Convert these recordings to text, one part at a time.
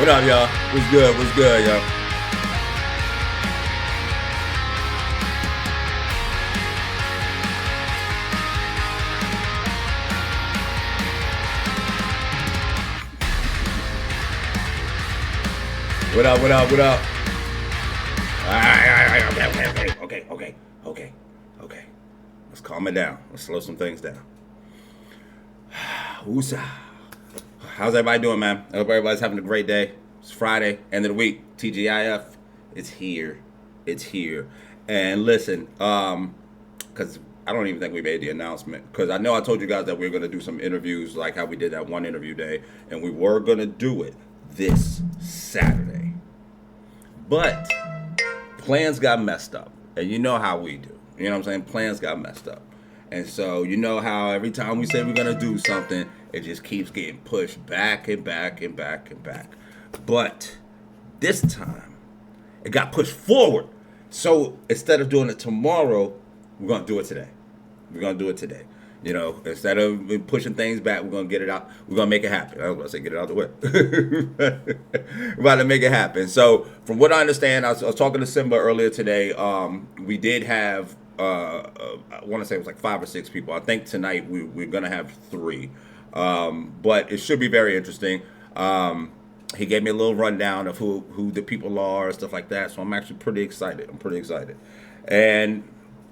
What up, y'all? What's good? What's good, y'all? What up? What up? What up? Okay. Let's calm it down. Let's slow some things down. Woosah. How's everybody doing, man? I hope everybody's having a great day. It's Friday, end of the week. TGIF. It's here. It's here. And listen, because I don't even think we made the announcement. Because I know I told you guys that we were going to do some interviews like how we did that one interview day. And we were going to do it this Saturday. But plans got messed up. And you know how we do. You know what I'm saying? Plans got messed up. And so you know how every time we say we're going to do something, it just keeps getting pushed back and back and back and back. But this time, it got pushed forward. So instead of doing it tomorrow, we're going to do it today. We're going to do it today. You know, instead of pushing things back, we're going to get it out. We're going to make it happen. I was going to say get it out the way. We're about to make it happen. So from what I understand, I was talking to Simba earlier today. We did have, I want to say it was like 5 or 6 people. I think tonight we're going to have 3. But it should be very interesting. He gave me a little rundown of who the people are and stuff like that. So I'm actually pretty excited. And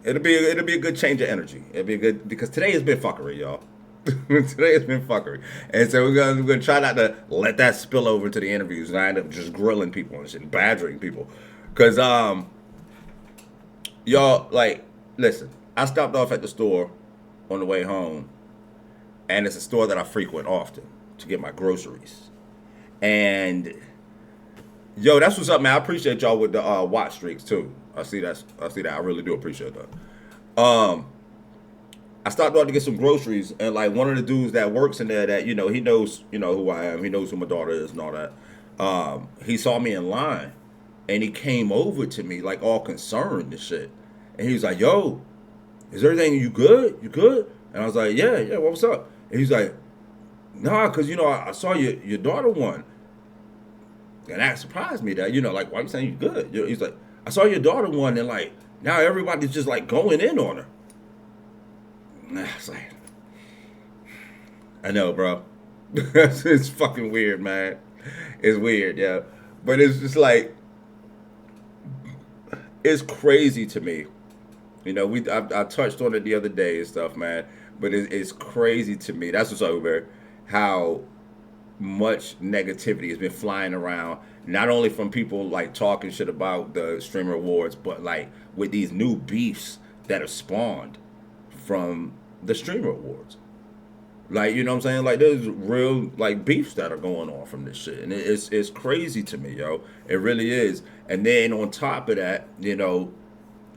it'll be a good change of energy. It'll be good because today has been fuckery, y'all. Today has been fuckery. And so we're gonna try not to let that spill over to the interviews and I end up just grilling people and shit, and badgering people. Cause y'all, like, listen, I stopped off at the store on the way home, and it's a store that I frequent often to get my groceries. And yo, that's what's up, man. I appreciate y'all with the watch streaks too. I see that. I really do appreciate that. I stopped out to get some groceries, and like one of the dudes that works in there, that he knows, who I am. He knows who my daughter is and all that. He saw me in line, and he came over to me like all concerned and shit. And he was like, "Yo, is everything you good? You good?" And I was like, "Yeah. What's up?" And he's like, "Nah, cause I saw your daughter won." And that surprised me. That like, why are you saying you good? He's like, "I saw your daughter won, and like now everybody's just like going in on her." And I was like, I know, bro. It's fucking weird, man. It's weird, yeah. But it's just like, it's crazy to me. I touched on it the other day and stuff, man. But it's crazy to me. That's what's over. How much negativity has been flying around, not only from people like talking shit about the streamer awards, but like with these new beefs that have spawned from the streamer awards. Like, you know what I'm saying? Like, there's real like beefs that are going on from this shit, and it's crazy to me, yo. It really is. And then on top of that,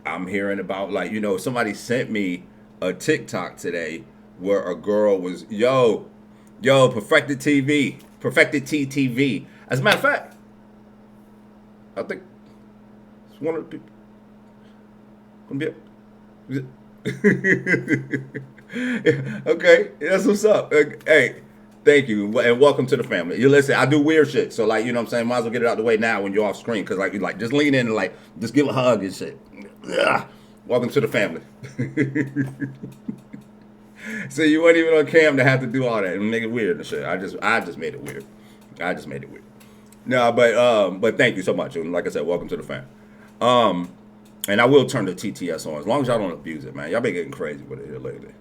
I'm hearing about like, somebody sent me a TikTok today where a girl was perfected TTV. As a matter of fact, I think it's one of the people. Okay, that's what's up. Hey, thank you, and welcome to the family. You listen, I do weird shit, so like, what I'm saying, might as well get it out the way now when you're off screen, because like, just lean in and like, just give a hug and shit. Ugh. Welcome to the family. So you weren't even on cam to have to do all that and make it weird and shit. I just made it weird. No, but thank you so much. And like I said, welcome to the fam. And I will turn the TTS on as long as y'all don't abuse it, man. Y'all been getting crazy with it here lately.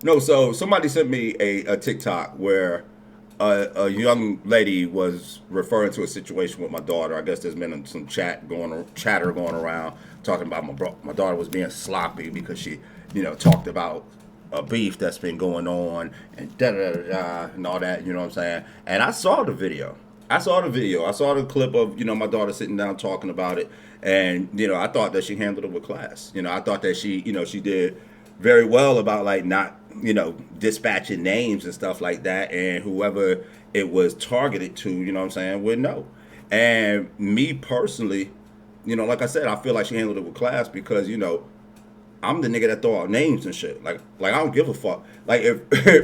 No, so somebody sent me a TikTok where a young lady was referring to a situation with my daughter. I guess there's been some chatter going around talking about my daughter was being sloppy because she, talked about a beef that's been going on and and all that. You know what I'm saying? And I saw the video. I saw the clip of my daughter sitting down talking about it, and I thought that she handled it with class. I thought that she she did very well about like not dispatching names and stuff like that, and whoever it was targeted to, would know. And me personally, like I said, I feel like she handled it with class because I'm the nigga that throw out names and shit. Like I don't give a fuck. Like if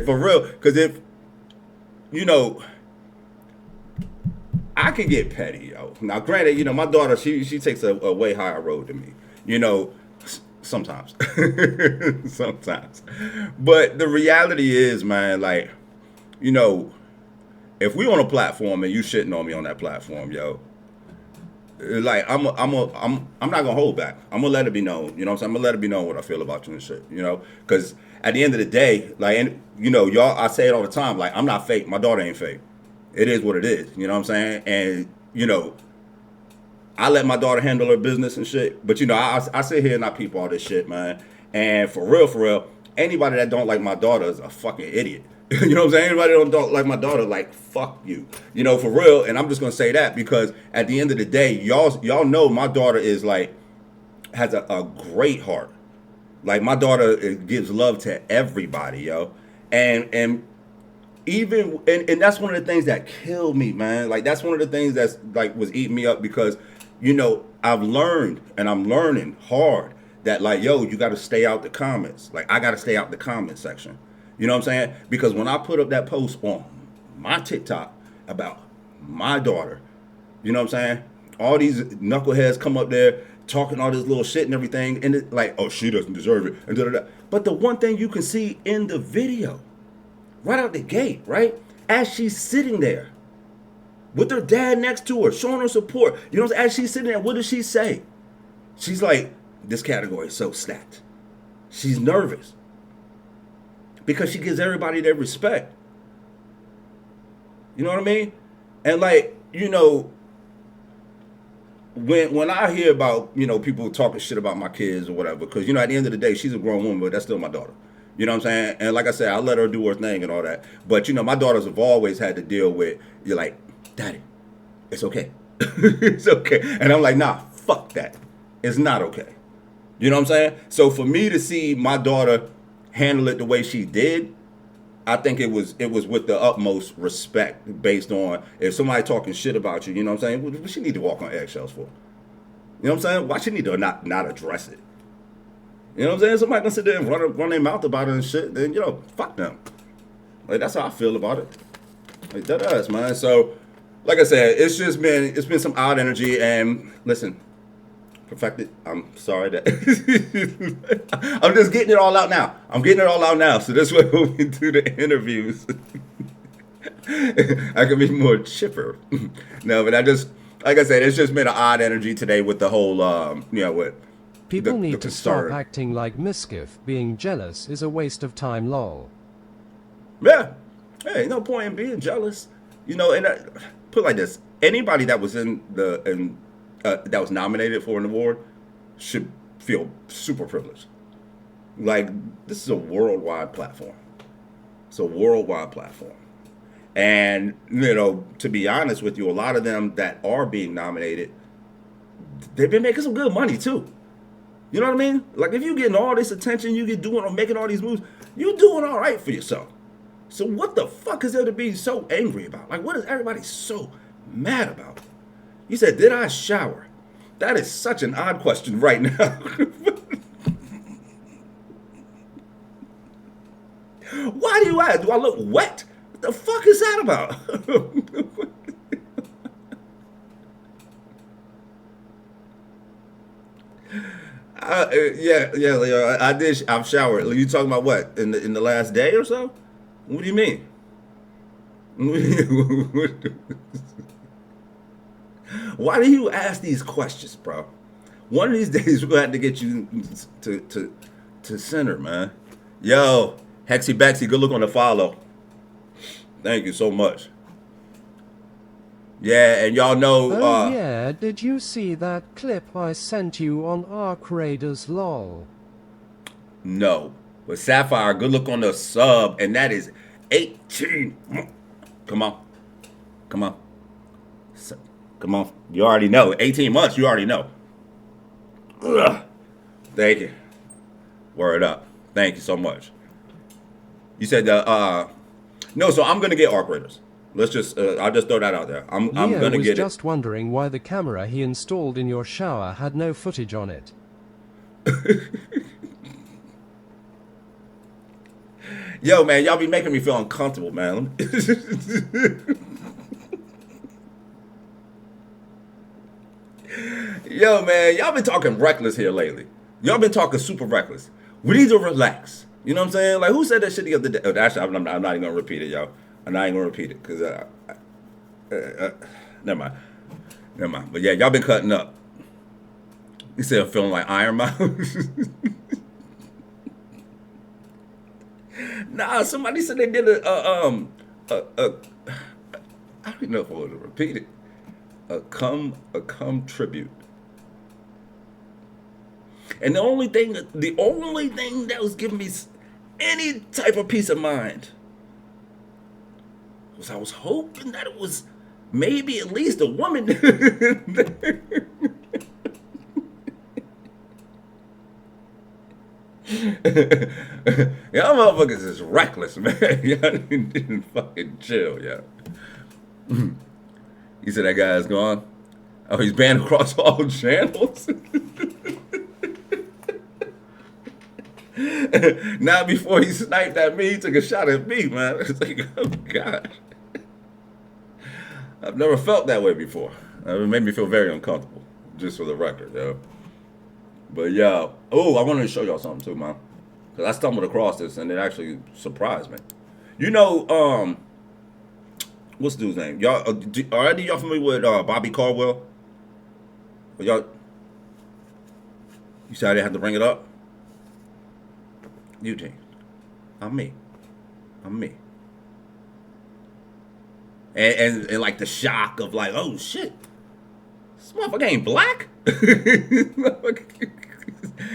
for real, because if you know, I can get petty, yo. Now, granted, my daughter, she takes a way higher road than me. Sometimes, sometimes. But the reality is, man, like, you know, if we on a platform and you shitting on me on that platform, yo, like I'm not gonna hold back. I'm gonna let it be known. You know what I'm saying? I'm gonna let it be known what I feel about you and shit. Because at the end of the day, like, and y'all, I say it all the time. Like, I'm not fake. My daughter ain't fake. It is what it is. You know what I'm saying? And I let my daughter handle her business and shit. But I sit here and I peep all this shit, man. And for real, anybody that don't like my daughter is a fucking idiot. You know what I'm saying? Anybody that don't like my daughter, like, fuck you. For real. And I'm just gonna say that because at the end of the day, y'all know my daughter is like has a great heart. Like, my daughter gives love to everybody, yo. And even and that's one of the things that killed me, man. Like, that's one of the things that's like was eating me up because I've learned and I'm learning hard that, like, yo, you got to stay out the comments. Like, I got to stay out the comment section. You know what I'm saying? Because when I put up that post on my TikTok about my daughter, you know what I'm saying? All these knuckleheads come up there talking all this little shit and everything, and it's like, oh, she doesn't deserve it, and da-da-da. But the one thing you can see in the video, right out the gate, right, as she's sitting there with her dad next to her, showing her support, as she's sitting there, what does she say? She's like, this category is so stacked. She's nervous because she gives everybody their respect. You know what I mean? And, like, when I hear about, people talking shit about my kids or whatever, because, at the end of the day, she's a grown woman, but that's still my daughter. You know what I'm saying? And like I said, I let her do her thing and all that. But, my daughters have always had to deal with, you're like, Daddy, it's okay. It's okay. And I'm like, nah, fuck that. It's not okay. You know what I'm saying? So for me to see my daughter handle it the way she did, I think it was with the utmost respect based on if somebody talking shit about you, you know what I'm saying? What she need to walk on eggshells for? You know what I'm saying? Why she need to not address it? You know what I'm saying? Somebody gonna sit there and run their mouth about it and shit, then, fuck them. Like, that's how I feel about it. Like, that is, man. So, like I said, it's been some odd energy, and listen, perfected. I'm sorry that I'm just getting it all out now. So this way when we do the interviews, I can be more chipper. No, but like I said, it's just been an odd energy today with the whole, with people need to stop acting like Miskiff. Being jealous is a waste of time, lol. Yeah. Hey, no point in being jealous. And put it like this: anybody that was that was nominated for an award should feel super privileged. Like, this is a worldwide platform. It's a worldwide platform. And, to be honest with you, a lot of them that are being nominated, they've been making some good money too. You know what I mean? Like, if you're getting all this attention, making all these moves, you're doing all right for yourself. So what the fuck is there to be so angry about? Like, what is everybody so mad about? You said, did I shower? That is such an odd question right now. Why do you ask? Do I look wet? What the fuck is that about? Yeah. I did. I've showered. You talking about what? In the last day or so? What do you mean? Why do you ask these questions, bro? One of these days we're gonna have to get you to center, man. Yo, Hexy Bexy, good look on the follow. Thank you so much. Yeah, and y'all know. Oh yeah, did you see that clip I sent you on Arc Raiders, lol? No, but Sapphire, good look on the sub, and that is 18. Come on. You already know. 18 months, you already know. Ugh. Thank you. Word up. Thank you so much. You said no, so I'm gonna get Arc Raiders. Let's just I'll just throw that out there. I'm gonna get it. was just wondering why the camera he installed in your shower had no footage on it. Yo, man, y'all be making me feel uncomfortable, man. Yo, man, y'all been talking reckless here lately. Y'all been talking super reckless. We need to relax. You know what I'm saying? Like, who said that shit the other day? Oh, actually, I'm not even gonna repeat it, y'all. I'm not even gonna repeat it because never mind. Never mind. But yeah, y'all been cutting up. You said I'm feeling like Iron Mouse. Nah, somebody said they did a I don't even know if I want to repeat it. A come tribute. And the only thing that was giving me any type of peace of mind was I was hoping that it was maybe at least a woman. Y'all motherfuckers is reckless, man. Y'all didn't fucking chill, yeah. You said that guy is gone? Oh, he's banned across all channels? Not before he sniped at me, he took a shot at me, man. It's like, oh, God. I've never felt that way before. It made me feel very uncomfortable, just for the record, yo. But, yeah. Oh, I wanted to show y'all something, too, man. Because I stumbled across this, and it actually surprised me. You know, what's the dude's name? Y'all, are any of y'all familiar with Bobby Caldwell? Y'all, you said I didn't have to bring it up? Eugene. I'm me. And like the shock of like, oh shit, this motherfucker ain't black.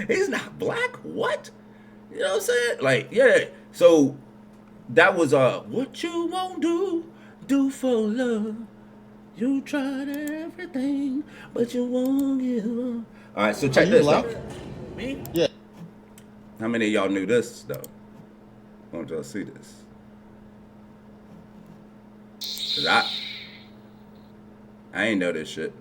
He's not black. What? You know what I'm saying? Like, yeah. So that was what you won't do for love. You tried everything, but you won't give up. All right, so check this out. Me? Yeah. How many of y'all knew this though? I want y'all to see this. Cause I ain't know this shit.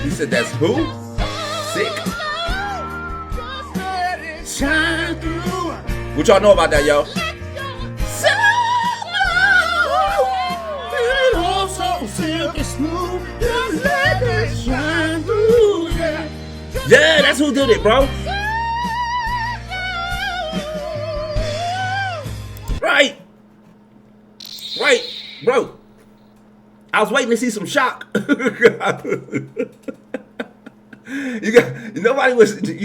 He said that's who? Sick. Shine through. What y'all know about that, yo? Yeah, that's who did it, bro. Right, bro. I was waiting to see some shock. You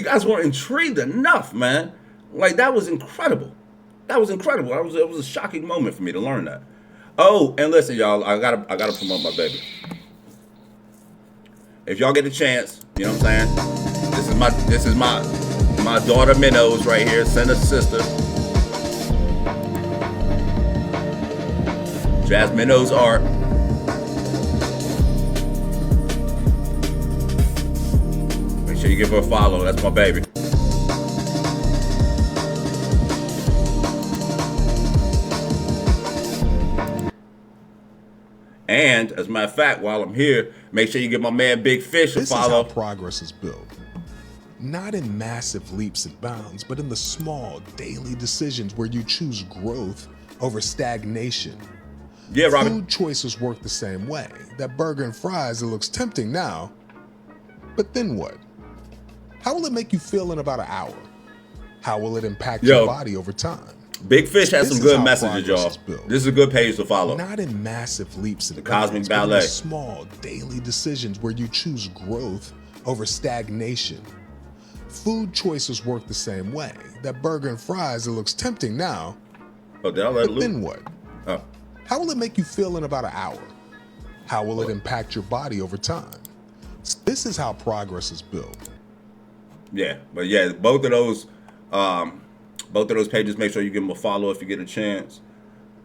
guys weren't intrigued enough, man. Like that was incredible. It was a shocking moment for me to learn that. Oh, and listen, y'all, I gotta promote my baby. If y'all get a chance, you know what I'm saying? This is my daughter Minnows right here, Santa's sister. Jazz Minnows art. Make sure you give her a follow. That's my baby. And as a matter of fact, while I'm here, make sure you give my man Big Fish a follow. This is how progress is built. Not in massive leaps and bounds, but in the small daily decisions where you choose growth over stagnation. Yeah, Robin. Food choices work the same way. That burger and fries, it looks tempting now, but then what? How will it make you feel in about an hour? How will it impact your body over time? Big Fish has some good messages, y'all. This is a good page to follow. Not in massive leaps and bounds, Cosmic but Ballet. in small daily decisions where you choose growth over stagnation. Food choices work the same way. That burger and fries, it looks tempting now, but then what? Oh. How will it make you feel in about an hour? How will it impact your body over time? This is how progress is built. Yeah, but yeah, both of those pages, make sure you give them a follow if you get a chance.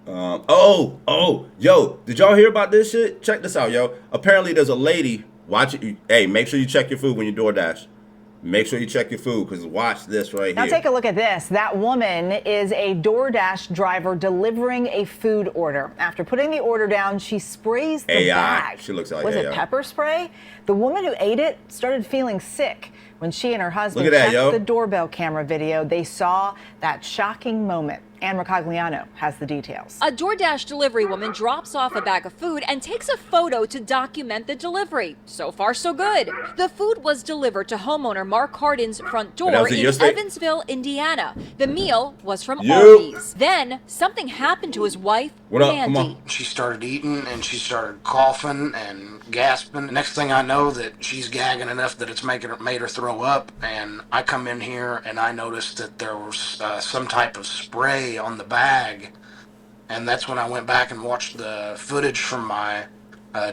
Yo, did y'all hear about this shit? Check this out, yo. Apparently, there's a lady watching. Hey, make sure you check your food when you DoorDash. Make sure you check your food, because watch this right Now here. take a look at this. That woman is a DoorDash driver delivering a food order. After putting the order down, she sprays the AI. bag. She looks like Was AI. it pepper spray? The woman who ate it started feeling sick. When she and her husband Look at that, checked yo. the doorbell camera video, they saw that shocking moment. Ann Mercogliano has the details. A DoorDash delivery woman drops off a bag of food and takes a photo to document the delivery. So far, so good. The food was delivered to homeowner Mark Hardin's front door in Evansville, Indiana. The meal was from Arby's. Then something happened to his wife, What up? Come Mandy. on. She started eating and she started coughing and gasping. Next thing I know, that she's gagging enough that it's made her throw up. And I come in here and I noticed that there was some type of spray on the bag. And that's when I went back and watched the footage from my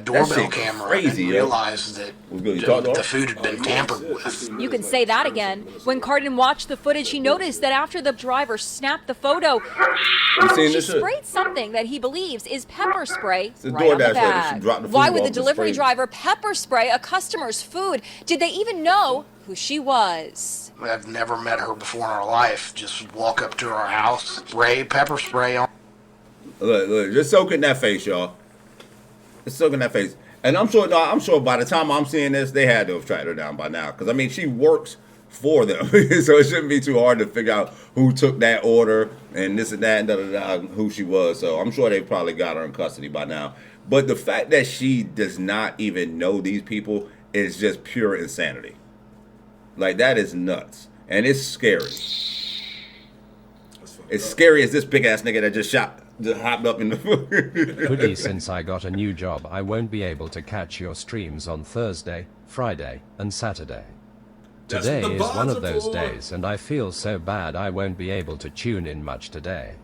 doorbell camera and realized that the food had been tampered with. You can say that again. When Cardin watched the footage, he noticed that after the driver snapped the photo, she sprayed something that he believes is pepper spray right on the bag. Why would the delivery driver pepper spray a customer's food? Did they even know who she was? I've never met her before in our life. Just walk up to our house, spray pepper spray on. Look, just soak in that face, y'all. Just soak in that face. And I'm sure by the time I'm seeing this, they had to have tracked her down by now. Because, I mean, she works for them. So it shouldn't be too hard to figure out who took that order and this and that and da-da-da, who she was. So I'm sure they probably got her in custody by now. But the fact that she does not even know these people is just pure insanity. Like, that is nuts. And it's scary. It's scary as this big-ass nigga that just hopped up in the Hoodie, since I got a new job, I won't be able to catch your streams on Thursday, Friday, and Saturday. Today is one of those days, and I feel so bad I won't be able to tune in much today.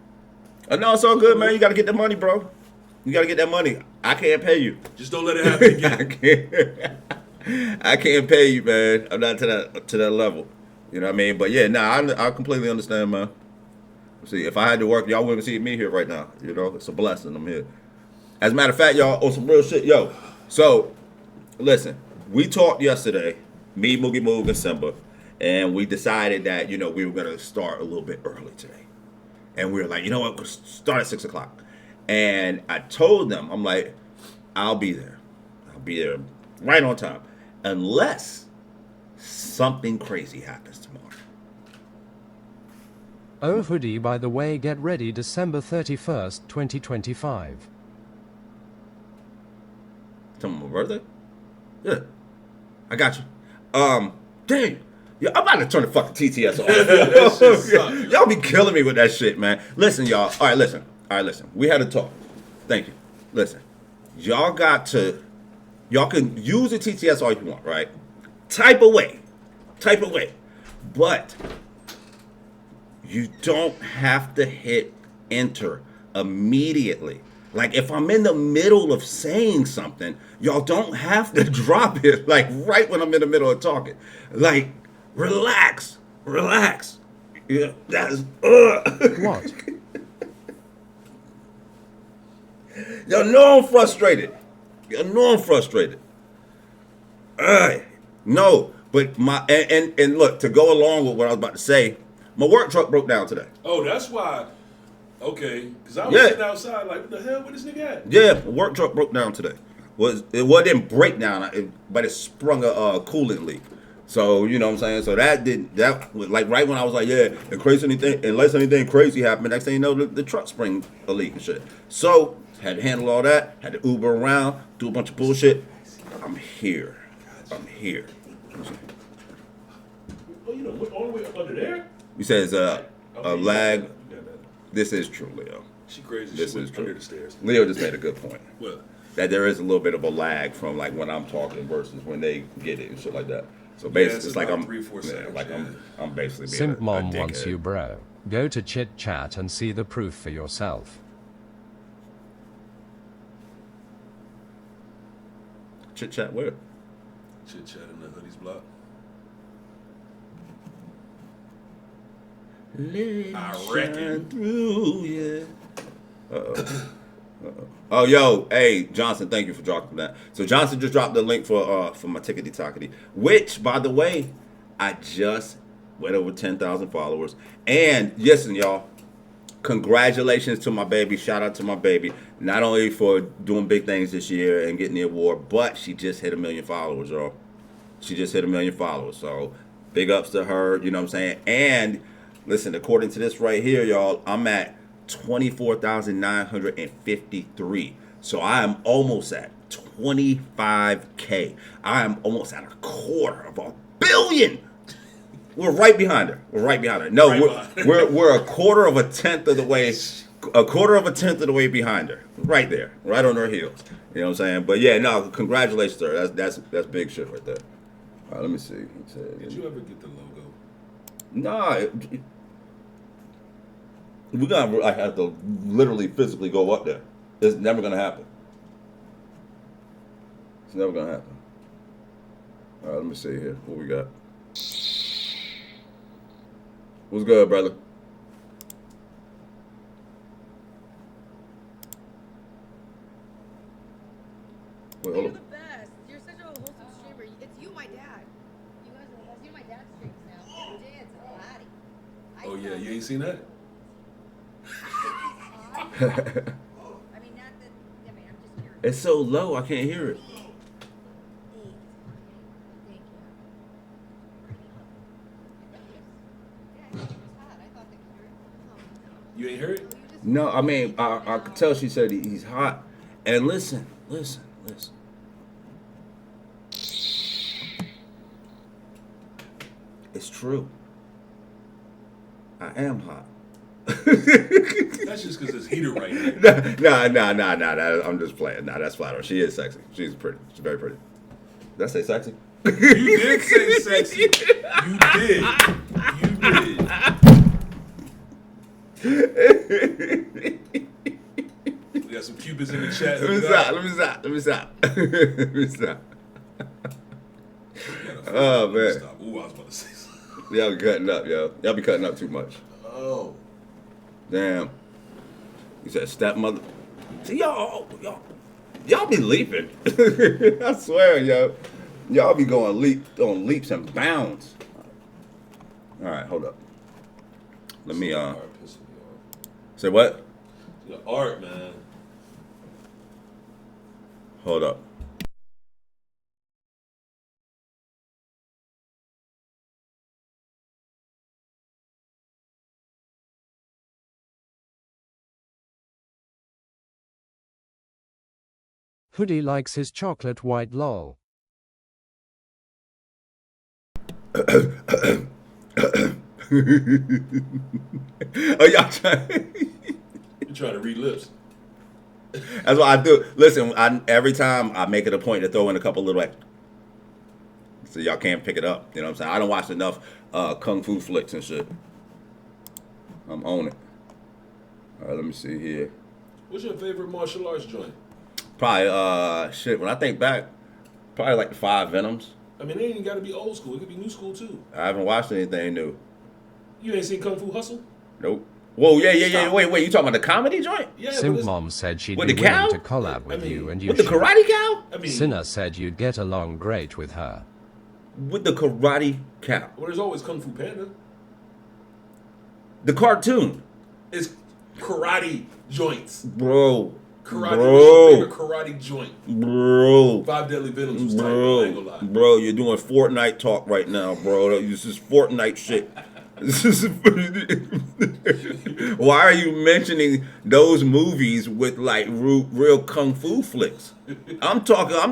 No, it's all good, man. You got to get that money, bro. You got to get that money. I can't pay you. Just don't let it happen again. I can't pay you, man. I'm not to that level. You know what I mean? But yeah, I completely understand, man. See, if I had to work, y'all wouldn't see me here right now. You know, it's a blessing. I'm here. As a matter of fact, y'all, on some real shit, yo. So, listen, we talked yesterday, me, Moogie Moog, and Simba, and we decided that, you know, we were going to start a little bit early today. And we were like, you know what, we'll start at 6 o'clock. And I told them, I'm like, I'll be there. I'll be there right on time. Unless something crazy happens tomorrow. Oh, Hoodie, by the way, get ready December 31st, 2025. Tell me my birthday? Yeah. I got you. Dang. Yeah, I'm about to turn the fucking TTS off. Y'all be killing me with that shit, man. Listen, y'all. All right, listen. We had a talk. Thank you. Listen. Y'all can use the TTS all you want, right? Type away. But you don't have to hit enter immediately. Like, if I'm in the middle of saying something, y'all don't have to drop it, like, right when I'm in the middle of talking. Like, relax. Yeah, that is, What? Y'all know I'm frustrated. No, but and look, to go along with what I was about to say, my work truck broke down today. Oh, that's why. Okay, because I was sitting outside like, what the hell, where this nigga at? Yeah, my work truck broke down today. It didn't break down, but it sprung a coolant leak. So, you know what I'm saying? So that like right when I was like, yeah, unless anything crazy happened, next thing you know, the truck sprung a leak and shit. So, had to handle all that, had to Uber around, do a bunch of bullshit. I'm here. Oh, you know, all the way up under there? You said it's a lag. This is true, Leo. She crazy. This she is true. Under the stairs. Leo just made a good point. What? That there is a little bit of a lag from like when I'm talking versus when they get it and shit like that. So basically, it's like I'm 3-4 seconds. like I'm basically being Simp a Mom dickhead. wants you, bro. Go to Chit Chat and see the proof for yourself. Chit chat where? Chit chat in the hoodies block. I reckon. Through, yeah. Oh, yo, hey, Johnson, thank you for dropping that. So Johnson just dropped the link for my Tickety Tockety, which, by the way, I just went over 10,000 followers. And listen, y'all, congratulations to my baby. Shout out to my baby. Not only for doing big things this year and getting the award, but she just hit 1 million followers, y'all. She just hit 1 million followers. So big ups to her, you know what I'm saying? And listen, according to this right here, y'all, I'm at 24,953. So I am almost at 25K. I am almost at 250 million. We're right behind her. We're right behind her. No, we're a quarter of a tenth of the way. A quarter of a tenth of the way behind her. Right there. Right on her heels. You know what I'm saying? But yeah, no, congratulations to her. That's big shit right there. All right, let me see. Did you ever get the logo? Nah. We're gonna have to literally physically go up there. It's never gonna happen. It's never gonna happen. All right, let me see here. What we got? What's good, brother? Wait, hold You're on. the best. You're such a wholesome streamer. It's you, my dad. You guys are you, my dad's streams now. Your dad's a laddie. Oh yeah, you ain't seen that? I mean, not that. I mean, I'm just curious. It's so low, I can't hear it. Thank you. You ain't heard it? No, I mean, I could tell she said he's hot. And listen. It's true. I am hot. That's just because it's heater right now. Nah. I'm just playing. Nah, that's flattering. She is sexy. She's pretty. She's very pretty. Did I say sexy? You did say sexy. You did. We got some Cubans in the chat. Let me stop. Oh, man. Stop. Ooh, I was about to say something. Y'all be cutting up, yo. Y'all be cutting up too much. Oh. Damn. You said stepmother. See, y'all be leaping. I swear, yo. Y'all be going on leaps and bounds. All right, hold up. Let me say what? The art, man. Hold up. Hoodie likes his chocolate white lol. Oh, y'all trying? You trying to read lips? That's what I do. Listen, every time I make it a point to throw in a couple little, so y'all can't pick it up. You know what I'm saying? I don't watch enough kung fu flicks and shit. I'm on it. All right, let me see here. What's your favorite martial arts joint? Probably shit. When I think back, probably like the 5 Venoms. I mean, it ain't got to be old school. It could be new school too. I haven't watched anything new. You ain't seen Kung Fu Hustle? Nope. Whoa, yeah. Wait. You talking about the comedy joint? Yeah. Simp Mom said she'd With be the willing cow? to collab with you, and you With the should. Karate Cow? I mean, Sinner said you'd get along great with her. With the Karate Cow. well, there's always Kung Fu Panda. The cartoon. It's karate joints. Bro. Karate. What's your favorite karate joint? Bro. 5 Deadly Venoms was tight, though, I ain't gonna lie. Bro, you're doing Fortnite talk right now, bro. This is Fortnite shit. Why are you mentioning those movies with like real kung fu flicks? I'm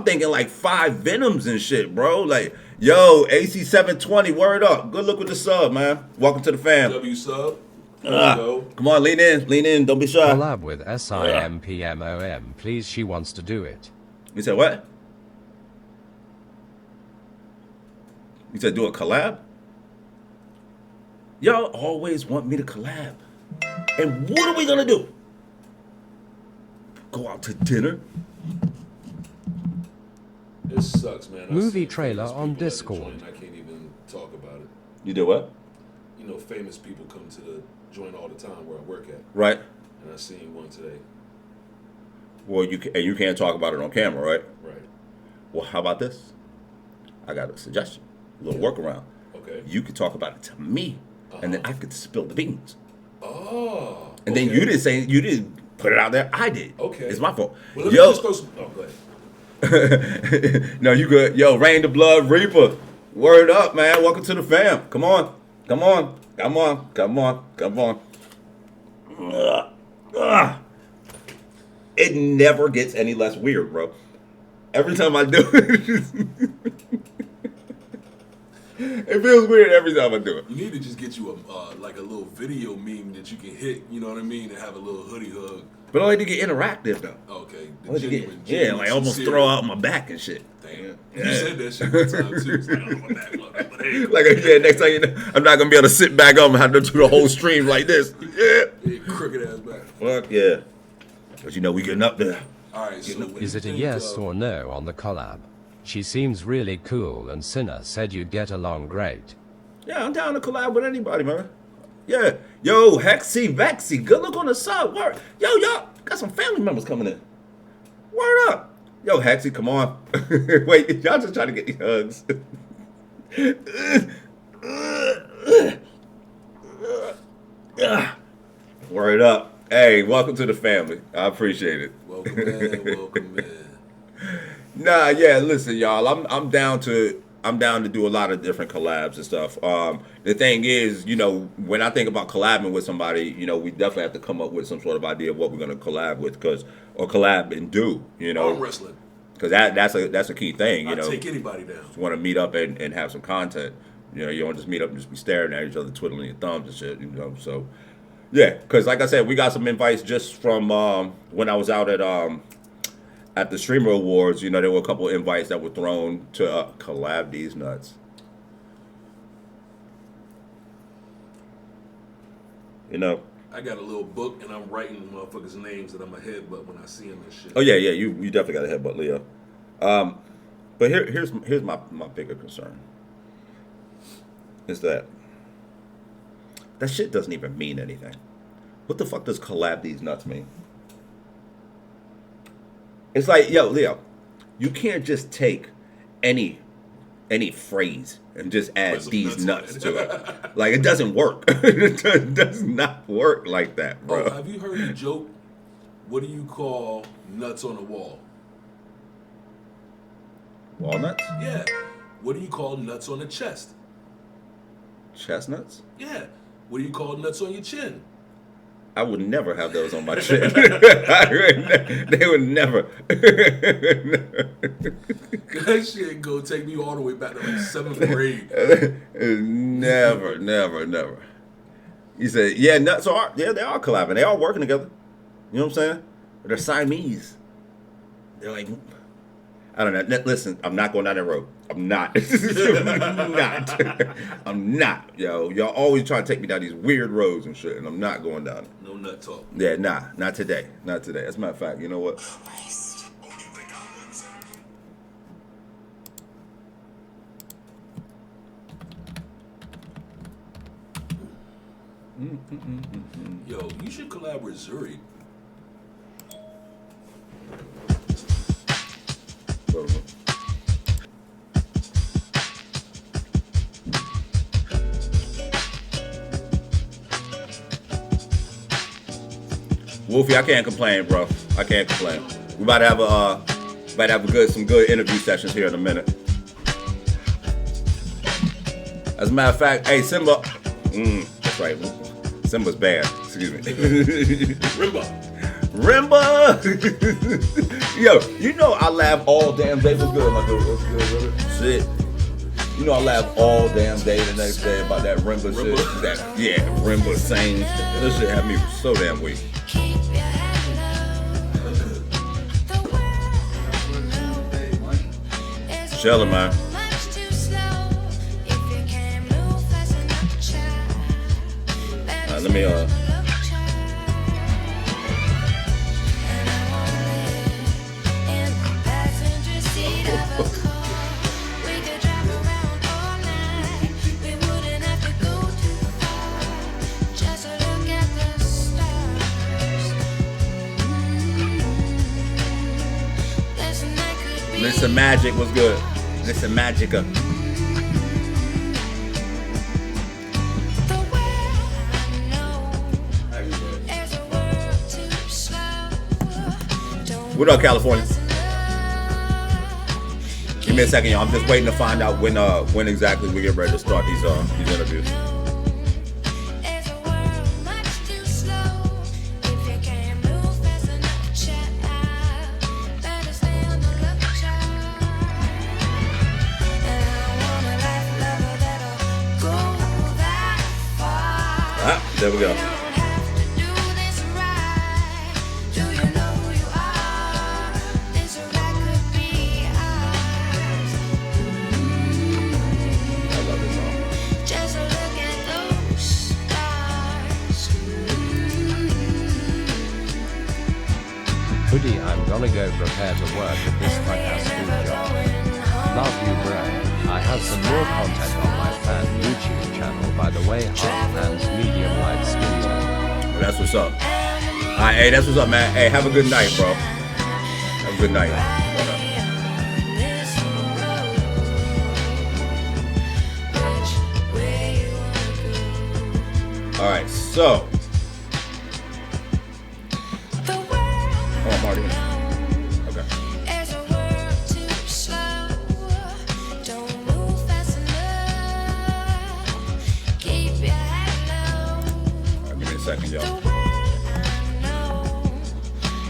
thinking like 5 Venoms and shit, bro. Like, yo, AC720, word up. Good look with the sub, man. Welcome to the fam. W sub. Go. Come on, lean in, don't be shy. Collab with SIMPMOM, please. She wants to do it. You said what? You said do a collab? Y'all always want me to collab. And what are we gonna do? Go out to dinner? It sucks, man. Movie trailer on Discord. I can't even talk about it. You did what? You know, famous people come to the joint all the time where I work at. Right. And I seen one today. Well, you can't talk about it on camera, right? Right. Well, how about this? I got a suggestion, a little workaround. Okay. You could talk about it to me, and then I could spill the beans. Oh. And then you didn't put it out there. I did. Okay. It's my fault. Well, let me just throw some. Oh, go ahead. No, you good. Yo, Rain the Blood Reaper. Word up, man. Welcome to the fam. Come on. Come on. Come on. Come on. Come on. It never gets any less weird, bro. Every time I do it, it feels weird every time I do it. You need to just get you a like a little video meme that you can hit, you know what I mean, and have a little hoodie hug. But I like to get interactive though. Okay. Yeah, like almost sincere. Throw out my back and shit. Damn. Yeah. You said that shit one time too. It's like, oh, my back, next time you know, I'm not gonna be able to sit back up and have to do the whole stream like this. Yeah. Crooked ass back. Fuck yeah. But you know we getting up there. Alright, so is it a yes or no on the collab? She seems really cool, and Sinner said you'd get along great. Yeah, I'm down to collab with anybody, man. Yeah. Yo, Hexy Vexy, good look on the side. Word. Yo, y'all got some family members coming in. Word up. Yo, Hexy, come on. Wait, y'all just trying to get these hugs. Word up. Hey, welcome to the family. I appreciate it. Welcome in, welcome in. Nah, yeah, listen, y'all. I'm down to do a lot of different collabs and stuff. The thing is, you know, when I think about collabing with somebody, you know, we definitely have to come up with some sort of idea of what we're gonna collab with, or collab and do, you know. Arm wrestling. Because that's a key thing, you know. Take anybody down. Just want to meet up and have some content. You know, you don't just meet up and just be staring at each other, twiddling your thumbs and shit, you know. So, yeah, because like I said, we got some invites just from when I was out at the Streamer Awards. You know, there were a couple of invites that were thrown to collab these nuts. You know. I got a little book and I'm writing motherfuckers' names that I'm a headbutt when I see them and shit. Oh yeah, you definitely got a headbutt, Leo. But here's my bigger concern. Is that shit doesn't even mean anything. What the fuck does collab these nuts mean? It's like, yo, Leo, you can't just take any phrase and just add these nuts to it. Like, it doesn't work. It does not work like that, bro. Oh, have you heard the joke? What do you call nuts on a wall? Walnuts? Yeah. What do you call nuts on the chest? Chestnuts? Yeah. What do you call nuts on your chin? I would never have those on my chin. They would never. That shit go take me all the way back to like 7th grade. Never. He said, yeah, nuts are, yeah, they are collabing. They are working together. You know what I'm saying? But they're Siamese. They're like, I don't know. Listen, I'm not going down that road. I'm not. I'm not. Yo, y'all always try to take me down these weird roads and shit, and I'm not going down it. No nut talk. Yeah, not today. Not today. As a matter of fact, you know what? Yo, you should collab with Zuri. Wolfie, I can't complain, bro. I can't complain. We about to have some good interview sessions here in a minute. As a matter of fact, hey Simba, that's right. Simba's bad. Excuse me. Rimba. Yo, you know I laugh all damn day. What's good, my dude? What's good, brother? Shit. You know I laugh all damn day the next day about that Rimba shit. Rimba saying this shit had me so damn weak. Chillin', man. Let me Listen, Magic was good. Listen, Magica. What up, California? Give me a second, y'all. I'm just waiting to find out when exactly we get ready to start these interviews. There we go. Hoodie, I'm gonna go prepare to work at this fuck-ass food job. Love you, bro. I have some more content on my fan YouTube channel, by the way, half hands, medium light skin tone. Well, that's what's up. Alright, hey, that's what's up, man. Hey, have a good night, bro. Have a good night. Alright, so. Oh, I'm already in. Okay. Alright, give me a second, y'all.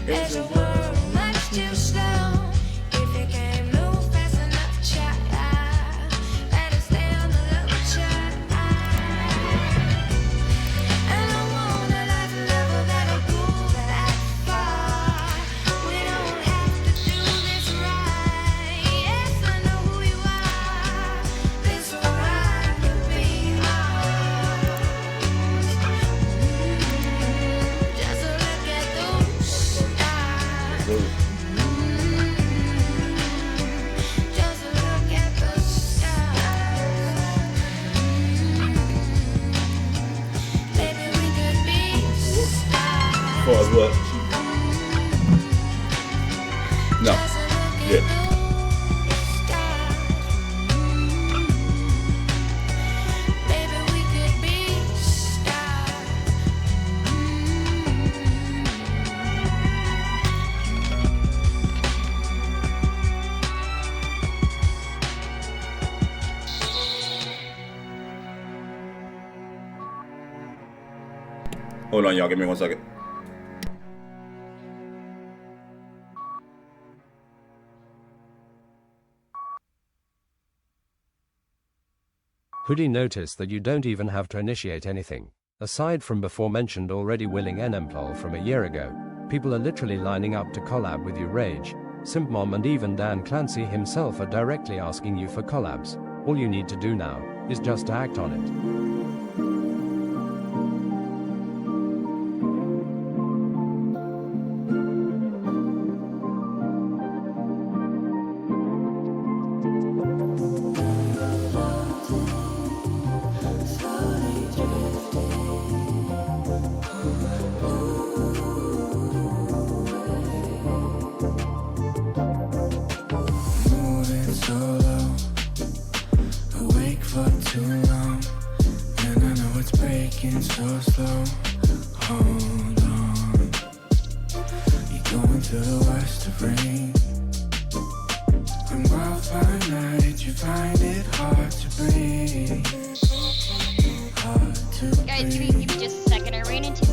There's a world much too slow. If you can't move fast enough, child, better stay on the low, child. And I want a life level that'll go that far. We don't have to do this right. Yes, I know who you are. This ride could be ours. Just look at those stars. Just look at the stars. Maybe we could be stars. As far as what? No. Just look at Yeah. those stars. Maybe we could be stars. Hold on, y'all. Give me 1 second. Hoodie, noticed that you don't even have to initiate anything. Aside from before mentioned already willing NMPLOL from a year ago, people are literally lining up to collab with you. Rage, Simpmom and even Dan Clancy himself are directly asking you for collabs. All you need to do now is just to act on it. Moving solo, awake for too long, and I know it's breaking so slow. Hold on, you're going through the worst of rain. When wildfire night, you find it hard to breathe. Hard to Guys, give me just a second. I ran into a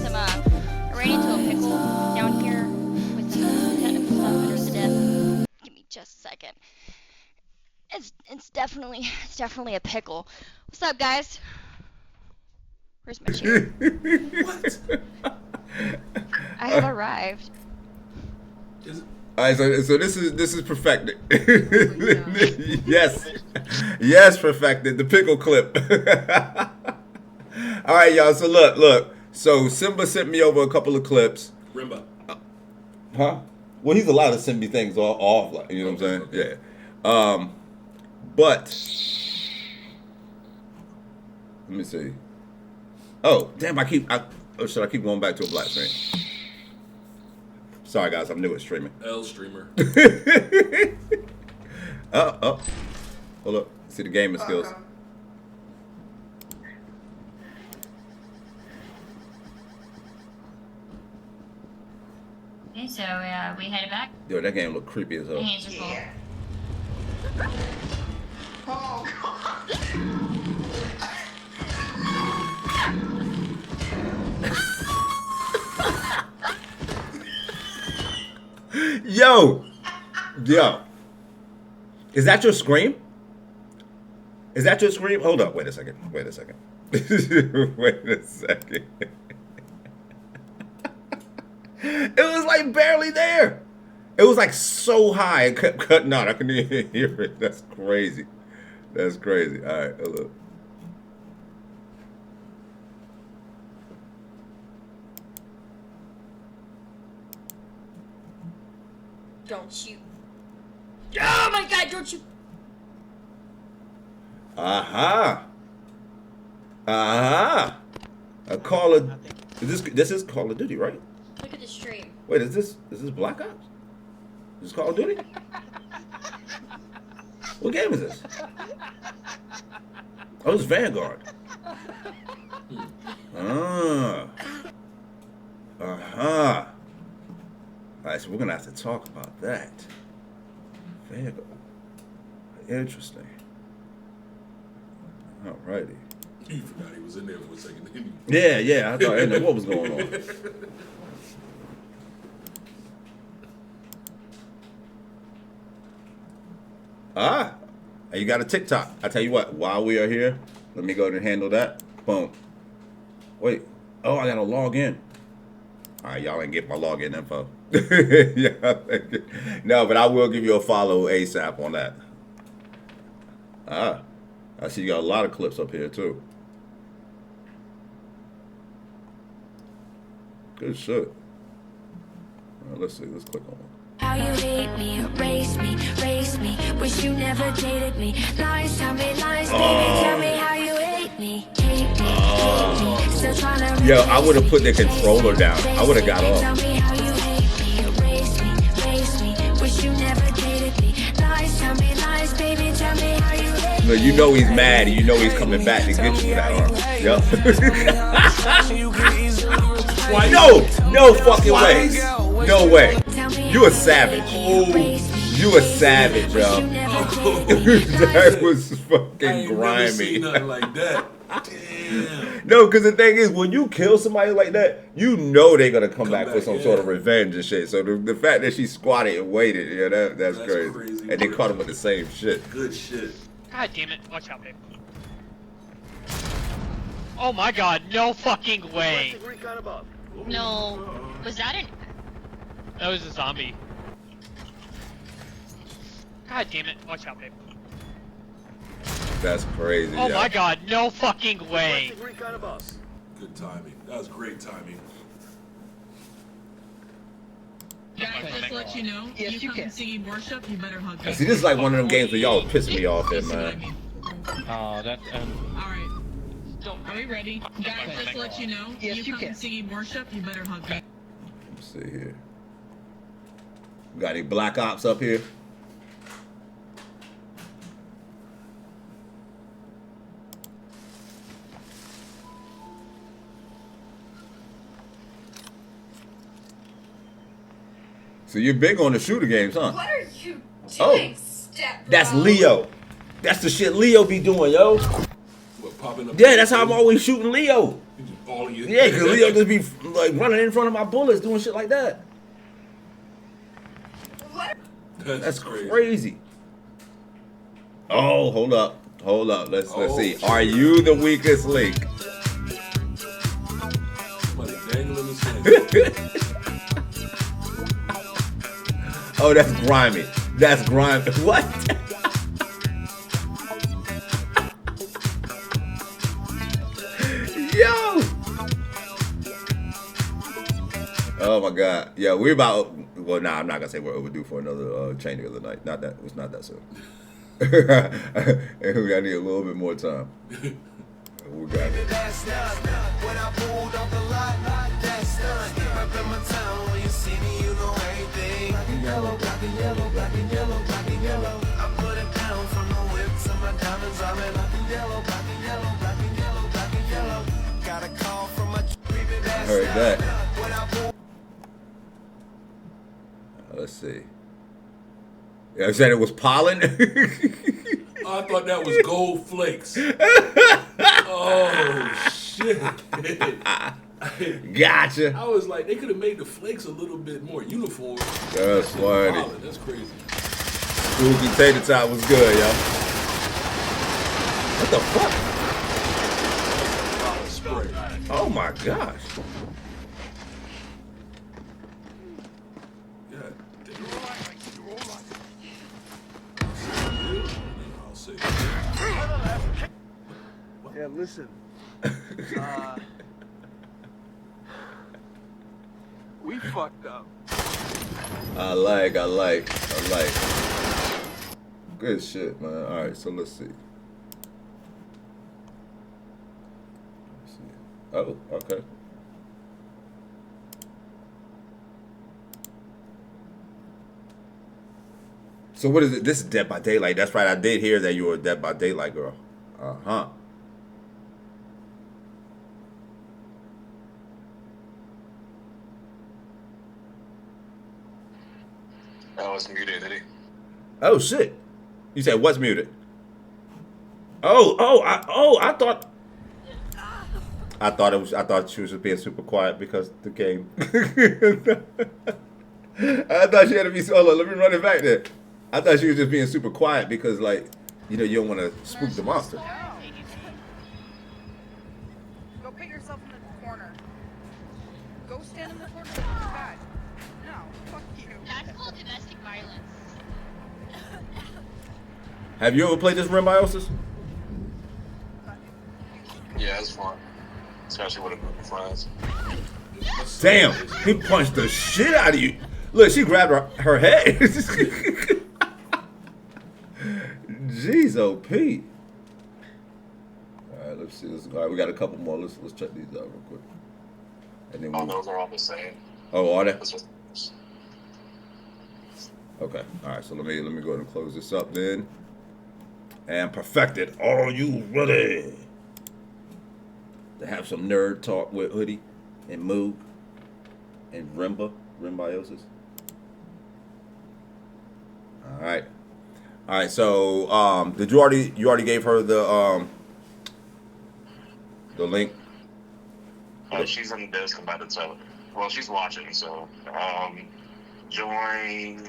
pickle down here with some technical stuff under the desk. Give me just a second. It's definitely a pickle. What's up, guys? Where's my chair? What? I have arrived. All right, so this is perfected. yes, perfected. The pickle clip. All right, y'all. So look. So Simba sent me over a couple of clips. Rimba. Huh? Well, he's allowed to send me things off, like, you know what I'm saying? Yeah. But let me see. Oh, damn! Should I keep going back to a black screen? Sorry, guys. I'm new at streaming. L streamer. Oh. Hold up. See the gaming skills. Okay, so we headed back. Yo, that game look creepy as hell. My hands are full. Oh, Yo. Is that your scream? Is that your scream? Hold up. Wait a second. Wait a second. It was like barely there. It was like so high. It kept cutting out. I couldn't even hear it. That's crazy. That's crazy. All right. Hold up. Don't shoot. Oh my God! Don't shoot. Aha. A Call of this is Call of Duty, right? Look at the stream. Wait, is this Black Ops? Is this Call of Duty? What game is this? Oh, it's Vanguard. Alright, so we're gonna have to talk about that. Vanguard. Interesting. Alrighty. You forgot he was in there for a second, didn't you? Yeah. I thought I didn't know what was going on. You got a TikTok. I tell you what, while we are here, let me go ahead and handle that. Boom. Wait. Oh, I gotta log in. Alright, y'all ain't get my login info. No, but I will give you a follow ASAP on that. I see you got a lot of clips up here too. Good shit. Let's see. Let's click on it. how you hate me, erase me, race me. Wish you never dated me. Lies, tell me lies, baby. Tell me how you hate me, hate me, hate me. Still trying to. Yo, I would have put the controller down. I would have got off. Tell me how you hate me, erase me, race me. Wish you never dated me. Lies, tell me lies, baby. Tell me how you hate me. No, you know he's mad and you know he's coming back to get you for that arm. Yup. No fucking way. No way. You a savage. You a savage, yo. That was fucking grimy. Nothing like that. Damn. No, because the thing is, when you kill somebody like that, you know they're gonna come back for some sort of revenge and shit. So the fact that she squatted and waited, yeah, that's crazy. And they caught him with the same shit. Good shit. God damn it! Watch out, babe. Oh my God! No fucking way! No. Was that an... That was a zombie. God damn it! Watch out, babe. That's crazy. Oh my God! No fucking way! Good timing. That was great timing. Guys, just to let you know, you come singing worship, you better hug me. See, this is like one of them games where y'all pissing me off in, man. Oh, that. Alright. Are we ready? Guys, just to let you know, you come singing worship, you better hug me. Let's see here. We got any Black Ops up here? So you're big on the shooter games, huh? What are you doing, step bro? That's Leo. That's the shit Leo be doing, yo. What, popping up? Yeah, that's how I'm always shooting Leo. All of you. Yeah, because Leo just be like running in front of my bullets, doing shit like that. What? That's crazy. Oh, hold up. Let's see. Are you the weakest link? Somebody dangling his hand. Oh, that's grimy. That's grimy. What? Yo! Oh my God. Yeah, we're about. Well, nah, I'm not gonna say we're overdue for another chaining of the night. Not that. It's not that soon. I need a little bit more time. We got it. Black and yellow, black and yellow, black and yellow. I'm putting like that. Let's see. Yeah, I said it was pollen. I thought that was gold flakes. Oh shit! Gotcha. I was like, they could have made the flakes a little bit more uniform. That's funny. Pollen. That's crazy. Spooky tater tot was good, yo. What the fuck? Oh my gosh. Yeah, listen. We fucked up. I like. Good shit, man. All right, so let's see. Oh, okay. So what is it? This is Dead by Daylight. That's right. I did hear that you were a Dead by Daylight girl. Uh-huh. Oh, it's muted, did he? Oh shit. You said what's muted? I thought she was just being super quiet because the game. I thought she had to be so. Let me run it back there. I thought she was just being super quiet because, like, you know, you don't want to spook the monster. Go put yourself in the corner. Go stand in the corner. God. No, fuck you. That's called domestic violence. Have you ever played this Symbiosis? Yeah, it's fun. Especially with a group of friends. Damn, he punched the shit out of you. Look, she grabbed her head. Jeez, OP. All right, let's see. All right, we got a couple more. Let's check these out real quick. And then Those are all the same. Oh, are they? It's just- Okay. All right. So let me go ahead and close this up then. And perfected. Are you ready to have some nerd talk with Hoodie and Moog and Symbiosis? All right. All right. So, did you already gave her the link? She's in Discord, so well, she's watching. So, join.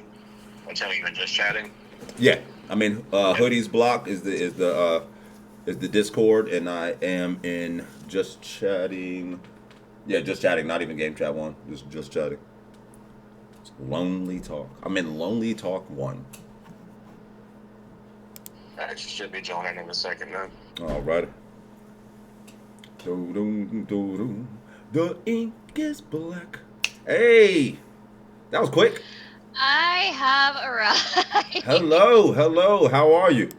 I tell you, just chatting. Yeah. I mean, Hoodie's block is the Discord, and I am in just chatting. Yeah, just chatting, not even game chat 1. Just chatting. It's Lonely Talk. I'm in Lonely Talk 1. Alright, she should be joining in a second then. All right. The ink is black. Hey, that was quick. I have arrived. Hello. How are you?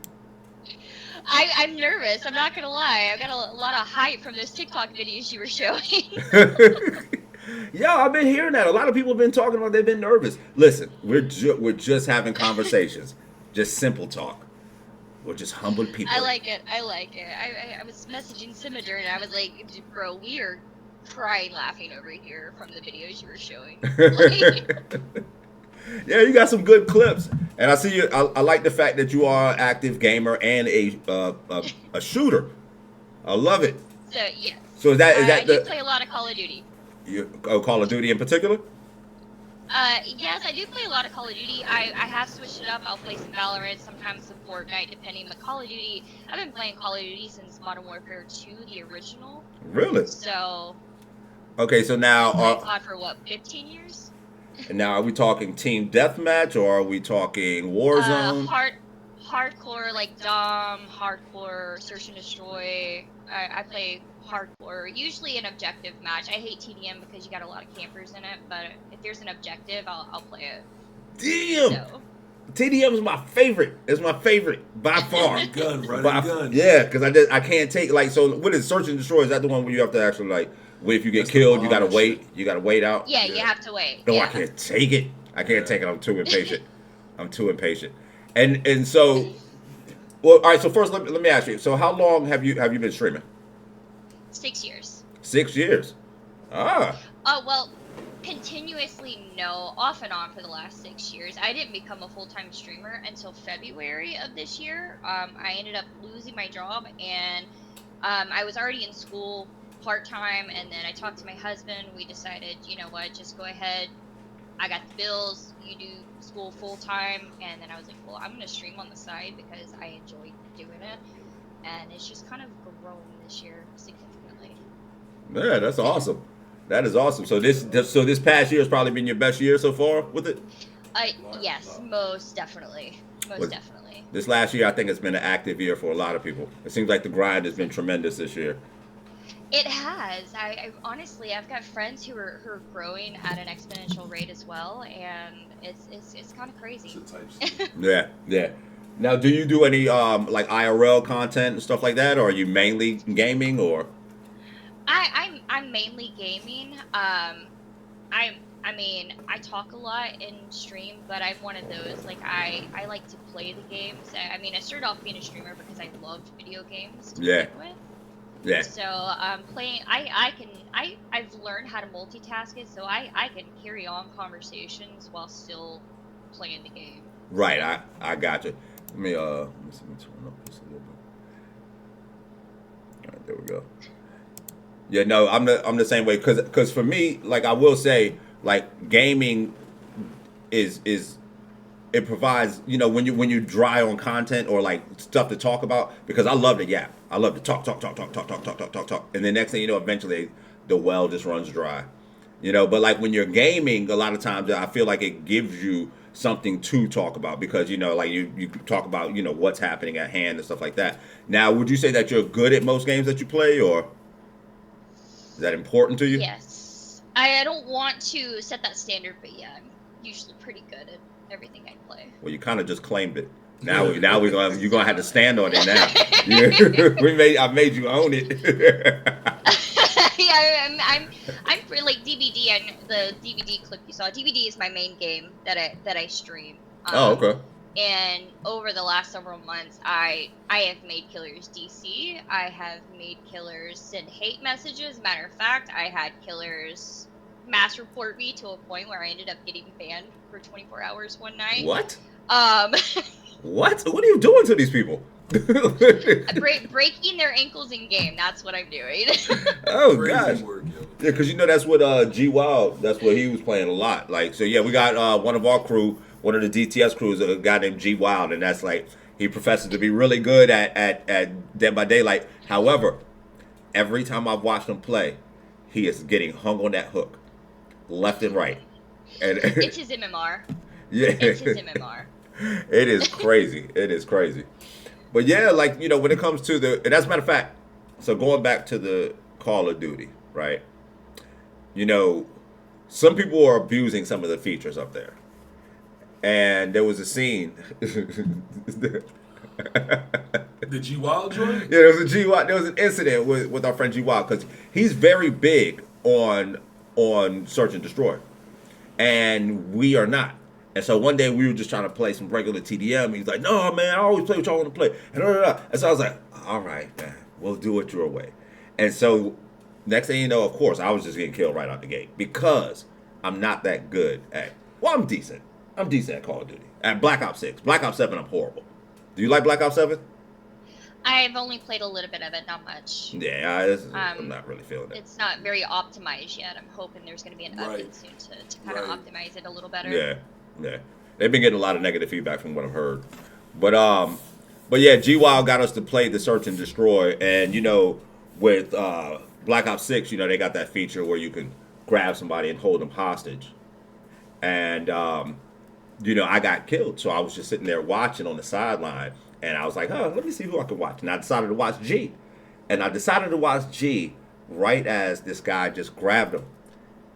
I'm nervous. I'm not gonna lie. I've got a lot of hype from those TikTok videos you were showing. Yeah, I've been hearing that. A lot of people have been talking about they've been nervous. Listen, we're just having conversations, just simple talk. We're just humble people. I like it. I was messaging Simider and I was like, bro, we are crying laughing over here from the videos you were showing. Yeah, you got some good clips, and I see you. I like the fact that you are an active gamer and a shooter. I love it. So yeah. So is that I do play a lot of Call of Duty. Call of Duty in particular? Yes, I do play a lot of Call of Duty. I have switched it up. I'll play some Valorant, sometimes some Fortnite, depending. But Call of Duty, I've been playing Call of Duty since Modern Warfare 2, the original. Really? So. Okay, so now. I played for what, 15 years? And now, are we talking team deathmatch or are we talking Warzone? Hardcore, like Dom, hardcore, search and destroy. I play hardcore, usually an objective match. I hate TDM because you got a lot of campers in it, but if there's an objective, I'll play it. Damn! So. TDM is my favorite. It's my favorite by far. Gun. Yeah, because I can't take, like, so what is search and destroy? Is that the one where you have to actually, like, if you get killed, you gotta wait. Shit. You gotta wait out. Yeah, you have to wait. No, I can't take it. I'm too impatient. And so, well, all right. So first, let me ask you. So, how long have you been streaming? 6 years. 6 years. Ah. Well, continuously, no. Off and on for the last 6 years. I didn't become a full-time streamer until February of this year. I ended up losing my job, and I was already in school part-time, and then I talked to my husband. We decided, you know what, just go ahead. I got the bills, you do school full-time, and then I was like, well, I'm going to stream on the side because I enjoy doing it, and it's just kind of grown this year significantly. Yeah, that's awesome. That is awesome. So this past year has probably been your best year so far with it? Yes, most definitely. Most definitely. This last year, I think it's been an active year for a lot of people. It seems like the grind has been tremendous this year. It has. I honestly, I've got friends who are growing at an exponential rate as well, and it's kind of crazy. Yeah. Now, do you do any like IRL content and stuff like that, or are you mainly gaming, or? I'm mainly gaming. I mean, I talk a lot in stream, but I'm one of those, like, I like to play the games. I mean, I started off being a streamer because I loved video games to begin with. Yeah. So, playing, I've learned how to multitask it, so I can carry on conversations while still playing the game. Right, I got you. Let me turn up this a little bit. All right, there we go. Yeah, no, I'm the same way, cause for me, like, I will say, like, gaming is it provides, you know, when you dry on content or like stuff to talk about, because I love to yap. I love to talk, and then next thing you know, eventually the well just runs dry, you know. But like when you're gaming, a lot of times I feel like it gives you something to talk about, because you know, like you talk about, you know, what's happening at hand and stuff like that. Now, would you say that you're good at most games that you play, or is that important to you? Yes. I don't want to set that standard, but yeah, I'm usually pretty good at everything I play. Well, you kind of just claimed it. Now you're gonna have to stand on it now. I made you own it. Yeah, I'm for like DVD, and the DVD clip you saw. DVD is my main game that I stream. Oh, okay. And over the last several months, I have made killers DC. I have made killers send hate messages. Matter of fact, I had killers mass report me to a point where I ended up getting banned for 24 hours one night. What? What? What are you doing to these people? Breaking their ankles in game. That's what I'm doing. Oh gosh. Yeah, because you know that's what G Wild. That's what he was playing a lot. Like, so yeah, we got one of our crew, one of the DTS crews, a guy named G Wild, and that's like he professes to be really good at Dead by Daylight. However, every time I've watched him play, he is getting hung on that hook, left and right. And it's his MMR. Yeah, it's his MMR. It is crazy. It is crazy. But yeah, like, you know, when it comes to and as a matter of fact, so going back to the Call of Duty, right? You know, some people are abusing some of the features up there. And there was a scene. The G Wild joint? Yeah, there was a G Wild. There was an incident with our friend G Wild, because he's very big on search and destroy, and we are not. And so one day we were just trying to play some regular TDM. He's like, "No, man, I always play what y'all want to play." And so I was like, "All right, man, we'll do it your way." And so next thing you know, of course, I was just getting killed right out the gate, because I'm not that good at. Well, I'm decent. I'm decent at Call of Duty. At Black Ops 6. Black Ops 7, I'm horrible. Do you like Black Ops 7? I've only played a little bit of it, not much. Yeah, I'm not really feeling it. It's not very optimized yet. I'm hoping there's going to be an update soon to kind of optimize it a little better. Yeah. They've been getting a lot of negative feedback from what I've heard. But yeah, G Wild got us to play the search and destroy, and you know, with Black Ops 6, you know, they got that feature where you can grab somebody and hold them hostage. And you know, I got killed, so I was just sitting there watching on the sideline, and I was like, "Oh, let me see who I can watch." And I decided to watch G, and I decided to watch G right as this guy just grabbed him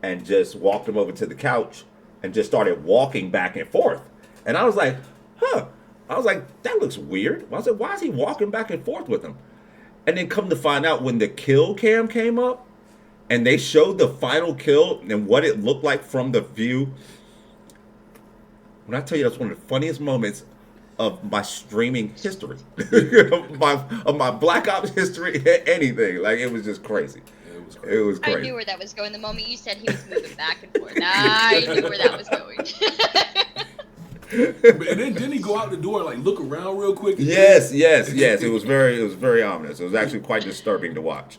and just walked him over to the couch and just started walking back and forth. And I was like, "Huh." I was like, "That looks weird." I was like, "Why is he walking back and forth with him?" And then come to find out, when the kill cam came up and they showed the final kill and what it looked like from the view. When I tell you, that's one of the funniest moments of my streaming history, of my Black Ops history, anything. Like, it was just crazy. It was I crazy. knew where that was going. The moment you said he was moving back and forth, I knew where that was going. And then didn't he go out the door and like look around real quick? Yes. It was very ominous. It was actually quite disturbing to watch.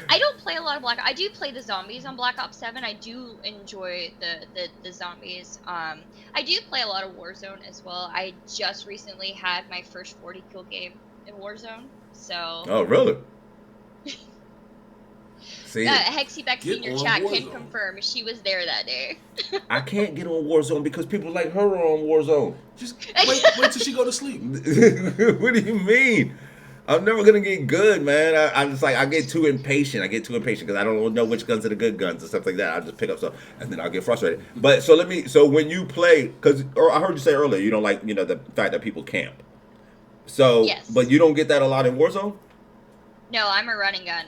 I don't play a lot of Black. I do play the zombies on Black Ops 7. I do enjoy the zombies. I do play a lot of Warzone as well. I just recently had my first 40 kill game in Warzone. So. Oh really? See, Hexy back in your chat can confirm she was there that day. I can't get on Warzone because people like her are on Warzone. Just wait till she go to sleep. What do you mean? I'm never gonna get good, man. I'm just like I get too impatient. Because I don't know which guns are the good guns and stuff like that. I just pick up stuff and then I'll get frustrated. But so when you play, or I heard you say earlier you don't like the fact that people camp. So, yes. But you don't get that a lot in Warzone. No, I'm a running gun.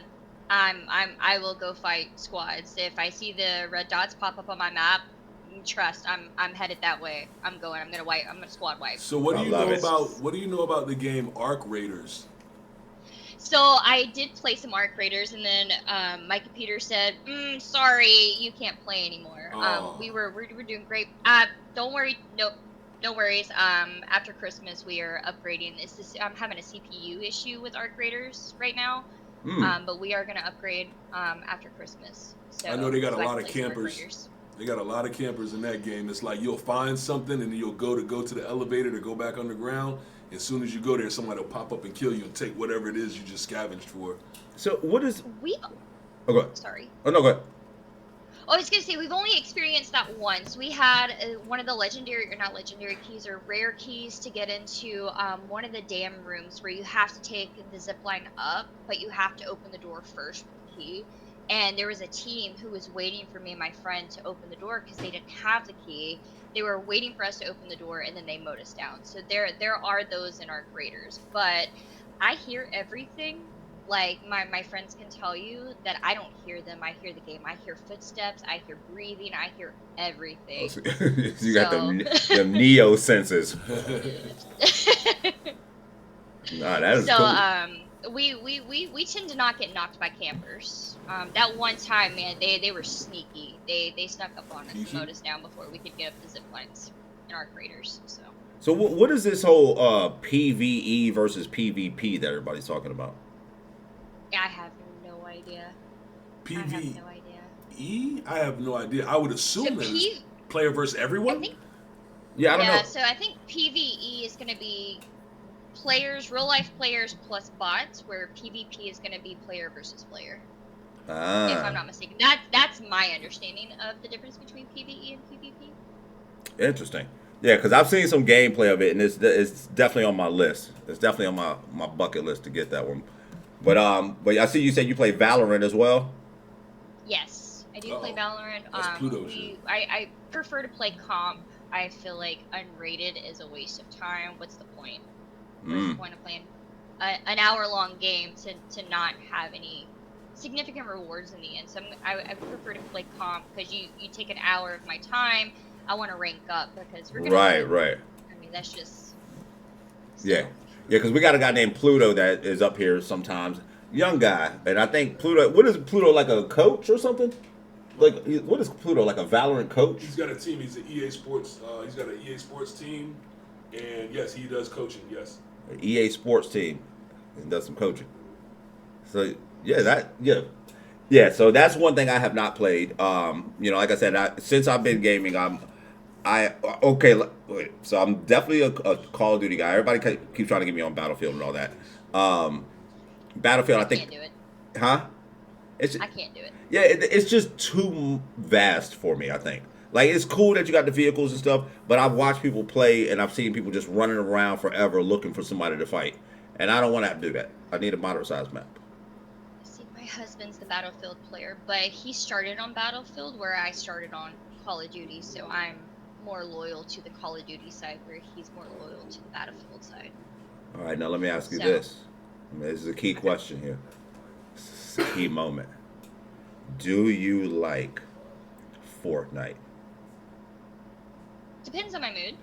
I will go fight squads. If I see the red dots pop up on my map, trust, I'm headed that way. I'm gonna squad wipe. So what do you know about the game Arc Raiders? So I did play some Arc Raiders, and then my computer said, "Sorry, you can't play anymore." We're doing great. Don't worry, no worries. After Christmas, we are upgrading. I'm having a CPU issue with Arc Raiders right now, but we are gonna upgrade after Christmas. So I know they got a lot of campers. They got a lot of campers in that game. It's like you'll find something and then you'll go to the elevator to go back underground. As soon as you go there, somebody will pop up and kill you and take whatever it is you just scavenged for. So what is... Oh, go ahead. Sorry. Oh, no, go ahead. Oh, I was going to say, we've only experienced that once. We had one of the not legendary keys, or rare keys to get into one of the dam rooms where you have to take the zip line up, but you have to open the door first with the key. And there was a team who was waiting for me and my friend to open the door because they didn't have the key. They were waiting for us to open the door, and then they mowed us down. So there are those in our graders. But I hear everything. Like, my friends can tell you that I don't hear them. I hear the game. I hear footsteps. I hear breathing. I hear everything. You got them Neo senses. Nah, that is cool. We tend to not get knocked by campers. That one time, man, they were sneaky. They snuck up on us and mowed us down before we could get up the zip lines in our craters. So what is this whole PvE versus PvP that everybody's talking about? I have no idea. PvE? I have no idea. I would assume that it's player versus everyone. I don't know. So I think PvE is going to be real life players plus bots, where PvP is going to be player versus player. If I'm not mistaken. That's my understanding of the difference between PvE and PvP. Interesting. Yeah, because I've seen some gameplay of it, and it's definitely on my list. It's definitely on my bucket list to get that one. But I see you said you play Valorant as well. Yes, I do play Valorant. That's Pluto shit. I prefer to play comp. I feel like unrated is a waste of time. What's the point? What's the point of playing an hour-long game to not have any significant rewards in the end? So I prefer to play comp because you take an hour of my time. I want to rank up because we're gonna right. I mean, that's just Yeah, because we got a guy named Pluto that is up here sometimes, young guy, and I think Pluto. What is Pluto, like a coach or something? Like, what is Pluto, like a Valorant coach? He's got a team. He's an EA Sports. He's got an EA Sports team, and yes, he does coaching. Yes. An EA Sports team, and does some coaching. So so that's one thing I have not played. Like I said, since I've been gaming, so I'm definitely a Call of Duty guy. Everybody keeps trying to get me on Battlefield and all that. Battlefield, I think. Can't do it. Huh? I can't do it. Yeah, it's just too vast for me, I think. Like, it's cool that you got the vehicles and stuff, but I've watched people play, and I've seen people just running around forever looking for somebody to fight. And I don't want to have to do that. I need a moderate-sized map. See, my husband's the Battlefield player, but he started on Battlefield where I started on Call of Duty, so I'm more loyal to the Call of Duty side where he's more loyal to the Battlefield side. All right, now let me ask you this. This is a key question here. This is a key moment. Do you like Fortnite? Depends on my mood.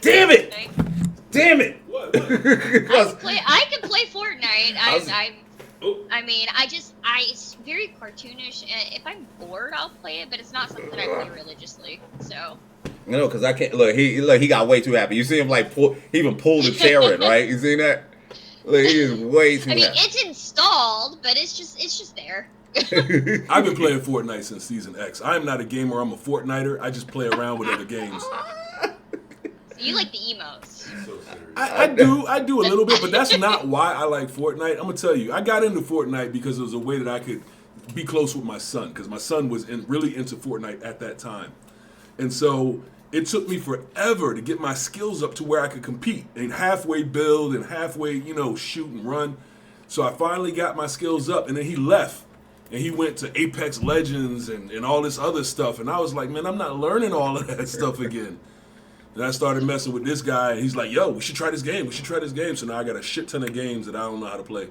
Damn it! Fortnite. Damn it! What? I can play Fortnite. I mean, it's very cartoonish. And if I'm bored, I'll play it, but it's not something I play religiously. So. No, because I can't. Look, he got way too happy. You see him like he even pulled the chair in, right? You seen that? Look, he is way too. I mean, happy. it's installed, but it's just there. I've been playing Fortnite since Season X. I'm not a gamer. I'm a Fortniter. I just play around with other games. So you like the emotes. I do a little bit, but that's not why I like Fortnite. I'm gonna tell you, I got into Fortnite because it was a way that I could be close with my son, because my son was really into Fortnite at that time, and so it took me forever to get my skills up to where I could compete and halfway build and halfway, shoot and run. So I finally got my skills up, and then he left. And he went to Apex Legends and all this other stuff. And I was like, man, I'm not learning all of that stuff again. And I started messing with this guy. And he's like, yo, we should try this game. We should try this game. So now I got a shit ton of games that I don't know how to play.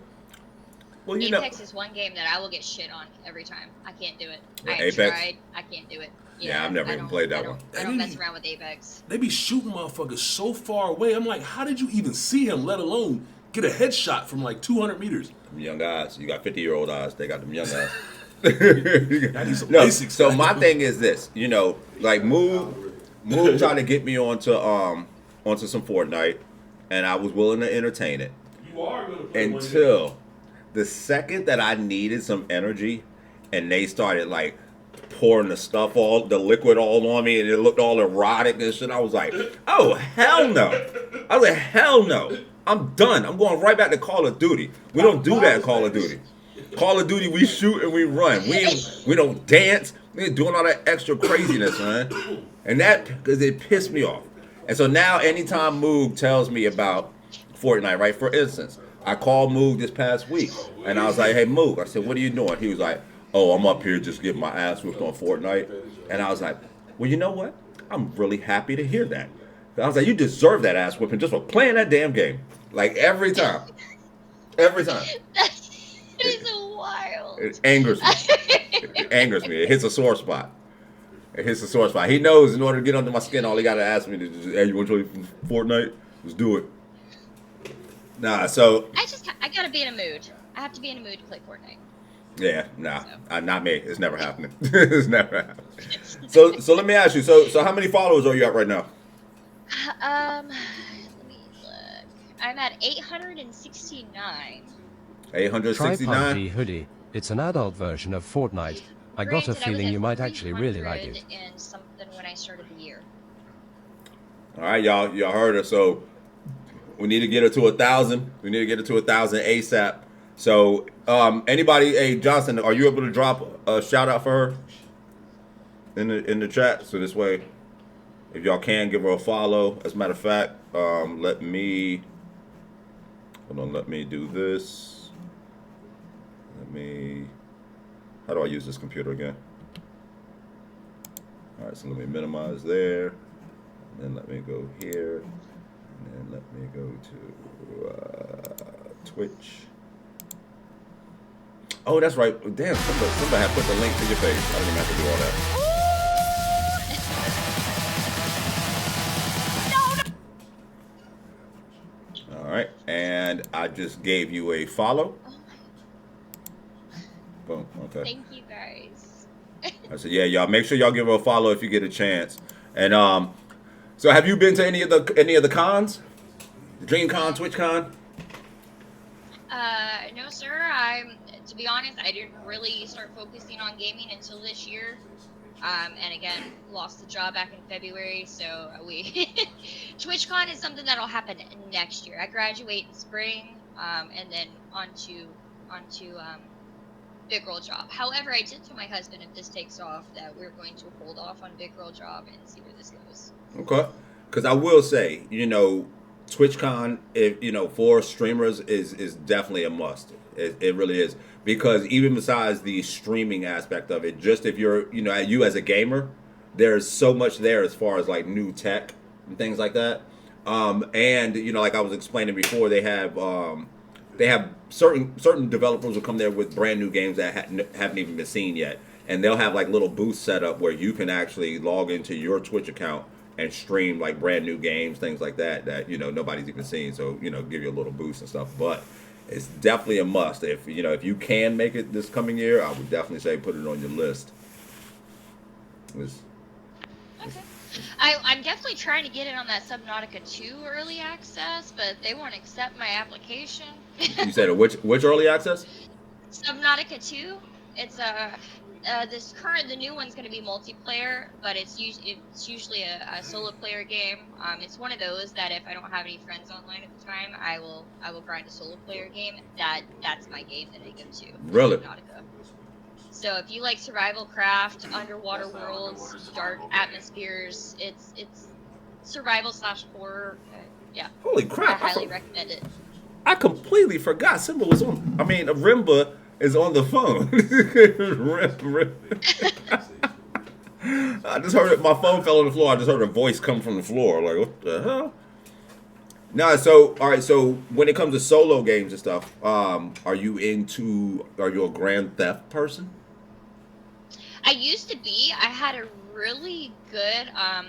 Well, Apex is one game that I will get shit on every time. I can't do it. I Apex? tried. I can't do it. Yeah, I've never even played that one. I don't mess around with Apex. They be shooting motherfuckers so far away. I'm like, how did you even see him, let alone get a headshot from like 200 meters? Them young guys. You got 50-year-old eyes. They got them young guys. I need some basics. So my thing is this, like Move trying to get me onto some Fortnite, and I was willing to entertain it. You are gonna play until the second that I needed some energy, and they started like pouring the liquid all on me, and it looked all erotic and shit. I was like, oh hell no! I was like, hell no! I'm done. I'm going right back to Call of Duty. We don't do that in Call of Duty. Call of Duty, we shoot and we run. We don't dance. We ain't doing all that extra craziness, man. And that, because it pissed me off. And so now anytime Moog tells me about Fortnite, right? For instance, I called Moog this past week. And I was like, hey, Moog. I said, what are you doing? He was like, oh, I'm up here just getting my ass whipped on Fortnite. And I was like, well, you know what? I'm really happy to hear that. I was like, you deserve that ass whipping just for playing that damn game. Like, every time. Every time. That is wild. It angers me. It angers me. It hits a sore spot. It hits a sore spot. He knows in order to get under my skin, all he got to ask me to just, hey, you want to play Fortnite? Let's do it. Nah, so... I got to be in a mood. I have to be in a mood to play Fortnite. Yeah, nah. Not me. It's never happening. It's never happening. So let me ask you. So how many followers are you at right now? Let me look. I'm at 869. 869? Try Hoodie. It's an adult version of Fortnite. I got a feeling you might actually really like it. And something when I started the year. All right, y'all heard her. So we need to get her to 1,000. We need to get her to 1,000 ASAP. So anybody, hey Johnson, are you able to drop a shout out for her in the chat? So this way, if y'all can, give her a follow. As a matter of fact, let me do this. How do I use this computer again? All right, so let me minimize there. And then let me go here. And then let me go to Twitch. Oh, that's right. Damn, somebody had put the link to your page. I didn't have to do all that. All right, and I just gave you a follow. Boom. Okay. Thank you guys. I said, yeah, y'all make sure y'all give her a follow if you get a chance. And so have you been to any of the cons? DreamCon, TwitchCon? No, sir. To be honest, I didn't really start focusing on gaming until this year. And again, lost the job back in February, so TwitchCon is something that'll happen next year. I graduate in spring, and then onto Big Girl Job. However, I did tell my husband if this takes off that we're going to hold off on Big Girl Job and see where this goes. Okay. Because I will say, TwitchCon, for streamers is definitely a must. It really is. Because even besides the streaming aspect of it, just if you're, you as a gamer, there's so much there as far as like new tech and things like that. And, like I was explaining before, they have certain developers will come there with brand new games that haven't even been seen yet. And they'll have like little booths set up where you can actually log into your Twitch account and stream like brand new games, things like that nobody's even seen. So, give you a little boost and stuff. But it's definitely a must. If you can make it this coming year, I would definitely say put it on your list. I'm definitely trying to get it on that Subnautica 2 early access, but they won't accept my application. You said which early access? Subnautica 2. It's the new one's going to be multiplayer, but it's usually a solo player game. It's one of those that if I don't have any friends online at the time, I will grind a solo player game. That's my game that I go to. Really? Subnautica. So if you like survival craft, underwater worlds, dark atmospheres, it's survival/horror. Yeah. Holy crap! I highly recommend it. I completely forgot Simba was on. I mean, Rimba is on the phone. I just heard it. My phone fell on the floor. I just heard a voice come from the floor. Like, what the hell? Nah, all right. So when it comes to solo games and stuff, are you a Grand Theft person? I used to be. I had a really good. I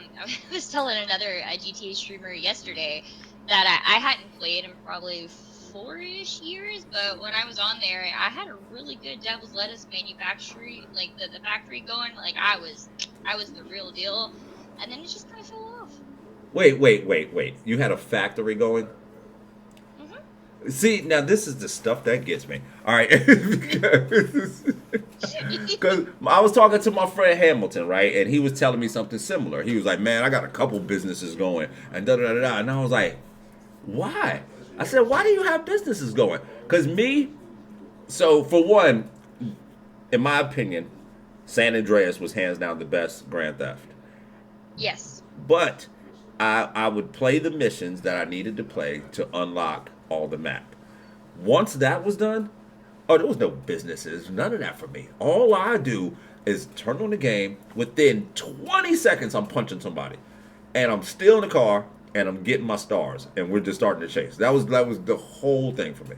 was telling another GTA streamer yesterday that I hadn't played in probably 4-ish years, but when I was on there, I had a really good Devil's Lettuce manufacturing, like the factory going. Like I was the real deal, and then it just kind of fell off. Wait. You had a factory going? Mm-hmm. See, now this is the stuff that gets me. All right. Because I was talking to my friend Hamilton, right? And he was telling me something similar. He was like, man, I got a couple businesses going. And da-da-da-da. And I was like, why? I said, why do you have businesses going? Because so for one, in my opinion, San Andreas was hands down the best Grand Theft. Yes. But I would play the missions that I needed to play to unlock all the map. Once that was done, there was no businesses, none of that for me. All I do is turn on the game. Within 20 seconds, I'm punching somebody. And I'm still in the car, and I'm getting my stars. And we're just starting to chase. That was the whole thing for me.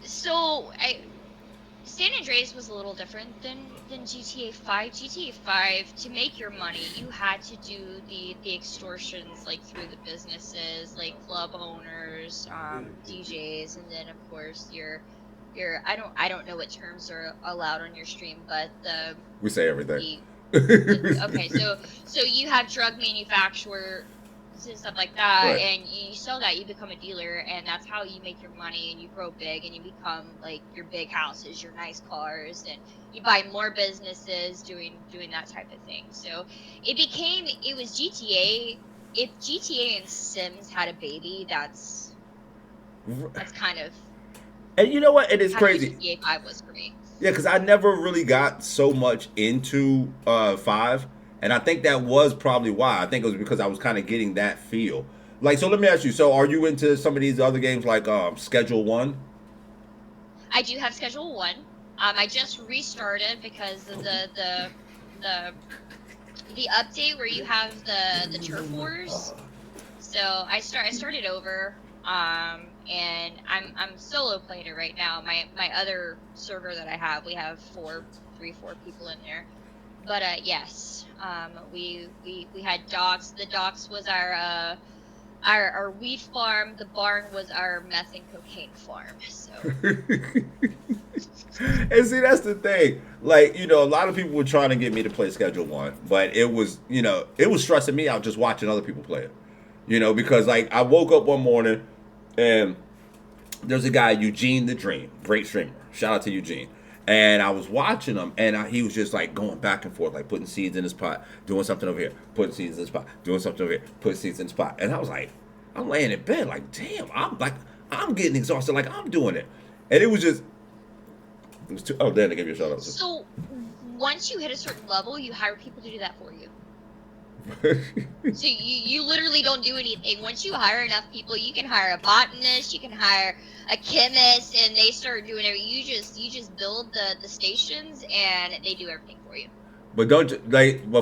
So, San Andreas was a little different than GTA 5. GTA 5, to make your money, you had to do the extortions, like, through the businesses, like club owners, DJs, and then, of course, your I don't know what terms are allowed on your stream, but we say everything. Okay, so you have drug manufacturers and stuff like that, right. And you sell that, you become a dealer, and that's how you make your money, and you grow big, and you become like your big houses, your nice cars, and you buy more businesses doing that type of thing. So it was GTA. If GTA and Sims had a baby, that's kind of. And you know what? It is crazy. GTA 5 was for me. Yeah, because I never really got so much into 5. And I think that was probably why. I think it was because I was kind of getting that feel. Like, so let me ask you. So are you into some of these other games like Schedule 1? I do have Schedule 1. I just restarted because of the update where you have the turf wars. So I started over. And I'm solo playing it right now. My other server that I have, we have 4 people in there. But yes, we had docks. The docks was our weed farm. The barn was our meth and cocaine farm. So. And see, that's the thing. Like, a lot of people were trying to get me to play Schedule 1, but it was stressing me out just watching other people play it. Because like I woke up one morning. And there's a guy, Eugene the Dream, great streamer. Shout out to Eugene. And I was watching him, and he was just like going back and forth, like putting seeds in his pot, doing something over here, putting seeds in his pot, doing something over here, putting seeds in his pot. And I was like, I'm laying in bed, like, damn, I'm getting exhausted, like I'm doing it. And it was too. Oh, Dan, I gave you a shout out. So once you hit a certain level, you hire people to do that for you. So you literally don't do anything. Once you hire enough people, you can hire a botanist, you can hire a chemist, and they start doing everything. You just build the stations, and they do everything for you. But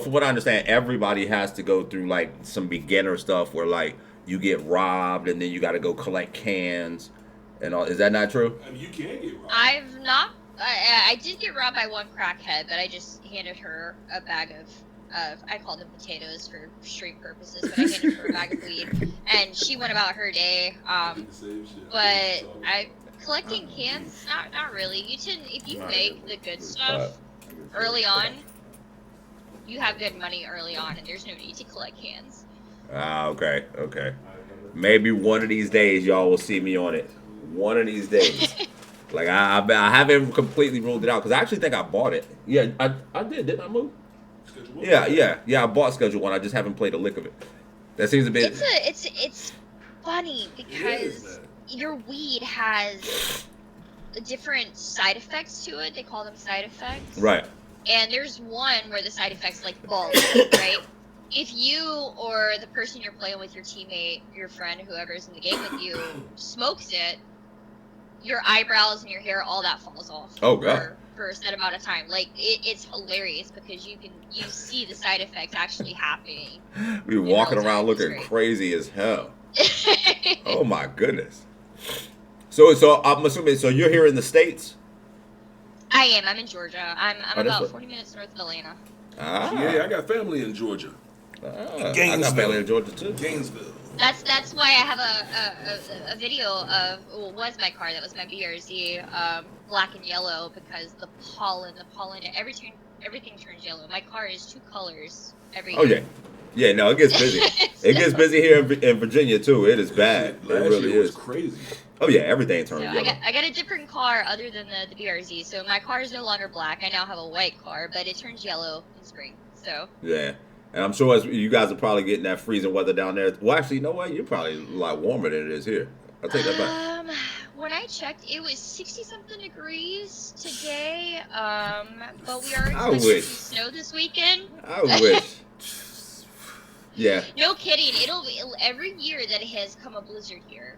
from what I understand, everybody has to go through like some beginner stuff where like you get robbed, and then you got to go collect cans, and all. Is that not true? I mean, you can get robbed. I've not. I did get robbed by one crackhead, but I just handed her a bag of, I call them potatoes for street purposes, but I handed her a bag of weed, and she went about her day. But collecting cans, not really. You tend, if you make the good stuff early on, you have good money early on, and there's no need to collect cans. Ah, okay. Maybe one of these days y'all will see me on it. One of these days. Like, I haven't completely ruled it out, because I actually think I bought it. Yeah, I didn't I, Move? Yeah, I bought Schedule 1. I just haven't played a lick of it. That seems a bit... It's funny, because your weed has different side effects to it. They call them side effects. Right. And there's one where the side effects, like, bald, right? If you or the person you're playing with, your teammate, your friend, whoever's in the game with you, smokes it, your eyebrows and your hair, all that falls off. Oh, God. For a set amount of time. Like, it's hilarious, because you see the side effects actually happening. We were walking around looking crazy as hell. Oh, my goodness. So I'm assuming, so you're here in the States? I am. I'm in Georgia. I'm about 40 minutes north of Atlanta. Ah. Yeah, I got family in Georgia. I got family in Georgia too. Gainesville. That's why I have a video of was my car that was my BRZ, black and yellow, because the pollen, everything turns yellow. My car is 2 colors every year. Yeah, no, it gets busy. It gets busy here in Virginia too. It is bad. It really is crazy. Oh yeah, everything turns yellow. I got a different car other than the BRZ, so my car is no longer black. I now have a white car, but it turns yellow in spring. So yeah, and I'm sure you guys are probably getting that freezing weather down there. Well, actually, you know what? You're probably a lot warmer than it is here. I'll take that back. When I checked, it was 60-something degrees today. But we are expecting some snow this weekend. I wish. Yeah. No kidding. It'll every year that it has come a blizzard here,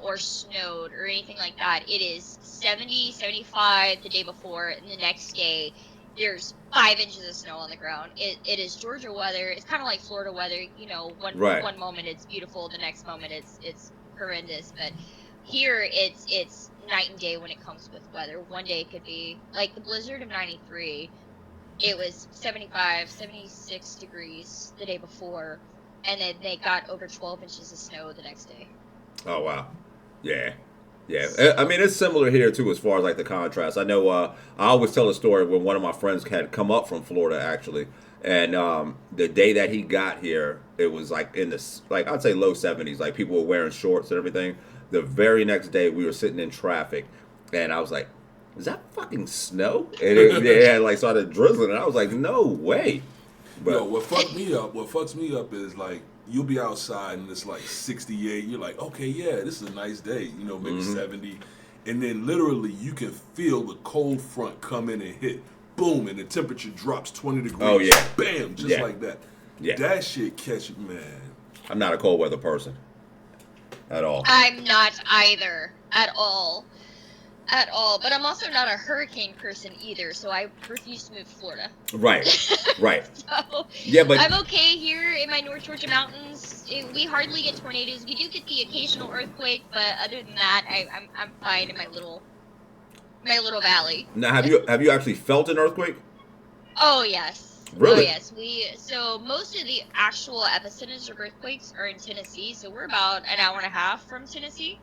or snowed or anything like that, it is 70, 75 the day before, and the next day there's 5 inches of snow on the ground. It is Georgia weather. It's kind of like Florida weather. You know, one moment it's beautiful, the next moment it's horrendous. But here it's night and day when it comes with weather. One day it could be like the blizzard of '93. It was 75, 76 degrees the day before, and then they got over 12 inches of snow the next day. Oh, wow. Yeah. I mean, it's similar here, too, as far as, like, the contrast. I know I always tell a story when one of my friends had come up from Florida, actually, and the day that he got here, it was, like, in the, like, I'd say low 70s. Like, people were wearing shorts and everything. The very next day, we were sitting in traffic, and I was like, is that fucking snow? And it had, like, started drizzling, and I was like, no way. But yo, what fucks me up is, like, you'll be outside and it's like 68. You're like, okay, yeah, this is a nice day. You know, maybe 70. And then literally you can feel the cold front come in and hit. Boom, and the temperature drops 20 degrees. Oh, yeah. Bam, just like that. Yeah. That shit catch you, man. I'm not a cold weather person. At all. I'm not either. At all. But I'm also not a hurricane person either, so I refuse to move to Florida. Right. So, yeah, but I'm okay here in my North Georgia mountains. We hardly get tornadoes. We do get the occasional earthquake, but other than that, I'm fine in my little valley. Now, have you actually felt an earthquake? Oh yes. Really? Oh yes. So most of the actual epicenters of earthquakes are in Tennessee. So we're about an hour and a half from Tennessee.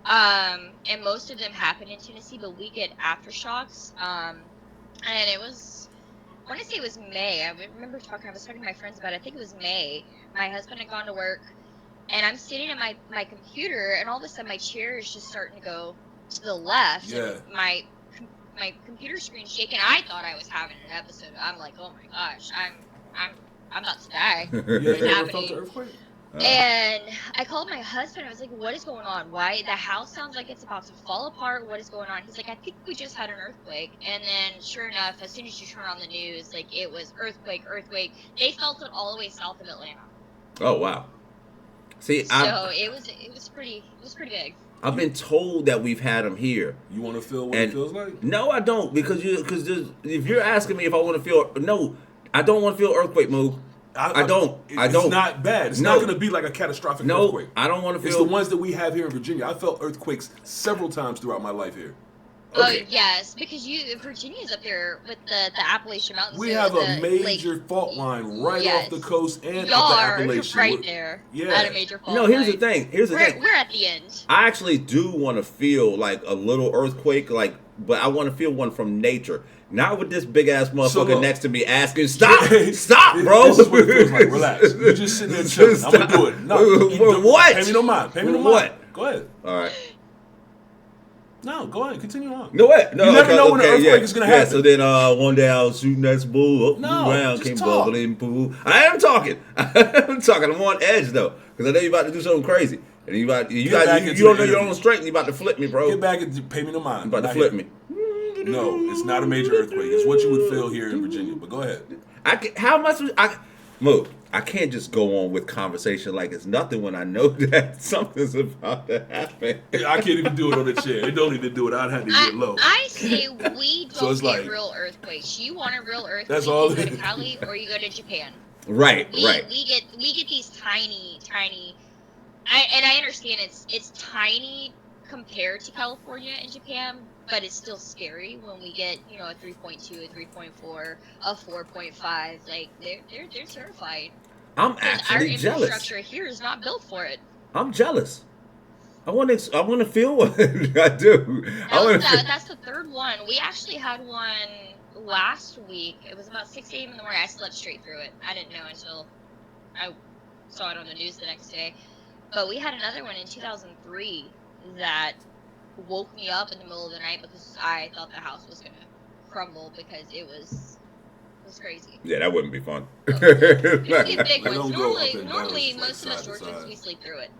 And most of them happen in Tennessee, but we get aftershocks. And it was, I want to say it was May. I remember I was talking to my friends about it. I think it was May. My husband had gone to work, and I'm sitting at my computer, and all of a sudden my chair is just starting to go to the left. Yeah. And my computer screen's shaking. I thought I was having an episode. I'm like, oh my gosh, I'm about to die. You ever felt an earthquake? And I called my husband. I was like, what is going on? Why? The house sounds like it's about to fall apart. What is going on? He's like, I think we just had an earthquake. And then, sure enough, as soon as you turn on the news, like, it was earthquake. They felt it all the way south of Atlanta. Oh, wow. See, it was pretty big. I've been told that we've had them here. You want to feel what it feels like? No, I don't, because if you're asking me if I want to feel, no, I don't want to feel earthquake move. I don't. It's not bad. It's not going to be like a catastrophic earthquake. I don't want to feel. It's the ones that we have here in Virginia. I felt earthquakes several times throughout my life here. Oh yes, because Virginia's up there with the Appalachian Mountains. We so have a the major lake, fault line right yes. off the coast and Y'all up the are Appalachian. right there at a major fault No, here's line. the thing. Here's the thing. We're at the end. I actually do want to feel like a little earthquake, like, but I want to feel one from nature. Not with this big ass motherfucker next to me asking, stop, bro. This is what it feels like. Relax. You just sitting there chilling. I'm gonna do it. No, what? Pay me no mind. Pay me no mind. What? Go ahead. All right. No, go ahead. Continue on. No, what? No, you never know when an earthquake is gonna happen. So then one day I was shooting that bull up around, just came talk. bubbling pool. I am talking. I'm talking. I'm on edge though, because I know you about to do something crazy, and you don't know your own strength. And you about to flip me, bro. Get back and pay me no mind. You about to flip me. No, it's not a major earthquake. It's what you would feel here in Virginia. But go ahead. I can't just go on with conversation like it's nothing when I know that something's about to happen. I can't even do it on the chair. It don't even do it. I'd have to get low. I say we don't So it's get like- real earthquakes. You want a real earthquake? That's all You go it to is. Cali or you go to Japan. Right. We get these tiny. I understand it's tiny compared to California and Japan, but it's still scary when we get a 3.2, a 3.4, a 4.5. Like they're terrified. I'm Our actually jealous. infrastructure here is not built for it. I'm jealous. I want to feel one. I do. That's the third one. We actually had one last week. It was about 6 a.m. in the morning. I slept straight through it. I didn't know until I saw it on the news the next day. But we had another one in 2003 that woke me up in the middle of the night because I thought the house was going to crumble because it was crazy. Yeah, that wouldn't be fun. These big ones. Normally most of us Georgians, we sleep through it.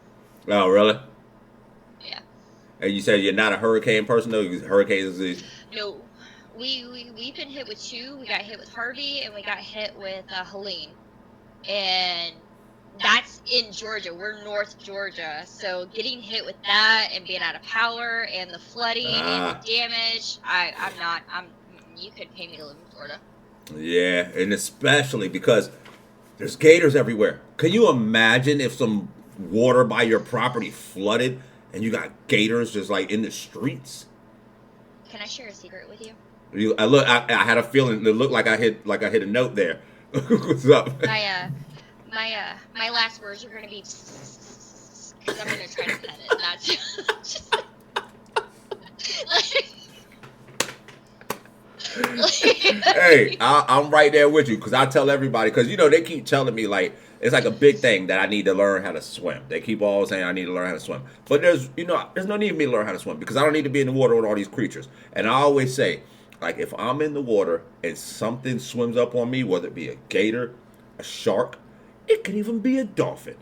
Oh, really? Yeah. And you said you're not a hurricane person, though? Hurricanes is... No. We've been hit with two. We got hit with Harvey, and we got hit with Helene. And that's in Georgia. We're North Georgia. So getting hit with that and being out of power and the flooding and the damage, you couldn't pay me to live in Florida. Yeah, and especially because there's gators everywhere. Can you imagine if some water by your property flooded and you got gators just like in the streets? Can I share a secret with you? I had a feeling. It looked like I hit a note there. What's up? My last words are gonna be because I'm gonna try to pet it. That's just Hey, I'm right there with you because I tell everybody because they keep telling me like it's like a big thing that I need to learn how to swim. They keep always saying I need to learn how to swim, but there's no need for me to learn how to swim because I don't need to be in the water with all these creatures. And I always say, like, if I'm in the water and something swims up on me, whether it be a gator, a shark, it could even be a dolphin,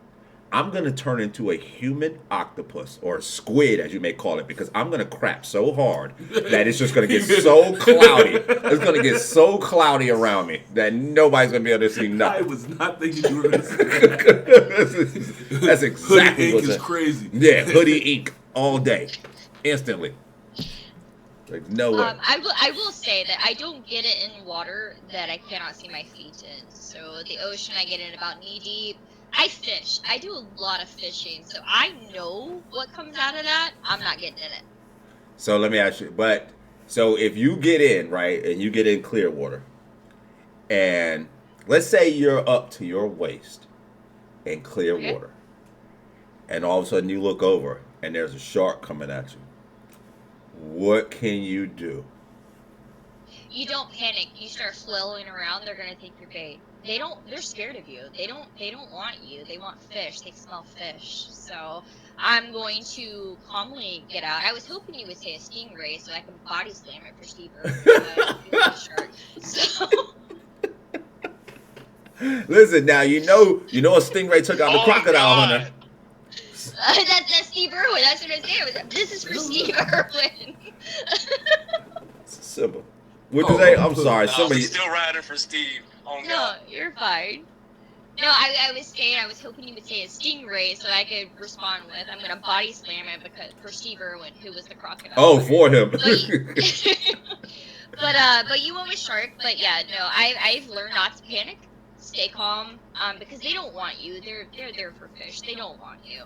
I'm going to turn into a human octopus or a squid, as you may call it, because I'm going to crap so hard that it's just going to get so cloudy. It's going to get so cloudy around me that nobody's going to be able to see nothing. I was not thinking you were going to say that. That's exactly Hoodie ink is crazy. Yeah, hoodie ink all day, instantly. Like, no way. I will say that I don't get it in water that I cannot see my feet in. So the ocean, I get in about knee deep. I fish. I do a lot of fishing, so I know what comes out of that. I'm not getting in it. So let me ask you, so if you get in, right, and you get in clear water, and let's say you're up to your waist in clear water, and all of a sudden you look over and there's a shark coming at you, what can you do? You don't panic. You start flailing around. They're gonna take your bait. They're scared of you. They don't want you. They want fish. They smell fish. So I'm going to calmly get out. I was hoping you would say a stingray so I can body slam it for Steve shark. So listen, now you know a stingray took out the crocodile hunter. That's Steve Irwin. That's what I said. This is for Steve Irwin. Simple. What'd you say? I'm sorry. Somebody still riding for Steve. Oh, no, you're fine. No, I was saying I was hoping you would say a stingray so I could respond with I'm gonna body slam it because for Steve Irwin, who was the crocodile. Oh, for him. But you went with shark. But yeah, no, I've learned not to panic, stay calm, because they don't want you. They're there for fish. They don't want you.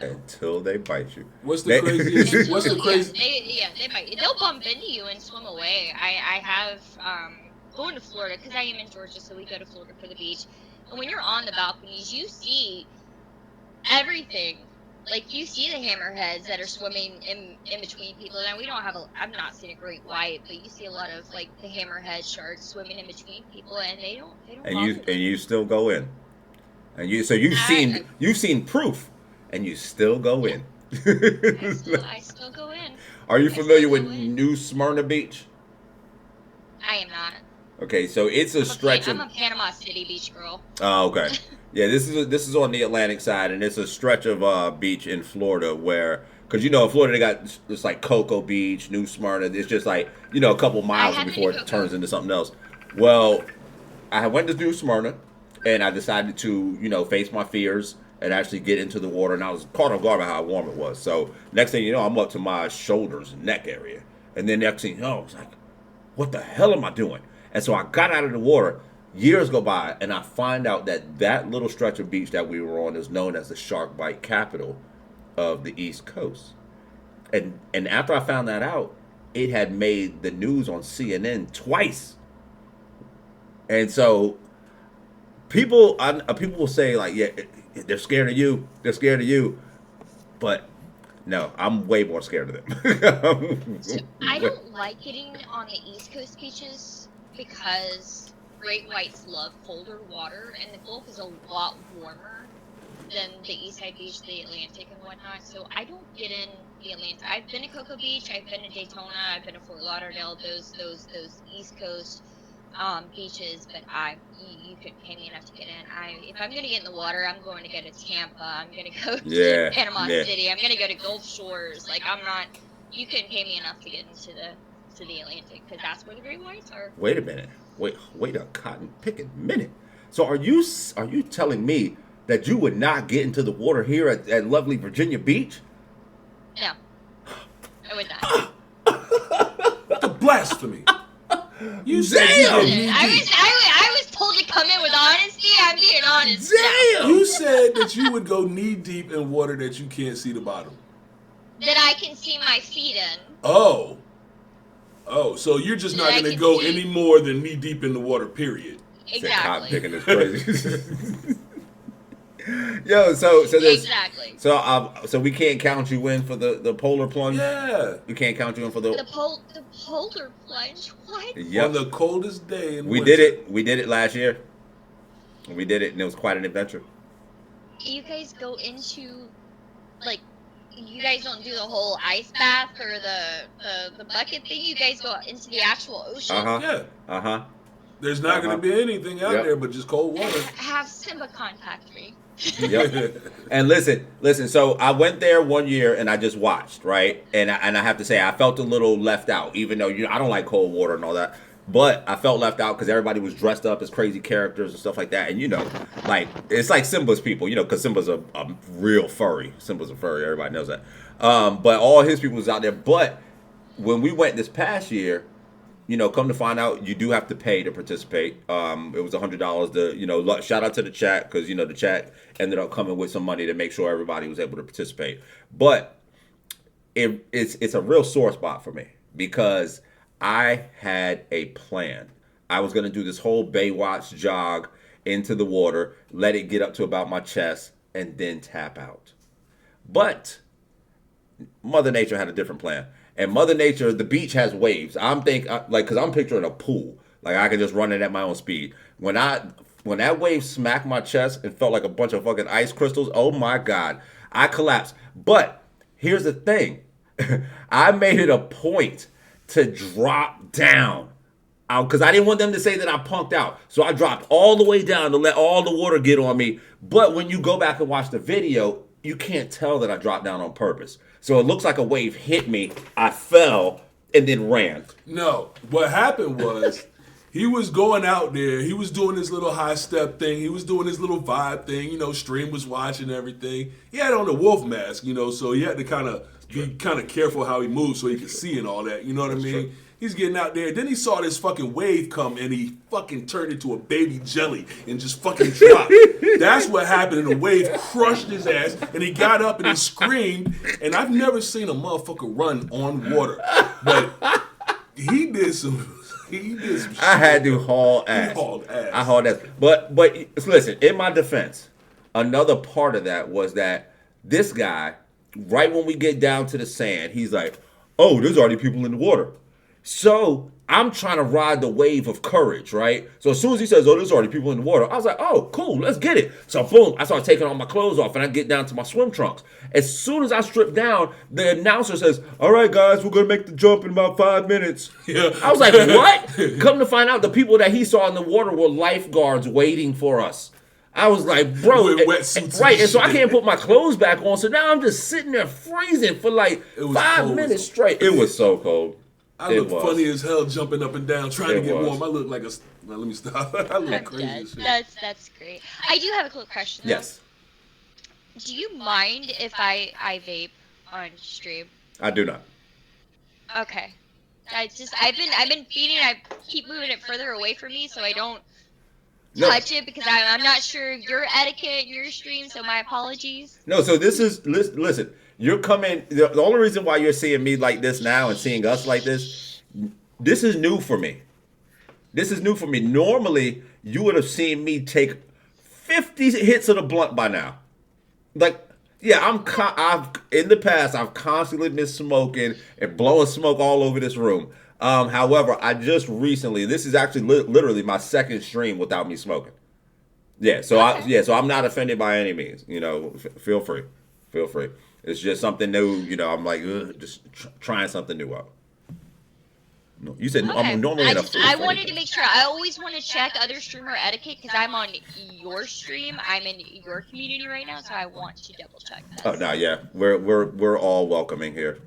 Until they bite you. What's the craziest? What's the crazy? They might. They'll bump into you and swim away. I have going to Florida because I am in Georgia, so we go to Florida for the beach. And when you're on the balconies, you see everything. Like you see the hammerheads that are swimming in between people. Now we don't have I've not seen a great white, but you see a lot of like the hammerhead sharks swimming in between people, and they don't. And you still go in. And you've seen proof, and you still go in. I still go in. Are you familiar with New Smyrna Beach? I am not. Okay, so it's a stretch I'm a Panama City beach girl. Oh, okay. Yeah, this is on the Atlantic side, and it's a stretch of beach in Florida where, because in Florida they got it's like Cocoa Beach, New Smyrna. It's just like a couple miles before it turns into something else. Well, I went to New Smyrna, and I decided to face my fears and actually get into the water, and I was caught off guard by how warm it was. So next thing you know, I'm up to my shoulders and neck area, and then next thing you know, I was like, what the hell am I doing? And so I got out of the water. Years go by, and I find out that little stretch of beach that we were on is known as the shark bite capital of the East Coast. And after I found that out, it had made the news on CNN twice. And so people will say like, yeah, they're scared of you. They're scared of you. But no, I'm way more scared of them. So I don't like getting on the East Coast beaches because great whites love colder water, and the Gulf is a lot warmer than the East Side Beach, the Atlantic, and whatnot. So I don't get in the Atlantic. I've been to Cocoa Beach, I've been to Daytona, I've been to Fort Lauderdale, those East Coast beaches, but you couldn't pay me enough to get in. If I'm gonna get in the water, I'm going to go to Tampa. I'm gonna go to Panama City. I'm gonna go to Gulf Shores. Like I'm not. You couldn't pay me enough to get into the Atlantic because that's where the great whites are. Wait a minute. Wait a cotton picking minute. So are you telling me that you would not get into the water here at lovely Virginia Beach? No, I would not. What a blasphemy! You said I was told to come in with honesty. I'm being honest. Damn! You said that you would go knee deep in water that you can't see the bottom. That I can see my feet in. Oh, so you're just not going to go any more than knee deep in the water, period. Exactly. Picking is crazy. Yo, so there's exactly. So we can't count you in for the polar plunge. Yeah, we can't count you in for the polar plunge. What? Yep. On the coldest day in winter. We did it last year. We did it, and it was quite an adventure. You guys go into like. You guys don't do the whole ice bath or the bucket thing. You guys go into the actual ocean. Yeah. There's not going to be anything out there but just cold water. Have Simba contact me. Yep. And listen. So I went there one year and I just watched, right? And I have to say I felt a little left out, even though I don't like cold water and all that. But I felt left out because everybody was dressed up as crazy characters and stuff like that. And, like, it's like Simba's people, because Simba's a real furry. Simba's a furry. Everybody knows that. But all his people was out there. But when we went this past year, come to find out, you do have to pay to participate. It was $100 to, shout out to the chat because, the chat ended up coming with some money to make sure everybody was able to participate. But it's a real sore spot for me because I had a plan. I was going to do this whole Baywatch jog into the water, let it get up to about my chest, and then tap out. But Mother Nature had a different plan. And Mother Nature, the beach has waves. Because I'm picturing a pool. Like I can just run it at my own speed. When that wave smacked my chest and felt like a bunch of fucking ice crystals, oh my God, I collapsed. But here's the thing. I made it a point to drop down because I didn't want them to say that I punked out. So I dropped all the way down to let all the water get on me. But when you go back and watch the video, you can't tell that I dropped down on purpose. So it looks like a wave hit me, I fell, and then ran. No, what happened was he was going out there. He was doing his little high step thing. He was doing his little vibe thing. Stream was watching everything. He had on the wolf mask, so he had to kind of be kind of careful how he moved so he could see and all that. You know what I mean? True. He's getting out there. Then he saw this fucking wave come and he fucking turned into a baby jelly and just fucking dropped. That's what happened. And the wave crushed his ass and he got up and he screamed. And I've never seen a motherfucker run on water. But he did some shit. I had to haul ass. He hauled ass. I hauled ass. But listen, in my defense, another part of that was that this guy, right when we get down to the sand, he's like, oh, there's already people in the water. So I'm trying to ride the wave of courage, right? So as soon as he says, oh, there's already people in the water, I was like, oh, cool, let's get it. So boom, I start taking all my clothes off and I get down to my swim trunks. As soon as I strip down, the announcer says, all right, guys, we're going to make the jump in about 5 minutes. Yeah. I was like, what? Come to find out, the people that he saw in the water were lifeguards waiting for us. I was like, bro, right, and so I can't put my clothes back on. So now I'm just sitting there freezing for like 5 minutes straight. It was so cold. I look funny as hell jumping up and down trying to get warm. I look like a... Well, let me stop. I look crazy as shit. That's great. I do have a quick question, though. Yes. Do you mind if I vape on stream? I do not. Okay. I've been feeding. I keep moving it further away from me so I don't touch it because I'm not sure your etiquette in your stream. So my apologies. No, so this is listen. You're coming. The only reason why you're seeing me like this now and seeing us like this is new for me. This is new for me. Normally, you would have seen me take 50 hits of the blunt by now. Like, yeah, I've in the past I've constantly been smoking and blowing smoke all over this room. However, I just recently, this is actually literally my second stream without me smoking. Yeah, so so I'm not offended by any means. You know, feel free. It's just something new. You know, I'm like just trying something new out. No, you said I'm normally in a. I wanted to make sure. I always want to check other streamer etiquette because I'm on your stream. I'm in your community right now, so I want to double check that. Oh no, yeah, we're all welcoming here.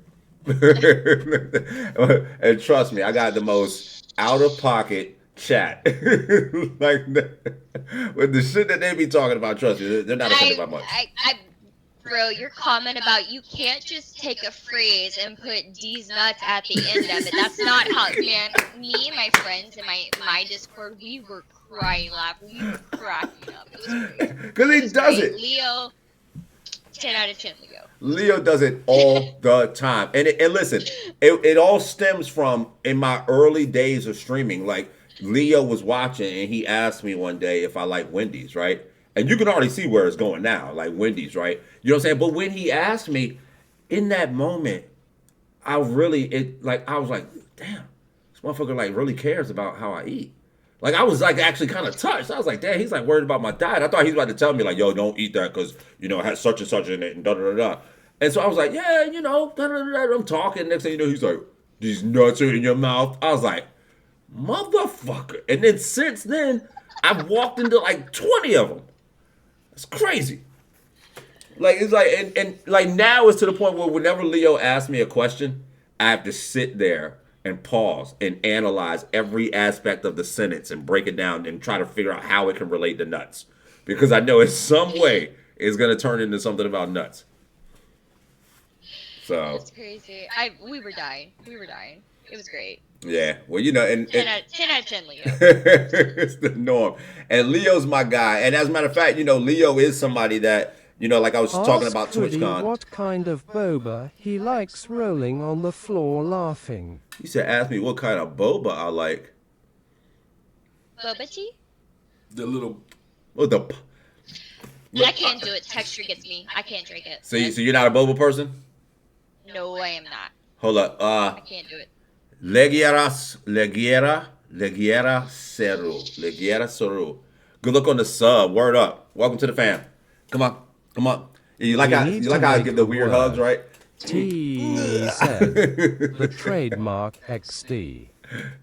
And trust me, I got the most out of pocket chat. Like with the shit that they be talking about. Trust me, they're not offended by much. Bro, your comment about you can't just take a phrase and put D's nuts at the end of it. That's not how, man. Me and my friends in my Discord, we were crying, laughing, we were cracking up. It was great. Because he does it. Leo, 10 out of 10, Leo. Leo does it all the time. And listen, it all stems from in my early days of streaming. Like, Leo was watching and he asked me one day if I like Wendy's, right? And you can already see where it's going now, like Wendy's, right? You know what I'm saying? But when he asked me, in that moment, I was like, damn, this motherfucker like really cares about how I eat. Like I was like actually kind of touched. I was like, damn, he's like worried about my diet. I thought he was about to tell me like, yo, don't eat that because you know it has such and such in it and da da da da. And so I was like, yeah, you know, da da da. I'm talking. Next thing you know, he's like, these nuts are in your mouth. I was like, motherfucker. And then since then, I've walked into like 20 of them. It's crazy. Like it's like and like now it's to the point where whenever Leo asks me a question, I have to sit there and pause and analyze every aspect of the sentence and break it down and try to figure out how it can relate to nuts. Because I know in some way it's gonna turn into something about nuts. So it's crazy. We were dying. It was great. Yeah, well, you know, and 10 out of 10, Leo. It's the norm. And Leo's my guy. And as a matter of fact, you know, Leo is somebody that, you know, like I was talking about TwitchCon. What kind of boba he likes rolling on the floor laughing. He said, ask me what kind of boba I like. Boba tea? The little... What the... I can't do it. Texture gets me. I can't drink it. So you're not a boba person? No, I am not. Hold up. I can't do it. Legiera Seru. Good luck on the sub. Word up. Welcome to the fam. Come on. You like how I give the weird hugs, right? T said the trademark XD.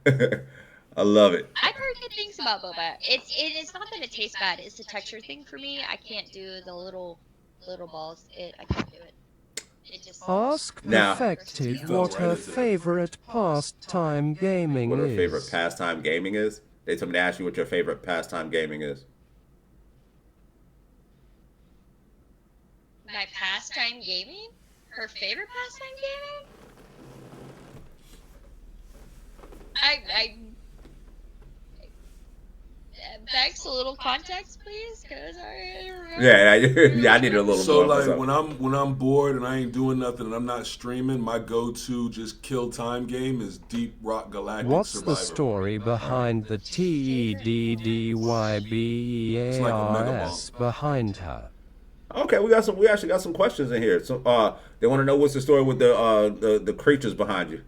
I love it. I've heard good things about boba. It's not that it tastes bad. It's the texture thing for me. I can't do the little balls. I can't do it. Ask Perfected what her favorite pastime gaming is. What her favorite pastime gaming is? They told me to ask you what your favorite pastime gaming is. My pastime gaming? Her favorite pastime I Bex, a little context, please, because I don't remember. Yeah, I need a little So more. like when I'm bored and I ain't doing nothing and I'm not streaming, my go-to just kill time game is Deep Rock Galactic What's Survivor. the story behind the TEDDYBARS behind her? Okay, we actually got some questions in here. So they want to know what's the story with the creatures behind you.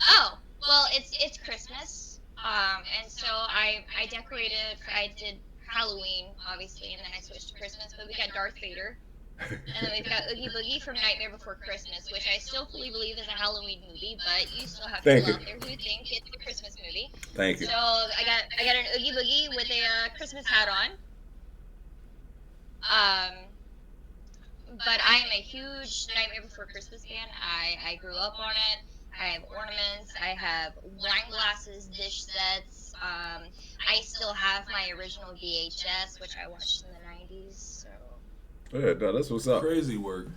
Oh, well, it's Christmas, and so I decorated. I did Halloween, obviously, and then I switched to Christmas. But we got Darth Vader, and then we've got Oogie Boogie from Nightmare Before Christmas, which I still fully believe is a Halloween movie, but you still have people out there who think it's a Christmas movie. Thank you. So I got an Oogie Boogie with a Christmas hat on. But I am a huge Nightmare Before Christmas fan. I grew up on it. I have ornaments. I have wine glasses, dish sets. I still have my original VHS, which I watched in the 90s. So. Yeah, no, that's what's up. Crazy work.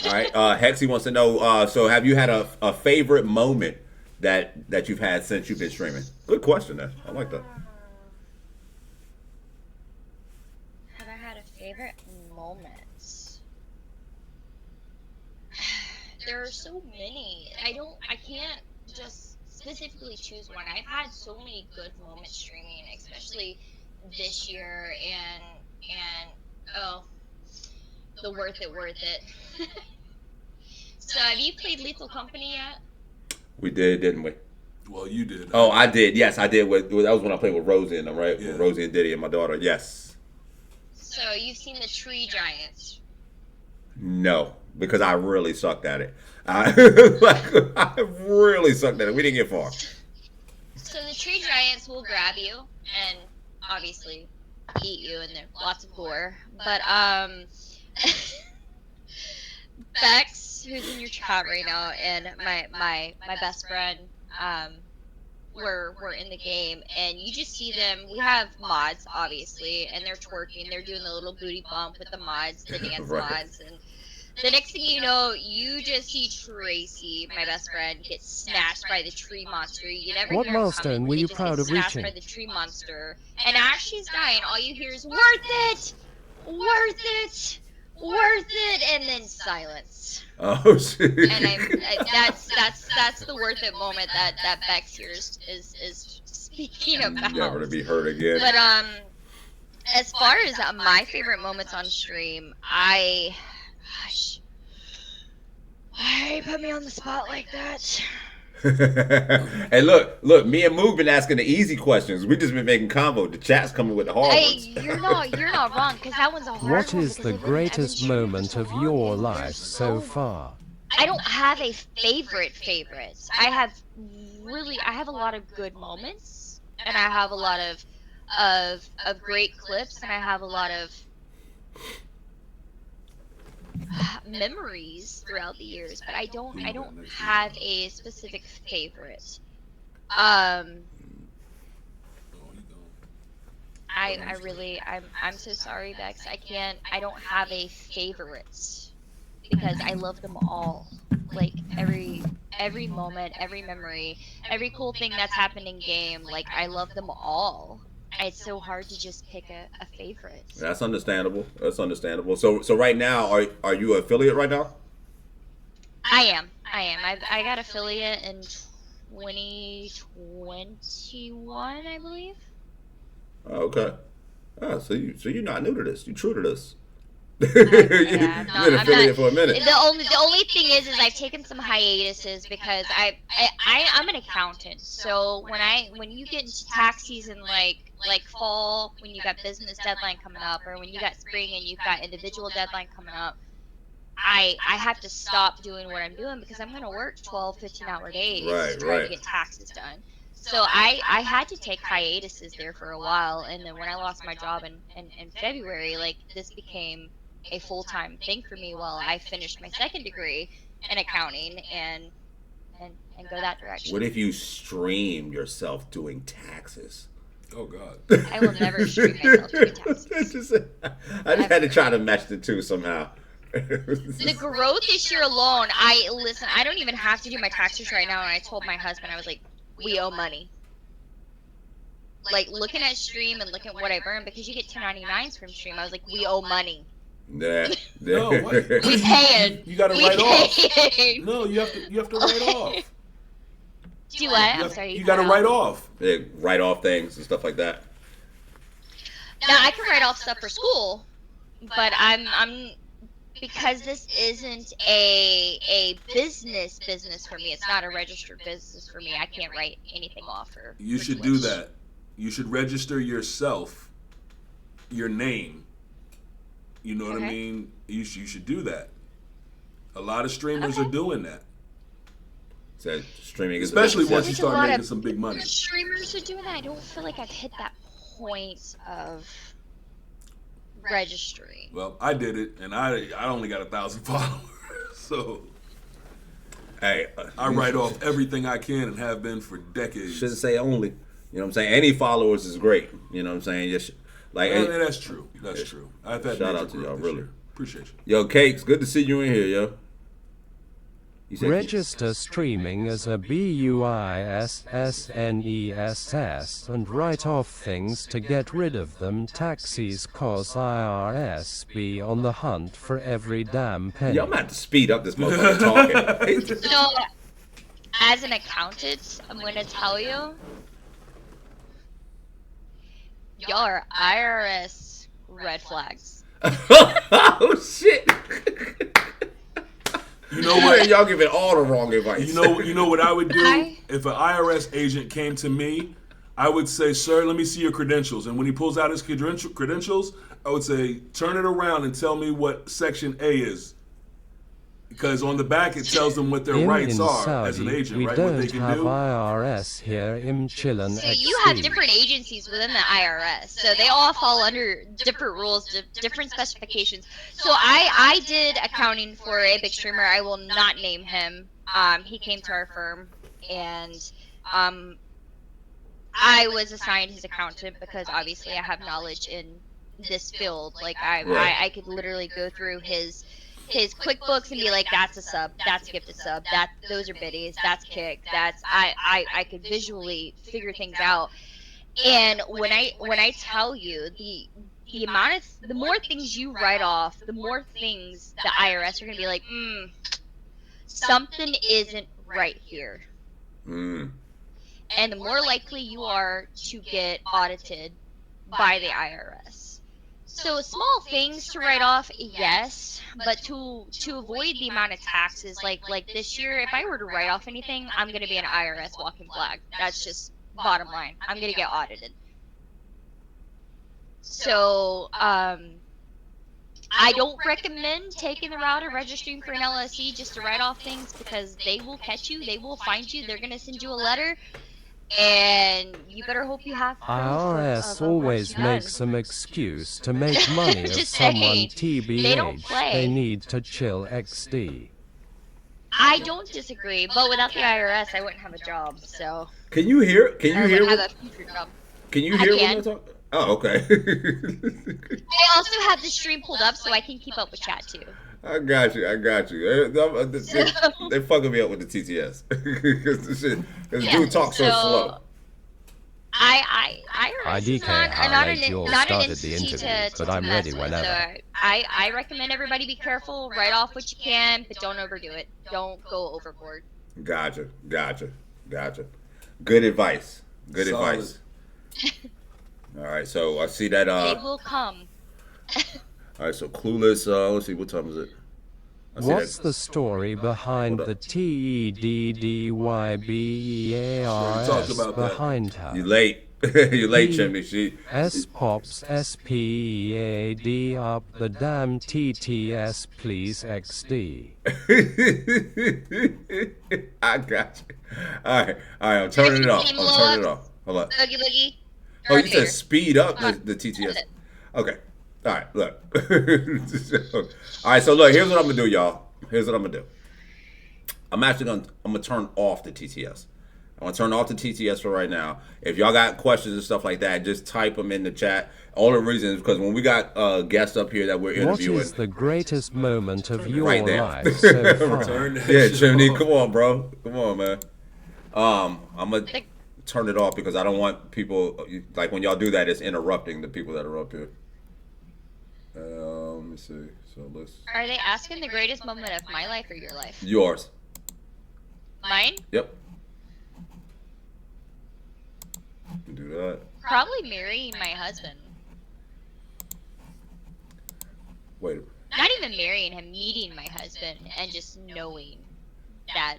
All right, Hexy wants to know. So, have you had a favorite moment that you've had since you've been streaming? Good question, there. I like that. Have I had a favorite moment? There are so many. I can't just specifically choose one. I've had so many good moments streaming, especially this year, and oh, the worth it. So have you played Lethal Company yet? We did, didn't we? Well, you did. Oh, I did. Yes, I did. That was when I played with Rosie and them, right? Yeah. With Rosie and Diddy and my daughter. Yes. So you've seen the Tree Giants? No, because I really sucked at it. I really sucked at it. We didn't get far. So the Tree Giants will grab you and obviously eat you, and there's lots of gore. But Bex, who's in your chat right now, and my best friend, we're in the game, and you just see them. We have mods, obviously, and they're twerking. They're doing the little booty bump with the mods, the dance Right. mods, and the next thing you know, you just see Tracy, my best friend, get snatched by the tree monster. You never What hear him milestone coming, were he you just proud gets of snatched reaching? by the tree monster, and as she's dying, all you hear is "worth it, worth it, worth it," and then silence. Oh shit. And that's the worth it moment that Bex here is speaking about. Never to be heard again. But as far as my favorite moments on stream, why put me on the spot like that? Hey, look, me and Moog been asking the easy questions. We just been making combo. The chat's coming with the hard ones. You're not wrong, because that one's a hard What one. is the greatest moment of your life so far? I don't have a favorite. I have a lot of good moments, and I have a lot of great clips, and I have a lot of memories throughout the years, but I don't have a specific favorite. I'm so sorry, Bex. I don't have a favorite because I love them all. Like every moment, every memory, every cool thing that's happened in game, like I love them all. It's so hard to just pick a favorite. That's understandable. So right now, are you an affiliate right now? I am. I got affiliate in 2021, I believe. Oh, okay. So you're not new to this. You're true to this. Yeah, You've been affiliate for a minute. The only thing is I've taken some hiatuses because I'm an accountant. So when you get into tax season, like fall, when you got business deadline coming up, or when you got spring and you've got individual deadline coming up, I have to stop doing what I'm doing because I'm going to work 12, 15-hour days to try to get taxes done. So I had to take hiatuses there for a while, and then when I lost my job in February, like this became a full-time thing for me while I finished my second degree in accounting and go that direction. What if you streamed yourself doing taxes? Oh God! I will never stream myself doing taxes. I just had to try to match the two somehow. The growth this year alone, I don't even have to do my taxes right now, and I told my husband, I was like, we owe money. Like, looking at stream and looking at what I earned, because you get 1099s from stream, I was like, we owe money. Yeah. No, what? We paying. You gotta write off. No, you have to write off. Do what? I'm sorry. You gotta write off. Yeah, write off things and stuff like that. Now I can write off stuff for school, but I'm because this isn't a business for me. It's not a registered business for me. I can't write anything off for. You should do that. You should register yourself, your name. You know what I mean? You should do that. A lot of streamers are doing that. So streaming, especially once you start making some big money. Streamers are doing that. I don't feel like I've hit that point of registering. Well, I did it, and I only got 1,000 followers, so hey, I write off everything I can and have been for decades. Shouldn't say only. You know what I'm saying? Any followers is great. You know what I'm saying? Just like that's true. That's true. I've had shout out to y'all, really. Appreciate you. Yo, Cakes, good to see you in here, yo. Register streaming as a BUISSNESS and write off things to get rid of them. Taxis cause IRS be on the hunt for every damn penny. Yo, I'm about to speed up this motherfucker talking. So, as an accountant, I'm going to tell you, y'all are IRS red flags. Oh, shit. You know what? Y'all giving all the wrong advice. You know what I would do if an IRS agent came to me. I would say, "Sir, let me see your credentials." And when he pulls out his credentials, I would say, "Turn it around and tell me what Section A is." Because on the back it tells them what their rights are Saudi, as an agent, we right? don't What they can have do. IRS here in Chillin. So you have different agencies within the IRS, so they all fall under different rules, different specifications. So I did accounting for a big streamer. I will not name him. He came to our firm, and I was assigned his accountant because obviously I have knowledge in this field. Like I could literally go through his QuickBooks and be like, that's a sub, that's a gifted sub, those are biddies, that's kick, I could visually figure things out. And when I tell you the more things you write off, the more things the IRS are gonna be like, something isn't right here. And the more likely you are to get audited by the IRS. So small things to write off, yes, but to avoid the amount of taxes, like this year, if I were to write off anything, I'm going to be an IRS walking flag. That's just bottom line. I'm going to get audited. So I don't recommend taking the route of registering for an LLC just to write off things, because they will catch you, they will find you, they're going to send you a letter. And you better hope you have IRS always makes some excuse to make money of someone TBH. They need to chill XD. I don't disagree, but without the IRS, I wouldn't have a job. So Can you hear? Can you hear? Have a future job. Can you hear when I talk? Oh, okay. I also have the stream pulled up so I can keep up with chat too. I got you. They fucking me up with the TTS because dude talks so slow. IDK, how late you all started the interview, but I'm ready whenever. So I recommend everybody be careful, write off what you can, but don't overdo it. Don't go overboard. Gotcha. Good advice. Advice. All right, so I see that. They will come. All right, so Clueless. Let's see, what time is it? What's the story behind the TEDDYBEARS behind her? You late. You late, Chimney. S pops SPEAD up the damn TTS, please XD. I got you. All right, I'm turning it off. Hold on. Loogie. Oh, you said speed up the TTS. Okay. All right, look. All right, so look, here's what I'm gonna do, y'all. I'm gonna turn off the TTS. I'm gonna turn off the TTS for right now. If y'all got questions and stuff like that, just type them in the chat. All the reason is because when we got guests up here that we're interviewing. What is the greatest moment of your right life so far? Yeah, Chimney, come on, bro. Come on, man. I'm gonna turn it off because I don't want people like when y'all do that. It's interrupting the people that are up here. Let me see. So let's. Are they asking the greatest moment of my life or your life? Yours. Mine? Yep. Do that. Probably marrying my husband. Wait. Not even marrying him, meeting my husband and just knowing that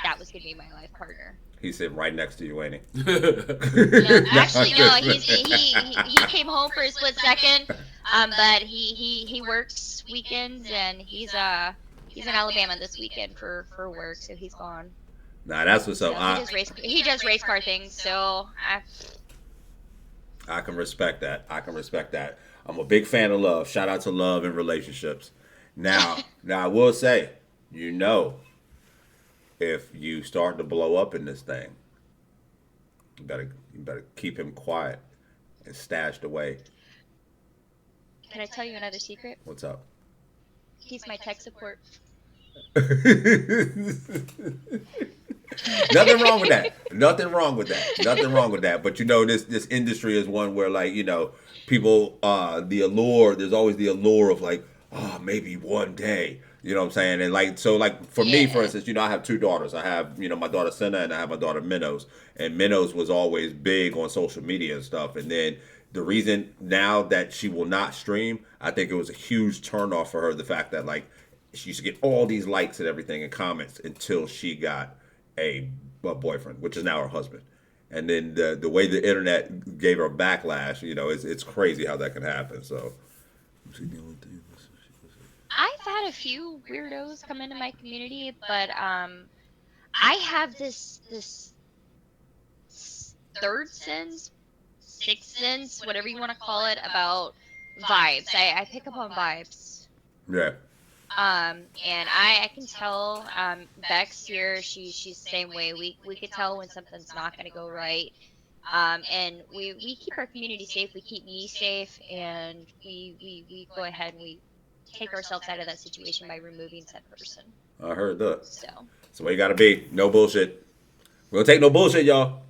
that was gonna be my life partner. He's sitting right next to you, ain't he? No, actually, no. He came home for a split second, but he works weekends and he's in Alabama this weekend for work, so he's gone. Nah, that's what's up. So he does race car things, so I can respect that. I can respect that. I'm a big fan of love. Shout out to love and relationships. Now I will say, if you start to blow up in this thing, you better keep him quiet and stashed away. Can I tell you another secret? What's up? He's my tech support. Nothing wrong with that. Nothing wrong with that. Nothing wrong with that. But this industry is one where people there's always the allure of maybe one day. You know what I'm saying? And for me, for instance, I have 2 daughters. I have, my daughter Senna and I have my daughter Minnows. And Minnows was always big on social media and stuff. And then the reason now that she will not stream, I think it was a huge turnoff for her, the fact that she used to get all these likes and everything and comments until she got a boyfriend, which is now her husband. And then the way the internet gave her a backlash, it's crazy how that can happen. So I've had a few weirdos come into my community, but I have this third sense, sixth sense, whatever you want to call it, about vibes. I pick up on vibes. Yeah. And I can tell, Bex here, she's the same way. We can tell when something's not going to go right. And we keep our community safe, we keep me safe, and we go ahead and we take ourselves out of that situation by removing said person. I heard that. So that's the way you gotta be. No bullshit. We don't take no bullshit, y'all.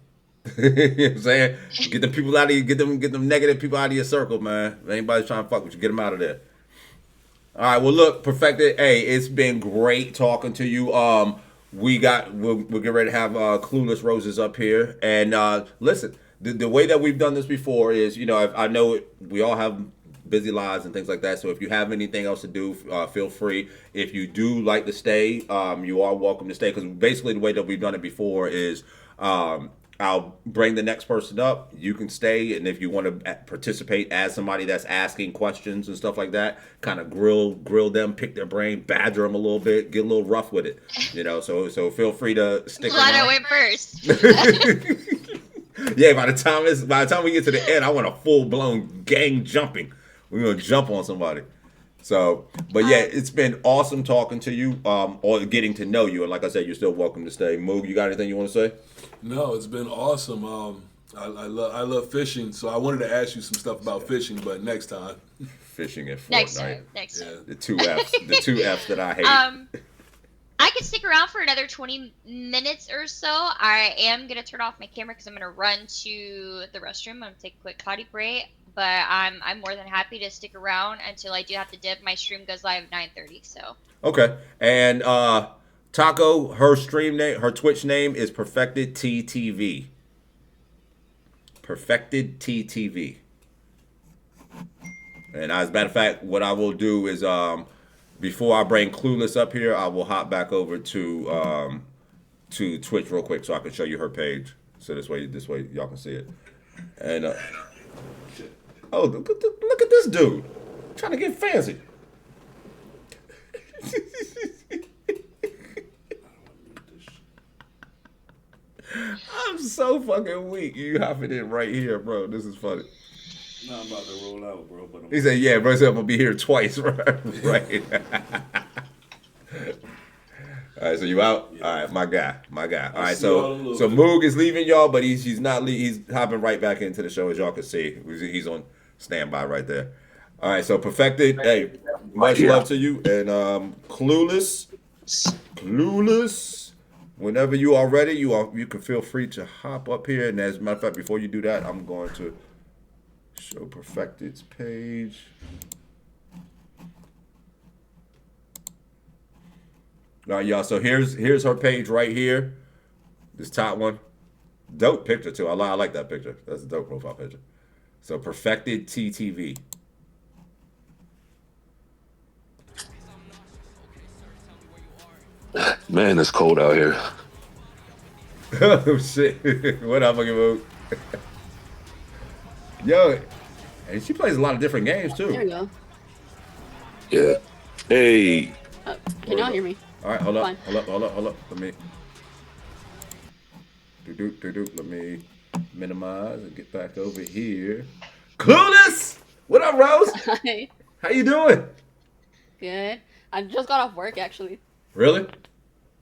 You know what I'm saying? Get them people out of you, get them negative people out of your circle, man. If anybody's trying to fuck with you, get them out of there. All right, well look, Perfected. Hey, it's been great talking to you. We'll get ready to have Clueless Roses up here. And listen, the way that we've done this before is, I know we all have busy lives and things like that. So if you have anything else to do, feel free. If you do like to stay, you are welcome to stay. Because basically the way that we've done it before is I'll bring the next person up. You can stay, and if you want to participate as somebody that's asking questions and stuff like that, kind of grill them, pick their brain, badger them a little bit, get a little rough with it. So feel free to stick around. Lotto went first. Yeah, by the time we get to the end, I want a full blown gang jumping. We're gonna jump on somebody. So, but yeah, it's been awesome talking to you, or getting to know you. And like I said, you're still welcome to stay. Moog, you got anything you want to say? No, it's been awesome. I love fishing, so I wanted to ask you some stuff about fishing, but next time. Fishing at Fortnite. Next time. The two F's that I hate. I could stick around for another 20 minutes or so. I am going to turn off my camera because I'm going to run to the restroom. I'm going to take a quick potty break. But I'm more than happy to stick around until I do have to dip. My stream goes live at 9:30, so. Okay. And Taco, her Twitch name is Perfected TTV. Perfected TTV. And as a matter of fact, what I will do is before I bring Clueless up here, I will hop back over to Twitch real quick so I can show you her page. So this way y'all can see it. And oh, look at this dude trying to get fancy. I'm so fucking weak. You hopping in right here, bro. This is funny. No, I'm about to roll out, bro. But he said, "Yeah, bro. So I'm gonna be here twice, right?" All right, so you out? Yeah. All right, my guy. All right, so Moog is leaving y'all, but he's not leaving. He's hopping right back into the show, as y'all can see. He's on standby right there. All right, so Perfected. Hey, much love to you, and Clueless. Whenever you are ready, you can feel free to hop up here. And as a matter of fact, before you do that, I'm going to show Perfected's page. All right, y'all. So here's her page right here. This top one. Dope picture too. I like that picture. That's a dope profile picture. So Perfected TTV. Man, it's cold out here. Oh shit! What up, fucking move? Yo, and she plays a lot of different games too. There we go. Yeah. Hey. Can y'all hear me? All right, hold up. Fine. Let me. Let me minimize and get back over here. Clueless. What up, Rose? Hi. How you doing? Good. I just got off work actually. Really?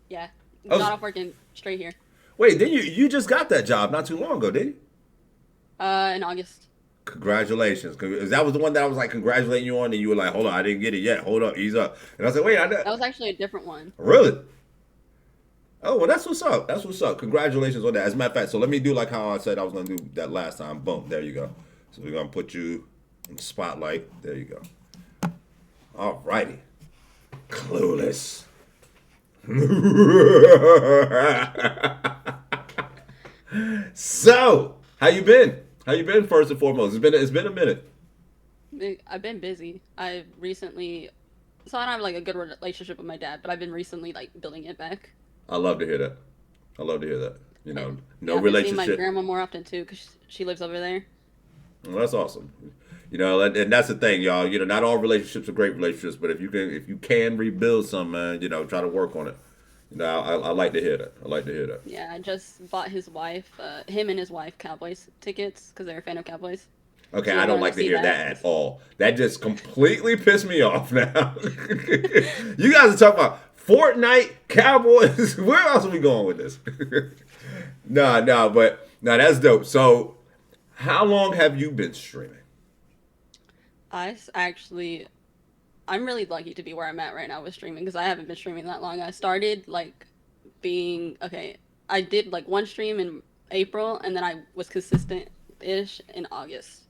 Yeah. Oh. Got off work and straight here. Wait, then you just got that job not too long ago, did you? In August. Congratulations. 'Cause that was the one that I was like congratulating you on, and you were like, hold on, I didn't get it yet. Hold up, ease up. And I was like, wait, That was actually a different one. Really? Oh, well, that's what's up. That's what's up. Congratulations on that. As a matter of fact, so let me do like how I said I was going to do that last time. Boom. There you go. So we're going to put you in the spotlight. There you go. All righty. Clueless. So, how you been? How you been first and foremost? It's been a minute. I've been busy. I recently, so I don't have like a good relationship with my dad, but I've been recently like building it back. I love to hear that. You know, no I've been relationship. seeing my grandma more often too, because she lives over there. Well, that's awesome. You know, and that's the thing, y'all. You know, not all relationships are great relationships, but if you can rebuild some, man, you know, try to work on it. You know, I like to hear that. Yeah, I just bought his wife, him and his wife, Cowboys tickets because they're a fan of Cowboys. Okay, So I don't like to hear that at all. That just completely pissed me off now. You guys are talking about Fortnite, Cowboys. Where else are we going with this? But that's dope. So, how long have you been streaming? I'm really lucky to be where I'm at right now with streaming because I haven't been streaming that long. I started I did like one stream in April and then I was consistent-ish in August.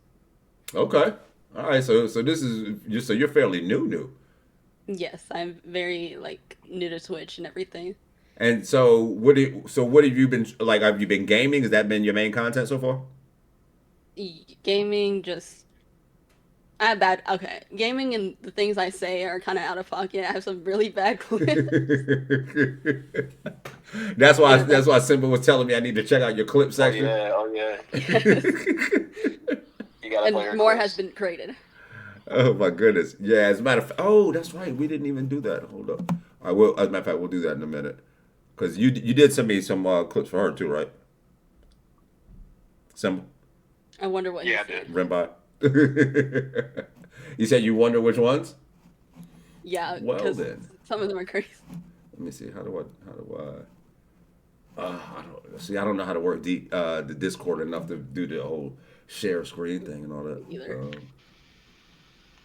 Okay. All right. So this is you're fairly new. Yes, I'm very like new to Twitch and everything. And so what have you been like? Have you been gaming? Has that been your main content so far? Gaming gaming and the things I say are kind of out of pocket. I have some really bad clips. That's why Simba was telling me I need to check out your clip section. Oh yeah. You gotta play your more clips. has been created. Oh my goodness. Yeah, as a matter of fact, oh, that's right. We didn't even do that. Hold up. I will. As a matter of fact, we'll do that in a minute. Because you did send me some clips for her too, right? Simba. I wonder what. Yeah, I did. Rimby. You said you wonder which ones? Yeah. Well then. Some of them are crazy. Let me see. How do I don't know how to work the Discord enough to do the whole share screen thing and all that. Either.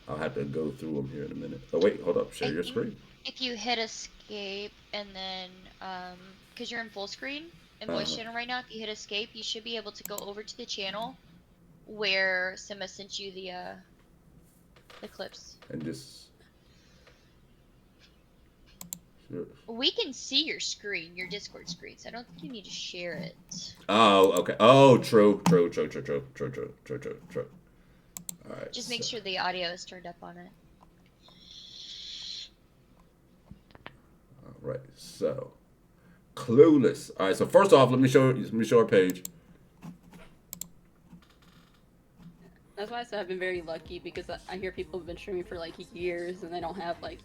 I'll have to go through them here in a minute. Oh wait, hold up. Share your screen. If you hit escape and then, because you're in full screen in voice channel right now, if you hit escape, you should be able to go over to the channel where Simba sent you the clips. And just. Sure. We can see your screen, your Discord screen, so I don't think you need to share it. Oh, okay. Oh, true. All right. Just make sure the audio is turned up on it. All right. So, Clueless. All right. So first off, let me show our page. That's why I said I've been very lucky because I hear people have been streaming for like years and they don't have like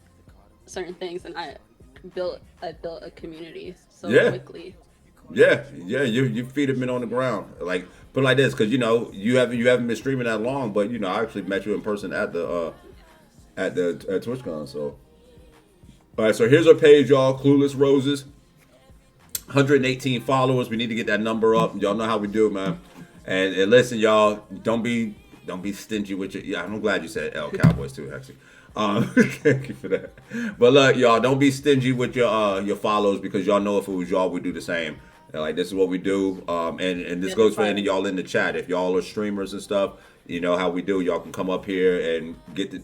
certain things, and I built a community so quickly. Yeah, your feet have been on the ground. Like, put it like this, because you know you haven't been streaming that long, but you know I actually met you in person at the TwitchCon. So, all right, so here's our page, y'all. Clueless Roses, 118 followers. We need to get that number up. Y'all know how we do, man. And listen, y'all, don't be Don't be stingy with your. Yeah, I'm glad you said L Cowboys too, actually. Thank you for that. But look, y'all, don't be stingy with your follows because y'all know if it was y'all, we do the same. And, like, this is what we do. And this goes for any of y'all in the chat. If y'all are streamers and stuff, you know how we do. Y'all can come up here and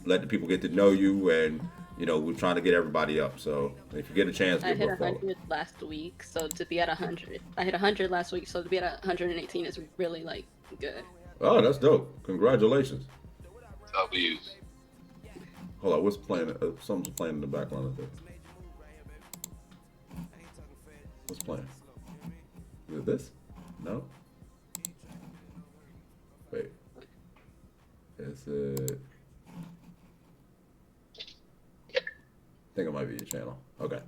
let the people get to know you, and you know we're trying to get everybody up. So if you get a chance, I give hit a follow. 100 last week, so to be at 100, I hit 100 last week, so to be at 118 is really like good. Oh, that's dope! Congratulations. W. Hold on, what's playing? Something's playing in the background of this. What's playing? Is it this? No. Wait. Is it? I think it might be your channel. Okay.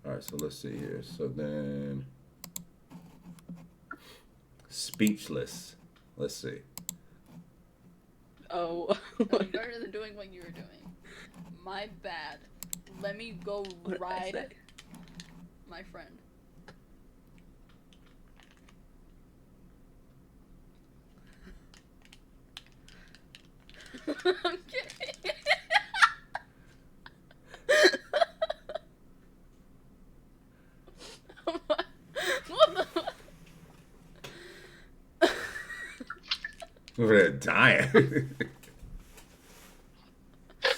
All right. So let's see here. So then, speechless. Let's see. Oh, you started doing what you were doing. My bad. Let me go ride my friend. I'm kidding. What the? Over there dying.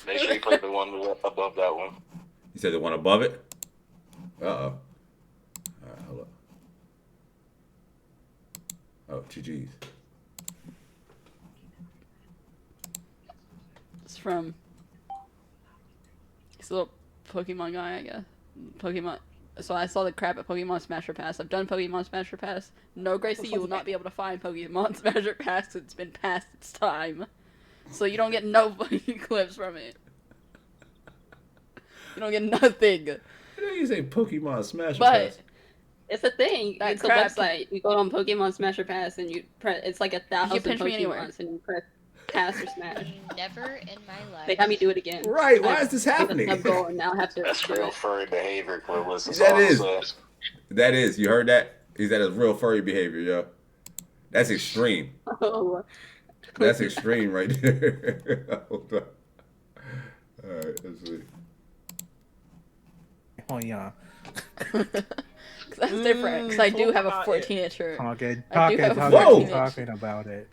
Make sure you play the one above that one. You said the one above it? Uh-oh. All right, hold up. Oh, GG's. It's from this little Pokemon guy, I guess. Pokemon. So I saw the crap at Pokemon Smasher Pass. I've done Pokemon Smasher Pass. No, Gracie, you will not be able to find Pokemon Smasher Pass. It's been past its time. So you don't get no fucking clips from it. You don't get nothing. You know you say Pokemon Smasher But Pass. it's a thing. That It's a crap- website. You go on Pokemon Smasher Pass and you press. It's like 1,000 pinch me anywhere. Pokemons and you press Pass or Smash. Never in my life. They had me do it again. Right, why is this happening? I'm going now. I have to. That's real furry behavior, Clueless. That's That all I'm is. saying. That is. You heard that? He said it's real furry behavior, yo. That's extreme. Oh. That's extreme right there. Hold on. All right, let's see. Oh yeah. That's different. Because I do have a 14-incher. Talking about it.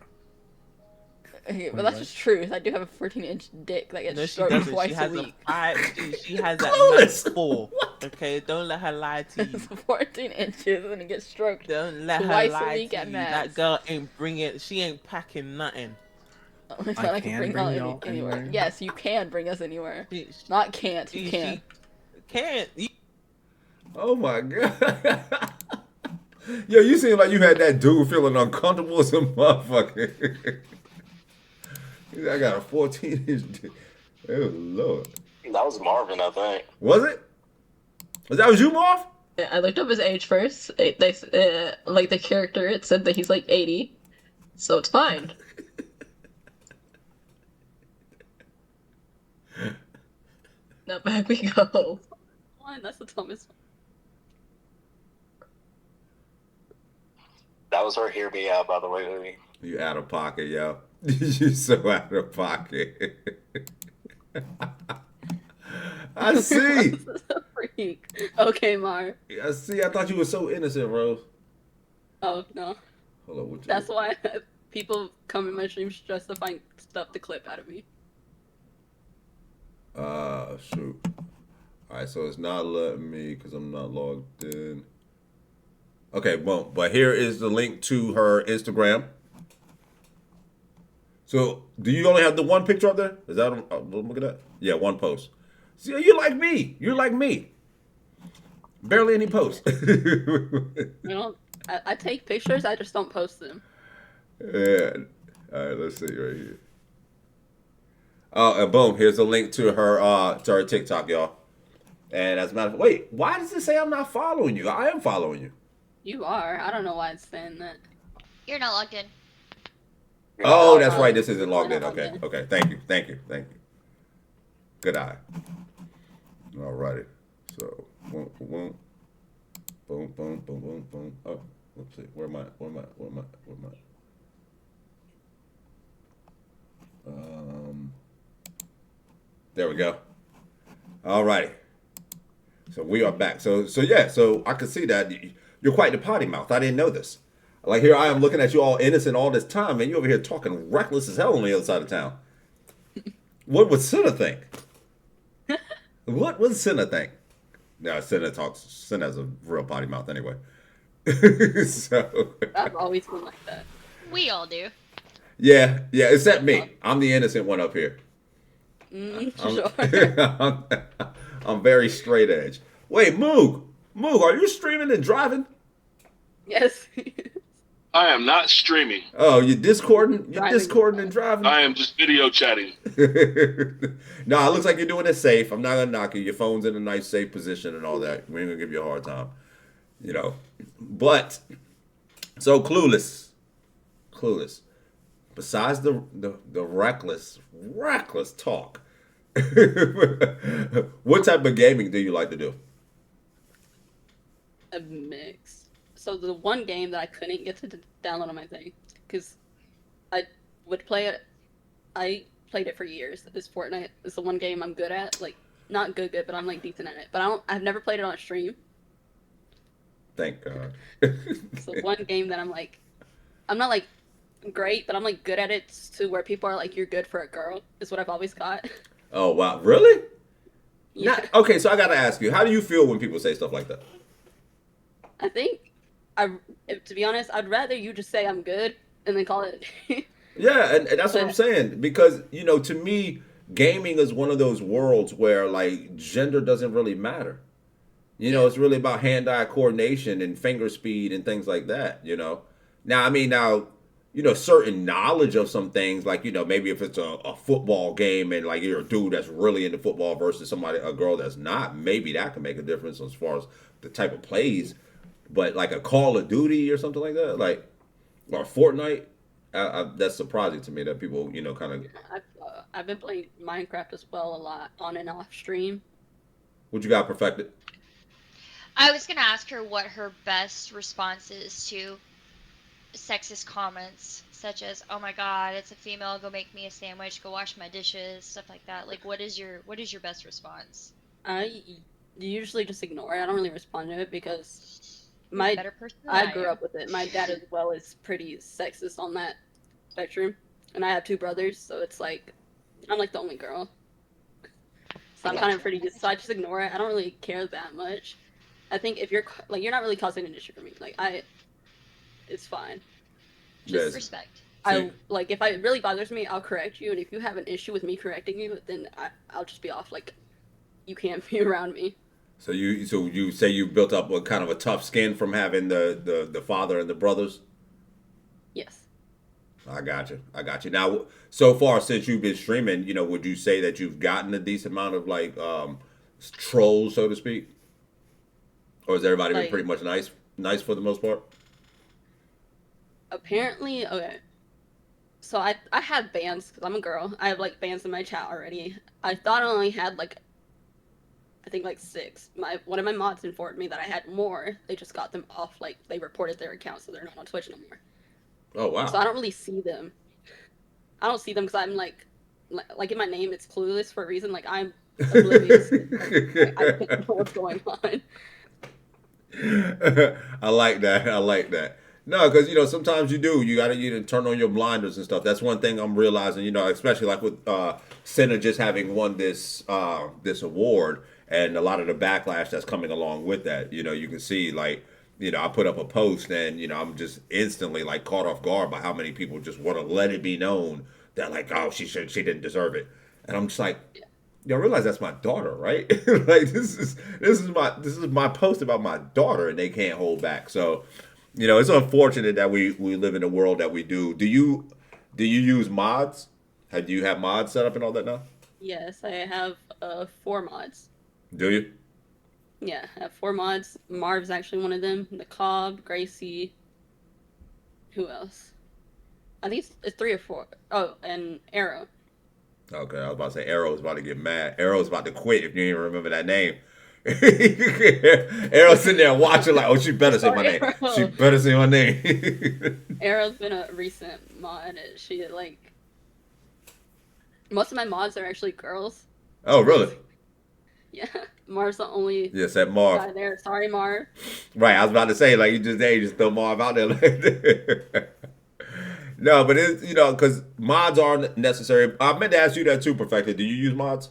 Okay, but that's just truth. I do have a 14-inch dick that gets No, she stroked doesn't. twice She a has week. she has that max 4. Okay, don't let her lie to you. It's 14 inches and it gets stroked Don't let her twice lie a week to at you. max. That girl ain't bringing. She ain't packing nothing. It's not like I can bring y'all anywhere. Yes, you can bring us anywhere. Not can't. You can. Can't. Oh my god. Yo, you seem like you had that dude feeling uncomfortable as a motherfucker. I got a 14-inch dick. Oh Lord. That was Marvin, I think. Was it? Was you, Marv? I looked up his age first. Like the character, it said that he's like 80, so it's fine. Now back we go. Fine, that's the dumbest one. That was her hear me out, by the way, Hoodie. You out of pocket, yo. You so out of pocket. I see. Freak. Okay, Mar. I see. I thought you were so innocent, Rose. Oh no. Hold on. What you That's why people come in my streams just to find stuff to clip out of me. Shoot. All right, so it's not letting me because I'm not logged in. Okay, boom. But here is the link to her Instagram. So, do you only have the one picture up there? Is that look at that? Yeah, one post. See, you're like me. You're like me. Barely any posts. I take pictures, I just don't post them. Yeah. All right, let's see right here. Oh, and boom, here's a link to her TikTok, y'all. And as a matter of fact, wait, why does it say I'm not following you? I am following you. You are. I don't know why it's saying that. You're not logged in. Oh, that's right. This isn't logged in. Okay. Okay. Thank you. Good eye. All righty. So, boom, boom, boom, boom, boom, boom, boom. Oh, let's see. Where am I? There we go. All righty. So we are back. So yeah. So I could see that you're quite the potty mouth. I didn't know this. Like here I am looking at you all innocent all this time, and you over here talking reckless as hell on the other side of town. What would Cinna think? What would Cinna think? No, Cinna's a real potty mouth anyway. So I've always been like that. We all do. yeah, except me. I'm the innocent one up here. Sure. I'm very straight edge. Wait, Moog, are you streaming and driving? Yes. I am not streaming. Oh, you're discording and driving? I am just video chatting. No, it looks like you're doing it safe. I'm not gonna knock you. Your phone's in a nice, safe position and all that. We ain't gonna give you a hard time, you know. But so clueless. Besides the reckless talk, what type of gaming do you like to do? A mix. So the one game that I couldn't get to download on my thing, because I would play it. I played it for years. Is Fortnite. It's the one game I'm good at. Like, not good, but I'm like decent at it. But I've never played it on stream. Thank God. So one game that I'm not like great, but I'm like good at it to where people are like, you're good for a girl, is what I've always got. Oh wow, really? Yeah. Okay, so I gotta ask you, how do you feel when people say stuff like that? I think to be honest, I'd rather you just say I'm good and then call it. Yeah, and that's what I'm saying, because to me, gaming is one of those worlds where like gender doesn't really matter. It's really about hand-eye coordination and finger speed and things like that. Now, certain knowledge of some things, like, maybe if it's a football game and like you're a dude that's really into football versus a girl that's not, maybe that can make a difference as far as the type of plays. But like a Call of Duty or something like that, or Fortnite, that's surprising to me that people, kind of. I've been playing Minecraft as well a lot on and off stream. What you got perfected? I was gonna ask her what her best response is to sexist comments, such as "Oh my God, it's a female. Go make me a sandwich. Go wash my dishes." Stuff like that. Like, what is your best response? I usually just ignore it. I don't really respond to it because I grew up with it. My dad as well is pretty sexist on that spectrum, and I have two brothers, so it's like I'm like the only girl. So I'm kind of so I just ignore it. I don't really care that much. I think if you're not really causing an issue for me. It's fine. Just respect. If it really bothers me, I'll correct you, and if you have an issue with me correcting you, then I'll just be off. Like, you can't be around me. So you say you built up a kind of a tough skin from having the father and the brothers? Yes. I got you. Now, so far since you've been streaming, would you say that you've gotten a decent amount of trolls, so to speak? Or has everybody been pretty much nice for the most part? Apparently, okay. So I have bans because I'm a girl. I have bans in my chat already. I thought I only had I think 6. One of my mods informed me that I had more. They just got them off. They reported their account, so they're not on Twitch no more. Oh wow! So I don't really see them. I don't see them because I'm like in my name it's Clueless for a reason. I'm oblivious. I don't know what's going on. I like that. No, because sometimes you gotta turn on your blinders and stuff. That's one thing I'm realizing. Especially with Senna just having won this award and a lot of the backlash that's coming along with that. You can see I put up a post and I'm just instantly caught off guard by how many people just want to let it be known that oh she didn't deserve it, and I'm just like. I realize that's my daughter, right? This is my post about my daughter, and they can't hold back. So, it's unfortunate that we live in the world that we do. Do you use mods? Do you have mods set up and all that now? Yes, I have 4 mods. Do you? Yeah, I have 4 mods. Marv's actually one of them. The Cobb, Gracie. Who else? I think it's 3 or 4. Oh, and Arrow. Okay, I was about to say Arrow's about to get mad. Arrow's about to quit if you even remember that name. Arrow's sitting there watching oh, she better say my name. She better say my name. Arrow's been a recent mod. She most of my mods are actually girls. Oh, really? Yeah, Marv's the only Yes, that Marv. guy there. Sorry, Marv. Right, I was about to say, like, you just throw Marv out there. No, but it's, because mods aren't necessary. I meant to ask you that too, Perfected. Do you use mods?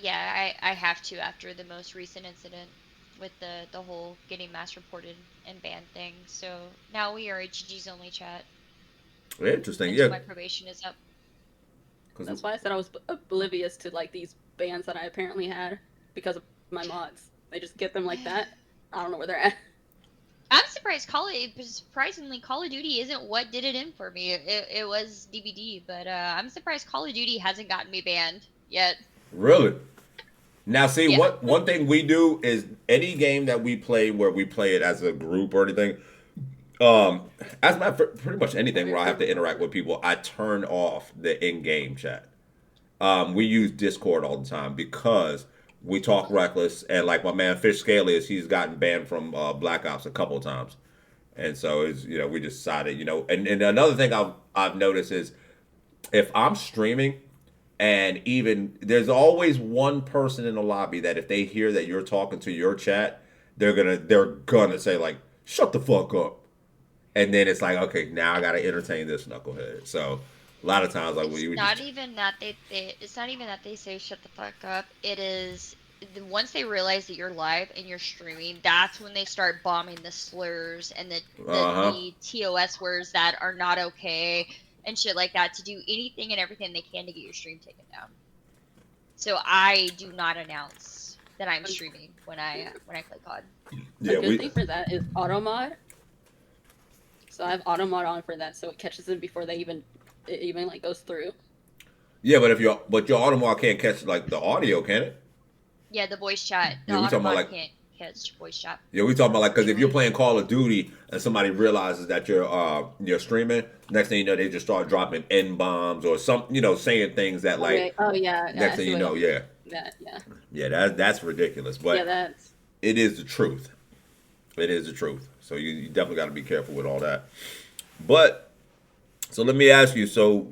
Yeah, I have to after the most recent incident with the whole getting mass reported and banned thing. So now we are a GG's only chat Interesting, until yeah. my probation is up. That's why I said I was oblivious to like these bans that I apparently had because of my mods. They just get them like that. I don't know where they're at. I'm surprised surprisingly, Call of Duty isn't what did it in for me. It was DVD, but I'm surprised Call of Duty hasn't gotten me banned yet. Really? Now, see, Yeah. one thing we do is any game that we play where we play it as a group or anything, as a matter of pretty much anything where I have to interact with people, I turn off the in-game chat. We use Discord all the time because we talk reckless, and like my man Fish Scalius, he's gotten banned from Black Ops a couple of times, and so it's we decided and another thing I've noticed is if I'm streaming. And even there's always one person in the lobby that if they hear that you're talking to your chat, they're gonna say like, "Shut the fuck up," and then it's like, okay, now I gotta entertain this knucklehead. So a lot of times, like, It's not even that it's not even that they say shut the fuck up. It is once they realize that you're live and you're streaming, that's when they start bombing the slurs and the TOS words that are not okay and shit like that to do anything and everything they can to get your stream taken down. So I do not announce that I'm streaming when I play COD. Yeah, the good thing for that is auto mod. So I have auto mod on for that, so it catches them before it even like goes through. Yeah, but your auto mod can't catch like the audio, can it? Yeah, the voice chat. The Yeah, we talking about auto mod like can't catch voice chat. Yeah, we talking about like because if you're playing Call of Duty and somebody realizes that you're streaming, next thing you know they just start dropping N bombs or some saying things that like next thing you know that's ridiculous. But it is the truth. It is the truth. So you definitely got to be careful with all that. But so let me ask you. So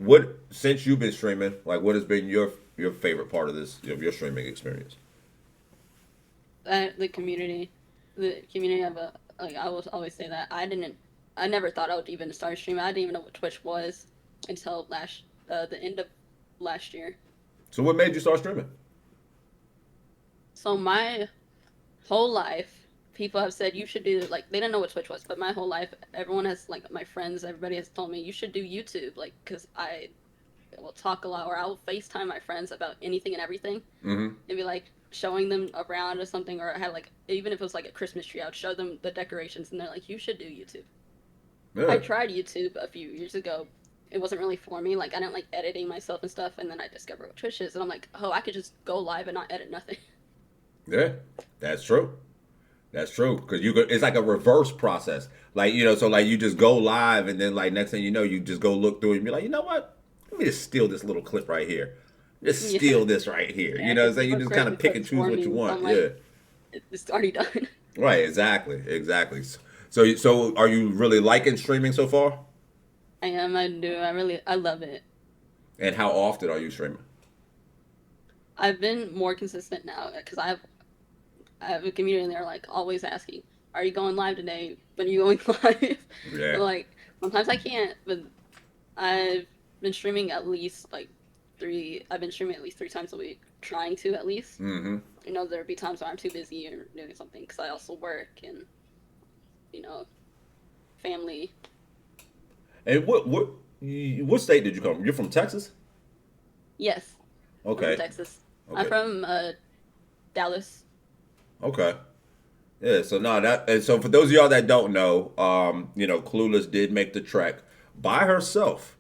since you've been streaming, like what has been your favorite part of your streaming experience? The community of I will always say that I never thought I would even start streaming. I didn't even know what Twitch was until the end of last year. So what made you start streaming? So my whole life, people have said you should do they didn't know what Twitch was, but my whole life, everyone has my friends, everybody has told me you should do YouTube, because I will talk a lot, or I'll FaceTime my friends about anything and everything, and be showing them around or something, or I had even if it was a Christmas tree, I would show them the decorations, and they're like, you should do YouTube. Yeah. I tried YouTube a few years ago. It wasn't really for me. I didn't like editing myself and stuff, and then I discovered what Twitch is, and I'm like, oh, I could just go live and not edit nothing. Yeah, that's true. That's true, because it's like a reverse process. So you just go live, and then next thing you know, you just go look through it and be like, you know what? Let me just steal this little clip right here. Just steal this right here. You know what I'm saying? You just kind of pick and choose what you want. Yeah. It's already done. Right, exactly. So are you really liking streaming so far? I am, I do. I love it. And how often are you streaming? I've been more consistent now, because I have a community and they're always asking, are you going live today? When are you going live? Yeah. Sometimes I can't, but I've been streaming at least I've been streaming at least 3 times a week, trying to at least. Mm-hmm. There'll be times where I'm too busy or doing something, because I also work and, family. And what state did you come from? You're from Texas? Yes. Okay. I'm from Texas. Okay. I'm from Dallas. Okay. Yeah, so for those of y'all that don't know, Clueless did make the trek by herself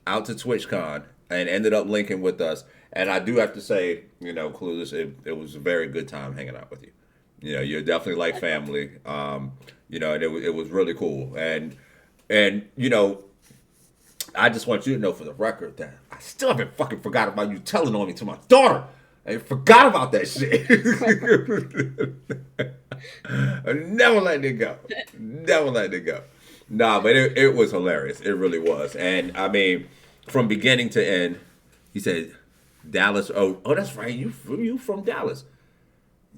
out to TwitchCon and ended up linking with us. And I do have to say, Clueless, it was a very good time hanging out with you. You're definitely like family. And it was really cool. And I just want you to know for the record that I still haven't fucking forgot about you telling on me to my daughter. I forgot about that shit. Never letting it go. Never letting it go. Nah, but it was hilarious. It really was. And I mean, from beginning to end, He said Dallas. Oh, that's right. You from Dallas?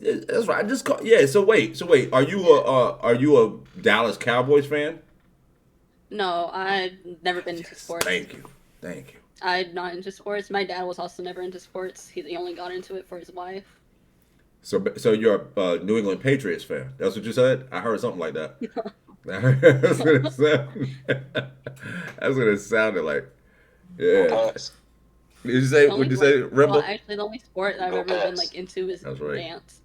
That's right. I just called. Yeah. So wait. Are you a Dallas Cowboys fan? No, I've never been into sports. Thank you. I'm not into sports. My dad was also never into sports. He only got into it for his wife. So you're a New England Patriots fan? That's what you said? I heard something like that. That's what it sounded like. Yeah. Did you say? Would you say Rimble? Well, actually, the only sport that I've ever been like into is dance,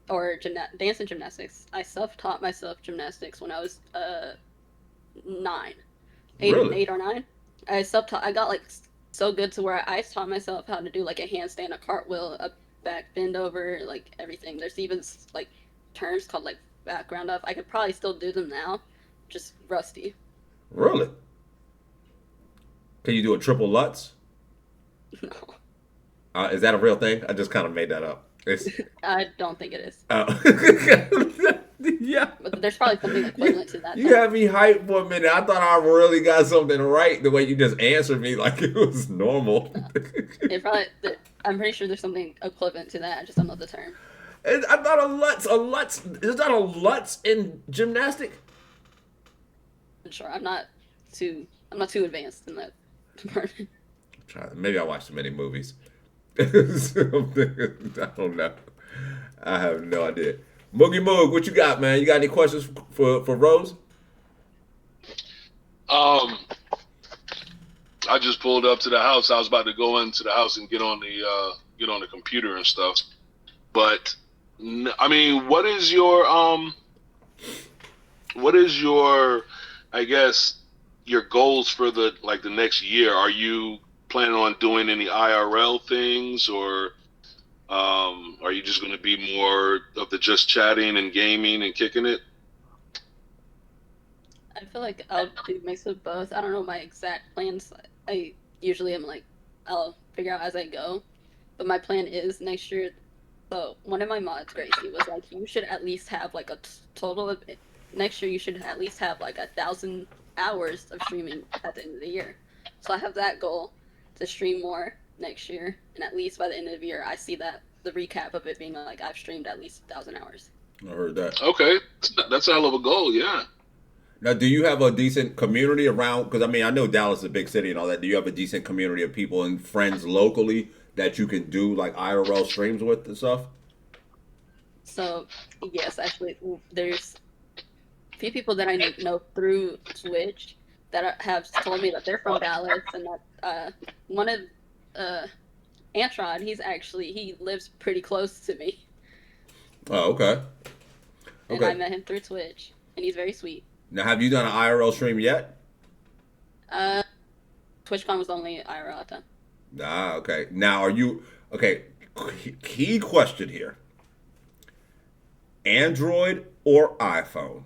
or dance and gymnastics. I self-taught myself gymnastics when I was 9, 8 or 9. I self-taught. I got like so good to where I taught myself how to do like a handstand, a cartwheel, a back bend over, like everything. There's even like terms called like background up. I could probably still do them now, just rusty. Really? Can you do a triple Lutz? No. Is that a real thing? I just kind of made that up. I don't think it is. Oh. Yeah. But there's probably something equivalent to that. You had me hyped for a minute. I thought I really got something right the way you just answered me like it was normal. I'm pretty sure there's something equivalent to that. I just don't know the term. I thought a Lutz. Is that a Lutz in gymnastic? I'm sure. I'm not too advanced in that department. Maybe I watched too many movies. I don't know. I have no idea. Moogie Moog, what you got, man? You got any questions for Rose? I just pulled up to the house. I was about to go into the house and get on the computer and stuff. But I mean, what is your I guess your goals for the next year? Are you planning on doing any IRL things, or are you just going to be more of the just chatting and gaming and kicking it? I feel like I'll do a mix of both. I don't know my exact plans. I usually am like, I'll figure out as I go. But my plan is next year. So one of my mods, Gracie, was like, you should at least have like a total of next year. You should at least have like 1,000 hours of streaming at the end of the year. So I have that goal to stream more next year, and at least by the end of the year, I see that the recap of it being like I've streamed at least 1,000 hours. I heard that. Okay, that's a hell of a goal, yeah. Now, do you have a decent community around? Because I mean, I know Dallas is a big city and all that. Do you have a decent community of people and friends locally that you can do like IRL streams with and stuff? So yes, actually, there's a few people that I know through Twitch that have told me that they're from Dallas, and that one of Antrod, he lives pretty close to me. Oh, okay. And I met him through Twitch, and he's very sweet. Now, have you done an IRL stream yet? TwitchCon was the only IRL I've done. Ah, okay. Now, are you okay? Key question here: Android or iPhone?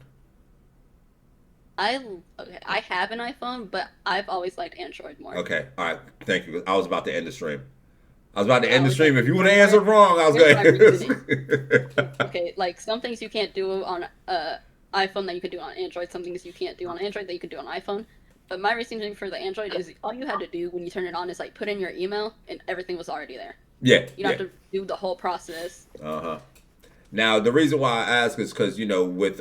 I have an iPhone, but I've always liked Android more. Okay, all right. Thank you. I was about to end the stream. If you would have answered wrong, I was going. Okay, like some things you can't do on iPhone that you could do on Android. Some things you can't do on Android that you could do on iPhone. But my reasoning for the Android is all you had to do when you turn it on is like put in your email, and everything was already there. Yeah. You don't have to do the whole process. Now the reason why I ask is because with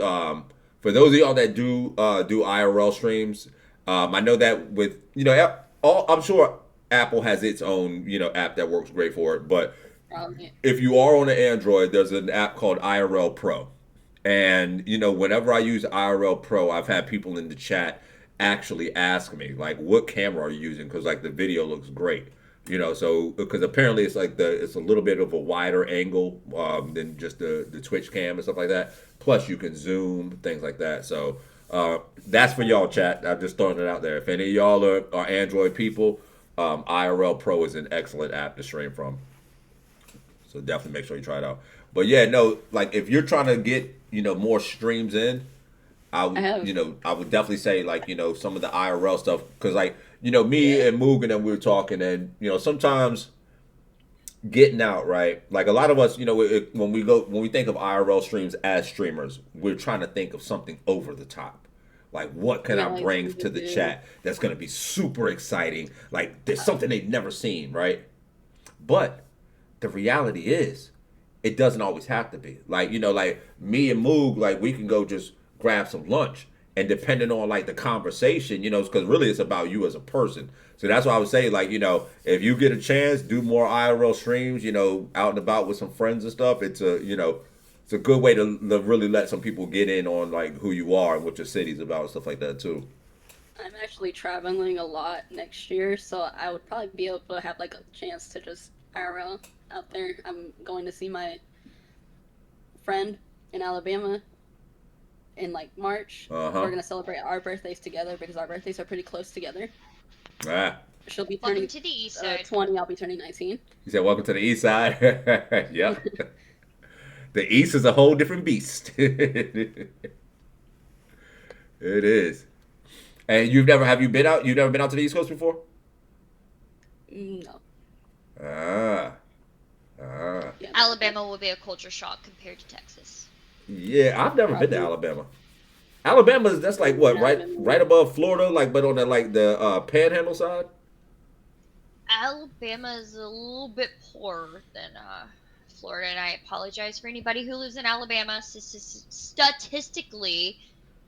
for those of y'all that do IRL streams, I know that with I'm sure Apple has its own app that works great for it, but if you are on an Android, there's an app called IRL Pro, and whenever I use IRL Pro, I've had people in the chat actually ask me like, what camera are you using, because like the video looks great, so because apparently it's like it's a little bit of a wider angle than just the Twitch cam and stuff like that, plus you can zoom, things like that. So that's for y'all, chat. I'm just throwing it out there. If any of y'all are Android people, IRL Pro is an excellent app to stream from, so definitely make sure you try it out. But yeah, no, like if you're trying to get more streams in, I would definitely say like some of the IRL stuff, because like me and Mugen and we were talking, and sometimes getting out, right, like a lot of us when we think of IRL streams as streamers, we're trying to think of something over the top, Like, what can I bring to the chat that's going to be super exciting? Like, there's something they've never seen, right? But the reality is, it doesn't always have to be. Like, you know, like me and Moog, like we can go just grab some lunch. And depending on like the conversation, you know, because really it's about you as a person. So that's why I would say, like, you know, if you get a chance, do more IRL streams, you know, out and about with some friends and stuff. It's a, you know, it's a good way to really let some people get in on like who you are and what your city's about and stuff like that too. I'm actually traveling a lot next year, so I would probably be able to have like a chance to just IRL out there. I'm going to see my friend in Alabama in like March. We're gonna celebrate our birthdays together because our birthdays are pretty close together. She'll be turning Welcome to the east side. 20. I'll be turning 19. You said welcome to the east side. Yep. The east is a whole different beast. It is. And have you been out? You've never been out to the East Coast before? No. Alabama will be a culture shock compared to Texas. Yeah, I've never been to Alabama. Alabama, that's like what, right above Florida, like, but on the Panhandle side. Alabama is a little bit poorer than Florida, and I apologize for anybody who lives in Alabama. Statistically,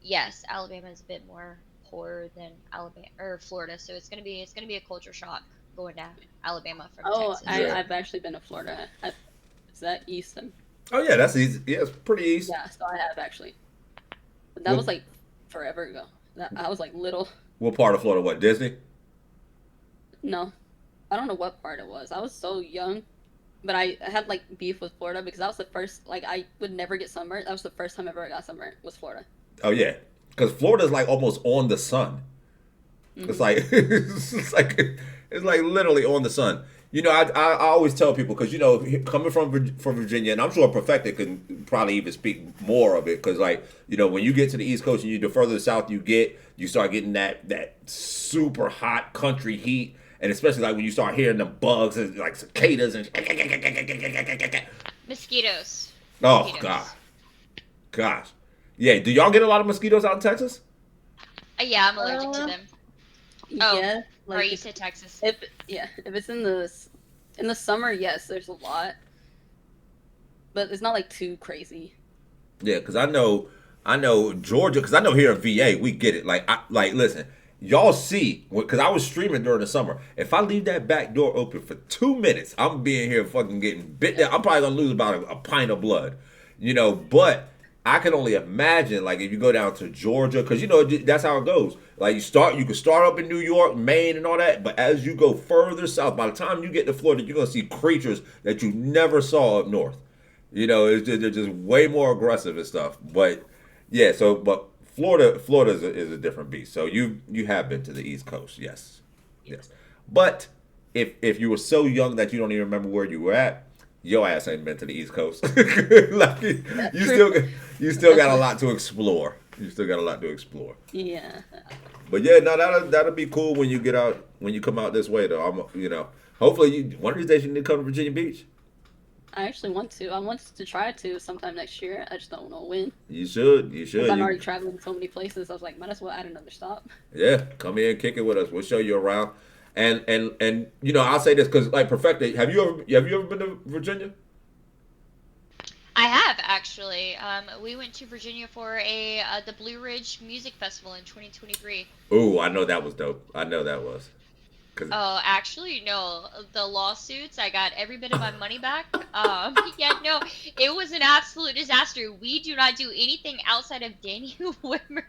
yes, Alabama is a bit more poor than Alabama or Florida, so it's gonna be a culture shock going to Alabama from Texas. I've actually been to Florida. Is that Easton? Oh yeah, that's easy. Yeah, it's pretty easy. Yeah, so I have actually. But that was like forever ago. I was like little. What part of Florida? What, Disney? No, I don't know what part it was. I was so young, but I had like beef with Florida because that was the first. Like I would never get sunburned. That was the first time I ever got sunburned. Was Florida. Oh yeah, because Florida's like almost on the sun. Mm-hmm. It's like it's like literally on the sun. You know, I always tell people because you know coming from Virginia, and I'm sure Perfected can probably even speak more of it because like you know when you get to the East Coast and the further south you get, you start getting that super hot country heat, and especially like when you start hearing the bugs and like cicadas and mosquitoes. Oh gosh, yeah. Do y'all get a lot of mosquitoes out in Texas? Yeah, I'm allergic to them. Yeah. Or you said Texas. If it's in the summer, yes, there's a lot, but it's not like too crazy. Yeah, because I know Georgia, because I know here in VA we get it. Like listen, y'all see because I was streaming during the summer. If I leave that back door open for 2 minutes, I'm being here fucking getting bit down. I'm probably gonna lose about a pint of blood, you know. But I can only imagine, like, if you go down to Georgia, because, you know, that's how it goes. Like, you can start up in New York, Maine, and all that, but as you go further south, by the time you get to Florida, you're going to see creatures that you never saw up north. You know, they're just way more aggressive and stuff. But, yeah, but Florida is a different beast. So you have been to the East Coast, yes. But if you were so young that you don't even remember where you were at, your ass ain't been to the East Coast. Like, you still got a lot to explore. Yeah. But yeah, no, that'll be cool when you get out, when you come out this way though. Hopefully one of these days you need to come to Virginia Beach. I actually want to. I want to try to sometime next year. I just don't know when. You should. I'm already traveling so many places. I was like, might as well add another stop. Yeah, come here and kick it with us. We'll show you around. And you know, I'll say this because like Perfected, have you ever been to Virginia? I have actually. We went to Virginia for the Blue Ridge Music Festival in 2023. Ooh, I know that was dope. I know that was. Oh, actually, no. The lawsuits, I got every bit of my money back. Yeah, no, it was an absolute disaster. We do not do anything outside of Daniel Wimmer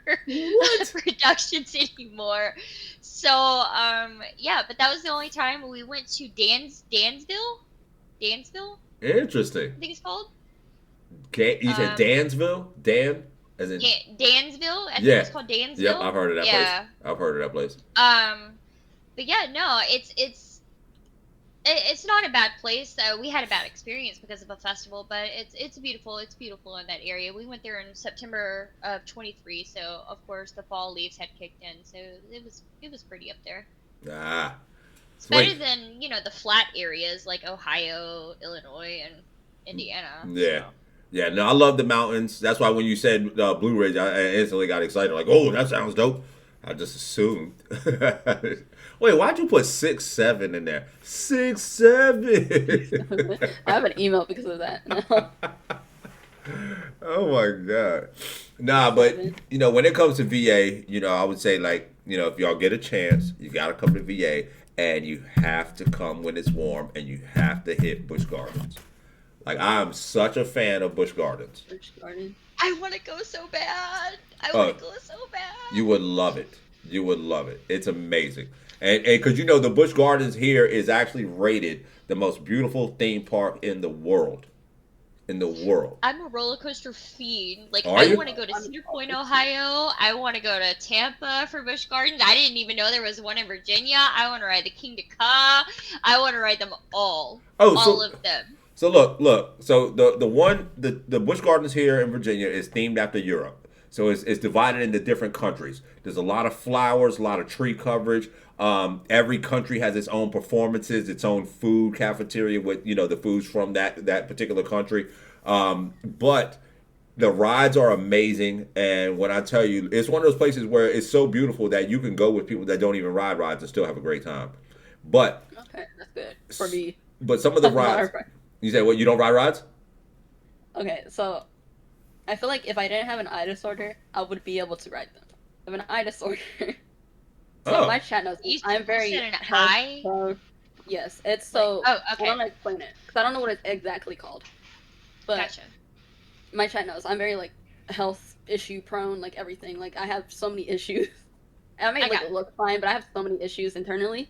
Productions anymore. So, yeah, but that was the only time we went to Dansville. Interesting. I think it's called. You said Dansville? Dan? As in... Dansville? I think it's called Dansville. Yep, I've heard of that place. I've heard of that place. But yeah, no, it's not a bad place. We had a bad experience because of a festival, but it's beautiful. It's beautiful in that area. We went there in September of 23, so of course the fall leaves had kicked in, so it was pretty up there. It's better than the flat areas like Ohio, Illinois, and Indiana. Yeah. Yeah, no, I love the mountains. That's why when you said Blue Ridge, I instantly got excited. Like, oh, that sounds dope. I just assumed. Wait, why'd you put 6'7" in there? 6'7". I have an email because of that. No. Oh my god. Nah, but when it comes to VA, I would say like, if y'all get a chance, you gotta come to VA, and you have to come when it's warm, and you have to hit Busch Gardens. Like, I'm such a fan of Busch Gardens. Busch Garden. I want to go so bad. I Oh, want to go so bad. you would love it. You would love it. It's amazing. And because the Busch Gardens here is actually rated the most beautiful theme park in the world. I'm a roller coaster fiend. Like, Are I you? want to go to Cedar Point, Ohio. I want to go to Tampa for Busch Gardens. I didn't even know there was one in Virginia. I want to ride the King to Ka. I want to ride them all. Oh, all of them. So look. So the Busch Gardens here in Virginia is themed after Europe. So it's divided into different countries. There's a lot of flowers, a lot of tree coverage. Every country has its own performances, its own food cafeteria with the foods from that particular country. But the rides are amazing, and when I tell you, it's one of those places where it's so beautiful that you can go with people that don't even ride rides and still have a great time. But Okay, that's good for me. but some of the rides, you say, what, you don't ride rides? Okay, so I feel like if I didn't have an eye disorder, I would be able to ride them. I have an eye disorder. So my chat knows I'm very said an health eye? prone. Yes, it's so. Oh, okay. I want to explain it because I don't know what it's exactly called. But Gotcha. my chat knows I'm very like health issue prone, like everything. Like I have so many issues. I may look fine, but I have so many issues internally.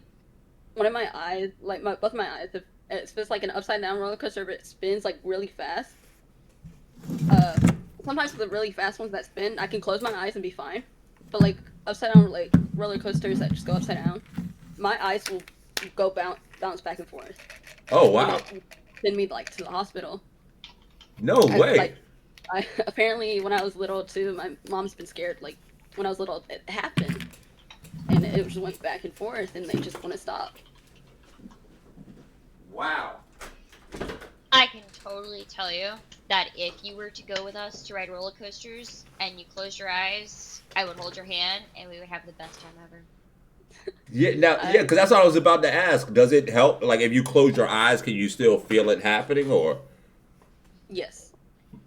One of my eyes, like both my eyes, if it's like an upside down roller coaster, but it spins like really fast. Sometimes the really fast ones that spin, I can close my eyes and be fine. But like upside down like roller coasters that just go upside down, my eyes will go bounce back and forth. Oh wow! Send me like to the hospital. No way. I apparently when I was little too, my mom's been scared. Like when I was little, it happened, and it just went back and forth, and they just wouldn't stop. Wow. I can totally tell you that if you were to go with us to ride roller coasters and you close your eyes, I would hold your hand and we would have the best time ever. Yeah, because that's what I was about to ask. Does it help? Like, if you close your eyes, can you still feel it happening, or? Yes,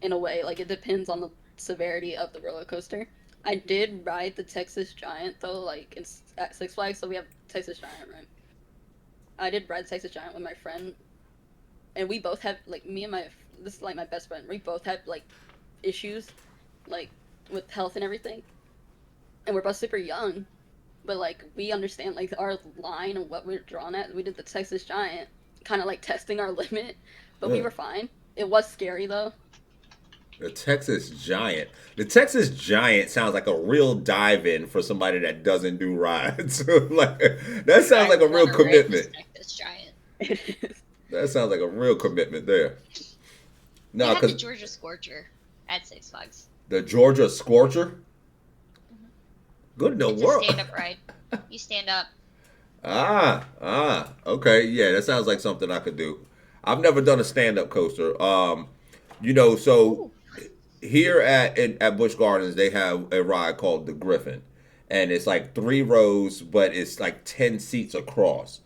in a way. Like it depends on the severity of the roller coaster. I did ride the Texas Giant though, like at Six Flags. So we have Texas Giant, right? I did ride Texas Giant with my friend, and we both have like this is like my best friend. We both have like issues, like with health and everything, and we're both super young, but like we understand like our line and what we're drawn at. We did the Texas Giant, kind of like testing our limit, but we were fine. It was scary though. The Texas Giant. The Texas Giant sounds like a real dive-in for somebody that doesn't do rides. Like, that sounds like a real commitment. Texas Giant. That sounds like a real commitment there. We No, have the because Georgia Scorcher at Six Flags. the Georgia Scorcher. Good in the It's world. a stand-up ride. You stand up. Okay, yeah, that sounds like something I could do. I've never done a stand-up coaster. So here at Busch Gardens, they have a ride called the Griffin, and it's like 3 rows, but it's like 10 seats across.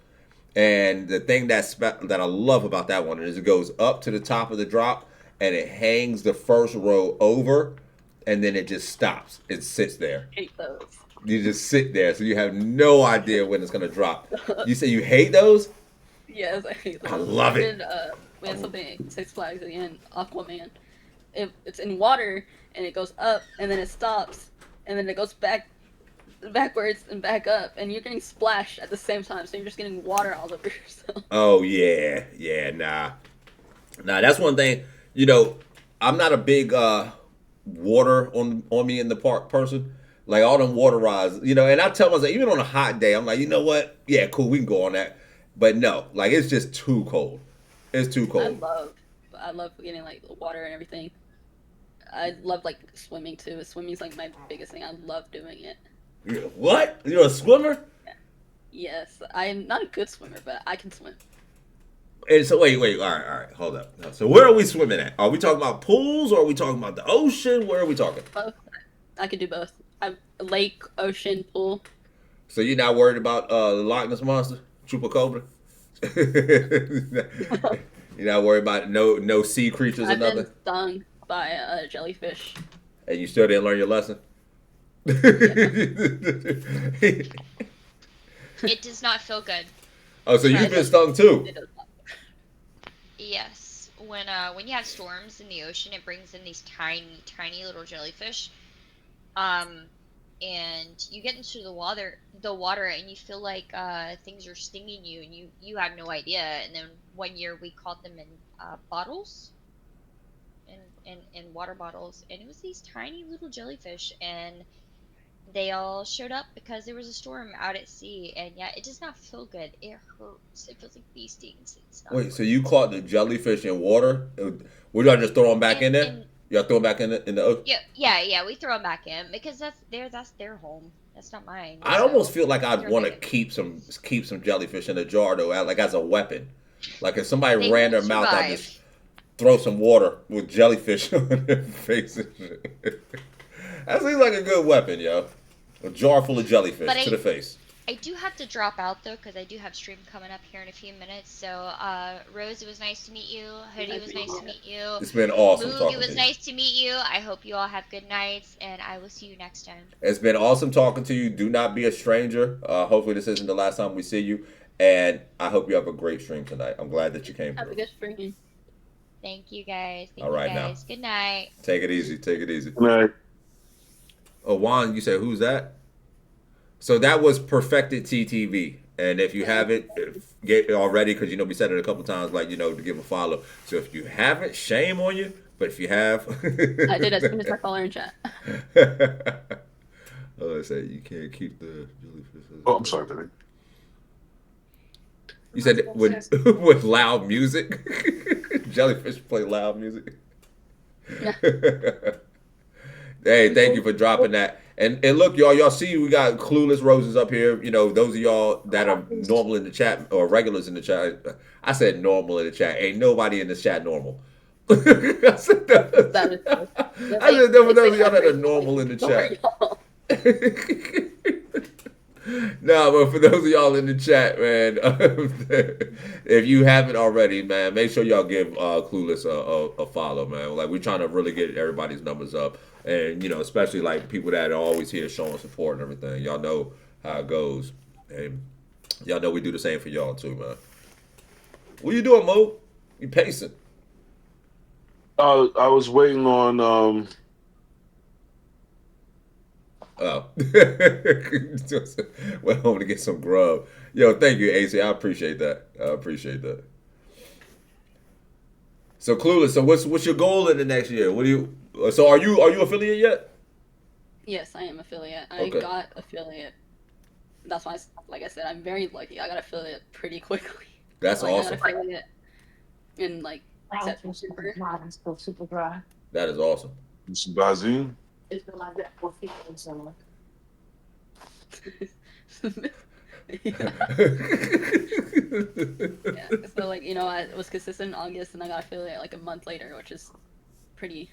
And the thing that I love about that one is it goes up to the top of the drop, and it hangs the first row over, and then it just stops. It sits there. Hate those. You just sit there, so you have no idea when it's gonna drop. You say you hate those? Yes, I hate those. I love it. We had something at Six Flags at the end, Aquaman. It's in water, and it goes up, and then it stops, and then it goes backwards and back up, and you're getting splashed at the same time, so you're just getting water all over yourself. Oh yeah, nah. That's one thing. I'm not a big water on me in the park person. Like all them water rides, and I tell myself, even on a hot day, I'm like, you know what? Yeah, cool, we can go on that. But no, like it's just too cold. It's too cold. I love getting like water and everything. I love like swimming too. Swimming's like my biggest thing. I love doing it. What? You're a swimmer? Yes, I am not a good swimmer, but I can swim. And so wait, all right, hold up. So where are we swimming at? Are we talking about pools or are we talking about the ocean? Where are we talking? Both. I could do both. Lake, ocean, pool. So you're not worried about the Loch Ness monster, Chupacabra? You're not worried about no sea creatures or I've nothing? been stung by a jellyfish. And you still didn't learn your lesson? It does not feel good. Oh, so you've been stung too? Yes. When you have storms in the ocean, it brings in these tiny little jellyfish. And you get into the water, and you feel like things are stinging you, and you have no idea. And then one year we caught them in bottles, in water bottles, and it was these tiny little jellyfish, and they all showed up because there was a storm out at sea. And yeah, it does not feel good. It hurts. It feels like bee stings. Wait, so you caught the jellyfish in water? Would y'all just throw them back in there? Y'all throw them back in the ocean? Yeah. We throw them back in because that's their home. That's not mine. I almost feel like I'd want to keep some jellyfish in a jar though, like as a weapon. Like if somebody ran their mouth out, just throw some water with jellyfish on their face. That seems like a good weapon, yo. A jar full of jellyfish to the face. I do have to drop out though because I do have stream coming up here in a few minutes. So, Rose, it was nice to meet you. Hoodie, it was nice to meet you. It's been awesome talking to you. It was nice to meet you. I hope you all have good nights, and I will see you next time. It's been awesome talking to you. Do not be a stranger. Hopefully this isn't the last time we see you, and I hope you have a great stream tonight. I'm glad that you came through. Have a good stream. Thank you guys. All right, now. Good night. Take it easy. Good night. Oh, Juan, you said who's that? So that was Perfected TTV. And if you haven't, get already, because, we said it a couple times, to give a follow. So if you haven't, shame on you. But if you have. I did as soon as I call her in chat. I said you can't keep the jellyfish. Oh, I'm sorry, baby. You said with loud music? Jellyfish play loud music? Yeah. Hey, thank you for dropping that. And look, y'all see we got Clueless Roses up here. Those of y'all that are normal in the chat or regulars in the chat. I said normal in the chat. Ain't nobody in this chat normal. I said that for those of y'all that are normal in the chat. No, but for those of y'all in the chat, man, if you haven't already, man, make sure y'all give Clueless a follow, man. Like, we're trying to really get everybody's numbers up. And, especially, like, people that are always here showing support and everything. Y'all know how it goes. And y'all know we do the same for y'all, too, man. What you doing, Mo? You pacing? I was waiting on... Oh. Went home to get some grub. Yo, thank you, AC. I appreciate that. So, Clueless, so what's your goal in the next year? So are you affiliate yet? Yes, I am affiliate. I got affiliate. That's why, like I said, I'm very lucky. I got affiliate pretty quickly. That's awesome. I got affiliate in September. That is awesome. Bazine? It's been like that for 15 summer. Yeah, so I was consistent in August and I got affiliate a month later, which is pretty.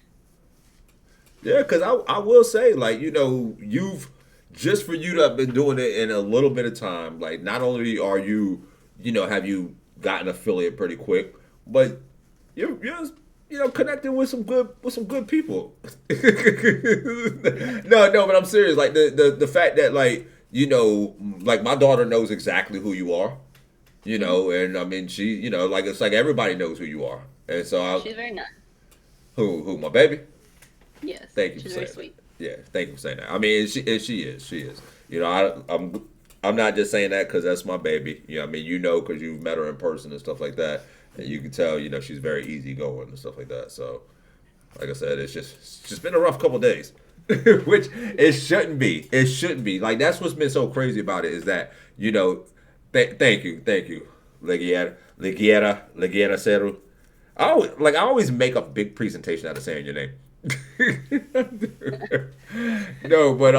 Yeah, because I will say, you've just for you to have been doing it in a little bit of time, not only are you, have you gotten affiliate pretty quick, but you're connecting with some good people. No, but I'm serious. Like the fact that my daughter knows exactly who you are, and I mean she, it's like everybody knows who you are, and so she's very nice. Who, my baby? Yes. Thank you for saying that. Yeah, thank you for saying that. I mean, she is. I'm not just saying that because that's my baby. I mean, because you've met her in person and stuff like that. And you can tell, she's very easygoing and stuff like that. So, like I said, it's just been a rough couple days, which it shouldn't be. It shouldn't be. Like, that's what's been so crazy about it is that, thank you, Legiera Ceru. I always make a big presentation out of saying your name. No, but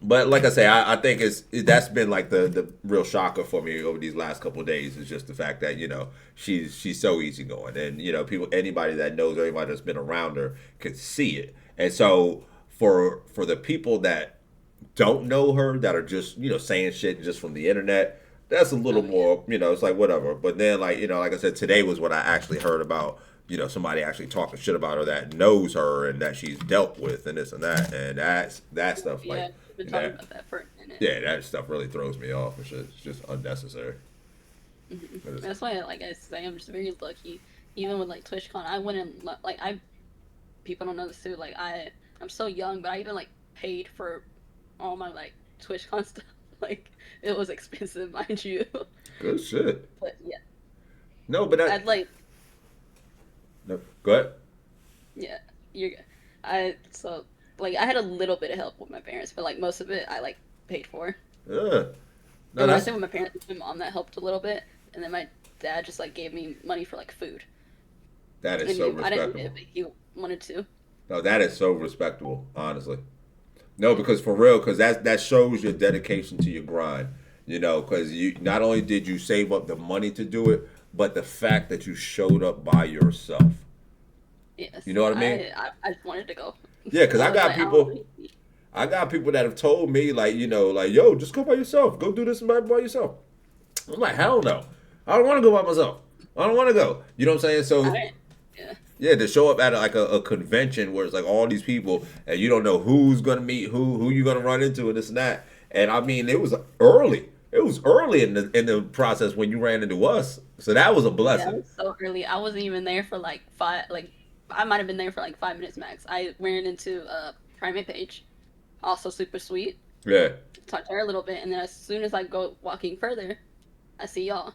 But like I say, I think that's been like the real shocker for me over these last couple of days is just the fact that she's so easygoing, and anybody that knows, everybody that's been around her can see it. And so for the people that don't know her, that are just saying shit just from the internet, that's a little more it's like whatever. But then like I said, today was what I actually heard about. Somebody actually talking shit about her that knows her and that she's dealt with and this and that, and that stuff like. Been talking about that for a minute. Yeah, that stuff really throws me off. It's just unnecessary. Mm-hmm. That's why, like I say, I'm just very lucky. Even with like TwitchCon, I wouldn't like people don't know this too. Like I'm so young, but I even like paid for all my like TwitchCon stuff. Like it was expensive, mind you. Good shit. But yeah. No, but I'd like. No, go ahead. Yeah, you're good. Like I had a little bit of help with my parents, but like most of it I like paid for. Yeah. No, when I say with my parents, it's my mom that helped a little bit, and then my dad just like gave me money for like food. That is so respectable. I didn't need it, but he wanted to. No, that is so respectable, honestly. No, because for real, because that shows your dedication to your grind. Because you not only did you save up the money to do it, but the fact that you showed up by yourself. Yes. You know what I mean? I just wanted to go. Yeah, because I got people that have told me like yo, just go by yourself, go do this by yourself. I'm like, hell no, I don't want to go by myself. I don't want to go. You know what I'm saying? So yeah, to show up at a convention where it's like all these people and you don't know who's gonna meet who you're gonna run into and this and that. And I mean, it was early. It was early in the process when you ran into us, so that was a blessing. Yeah, it was so early. I wasn't even there for like I might have been there for like 5 minutes max. I ran into Primate Page, also super sweet. Yeah. Talked to her a little bit, and then as soon as I go walking further, I see y'all.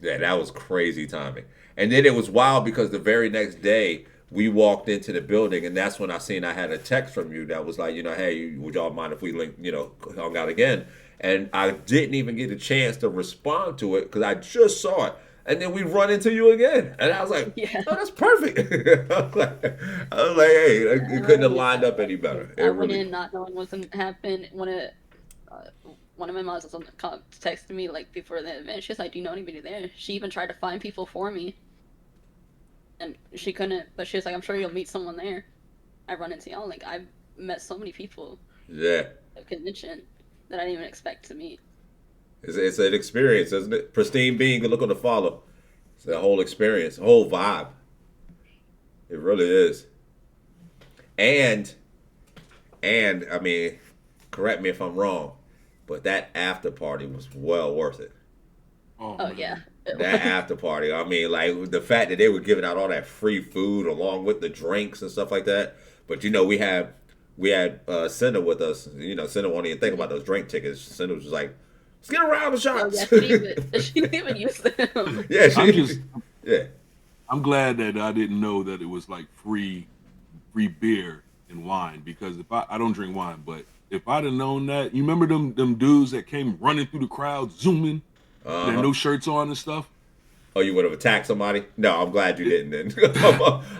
Yeah, that was crazy timing. And then it was wild because the very next day we walked into the building, and that's when I had a text from you that was like, hey, would y'all mind if we hung out again? And I didn't even get a chance to respond to it because I just saw it. And then we run into you again. And I was like, oh, that's perfect. I was like, hey, it couldn't have lined up any better. I went in not knowing what's going to happen. One of my moms was texted me like before the event. She was like, do you know anybody there? She even tried to find people for me. And she couldn't, but she was like, I'm sure you'll meet someone there. I run into y'all. Like, I've met so many people. Yeah. At a convention that I didn't even expect to meet. It's an experience, isn't it? Pristine being, good look on the follow. It's the whole experience, the whole vibe. It really is. And I mean, correct me if I'm wrong, but that after party was well worth it. Oh yeah. That after party. I mean, like the fact that they were giving out all that free food along with the drinks and stuff like that. But we had Cinda with us. Cinda won't even think about those drink tickets. Cinda was just like, let's get around the shots. Oh, yeah, she didn't even use them. Yeah, I'm glad that I didn't know that it was like free beer and wine, because if I don't drink wine, but if I'd have known that, you remember them dudes that came running through the crowd, zooming, and no shirts on and stuff. Oh, you would have attacked somebody? No, I'm glad you didn't. Then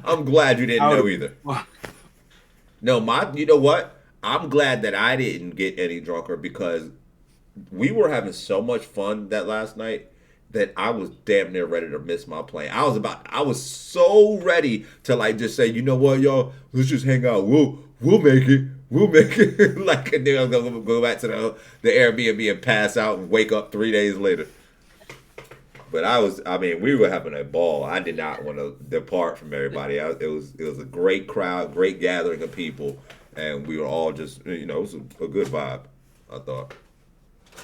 I'm glad you didn't know either. No, you know what? I'm glad that I didn't get any drunker because we were having so much fun that last night that I was damn near ready to miss my plane. I was so ready to like just say, you know what, y'all, let's just hang out. We'll make it. We'll make it. Like, and then I'm gonna go back to the Airbnb and pass out and wake up 3 days later. But we were having a ball. I did not want to depart from everybody. It was a great crowd, great gathering of people, and we were all just, it was a good vibe, I thought.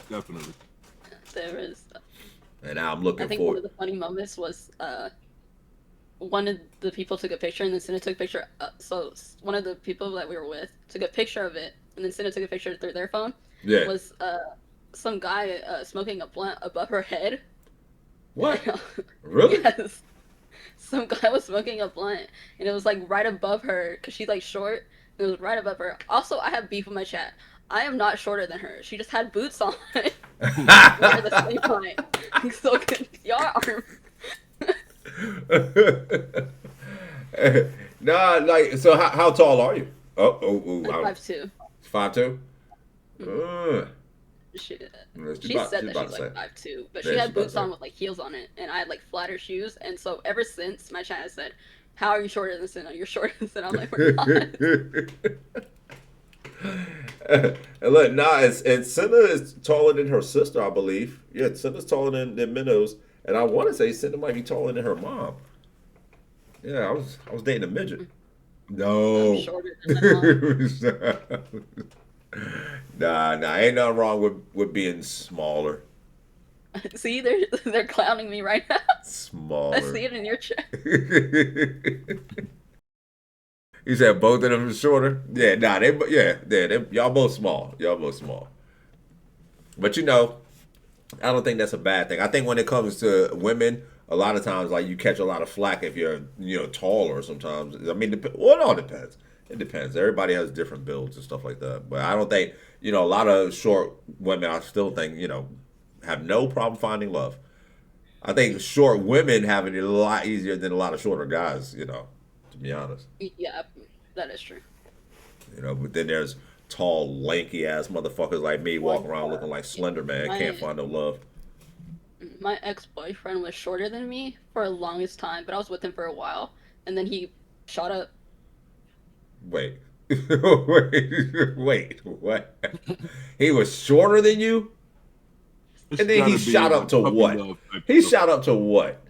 Definitely. There is. And now I'm looking I think forward. One of the funny moments was one of the people took a picture, and then Cinna took a picture. So one of the people that we were with took a picture of it, and then Cinna took a picture through their phone. Yeah. Was some guy smoking a blunt above her head. What? Really? Yes. Some guy was smoking a blunt, and it was like right above her because she's like short. It was right above her. Also, I have beef with my chat. I am not shorter than her. She just had boots on. At the same time. So y'all are. Nah, like, so how tall are you? Oh, like 5'2". 5'2"? She about- said she's that about she's to like say. 5'2", but Yeah, she she's had about boots to on say. with like heels on it, and I had like flatter shoes, and so ever since my chat said, "How are you shorter than Senna? You're shorter than Senna." I'm like, we're not. And look, and Senna is taller than her sister, I believe. Yeah, Senna's taller than Minnows, and I want to say Senna might be taller than her mom. Yeah, I was dating a midget. No. I'm shorter than Nah, ain't nothing wrong with being smaller. See, they're clowning me right now. Smaller. I see it in your chat. You said both of them are shorter? Yeah, nah, y'all both small. Y'all both small. But you know, I don't think that's a bad thing. I think when it comes to women, a lot of times like you catch a lot of flack if you're taller. Sometimes I mean, it all depends. It depends. Everybody has different builds and stuff like that. But I don't think a lot of short women. I still think have no problem finding love. I think short women have it a lot easier than a lot of shorter guys. To be honest. Yeah, that is true. But then there's tall, lanky ass motherfuckers like me walking around looking like Slender Man. Can't find no love. My ex-boyfriend was shorter than me for the longest time, but I was with him for a while, and then he shot up. Wait, wait, what? He was shorter than you, and then he shot up to what? He shot up to what?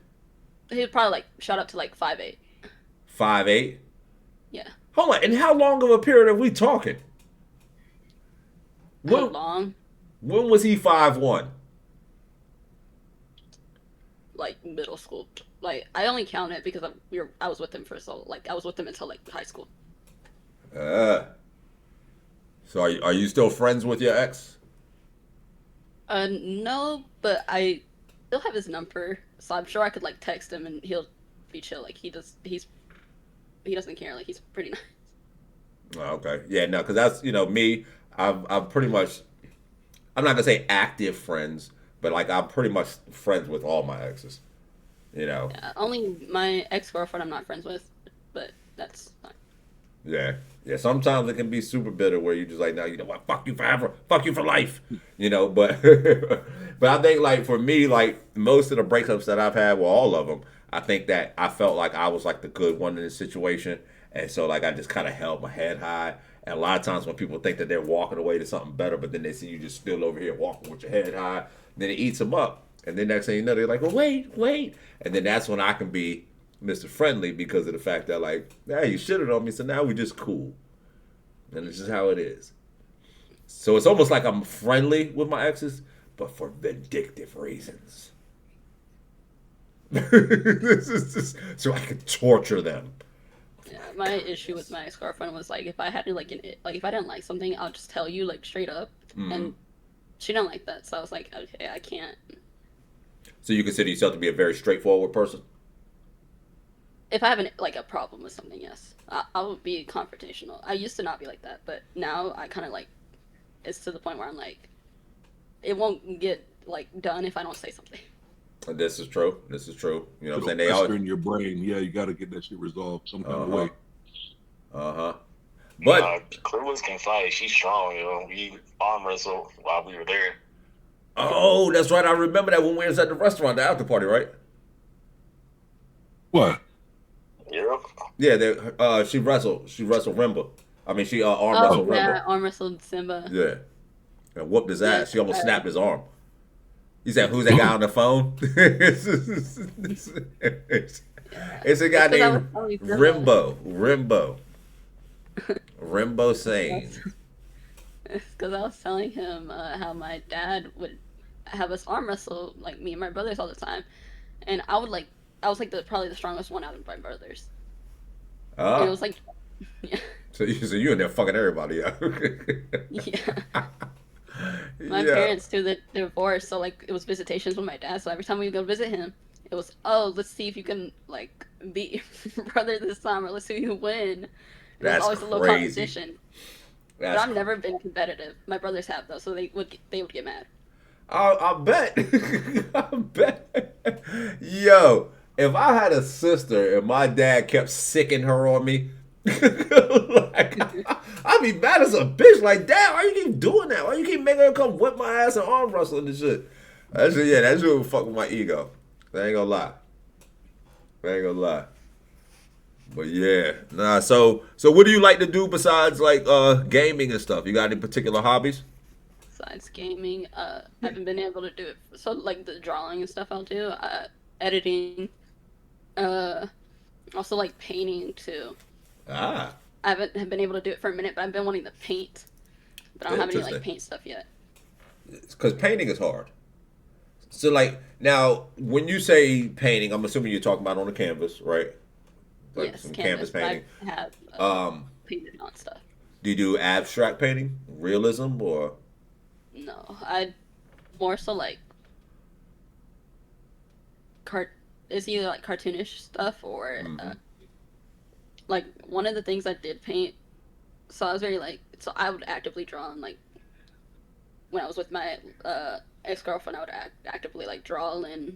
He probably like shot up to like 5'8". 5'8"? Yeah. Hold on, and how long of a period are we talking? How long? When was he 5'1"? Like middle school. Like I only count it because I was with him I was with him until like high school. So are you still friends with your ex? No, but I still have his number, so I'm sure I could like text him and he'll be chill. Like he doesn't care. Like he's pretty nice. Oh, okay. Yeah, no, because that's me. I'm pretty much. I'm not gonna say active friends, but like I'm pretty much friends with all my exes. Yeah, only my ex-girlfriend I'm not friends with, but that's fine. Yeah. Sometimes it can be super bitter where you just like, no, you know what? Fuck you forever. Fuck you for life. But but I think like for me, like most of the breakups that I've had, well, all of them, I think that I felt like I was like the good one in this situation, and so like I just kind of held my head high. And a lot of times when people think that they're walking away to something better, but then they see you just still over here walking with your head high, then it eats them up. And then next thing you know, they're like, well, wait. And then that's when I can be Mr. Friendly because of the fact that like, hey, you shitted on me, so now we just cool. And it's just how it is. So it's almost like I'm friendly with my exes, but for vindictive reasons. This is just so I can torture them. Yeah, my issue with my ex-girlfriend was like if I had to like if I didn't like something, I'll just tell you like straight up, and she didn't like that, so I was like, okay, I can't. So you consider yourself to be a very straightforward person? If I have a problem with something, yes, I would be confrontational. I used to not be like that, but now I kind of like it's to the point where I'm like, it won't get like done if I don't say something. This is true. You know what I'm saying? They always in your brain. Yeah, you got to get that shit resolved some kind of way. But Clueless can fight. She's strong. We arm wrestled while we were there. Oh, that's right. I remember that when we was at the restaurant, the after party, right? What? Yep. Yeah, she wrestled Rimba. I mean, she arm wrestled Rimba. Yeah, arm wrestled Simba. Yeah, and whooped his ass. She almost snapped his arm. He said, "Who's that guy on the phone?" It's a guy named Rimbo. Rimbo Sane. Because I was telling him how my dad would have us arm wrestle like me and my brothers all the time, and I was like probably the strongest one out of my brothers. And it was like, yeah. So you in there fucking everybody up. Yeah. My parents too, they're divorced, so like it was visitations with my dad. So every time we would go visit him, it was, oh, let's see if you can like beat your brother this time, or let's see who win. It was always a little competition. But I've never been competitive. My brothers have though, so they would get mad. I bet. I bet. Yo, if I had a sister and my dad kept sicking her on me, Like, I'd be mad as a bitch. Like, damn, why you keep doing that? Why you keep making her come whip my ass and arm wrestling and shit? That shit would fuck with my ego. I ain't gonna lie. But yeah, nah. So what do you like to do besides like gaming and stuff? You got any particular hobbies? Besides gaming, I haven't been able to do it. So like the drawing and stuff I'll do, editing, also like painting too. Ah. I haven't been able to do it for a minute, but I've been wanting to paint. But I don't have any like paint stuff yet. Because painting is hard. So like now, when you say painting, I'm assuming you're talking about on the canvas, right? Like yes, some canvas painting. I have painted on stuff. Do you do abstract painting, realism, or? No, I more so like it's either like cartoonish stuff or like one of the things I did paint. So I was very like, so I would actively draw and like when I was with my ex-girlfriend, I would actively like draw and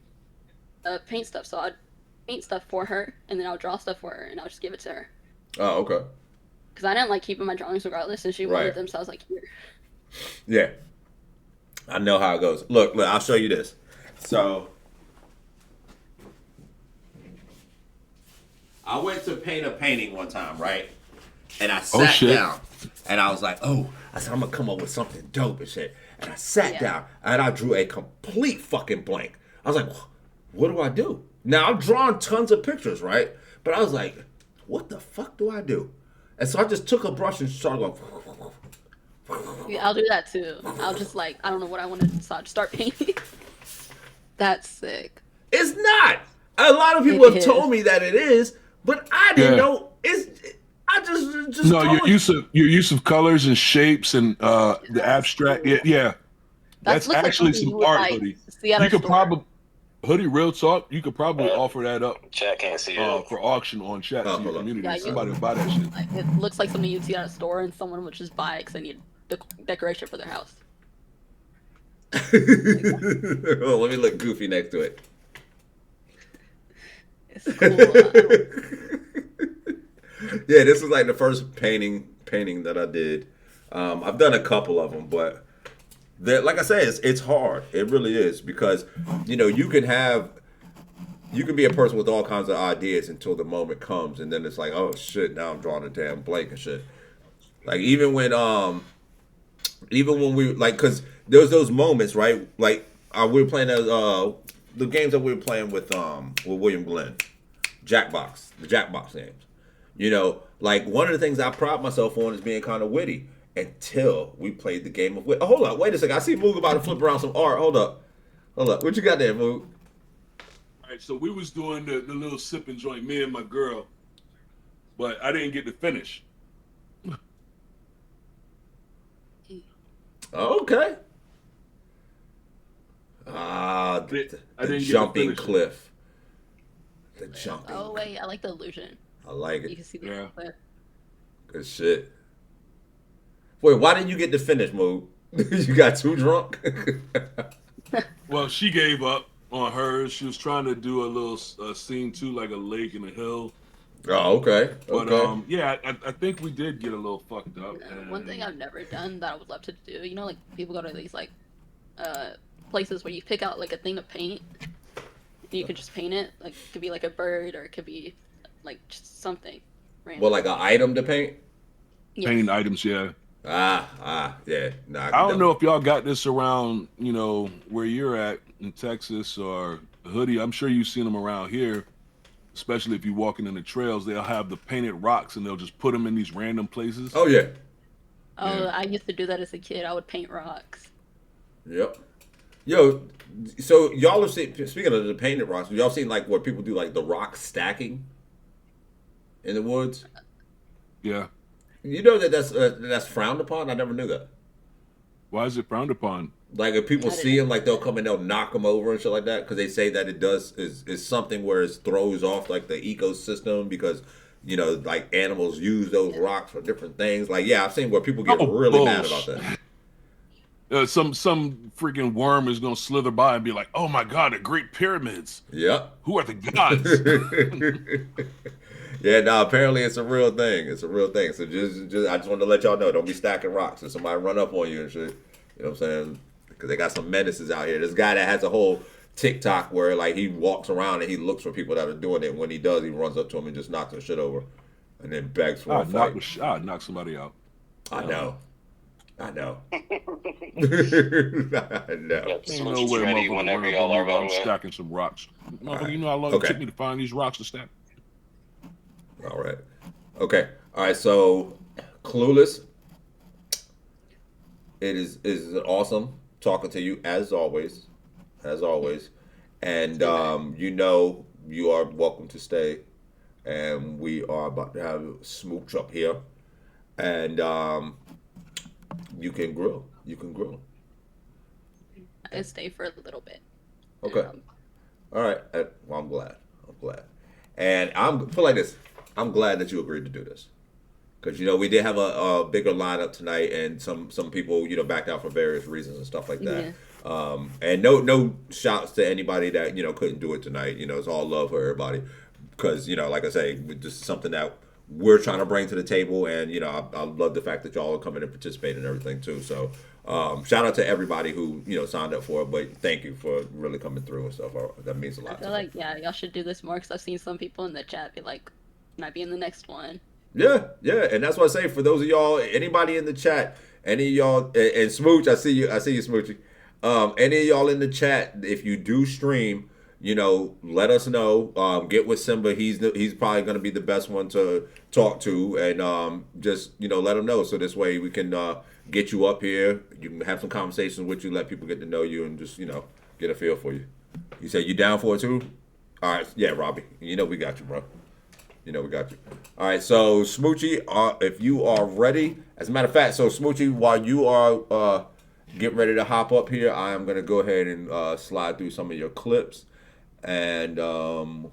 paint stuff. So I'd paint stuff for her and then I would draw stuff for her and I would just give it to her. Oh, okay. Because I didn't like keeping my drawings regardless, and she wanted them, so I was like, here. Yeah. I know how it goes. Look, I'll show you this. So, I went to paint a painting one time, right? And I sat down, and I was like, I said, I'm going to come up with something dope and shit. And I sat down, and I drew a complete fucking blank. I was like, what do I do? Now, I've drawn tons of pictures, right? But I was like, what the fuck do I do? And so I just took a brush and started going. Yeah, I'll do that too. I'll just like, I don't know what I want to start painting. That's sick. It's not. A lot of people have told me that it is, but I didn't know. I just no. Your use of colors and shapes and the abstract. Yeah. That's actually like some art, Hoodie. You could probably. Hoodie, real talk, you could probably offer that up. Chat can't see it. For auction on chat to your community. Yeah, somebody will buy that shit. It looks like something you'd see at a store and someone would just buy it because they need decoration for their house. Oh, let me look goofy next to it. It's cool. Yeah, this was like the first painting that I did. I've done a couple of them, but like I said, it's hard. It really is because you can be a person with all kinds of ideas until the moment comes, and then it's like, oh shit, now I'm drawing a damn blank and shit. Like even when we like, cause there was those moments, right? Like we were playing the games that we were playing with William Glenn, the Jackbox games. Like one of the things I pride myself on is being kind of witty. Until we played the game of wit. Oh, hold up, wait a second. I see Moog about to flip around some art. Hold up. What you got there, Moog? All right, so we was doing the little sipping joint, me and my girl, but I didn't get to finish. Okay. The jumping cliff. The jumping. Oh wait, I like the illusion. I like it. You can see the cliff. Good shit. Wait, why didn't you get to finish, Moog? You got too drunk? Well, she gave up on hers. She was trying to do a little scene too, like a lake and a hill. Oh, okay. But yeah, I think we did get a little fucked up. One thing I've never done that I would love to do, like people go to these like places where you pick out like a thing to paint, and you can just paint it. Like it could be like a bird, or it could be like just something random. Well, like an item to paint? Yes. Painting items, yeah. Yeah. Nah, I don't know if y'all got this around, where you're at in Texas or Hoodie. I'm sure you've seen them around here, especially if you're walking in the trails. They'll have the painted rocks and they'll just put them in these random places. Oh, yeah. Oh, yeah. I used to do that as a kid. I would paint rocks. Yep. Yo, so y'all have seen, speaking of the painted rocks, y'all seen like where people do like the rock stacking in the woods? Yeah. You know that's frowned upon? I never knew that. Why is it frowned upon? Like if people see them, like they'll come and they'll knock them over and shit like that, because they say that it is something where it throws off like the ecosystem, because like animals use those rocks for different things. Like I've seen where people get really mad about that. Some freaking worm is gonna slither by and be like, "Oh my god, the Great Pyramids! Yeah, who are the gods?" Yeah, no, apparently it's a real thing. It's a real thing. So just I just wanted to let y'all know, don't be stacking rocks and somebody run up on you and shit. You know what I'm saying? Because they got some menaces out here. This guy that has a whole TikTok where like he walks around and he looks for people that are doing it. When he does, he runs up to them and just knocks their shit over, and then begs for a fight. I'd knock somebody out. I know. I know. I know. Ain't no way, motherfucker. I'm stacking some rocks. Motherfucker, right. you know how long it took me to find these rocks to stack? All right. Okay. All right. So, Clueless. It is awesome talking to you as always, and you know you are welcome to stay, and we are about to have a smooch up here, and you can grill. I stay for a little bit. Okay. All right. Well, I'm glad. And I'm feel like this. I'm glad that you agreed to do this, because you know we did have a bigger lineup tonight, and some people backed out for various reasons and stuff like that. Yeah. And no shouts to anybody that couldn't do it tonight. It's all love for everybody, because like I say, this is something that we're trying to bring to the table, and I love the fact that y'all are coming and participating and everything too. So shout out to everybody who signed up for it, but thank you for really coming through and stuff. That means a lot. I feel like y'all should do this more, because I've seen some people in the chat be like, might be in the next one. Yeah, and that's what I say. For those of y'all, anybody in the chat, any of y'all, and Smooch, I see you, Smoochie. Any of y'all in the chat, if you do stream, let us know. Get with Simba. He's probably going to be the best one to talk to, and just let him know. So this way we can get you up here. You can have some conversations with you, let people get to know you, and just get a feel for you. You said you down for it too? All right, yeah, Robbie. We got you, bro. We got you. All right, so Smoochie, if you are ready. As a matter of fact, so Smoochie, while you are getting ready to hop up here, I am going to go ahead and slide through some of your clips. And so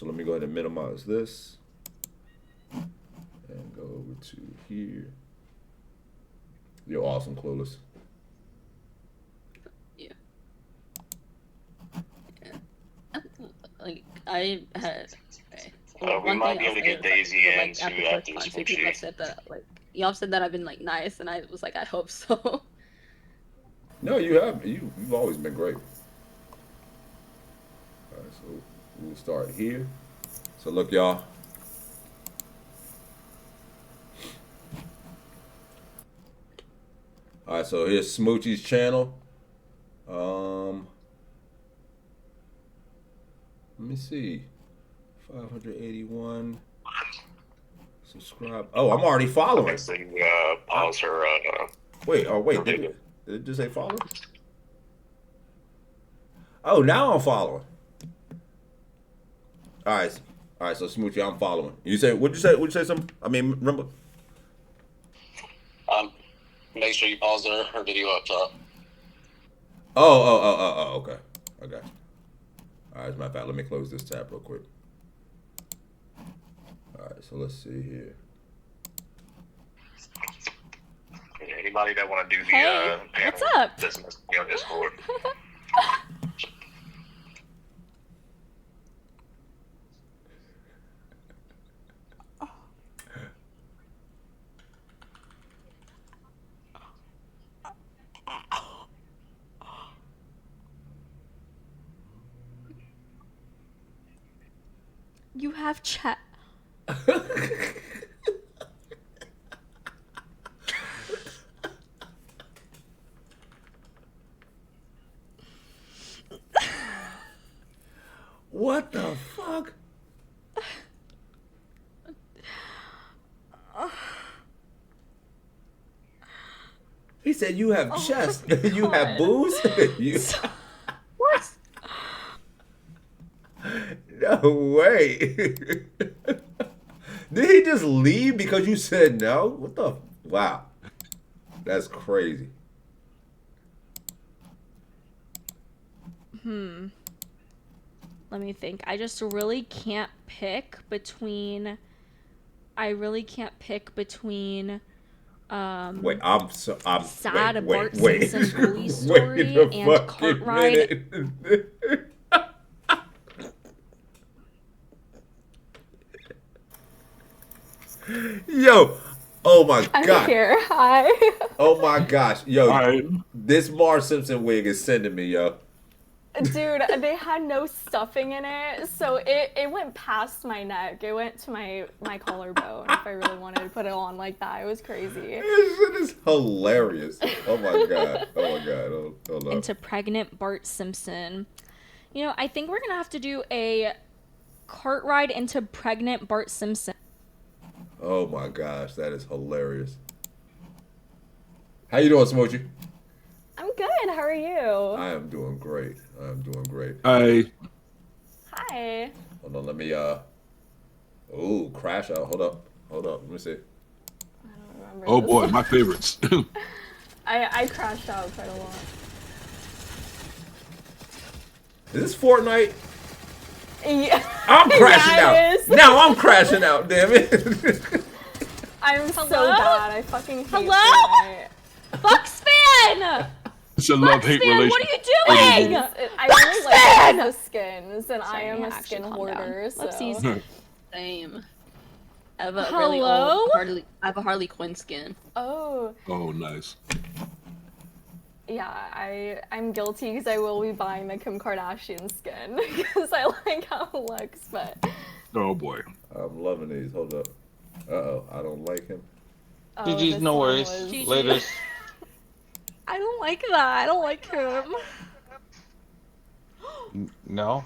let me go ahead and minimize this. And go over to here. You're awesome, Clueless. Yeah. Like, I had... we might be able to get Daisy in after people have said that, y'all said that I've been nice, and I was like, I hope so. No, you have. You've always been great. All right, so we'll start here. So look, y'all. All right, so here's Smoochie's channel. Let me see. 581 subscribe. Oh, I'm already following. Pause her. Wait. Did it just say follow? Oh, now I'm following. All right. So Smoochie, I'm following. You say? What'd you say? Something? I mean, remember? Make sure you pause her video up top. Oh. Okay. I got you. All right. As a matter of fact, let me close this tab real quick. All right, so let's see here. Anybody that want to do the what's up? Business on Discord. You have chat. What the fuck? He said you have chest. You have booze? What? No way. Did he just leave because you said no? What the? Wow. That's crazy. Let me think. I just really can't pick between. Wait, I'm sad wait, Bart Simpson police story and Cartwright. Yo, oh my I'm god. here. Hi. Oh my gosh, yo, right. this Marge Simpson wig is sending me, yo. Dude, they had no stuffing in it, so it went past my neck. It went to my collarbone if I really wanted to put it on like that. It was crazy. This shit is hilarious. Oh my god. Oh my god. Hold on. Into pregnant Bart Simpson. You know, I think we're gonna have to do a cart ride into pregnant Bart Simpson. Oh my gosh, that is hilarious. How you doing, Smoochie? I'm good. How are you? I am doing great. I am doing great. Hi. Hi. Hold on, let me ooh, crash out. Hold up. Let me see. Oh boy, my favorites. I crashed out quite a lot. Is this Fortnite? Yeah. I'm crashing Yeah, out. it is. Now I'm crashing out, damn it. I'm so bad. I fucking hate Hello? Buckspan! It's a love-hate Buckspan, relationship. what are you doing? I really like the skins, and I am a actually, skin calm hoarder. down. So. Whoopsies. Same. I have a really Hello? old Harley Quinn skin. Oh. Oh, nice. Yeah, I'm guilty because I will be buying the Kim Kardashian skin because I like how it looks, but. Oh boy. I'm loving these. Hold up. Uh-oh, I don't like him. Oh, GG's, this no one worries. was- Later. I don't like that. I don't like him. No.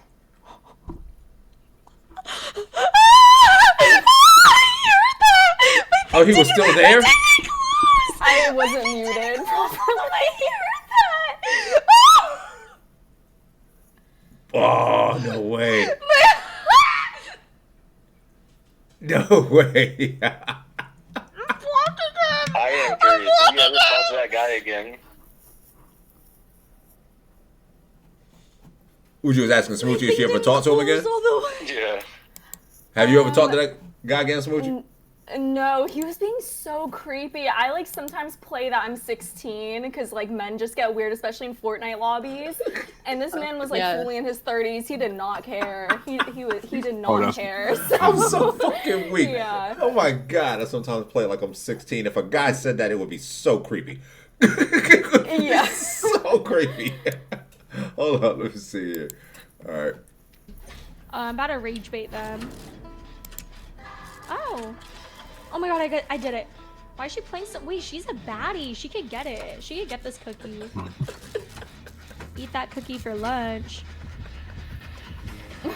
Oh, he was still there? I wasn't muted properly. I heard that. Oh, no way. No way. I am curious. Did you ever talk to that guy again? Who you was asking Smoochie if you ever talked to him again? Yeah. Have you ever talked to that guy again, Smoochie? No, he was being so creepy. I like sometimes play that I'm 16 because like men just get weird, especially in Fortnite lobbies. And this man was like fully in his 30s. He did not care. He did not care. So. I'm so fucking weak. Yeah. Oh my god, I sometimes play like I'm 16. If a guy said that, it would be so creepy. Yeah. So creepy. Hold on, let me see here. All right. I'm about to rage bait them. Oh. Oh my god, I did it. Why is she playing so... Wait, she's a baddie. She could get it. She could get this cookie. Eat that cookie for lunch. Oh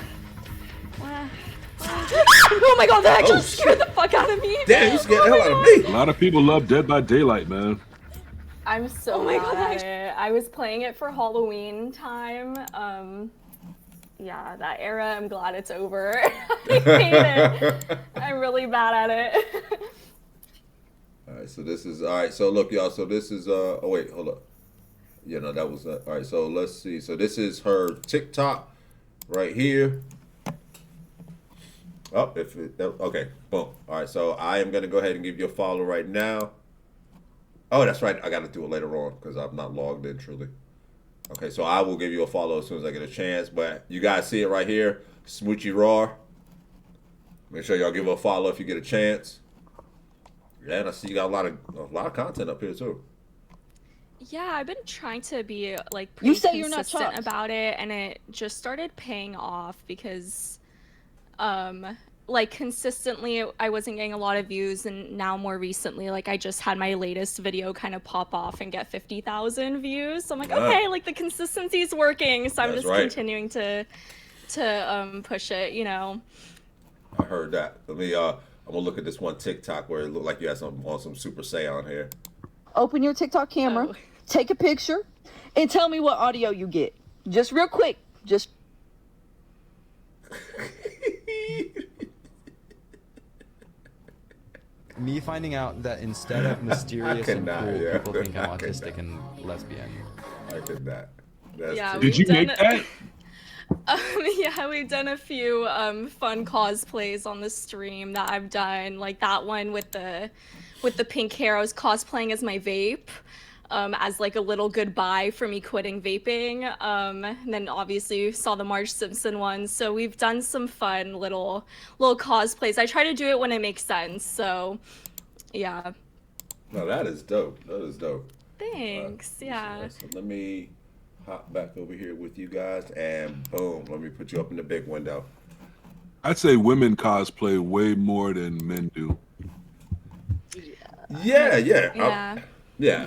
my god, that actually scared the fuck out of me. Damn, you scared the hell out of me. A lot of people love Dead by Daylight, man. I'm so mad at it. I was playing it for Halloween time. Yeah, that era, I'm glad it's over. I hate it. I'm really bad at it. All right, so this is all right. So look, y'all. So this is oh wait, hold up. Yeah, no, that was all right. So let's see. So this is her TikTok right here. Oh, okay, boom. All right, so I am gonna go ahead and give you a follow right now. Oh, that's right. I got to do it later on because I'm not logged in truly. Okay, so I will give you a follow as soon as I get a chance. But you guys see it right here, Smoochie Raw. Make sure y'all give her a follow if you get a chance. Yeah, and I see you got a lot of content up here too. Yeah, I've been trying to be like pretty consistent about it, and it just started paying off because, like consistently I wasn't getting a lot of views, and now more recently, like I just had my latest video kind of pop off and get 50,000 views. So I'm like, okay, like the consistency is working. So I'm just continuing to push it, you know. I heard that. Let me I'm gonna look at this one TikTok where it looked like you had some Super Saiyan here. Open your TikTok camera, take a picture, and tell me what audio you get. Just real quick. Just. Me finding out that instead of mysterious and cool, yeah. people think I'm autistic and lesbian. I could not. Did you make that? Yeah, we've done a few fun cosplays on the stream that I've done, like that one with the pink hair. I was cosplaying as my vape. as like a little goodbye for me quitting vaping. And then obviously you saw the Marge Simpson one. So we've done some fun little cosplays. I try to do it when it makes sense. So yeah. No, that is dope. That is dope. Thanks. Yeah. So let me hop back over here with you guys, and boom, let me put you up in the big window. I'd say women cosplay way more than men do. Yeah.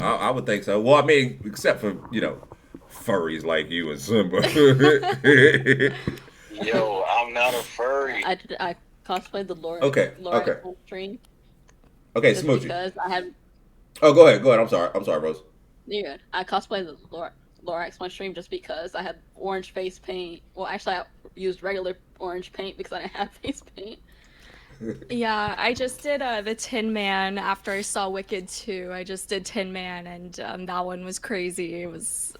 I would think so. Well, I mean, except for, furries like you and Simba. Yo, I'm not a furry. I cosplayed the Laura. Okay. Stream. Okay, just Smoochie. Because I had. Oh, go ahead. I'm sorry, Rose. Yeah, I cosplayed the Laura X1 stream just because I had orange face paint. Well, actually, I used regular orange paint because I didn't have face paint. Yeah, I just did the Tin Man after I saw Wicked 2. I just did Tin Man, and that one was crazy. It was,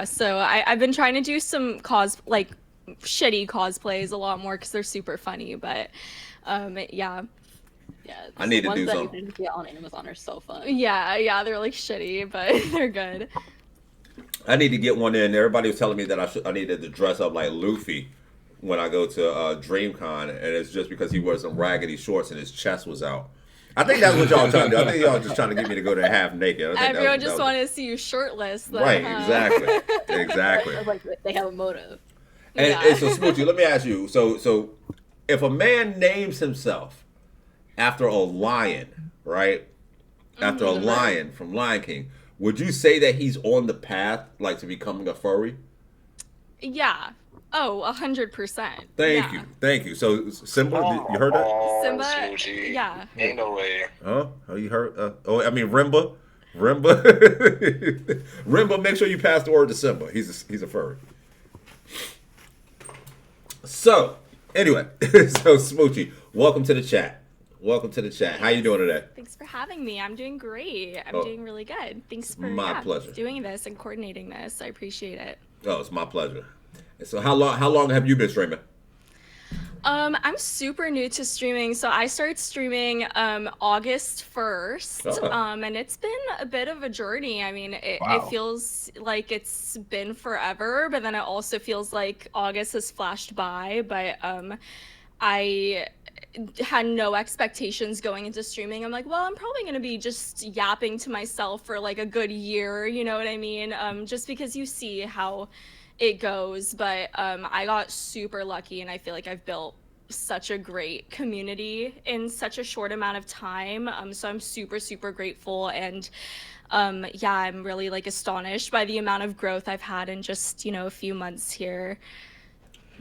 so I've been trying to do some shitty cosplays a lot more because they're super funny, but yeah. Yeah, I need to ones do that something. you can get on Amazon are so fun. Yeah, they're like shitty, but they're good. I need to get one in. Everybody was telling me that I needed to dress up like Luffy when I go to DreamCon, and it's just because he wears some raggedy shorts and his chest was out. I think that's what y'all trying to do. I think y'all just trying to get me to go there half naked. Everyone just wanted to see you shirtless. Then, right, huh? exactly. Like they have a motive. And so, Smoochie, let me ask you. So if a man names himself after a lion, right? After a lion from Lion King, would you say that he's on the path, like, to becoming a furry? Yeah. Oh, 100%. Thank you. So, Simba, you heard that? Simba, Smoochie. yeah. Ain't no way. Huh? Oh, you heard? Rimba. Rimba, make sure you pass the word to Simba. He's a furry. So, anyway, so Smoochie, welcome to the chat. How you doing today? Thanks for having me. I'm doing great. I'm doing really good. Thanks for my pleasure. doing this and coordinating this. I appreciate it. Oh, it's my pleasure. So how long have you been streaming? I'm super new to streaming, so I started streaming August 1st, and it's been a bit of a journey. I mean, it feels like it's been forever, but then it also feels like August has flashed by. But I had no expectations going into streaming. I'm like, well, I'm probably going to be just yapping to myself for like a good year, you know what I mean? Just because you see how it goes. But I got super lucky, and I feel like I've built such a great community in such a short amount of time. So I'm super, super grateful. And I'm really like astonished by the amount of growth I've had in just, a few months here.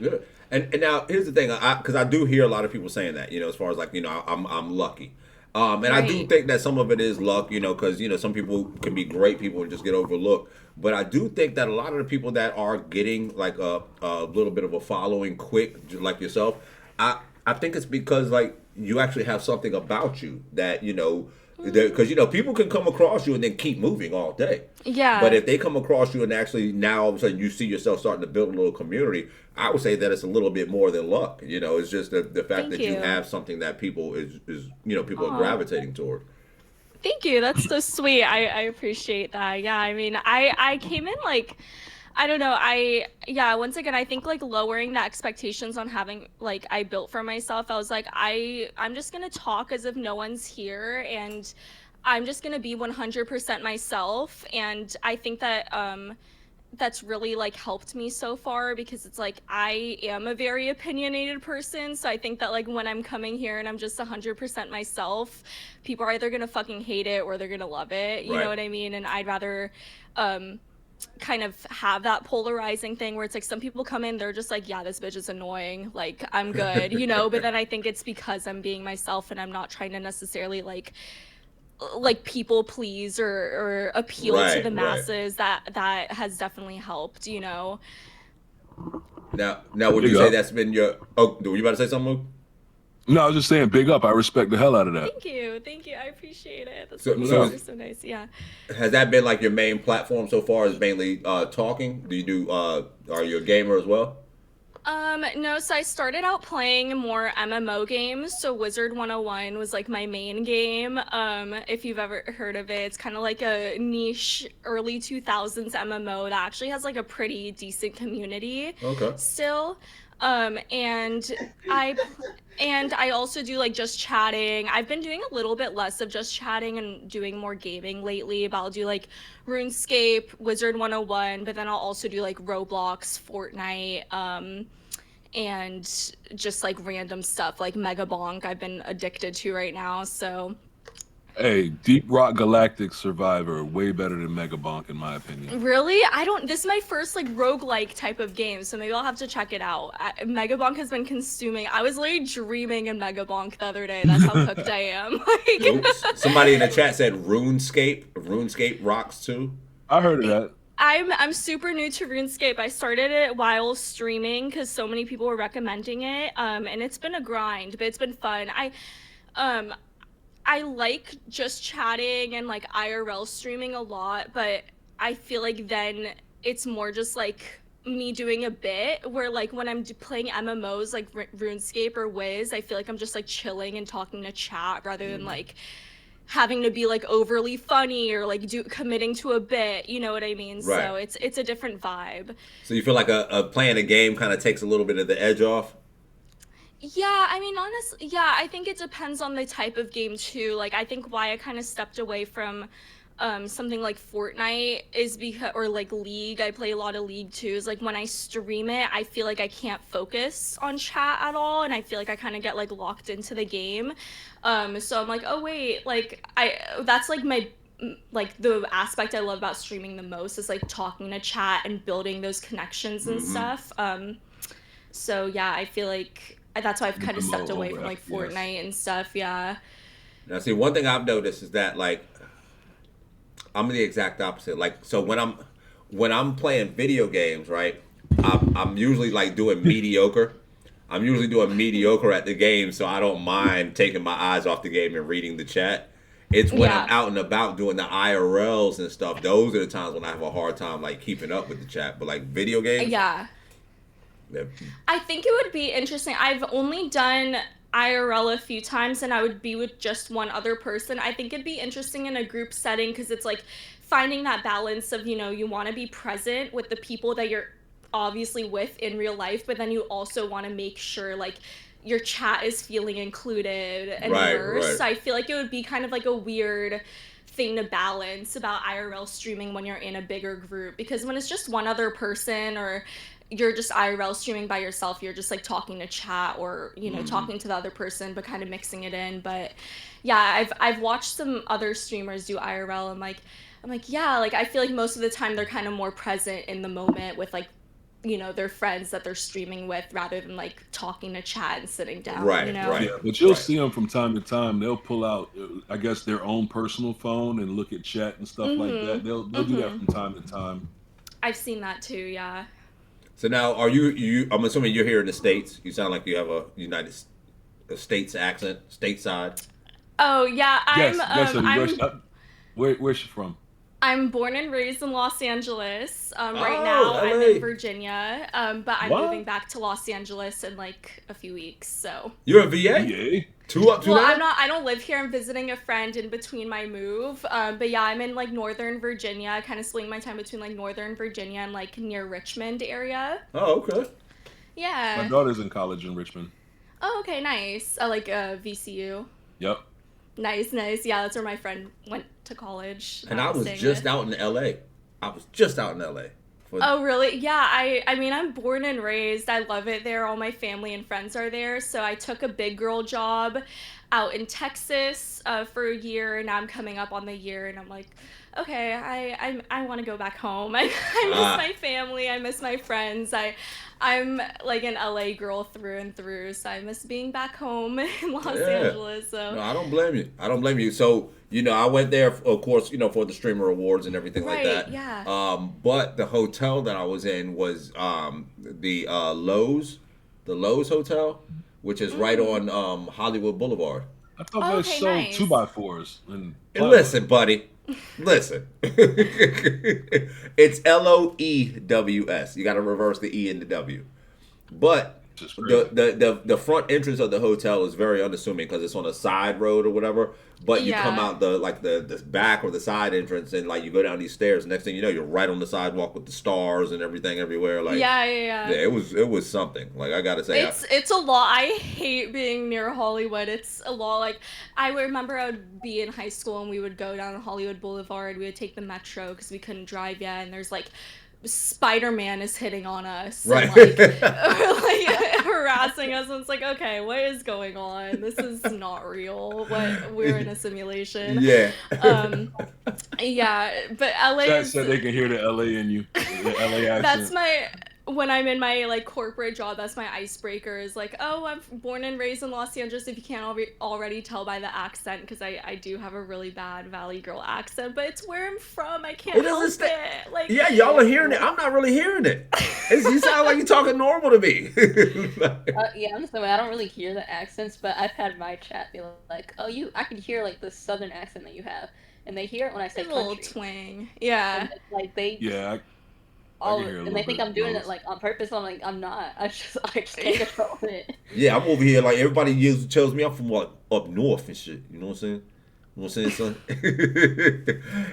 Good. And now here's the thing, because I do hear a lot of people saying that, as far as like, I'm lucky. And I do think that some of it is luck, because, some people can be great people and just get overlooked. But I do think that a lot of the people that are getting like a little bit of a following quick, like yourself, I think it's because like you actually have something about you that, because, people can come across you and then keep moving all day. Yeah. But if they come across you and actually now all of a sudden you see yourself starting to build a little community, I would say that it's a little bit more than luck. It's just the fact that you have something that people is people are gravitating toward. Thank you. That's so sweet. I appreciate that. Yeah. I mean, I came in like, I don't know. Once again, I think like lowering the expectations on having like I built for myself. I was like, I'm just going to talk as if no one's here, and I'm just going to be 100% myself. And I think that, that's really like helped me so far, because it's like I am a very opinionated person, so I think that like when I'm coming here and I'm just 100% myself, people are either gonna fucking hate it or they're gonna love it, you know what I mean? And I'd rather kind of have that polarizing thing where it's like some people come in, they're just like, yeah, this bitch is annoying, like I'm good, but then I think it's because I'm being myself and I'm not trying to necessarily like people please or appeal to the masses. That has definitely helped. Now would you say that's been your were you about to say something, Luke? No, I was just saying big up. I respect the hell out of that. Thank you, I appreciate it. That's so nice. Yeah, has that been like your main platform so far, is mainly talking? Do you are you a gamer as well? No, so I started out playing more MMO games. So Wizard 101 was like my main game. If you've ever heard of it, it's kind of like a niche early 2000s MMO that actually has like a pretty decent community. Okay. Still. And I also do like just chatting. I've been doing a little bit less of just chatting and doing more gaming lately, but I'll do like RuneScape, Wizard 101, but then I'll also do like Roblox, Fortnite, and just like random stuff like Mega Bonk I've been addicted to right now. So Hey, Deep Rock Galactic Survivor, way better than Megabonk in my opinion. really, this is my first like roguelike type of game, so maybe I'll have to check it out. Mega Bonk has been consuming. I was literally dreaming in Mega Bonk the other day. That's how hooked I am. Like, Oops. Somebody in the chat said RuneScape. RuneScape rocks too. I heard of that. I'm super new to RuneScape. I started it while streaming because so many people were recommending it, and it's been a grind, but it's been fun. I like just chatting and like IRL streaming a lot, but I feel like then it's more just like me doing a bit where like when I'm playing MMOs like RuneScape or Wiz, I feel like I'm just like chilling and talking to chat rather than like having to be like overly funny or like committing to a bit, you know what I mean? Right. So it's a different vibe. So you feel like playing a game kind of takes a little bit of the edge off? Yeah, I mean, honestly, yeah, I think it depends on the type of game too. Like, I think why I kind of stepped away from something like Fortnite is because, or like League, I play a lot of League too, is like when I stream it, I feel like I can't focus on chat at all, and I feel like I kind of get like locked into the game. So I'm like, oh wait, like that's like like the aspect I love about streaming the most is like talking to chat and building those connections and stuff. So yeah, I feel like that's why I've kind of stepped away from like Fortnite and stuff. Yeah. Now, see, one thing I've noticed is that like I'm the exact opposite. Like, so when I'm playing video games, right? I'm usually like doing mediocre. I'm usually doing mediocre at the game, so I don't mind taking my eyes off the game and reading the chat. It's when I'm out and about doing the IRLs and stuff. Those are the times when I have a hard time like keeping up with the chat. But like video games, yeah. I think it would be interesting. I've only done IRL a few times, and I would be with just one other person. I think it'd be interesting in a group setting because it's like finding that balance of, you know, you want to be present with the people that you're obviously with in real life, but then you also want to make sure like your chat is feeling included and immersed. Right. I feel like it would be kind of like a weird thing to balance about IRL streaming when you're in a bigger group, because when it's just one other person or you're just IRL streaming by yourself, you're just like talking to chat or, you know, talking to the other person, but kind of mixing it in. But yeah, I've watched some other streamers do IRL, and I'm like, yeah, like I feel like most of the time they're kind of more present in the moment with like, you know, their friends that they're streaming with rather than like talking to chat and sitting down. Right, you know? right. Yeah, but you'll see them from time to time. They'll pull out, I guess, their own personal phone and look at chat and stuff like that. They'll do that from time to time. I've seen that too, yeah. So now, are you? I'm assuming you're here in the States. You sound like you have a United States accent, stateside. Oh yeah, where's she from? I'm born and raised in Los Angeles. Right now, I'm in Virginia, but I'm moving back to Los Angeles in like a few weeks. So you're in VA? Two up, two down? I'm not. I don't live here. I'm visiting a friend in between my move. But yeah, I'm in like Northern Virginia. I kind of splitting my time between like Northern Virginia and like near Richmond area. Oh, okay. Yeah. My daughter's in college in Richmond. Oh, okay, nice. Like VCU. Yep. Nice. Yeah, that's where my friend went to college. And I was just out in LA. Oh, really? Yeah, I mean, I'm born and raised. I love it there. All my family and friends are there. So I took a big girl job out in Texas for a year, and now I'm coming up on the year, and I'm like, okay, I want to go back home. I miss my family. I miss my friends. I'm like an LA girl through and through, so I miss being back home in Los Angeles. So no, I don't blame you. So, you know, I went there, of course, you know, for the streamer awards and everything like that. Yeah. But the hotel that I was in was the Lowe's Hotel, which is right on Hollywood Boulevard. I thought they sold 2x4s. And listen, buddy. Listen. It's LOEWS. You got to reverse the E and the W. But the front entrance of the hotel is very unassuming because it's on a side road or whatever. But you come out the back or the side entrance and like you go down these stairs. Next thing you know, you're right on the sidewalk with the stars and everything everywhere. Like yeah. It was something. Like I gotta say, it's a lot. I hate being near Hollywood. It's a lot. Like I remember I would be in high school and we would go down Hollywood Boulevard. We would take the metro because we couldn't drive yet, and there's like Spider-Man is hitting on us, right? And, like harassing us. And it's like, okay, what is going on? This is not real. We're in a simulation. Yeah. Yeah, but LA. That said they can hear the LA in you. The LA accent. That's when I'm in my like corporate job, that's my icebreaker is like, oh, I'm born and raised in Los Angeles, if you can't already tell by the accent, because I do have a really bad Valley Girl accent, but it's where I'm from. I can't help it. Like, yeah, y'all are hearing it. I'm not really hearing it. You sound like you're talking normal to me. Yeah, I'm the same way. I don't really hear the accents, but I've had my chat be like, oh, I can hear like the southern accent that you have, and they hear it when I say a little country. twang. Yeah. And, like they. Yeah. And they think I'm doing it like on purpose. I'm like, I'm not. I just can't control it. Yeah, I'm over here like everybody tells me I'm from like up north and shit. You know what I'm saying? You know what I'm saying, son?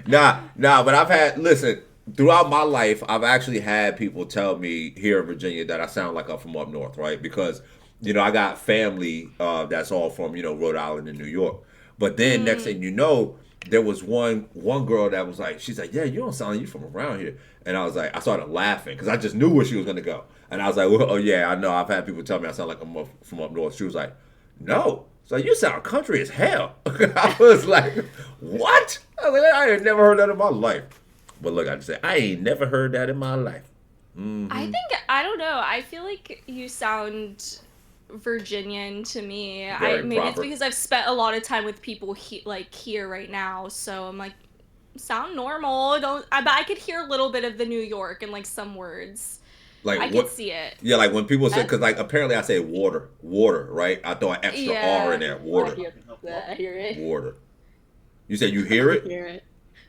Nah. But listen, throughout my life, I've actually had people tell me here in Virginia that I sound like I'm from up north, right? Because I got family that's all from Rhode Island and New York. But then next thing you know, there was one girl that was like, she's like, yeah, you don't sound like you from around here. And I was like, I started laughing because I just knew where she was going to go. And I was like, well, oh, yeah, I know. I've had people tell me I sound like I'm from up north. She was like, no. So you sound country as hell. I was like, what? I was like, I ain't never heard that in my life. But look, I just say, I ain't never heard that in my life. Mm-hmm. I don't know. I feel like you sound Virginian to me. Maybe proper. It's because I've spent a lot of time with people here right now, so I'm like, sound normal. But I could hear a little bit of the New York and like some words. Like I could see it. Yeah, like when people say, because like apparently I say water, right? I throw an extra R in there, water. I hear it. Water. You said you hear it? I hear it.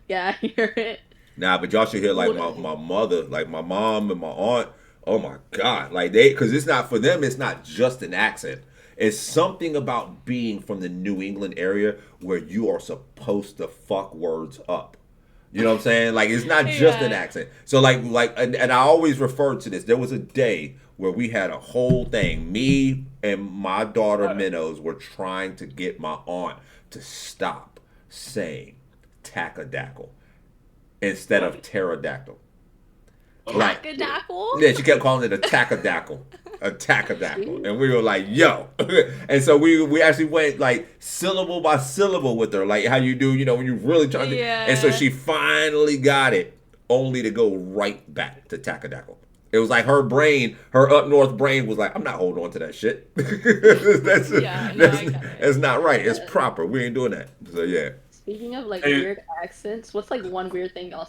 Yeah, I hear it. Nah, but y'all should hear like my mother, like my mom and my aunt. Oh my God, like because it's not for them. It's not just an accent. It's something about being from the New England area where you are supposed to fuck words up. You know what I'm saying? Like it's not just an accent. So like and I always refer to this. There was a day where we had a whole thing. Me and my daughter Minnows were trying to get my aunt to stop saying tackadackle instead of pterodactyl. Tackadackle? Yeah, she kept calling it a tackadackle. A tackadackle. And we were like, yo. And so we actually went like syllable by syllable with her, like how you do, when you really try to. Yeah. And so she finally got it, only to go right back to tackadackle. It was like her up north brain was like, I'm not holding on to that shit. That's not right. It's proper. We ain't doing that. So yeah. Speaking of like weird accents, what's like one weird thing y'all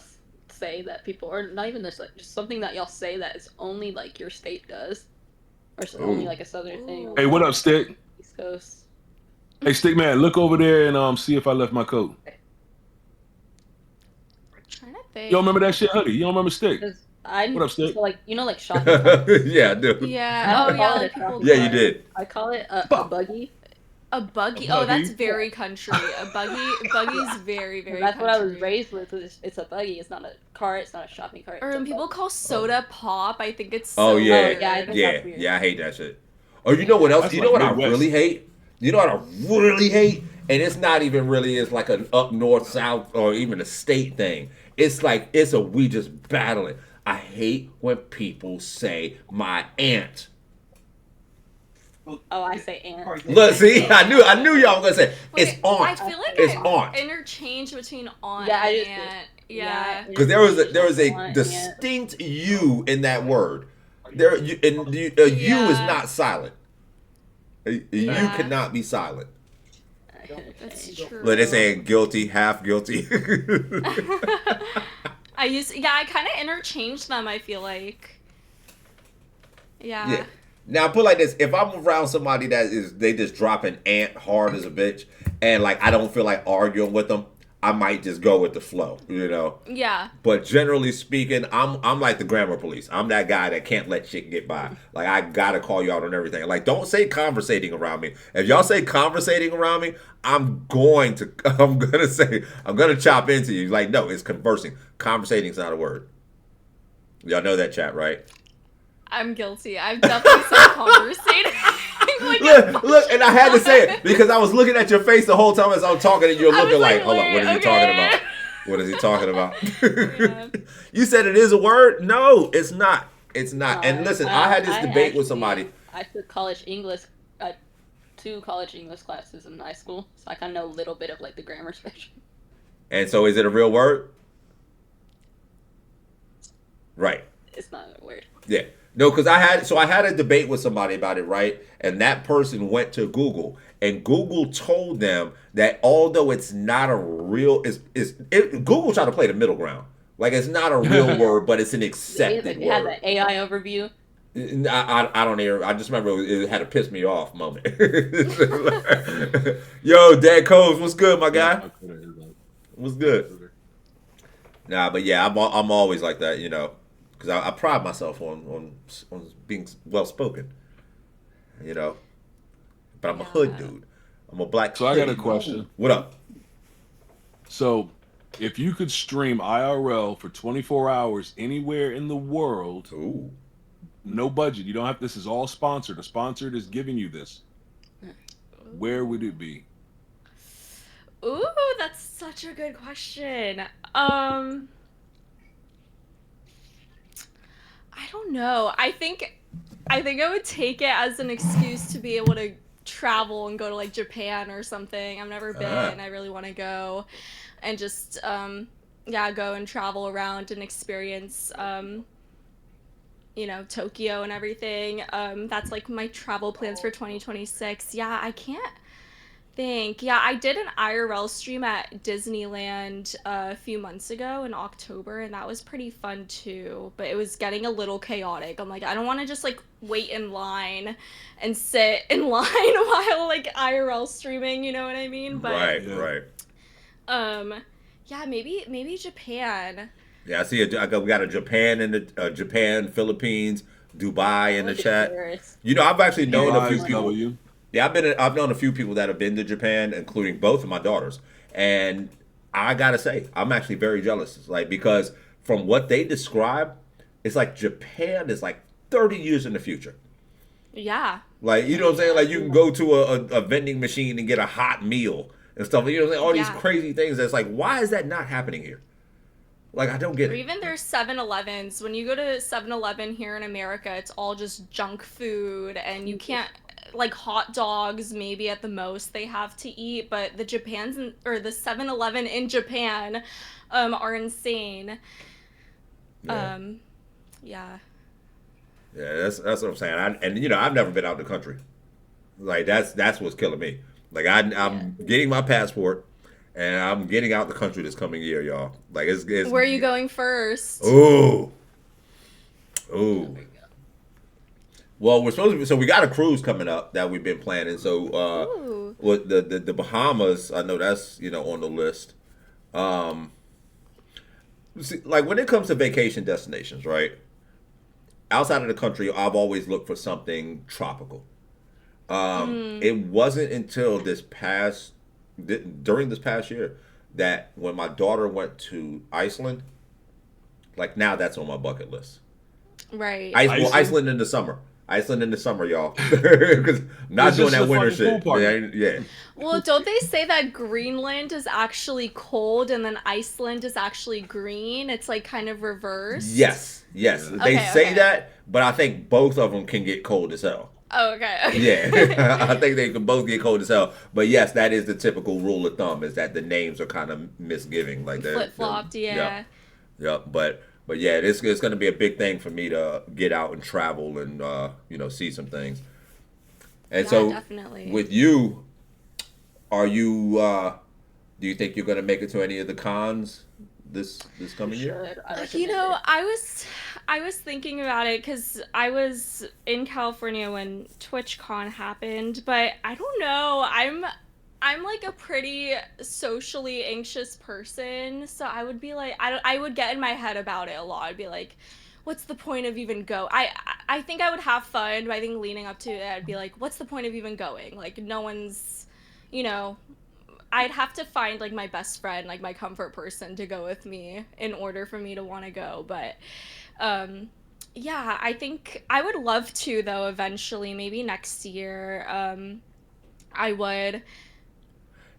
say that people, or not even this, like just something that y'all say that is only like your state does, or only like a southern thing? Hey, what up, Stick? East Coast. Hey, Stick man, look over there and see if I left my coat. Trying to think. You don't remember that shit, Hoodie? You don't remember Stick? What up, Stick? So like like shopping carts. Yeah, I do. Yeah. Oh yeah. Yeah, you did. I call it a buggy. A buggy? Oh, that's very country. A buggy's very, very That's country. what I was raised with. It's a buggy. It's not a cart. It's not a shopping cart. Or when people call soda pop, I think it's so weird. Yeah, I hate that shit. Oh, you know what else? You know what I really hate? You know what I really hate? And it's not even really, it's like an up north, south, or even a state thing. It's like, we just battling. I hate when people say my aunt. Oh, I say aunt. Look, see, I knew y'all were gonna say it's aunt. I feel like it's aunt. Interchange between aunt and aunt. Yeah. Because there was a distinct U in that word. U is not silent. A U cannot be silent. That's true. Look, they're saying guilty, half guilty. I kind of interchange them, I feel like. Yeah. Now put it like this: if I'm around somebody they just drop an ant hard as a bitch, and like I don't feel like arguing with them, I might just go with the flow, you know. Yeah. But generally speaking, I'm like the grammar police. I'm that guy that can't let shit get by. Like I gotta call you out on everything. Like don't say conversating around me. If y'all say conversating around me, I'm gonna chop into you. Like no, it's conversing. Conversating's not a word. Y'all know that, chat, right? I'm guilty. I've definitely said conversating. Like look, and I had to say it because I was looking at your face the whole time as I was talking, and you're looking like, hold on, what is he talking about? What is he talking about? Yeah. You said it is a word? No, it's not. It's not. And listen, I had this debate with somebody. I took college English, 2 college English classes in high school, so I kind of know a little bit of like the grammar section. And so, is it a real word? Right. It's not a word. Yeah. No, because I had a debate with somebody about it, right? And that person went to Google, and Google told them that although it's not a real, Google tried to play the middle ground. Like it's not a real word, but it's an accepted word. It had the AI overview. I don't hear. I just remember it had a piss me off moment. Yo, Dad Coves, what's good, my guy? What's good? Nah, but yeah, I'm always like that, you know. Because I pride myself on being well spoken, you know. But I'm a hood dude. I'm a black. So I got a question. What up? So, if you could stream IRL for 24 hours anywhere in the world, no budget. You don't have. This is all sponsored. A sponsor is giving you this. Where would it be? Ooh, that's such a good question. I don't know. I think I would take it as an excuse to be able to travel and go to like Japan or something. I've never been. I really want to go and just go and travel around and experience Tokyo and everything. That's like my travel plans for 2026. Yeah, I can't think. Yeah, I did an IRL stream at Disneyland a few months ago in October, and that was pretty fun too, but it was getting a little chaotic. I'm like, I don't want to just like wait in line and sit in line while like IRL streaming, you know what I mean? But right. Yeah, maybe Japan. Yeah, I see. We got a Japan in the Japan, Philippines, Dubai in the chat. You know, I've actually known a few people. Yeah, I've known a few people that have been to Japan, including both of my daughters, and I gotta say, I'm actually very jealous. Like because from what they describe, it's like Japan is like 30 years in the future. Yeah. Like you know what I'm saying? Like you can go to a vending machine and get a hot meal and stuff. You know what I'm saying? All these crazy things. That's like, why is that not happening here? Like I don't get it. Or even there's 7-Elevens. When you go to 7-Eleven here in America, it's all just junk food, and you can't. Like hot dogs maybe at the most they have to eat, but the 7-Eleven in Japan are insane. Yeah, that's what I'm saying. I've never been out of the country. Like that's what's killing me. Like I'm getting my passport and I'm getting out the country this coming year, y'all. Like it's where are you going first? Ooh. Well, we're supposed to be, so we got a cruise coming up that we've been planning. So, with the Bahamas, I know that's on the list. See, like when it comes to vacation destinations, right? Outside of the country, I've always looked for something tropical. It wasn't until during this past year that when my daughter went to Iceland, like now that's on my bucket list. Right. Iceland in the summer. Iceland in the summer, y'all. Because not doing that winter shit. Yeah. Well, don't they say that Greenland is actually cold and then Iceland is actually green? It's like kind of reversed. Yes. They say that, but I think both of them can get cold as hell. Oh, okay. Yeah. I think they can both get cold as hell. But yes, that is the typical rule of thumb, is that the names are kind of misgiving. Like that. Flip-flopped, yeah. Yep. But yeah, it's going to be a big thing for me to get out and travel and see some things. And so definitely. With you, are you do you think you're going to make it to any of the cons this coming year? I was thinking about it because I was in California when TwitchCon happened, but I don't know. I'm like a pretty socially anxious person, so I would be like, I would get in my head about it a lot. I'd be like, what's the point of even go? I think I would have fun, but I think leading up to it, I'd be like, what's the point of even going? Like, no one's, you know, I'd have to find like my best friend, like my comfort person to go with me in order for me to want to go. But yeah, I think I would love to though eventually, maybe next year. I would.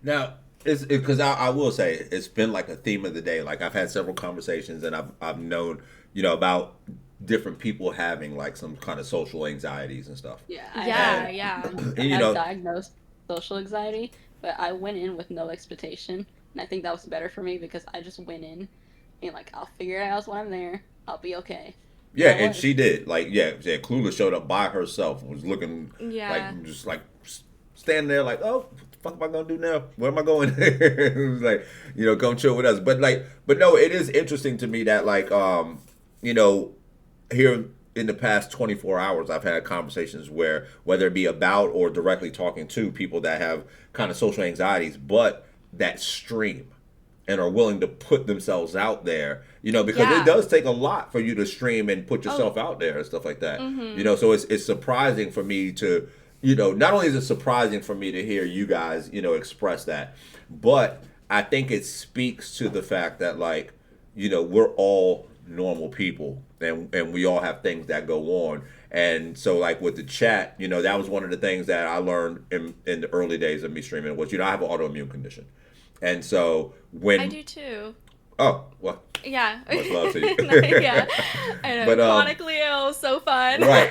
Now, it's because I will say it's been like a theme of the day. Like I've had several conversations, and I've known about different people having like some kind of social anxieties and stuff. Yeah, yeah. I have diagnosed social anxiety, but I went in with no expectation, and I think that was better for me because I just went in and like I'll figure it out when I'm there. I'll be okay. Yeah, and she did. Like, Clueless showed up by herself, was looking like just like standing there, like, oh, what the fuck am I gonna do now? Where am I going? It was like, come chill with us. But no, it is interesting to me that like, here in the past 24 hours, I've had conversations where whether it be about or directly talking to people that have kind of social anxieties, but that stream and are willing to put themselves out there, because it does take a lot for you to stream and put yourself out there and stuff like that. So it's surprising for me to, not only is it surprising for me to hear you guys, express that, but I think it speaks to the fact that like, we're all normal people and we all have things that go on. And so like with the chat, that was one of the things that I learned in the early days of me streaming was, I have an autoimmune condition. And so when I do too. Oh, well. Yeah. Much love to you. Yeah. I know. But, chronically ill, so fun. Right.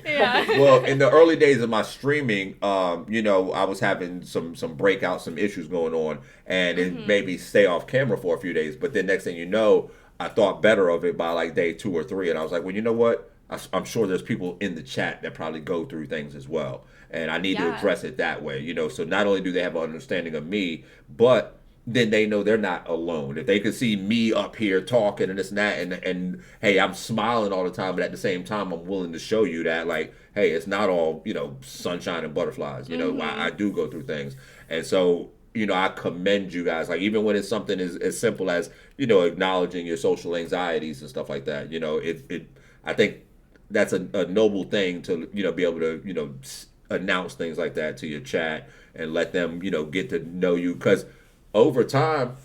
Yeah. Well, in the early days of my streaming, I was having some breakouts, some issues going on, and it made me stay off camera for a few days. But then next thing you know, I thought better of it by like day 2 or 3, and I was like, well, you know what? I'm sure there's people in the chat that probably go through things as well, and I need to address it that way. So not only do they have an understanding of me, but then they know they're not alone. If they can see me up here talking and this and that, and hey, I'm smiling all the time, but at the same time, I'm willing to show you that, like, hey, it's not all, sunshine and butterflies. I do go through things. And so, I commend you guys. Like, even when it's something as simple as, acknowledging your social anxieties and stuff like that, I think that's a noble thing to, be able to, announce things like that to your chat and let them, get to know you. Because over time,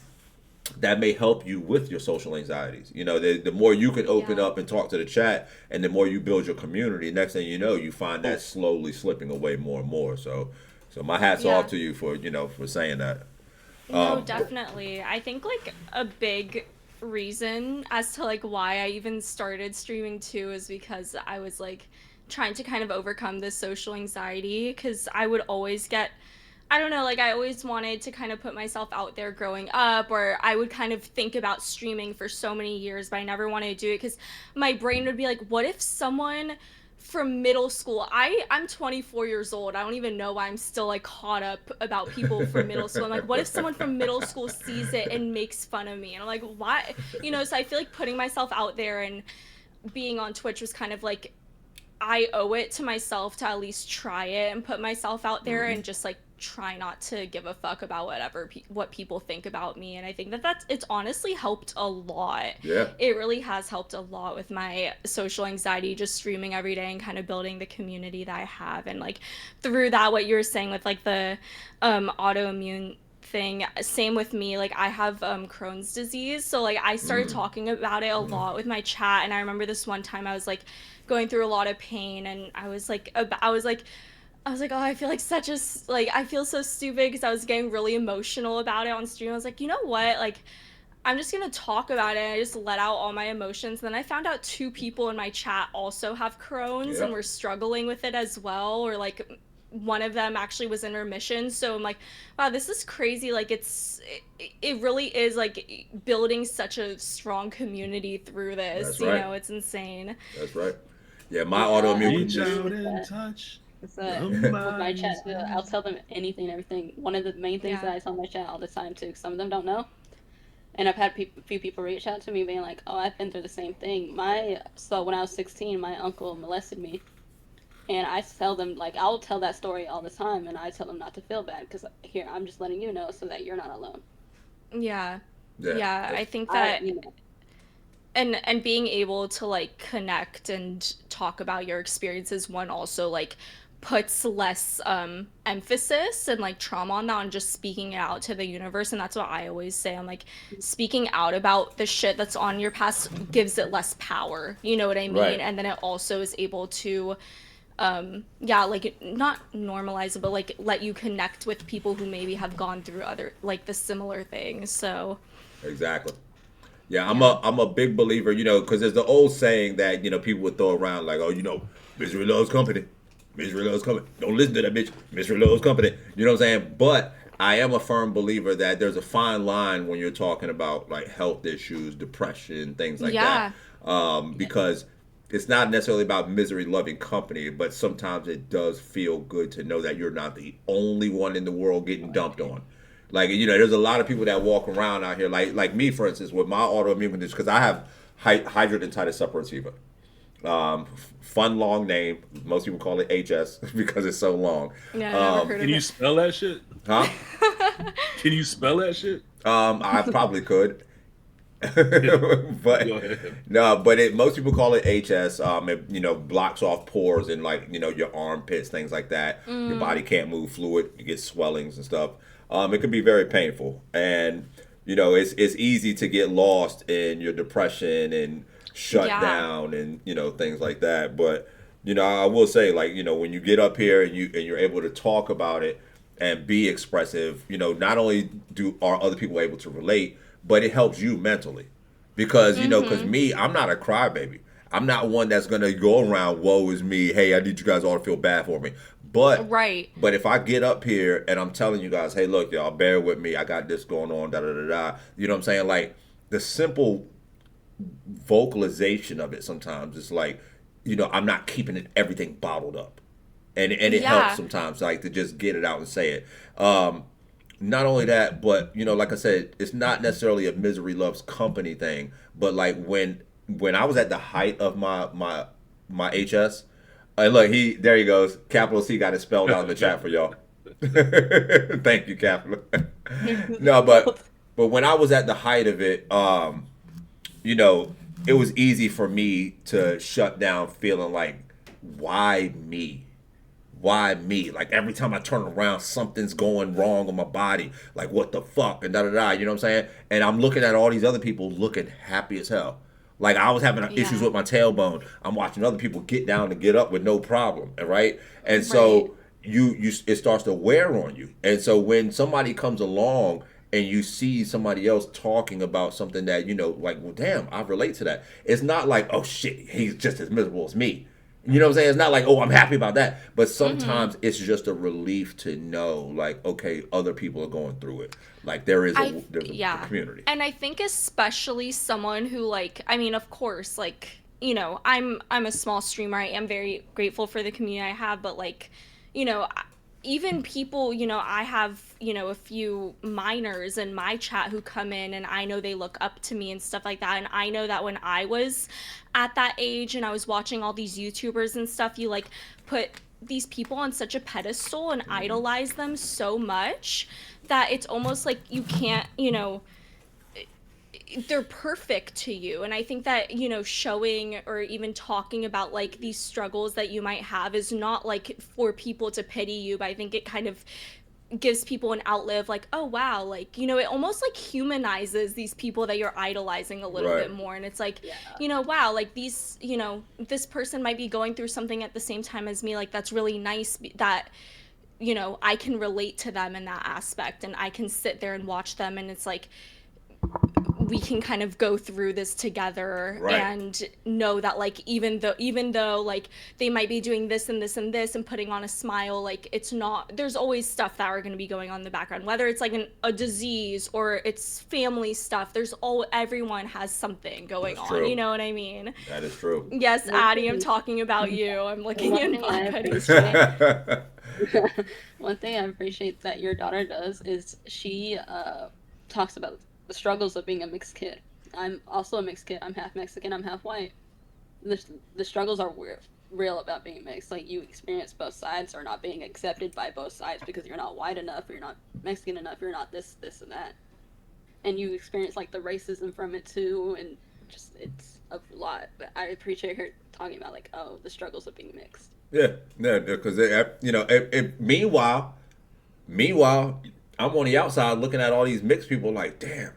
that may help you with your social anxieties. The more you can open up and talk to the chat, and the more you build your community, next thing you know, you find that slowly slipping away more and more. So my hat's off to you for for saying that. No, definitely. I think like a big reason as to like why I even started streaming too is because I was like trying to kind of overcome this social anxiety, because I would always get, I don't know, like I always wanted to kind of put myself out there growing up, or I would kind of think about streaming for so many years, but I never wanted to do it because my brain would be like, what if someone from middle school, I'm 24 years old, I don't even know why I'm still like caught up about people from middle school. I'm like, what if someone from middle school sees it and makes fun of me? And I'm like, why? So I feel like putting myself out there and being on Twitch was kind of like, I owe it to myself to at least try it and put myself out there and just like try not to give a fuck about what people think about me. And I think it's honestly helped a lot. Yeah, it really has helped a lot with my social anxiety, just streaming every day and kind of building the community that I have. And like through that, what you were saying with like the autoimmune thing, same with me. Like I have Crohn's disease, so like I started talking about it a lot with my chat. And I remember this one time I was like going through a lot of pain, and I was like, oh, I feel like I feel so stupid, because I was getting really emotional about it on stream. I was like, you know what, like I'm just gonna talk about it. And I just let out all my emotions. And then I found out 2 people in my chat also have Crohn's and were struggling with it as well, or like one of them actually was in remission. So I'm like, wow, this is crazy. Like it really is like building such a strong community through this. That's right. It's insane. That's right. Yeah, my autoimmune condition. With my chat, I'll tell them anything and everything. One of the main things that I tell my chat all the time too, some of them don't know, and I've had a few people reach out to me being like, oh, I've been through the same thing. So when I was 16, my uncle molested me, And I tell them, like, I'll tell that story all the time, and I tell them not to feel bad, because here, I'm just letting you know so that you're not alone. Yeah. Yeah. Yeah, I think that you know, and being able to like connect and talk about your experiences, one also like puts less emphasis and like trauma on that, and just speaking it out to the universe. And that's what I always say. I'm like, speaking out about the shit that's on your past gives it less power, you know what I mean? Right. And then it also is able to yeah, like not normalize it, but like let you connect with people who maybe have gone through other like the similar things. So Exactly. Yeah, I'm a big believer, you know, because there's the old saying that, you know, people would throw around like, oh, you know, misery loves company. Misery loves company. Don't listen to that bitch. Misery loves company. You know what I'm saying? But I am a firm believer that there's a fine line when you're talking about like health issues, depression, things like Yeah. that. Because it's not necessarily about misery loving company, but sometimes it does feel good to know that you're not the only one in the world getting dumped on. Like, you know, there's a lot of people that walk around out here, like me, for instance, with my autoimmune condition, because I have hydradenitis suppurativa. Fun long name. Most people call it HS because it's so long. Yeah, I never heard Can of you it. spell that shit? Huh? Can you spell that shit? I probably could. Go But ahead. no, but most people call it HS. It, you know, blocks off pores in like, you know, your armpits, things like that. Your body can't move fluid. You get swellings and stuff. It can be very painful, and you know, it's easy to get lost in your depression and shut Yeah. down and, you know, things like that. But you know, I will say, like, you know, when you get up here and you're able to talk about it and be expressive, you know, not only are other people able to relate, but it helps you mentally. Because, you know, because me, I'm not a crybaby. I'm not one that's going to go around, woe is me, hey, I need you guys all to feel bad for me. But Right. but if I get up here and I'm telling you guys, hey, look, y'all, bear with me. I got this going on, da da da da. You know what I'm saying? Like, the simple vocalization of it sometimes is like, you know, I'm not keeping everything bottled up. And it Yeah. helps sometimes, like, to just get it out and say it. Not only that, but, you know, like I said, it's not necessarily a misery loves company thing. But like when I was at the height of my HS, and look, there he goes. Capital C got it spelled out in the chat for y'all. Thank you, Capital. No, but when I was at the height of it, you know, it was easy for me to shut down, feeling like, why me? Why me? Like, every time I turn around, something's going wrong with my body. Like, what the fuck? And da da da. You know what I'm saying? And I'm looking at all these other people looking happy as hell. Like, I was having issues with my tailbone. I'm watching other people get down and get up with no problem, right? And so you it starts to wear on you. And so when somebody comes along and you see somebody else talking about something that, you know, like, well, damn, I relate to that. It's not like, oh shit, he's just as miserable as me. You know what I'm saying? It's not like, oh, I'm happy about that. But sometimes it's just a relief to know, like, okay, other people are going through it. Like, there's a community. And I think especially someone who, like, I mean, of course, like, you know, I'm a small streamer. I am very grateful for the community I have, but like, you know, even people, you know, I have, you know, a few minors in my chat who come in and I know they look up to me and stuff like that. And I know that when I was at that age and I was watching all these YouTubers and stuff, you like put these people on such a pedestal and idolize them so much that it's almost like you can't, you know, they're perfect to you. And I think that, you know, showing or even talking about like these struggles that you might have is not like for people to pity you, but I think it kind of gives people an outlet of like, oh wow, like, you know, it almost like humanizes these people that you're idolizing a little bit more. And it's like, you know, wow, like these, you know, this person might be going through something at the same time as me. Like, that's really nice that, you know, I can relate to them in that aspect and I can sit there and watch them, and it's like we can kind of go through this together and know that like even though like they might be doing this and this and this and putting on a smile, like it's not, there's always stuff that are going to be going on in the background, whether it's like a disease or it's family stuff. Everyone has something going on. True. You know what I mean? That is true. Yes, Addie, I'm talking about you. I'm looking in Blakkhoodie. One thing I appreciate that your daughter does is she talks about the struggles of being a mixed kid. I'm also a mixed kid. I'm half Mexican, I'm half white. The struggles are real about being mixed. Like, you experience both sides, or not being accepted by both sides because you're not white enough, or you're not Mexican enough, you're not this, and that. And you experience, like, the racism from it, too, and just, it's a lot. But I appreciate her talking about, like, oh, the struggles of being mixed. Yeah, because meanwhile, I'm on the outside looking at all these mixed people like, damn,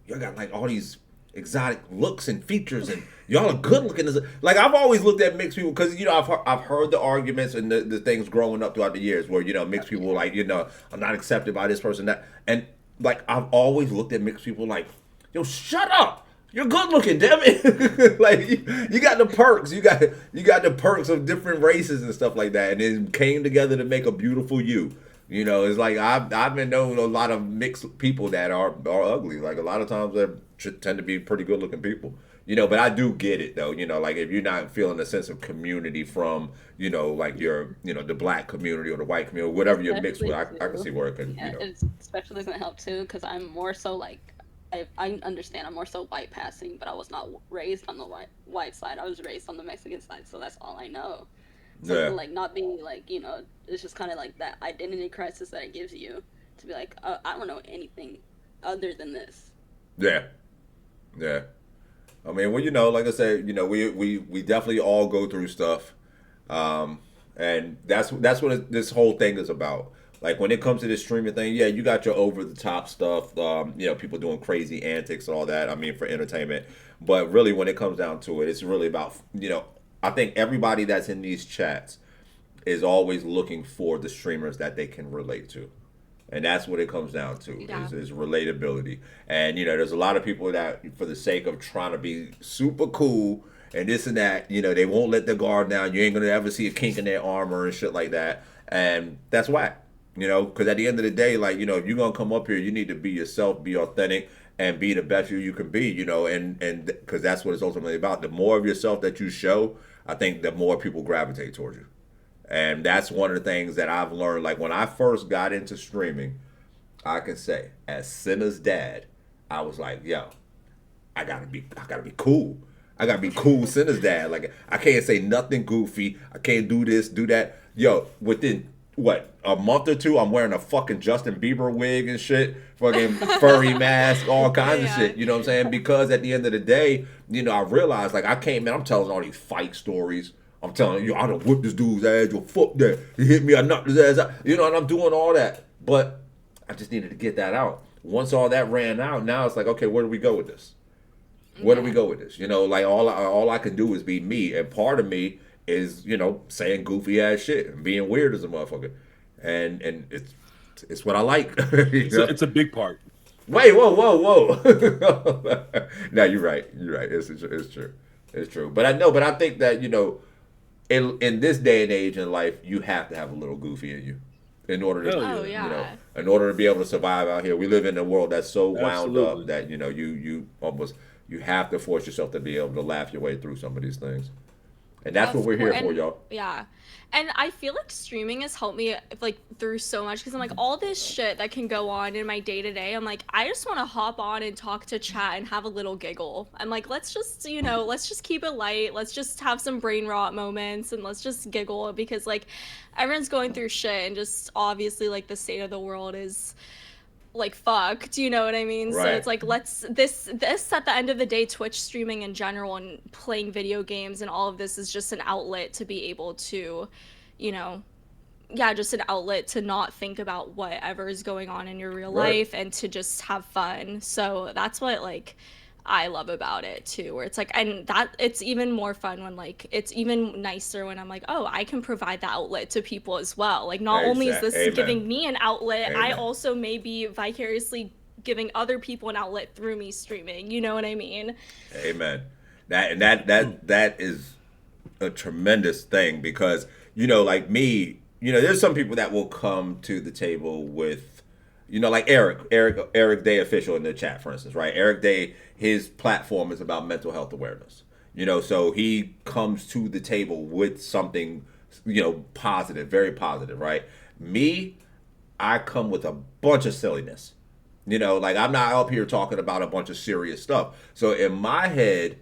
y'all got like all these exotic looks and features, and y'all are good looking. Like, I've always looked at mixed people because I've heard the arguments and the things growing up throughout the years where mixed people like I'm not accepted by this person, that, and like I've always looked at mixed people like, yo, shut up. You're good looking, damn it. Like, you got the perks. You got the perks of different races and stuff like that, and it came together to make a beautiful you. It's like I've been known a lot of mixed people that are ugly. Like, a lot of times they tend to be pretty good looking people. But I do get it though. Like, if you're not feeling a sense of community from like your the black community or the white community, whatever you're mixed with, I can see where it can. It especially doesn't help too, because I'm more so like. I understand I'm more so white passing, but I was not raised on the white side. I was raised on the Mexican side, so that's all I know. So like, not being like, it's just kind of like that identity crisis that it gives you to be like, oh, I don't know anything other than this. Yeah. I mean, well, like I said, we definitely all go through stuff, and that's what this whole thing is about. Like, when it comes to this streaming thing, yeah, you got your over-the-top stuff, people doing crazy antics and all that, I mean, for entertainment. But really, when it comes down to it, it's really about, I think everybody that's in these chats is always looking for the streamers that they can relate to. And that's what it comes down to, is relatability. And, there's a lot of people that, for the sake of trying to be super cool and this and that, they won't let their guard down. You ain't going to ever see a kink in their armor and shit like that. And that's whack. Because at the end of the day, like, if you're going to come up here, you need to be yourself, be authentic, and be the best you can be, and because that's what it's ultimately about. The more of yourself that you show, I think the more people gravitate towards you. And that's one of the things that I've learned. Like, when I first got into streaming, I can say, as Cinna's dad, I was like, yo, I gotta be cool. I gotta be cool Cinna's dad. Like, I can't say nothing goofy. I can't do this, do that. Yo, within a month or two, I'm wearing a fucking Justin Bieber wig and shit, fucking furry mask, all kinds of shit. You know what I'm saying? Because at the end of the day, I realized, like, I'm telling all these fight stories. I'm telling you, I done whipped this dude's ass. Yo, fuck that. He hit me, I knocked his ass out. And I'm doing all that. But I just needed to get that out. Once all that ran out, now it's like, okay, where do we go with this? Where do we go with this? Like, all I can do is be me. And part of me is, saying goofy ass shit and being weird as a motherfucker. And it's what I like. It's a big part. Wait, whoa. No, you're right. It's true. It's true. But I think that, in this day and age in life, you have to have a little goofy in you in order to, in order to be able to survive out here. We live in a world that's so wound up that, you have to force yourself to be able to laugh your way through some of these things. And that's what we're here for, y'all. Yeah. And I feel like streaming has helped me, like, through so much, because I'm like, all this shit that can go on in my day-to-day, I'm like, I just want to hop on and talk to chat and have a little giggle. I'm like, let's just keep it light. Let's just have some brain rot moments, and let's just giggle, because, like, everyone's going through shit, and just obviously, like, the state of the world is, like, fucked, you know what I mean? Right. So it's like, this at the end of the day, Twitch streaming in general and playing video games and all of this is just an outlet to be able to, just an outlet to not think about whatever is going on in your real life and to just have fun. So that's what, like, I love about it too, where it's like, and that it's even more fun when, like, it's even nicer when I'm like, oh, I can provide that outlet to people as well. Like, not only is this giving me an outlet, I also may be vicariously giving other people an outlet through me streaming. You know what I mean? Amen. That is a tremendous thing, because, like me, there's some people that will come to the table with, like Eric Day Official in the chat, for instance, right? Eric Day, his platform is about mental health awareness. So he comes to the table with something, positive, very positive, right? Me, I come with a bunch of silliness. Like, I'm not up here talking about a bunch of serious stuff. So in my head,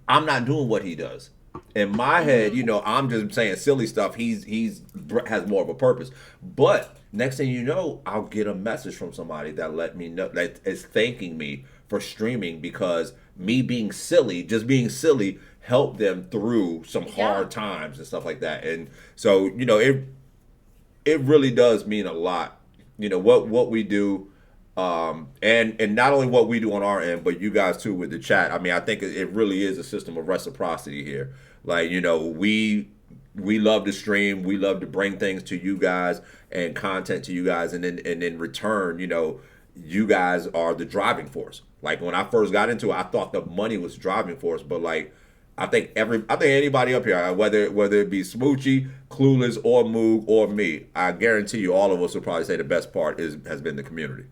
I'm not doing what he does. in my head, you know, I'm just saying silly stuff. He's has more of a purpose. But next thing you know, I'll get a message from somebody that let me know that is thanking me for streaming because me being silly, just being silly, helped them through some hard times and stuff like that. And so, you know, it really does mean a lot. You know what we do. And not only what we do on our end, but you guys too with the chat. I mean, I think it really is a system of reciprocity here. Like, you know, we love to stream, we love to bring things to you guys and content to you guys, and then in return, you know, you guys are the driving force. Like when I first got into it, I thought the money was driving force, but like I think anybody up here, whether it be Smoochie, Clueless, or Moog, or me, I guarantee you, all of us will probably say the best part has been the community.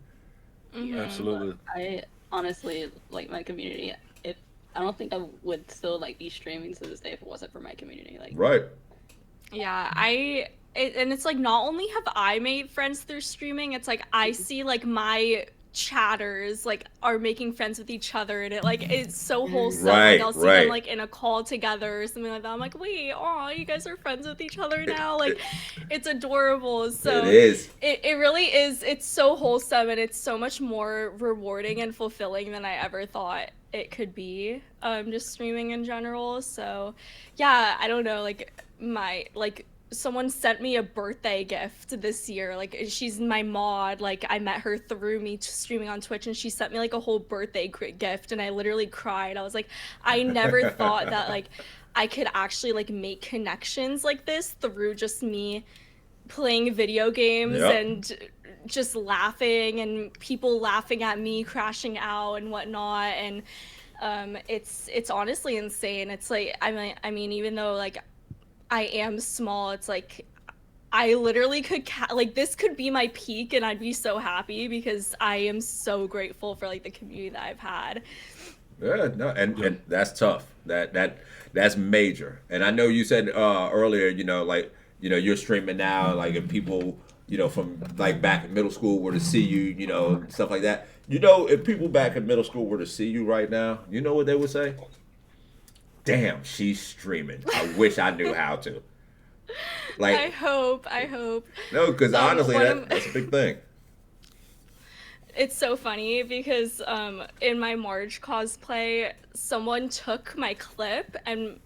Absolutely. I honestly like my community. If I don't think I would still like be streaming to this day if it wasn't for my community. Like right. Yeah, and it's like not only have I made friends through streaming, it's like I see like my chatters like are making friends with each other, and it's so wholesome. Right, like I'll see them like in a call together or something like that. I'm like, wait, oh, you guys are friends with each other now. Like it's adorable. So it is. It really is. It's so wholesome, and it's so much more rewarding and fulfilling than I ever thought it could be. Just streaming in general. So yeah, I don't know, someone sent me a birthday gift this year. Like she's my mod. Like I met her through me streaming on Twitch, and she sent me like a whole birthday gift, and I literally cried. I was like, I never thought that like I could actually like make connections like this through just me playing video games and just laughing and people laughing at me crashing out and whatnot. And it's honestly insane. It's like I mean even though like I am small, it's like I literally could this could be my peak, and I'd be so happy because I am so grateful for like the community that I've had. Yeah, no, and that's tough. That's major. And I know you said earlier, you know, like, you know, you're streaming now, like if people, you know, from like back in middle school were to see you, you know, stuff like that. You know, if people back in middle school were to see you right now, you know what they would say? Damn, she's streaming. I wish I knew how to. Like, I hope. No, because honestly, that's a big thing. It's so funny because in my Marge cosplay, someone took my clip and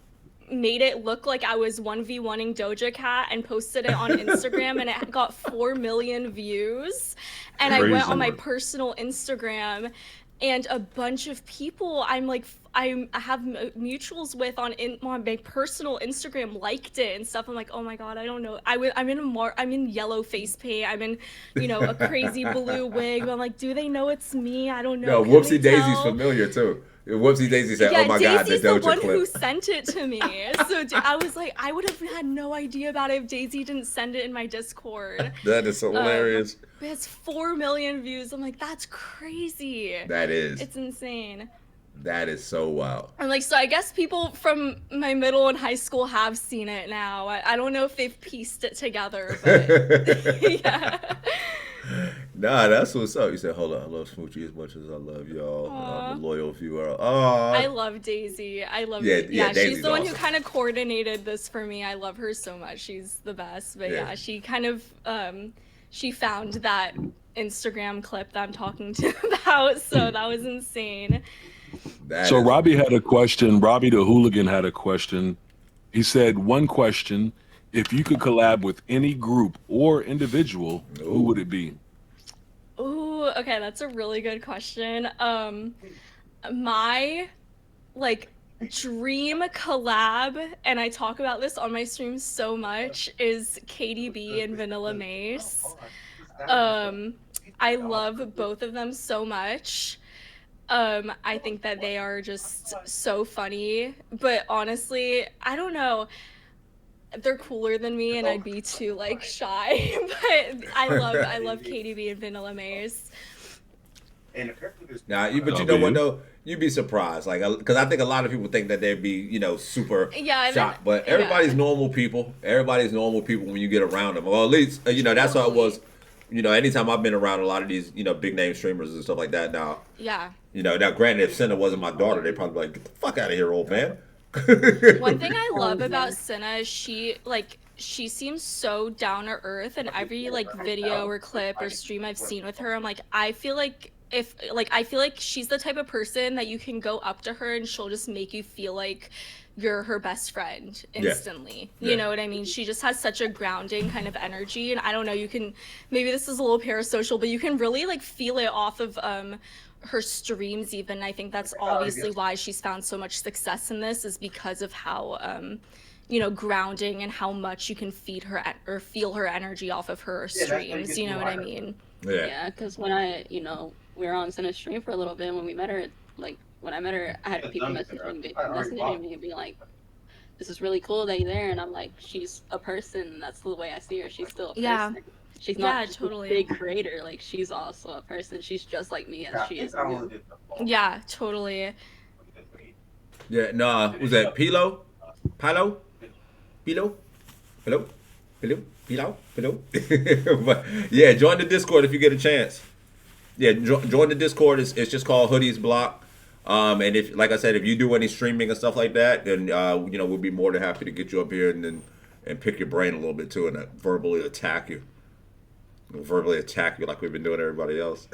made it look like I was 1v1ing Doja Cat and posted it on Instagram, and it got 4 million views. And I went on my personal Instagram, and a bunch of people I have mutuals with on my personal Instagram liked it and stuff. I'm like, oh my god, I don't know. I'm in yellow face paint. I'm in, you know, a crazy blue wig. But I'm like, do they know it's me? I don't know. No, Whoopsie Daisy's familiar too. Whoopsie Daisy said, "Oh my god, the Doja clip." Daisy's the one who sent it to me. So I was like, I would have had no idea about it if Daisy didn't send it in my Discord. That is hilarious. But it's 4 million views. I'm like, that's crazy. That is. It's insane. That is so wild. I'm like, so I guess people from my middle and high school have seen it now. I don't know if they've pieced it together, but yeah. Nah, that's what's up. You said, hold on, I love Smoochie as much as I love y'all. I'm a loyal viewer. I love Daisy. I love yeah, she's the one awesome. who kind of coordinated this for me. I love her so much. She's the best. But yeah, she kind of she found that Instagram clip that I'm talking to about, so that was insane. So Robbie had a question. Robbie the Hooligan had a question. He said, one question: if you could collab with any group or individual, who would it be? Ooh, okay, that's a really good question. My dream collab, and I talk about this on my streams so much, is KDB and Vanilla Mace. I love both of them so much. I think that they are just so funny, but honestly, I don't know. They're cooler than me, and I'd be too shy. But I love KDB and Vanilla Mace. Now, but you know what though? You'd be surprised, because I think a lot of people think that they'd be, super shocked. But everybody's normal people. Everybody's normal people when you get around them. Well, at least that's how it was. Anytime I've been around a lot of these, big name streamers and stuff like that. Now, now granted, if Senna wasn't my daughter, they'd probably be like, "Get the fuck out of here, old man." One thing I love about Cinna is she seems so down to earth, and every like video or clip or stream I've seen with her, I'm like, I feel like she's the type of person that you can go up to her and she'll just make you feel like you're her best friend instantly. You know what I mean? She just has such a grounding kind of energy, and I don't know, you can, maybe this is a little parasocial, but you can really like feel it off of her streams even. I think that's obviously why she's found so much success in this, is because of how you know, grounding and how much you can feed her or feel her energy off of her streams. You know what I mean? Yeah, because when we were on Cinna's stream for a little bit when we met her, like when I met her, I had people messaging me and being like, this is really cool that you're there, and I'm like, she's a person, that's the way I see her. She's still a person. She's not just a big creator, like she's also a person. She's just like me as she is you. Yeah, totally. Yeah, no, was that Pilo? But yeah, join the Discord if you get a chance. Yeah, join the Discord. It's just called Hoodies Block. And if, like I said, if you do any streaming and stuff like that, then you know, we'll be more than happy to get you up here and pick your brain a little bit too, and verbally attack you. We'll verbally attack you like we've been doing everybody else.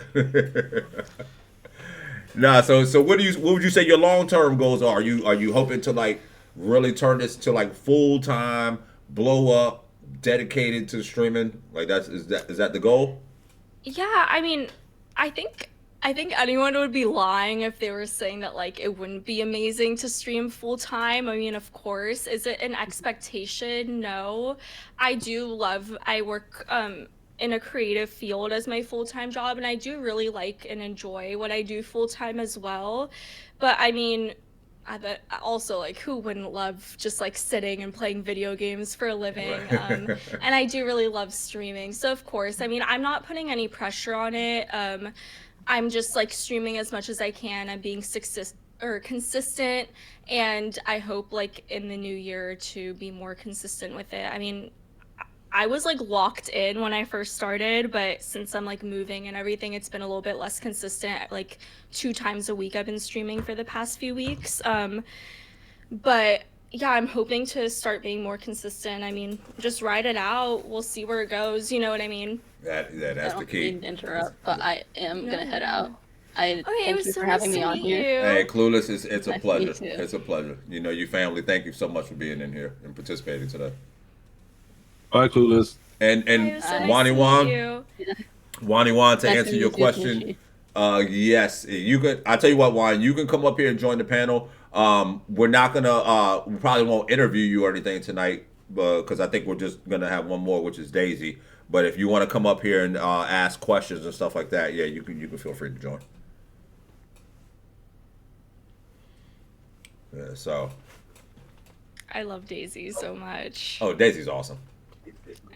Nah, so what would you say your long-term goals are? Are you hoping to like really turn this to like full-time, blow up, dedicated to streaming? Like is that the goal? Yeah, I mean, I think anyone would be lying if they were saying that like it wouldn't be amazing to stream full time. I mean, of course. Is it an expectation? No. I work in a creative field as my full-time job, and I do really like and enjoy what I do full-time as well. But I mean, but also, like, who wouldn't love just like sitting and playing video games for a living? And I do really love streaming. So of course, I mean, I'm not putting any pressure on it. I'm just like streaming as much as I can. I'm being consistent, and I hope like in the new year to be more consistent with it. I mean, I was like locked in when I first started, but since I'm like moving and everything, it's been a little bit less consistent. Like 2 times a week I've been streaming for the past few weeks. But yeah, I'm hoping to start being more consistent. I mean, just ride it out. We'll see where it goes. You know what I mean? That's the key. I don't mean to interrupt, but I am gonna head out. Thank you so for having me on here. Hey, Clueless, it's a Nice to pleasure. meet you. It's a pleasure. You know, your family, thank you so much for being in here and participating today. Bye, Clueless. And Wani Wan, to answer your question, yes, you can. I tell you what, Juan, you can come up here and join the panel. We're not gonna, we probably won't interview you or anything tonight, because I think we're just gonna have one more, which is Daisy. But if you want to come up here and ask questions and stuff like that, yeah, you can feel free to join. Yeah, so. I love Daisy so much. Oh, Daisy's awesome.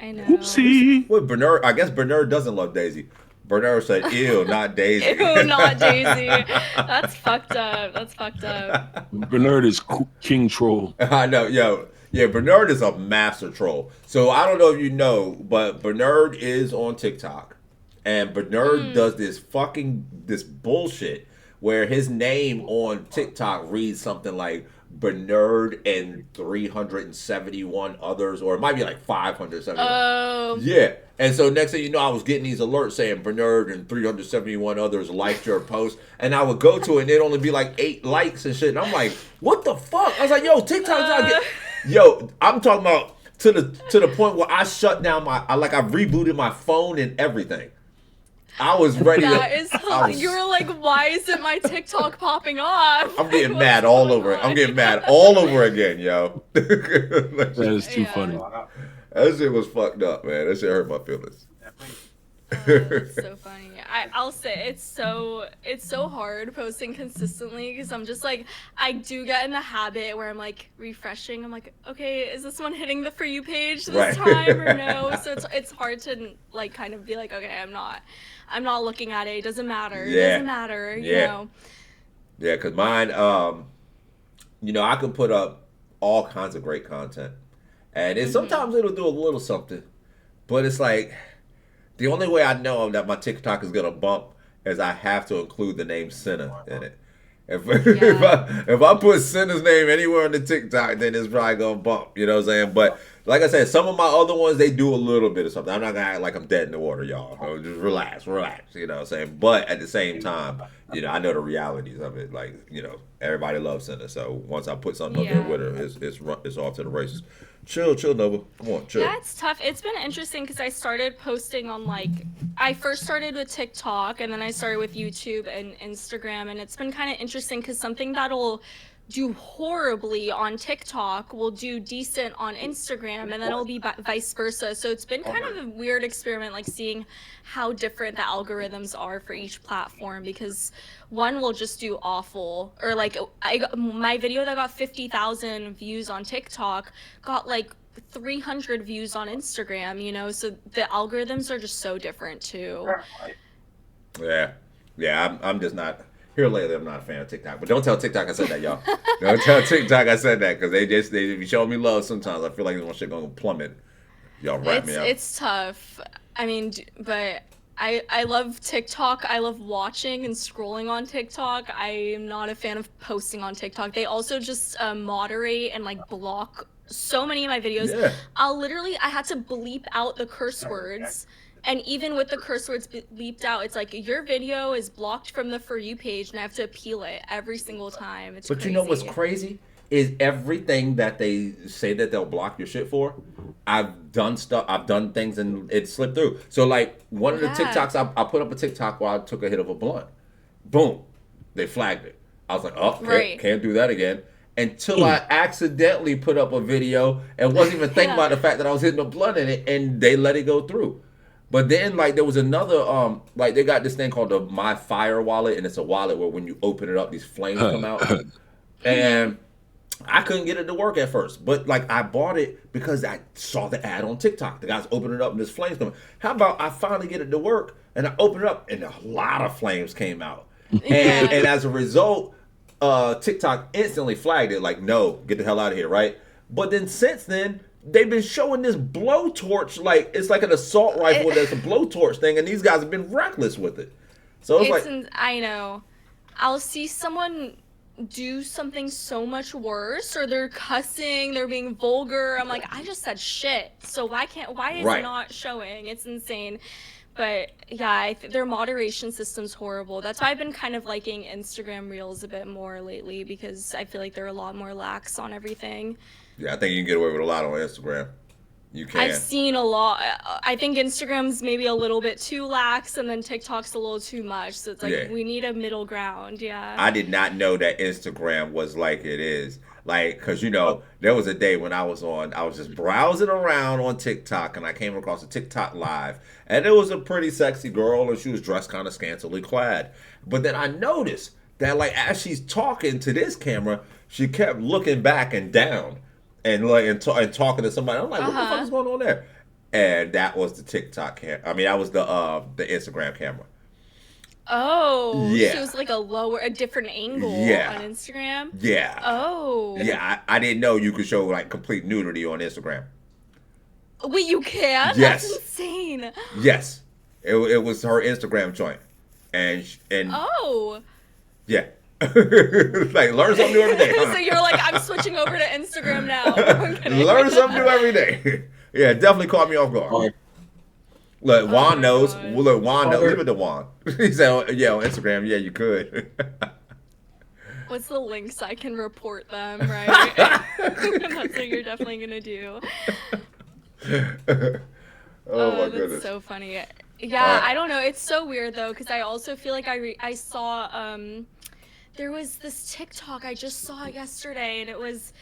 I know. Oopsie. Well, Bernard, I guess Bernard doesn't love Daisy. Bernard said, ew, not Daisy. Ew, not Daisy. That's fucked up. Bernard is king troll. I know, yo. Yeah, Bernard is a master troll. So I don't know if you know, but Bernard is on TikTok. And Bernard does this bullshit where his name on TikTok reads something like Bernard and 371 others, or it might be like 571. Oh. Yeah. And so next thing you know, I was getting these alerts saying Bernard and 371 others liked your post. And I would go to it and it'd only be like 8 likes and shit. And I'm like, what the fuck? I was like, yo, TikTok's not getting... Yo, I'm talking about to the point where I shut down I rebooted my phone and everything. I was ready you were like, why isn't my TikTok popping off? I'm getting mad all over it. I'm getting mad all over again, yo. That is too funny. That shit was fucked up, man. That shit hurt my feelings. It's so funny. I'll say it's so hard posting consistently because I'm just like, I do get in the habit where I'm like refreshing. I'm like, okay, is this one hitting the For You page this time or no? So it's hard to like kind of be like, okay, I'm not looking at it. It doesn't matter. Yeah. It doesn't matter. You know. Yeah, because mine, you know, I can put up all kinds of great content, and sometimes it'll do a little something, but it's like. The only way I know that my TikTok is going to bump is I have to include the name Cinna in it. If I put Cinna's name anywhere on the TikTok, then it's probably gonna bump. You know what I'm saying? But like I said, some of my other ones, they do a little bit of something. I'm not gonna act like I'm dead in the water, y'all. Just relax. You know what I'm saying? But at the same time, you know, I know the realities of it. Like, you know, everybody loves Cinna. So once I put something up there with her, it's off to the races. Chill, Nova. Come on, chill. Yeah, it's tough. It's been interesting because I started posting on I first started with TikTok and then I started with YouTube and Instagram, and it's been kind of interesting because something that'll do horribly on TikTok will do decent on Instagram, and then it'll be vice versa. So it's been kind of a weird experiment, like seeing how different the algorithms are for each platform, because one will just do awful, or like my video that got 50,000 views on TikTok got like 300 views on Instagram, you know, so the algorithms are just so different too. Yeah, I'm just not. Here lately, I'm not a fan of TikTok, but don't tell TikTok I said that, y'all. Don't tell TikTok I said that, because they be showing me love sometimes. I feel like this shit gonna plummet. Y'all wrap me up. It's tough. I mean, but I love TikTok. I love watching and scrolling on TikTok. I am not a fan of posting on TikTok. They also just moderate and like block so many of my videos. Yeah. I had to bleep out the curse words. And even with the curse words bleeped out, it's like your video is blocked from the For You page, and I have to appeal it every single time. It's crazy. You know what's crazy is everything that they say that they'll block your shit for. I've done things and it slipped through. So like one of the TikToks, I put up a TikTok while I took a hit of a blunt. Boom, they flagged it. I was like, can't do that again. Until I accidentally put up a video and wasn't even thinking about the fact that I was hitting a blunt in it, and they let it go through. But then, like, there was another, like, they got this thing called the My Fire wallet, and it's a wallet where when you open it up, these flames come out. And I couldn't get it to work at first. But, like, I bought it because I saw the ad on TikTok. The guys open it up, and there's flames coming. How about I finally get it to work, and I open it up, and a lot of flames came out. And as a result, TikTok instantly flagged it, like, no, get the hell out of here, right? But then since then, they've been showing this blowtorch, like it's like an assault rifle that's a blowtorch thing, and these guys have been reckless with it. So I know. I'll see someone do something so much worse, or they're cussing, they're being vulgar. I'm like, I just said shit. So why is it not showing? It's insane. But yeah, their moderation system's horrible. That's why I've been kind of liking Instagram Reels a bit more lately, because I feel like they're a lot more lax on everything. Yeah, I think you can get away with a lot on Instagram. You can. I've seen a lot. I think Instagram's maybe a little bit too lax, and then TikTok's a little too much. So it's like we need a middle ground. Yeah. I did not know that Instagram was like it is. Like, because, you know, there was a day when I was just browsing around on TikTok, and I came across a TikTok live, and it was a pretty sexy girl, and she was dressed kind of scantily clad. But then I noticed that, like, as she's talking to this camera, she kept looking back and down. And like and talking to somebody, I'm like, what the fuck is going on there? And that was the TikTok camera. I mean, that was the Instagram camera. Oh, yeah. So it was like a different angle on Instagram. Yeah. Oh. Yeah, I didn't know you could show like complete nudity on Instagram. Wait, you can? Yes. That's insane. Yes, it was her Instagram joint, and yeah. Like, learn something new every day. So you're like, I'm switching over to Instagram now. Learn something new every day. Yeah, definitely caught me off guard. Look, Juan knows. Look, Juan knows. Leave it to Juan. He said, yeah, on Instagram, yeah, you could. What's the links I can report them, right? That's what you're definitely going to do. Oh, my goodness. That's so funny. Yeah, I don't know. It's so weird, though, because I also feel like I saw... there was this TikTok I just saw yesterday, and it was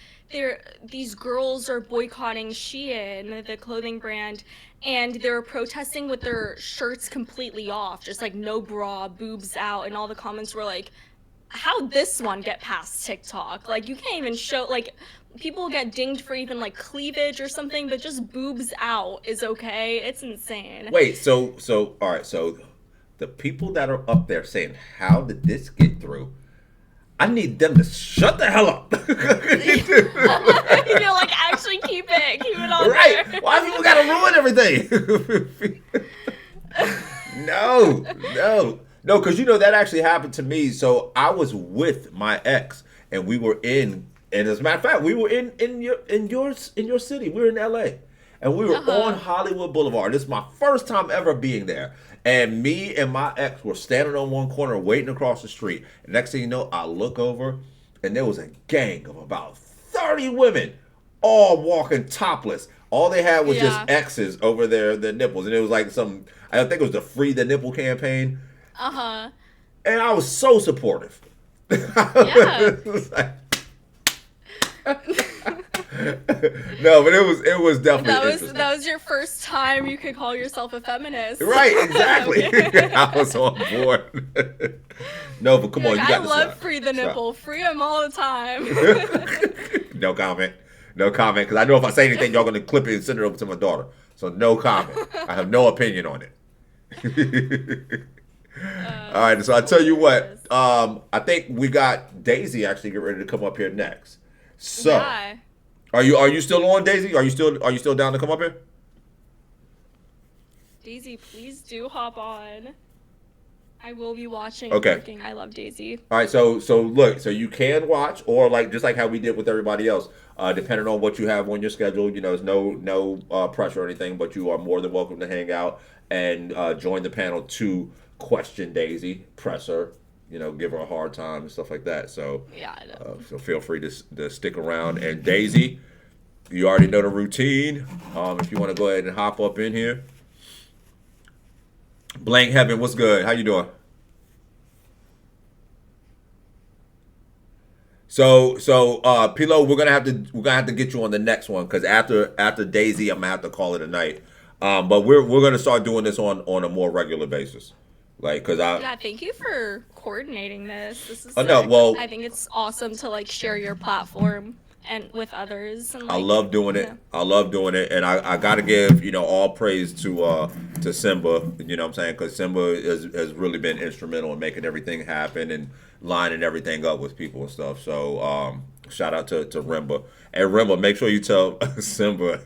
these girls are boycotting Shein, the clothing brand, and they were protesting with their shirts completely off, just like no bra, boobs out, and all the comments were like, how'd this one get past TikTok? Like, you can't even show, like, people get dinged for even like cleavage or something, but just boobs out is okay. It's insane. Wait, so all right, so the people that are up there saying, how did this get through? I need them to shut the hell up. You're like, actually keep it on right. there. Why people gotta ruin everything? No. No, because you know that actually happened to me. So I was with my ex, and we were in, and as a matter of fact, we were in your city. We were in LA, and we were on Hollywood Boulevard. This is my first time ever being there. And me and my ex were standing on one corner waiting across the street. And next thing you know, I look over, and there was a gang of about 30 women, all walking topless. All they had was just X's over their nipples, and it was like I think it was the Free the Nipple campaign. And I was so supportive. Yeah. No, but it was definitely that was your first time you could call yourself a feminist. Right, exactly. I was on board. No, but come on, you got I love Free the Nipple. Free them all the time. No comment. No comment, because I know if I say anything, y'all gonna clip it and send it over to my daughter. So no comment. I have no opinion on it. All right, so I tell you what, I think we got Daisy actually get ready to come up here next. So, are you still on, Daisy? Are you still down to come up here? Daisy, please do hop on. I will be watching. Okay. Working. I love Daisy. All right, so look, so you can watch, or like just like how we did with everybody else, depending on what you have on your schedule. You know, there's no pressure or anything, but you are more than welcome to hang out and join the panel to question Daisy, press her, you know, give her a hard time and stuff like that. So yeah, I know. So feel free to stick around. And Daisy, you already know the routine. If you want to go ahead and hop up in here. Blank Heaven, what's good? How you doing? So Pilo, we're gonna have to get you on the next one, because after Daisy, I'm gonna have to call it a night. But we're gonna start doing this on a more regular basis, like thank you for coordinating this. This is I think it's awesome to like share your platform and with others. And, I love doing it. I love doing it, and I gotta give all praise to Simba. You know what I'm saying? Because Simba has really been instrumental in making everything happen and lining everything up with people and stuff. So shout out to Rimba. And Rimba, make sure you tell Simba.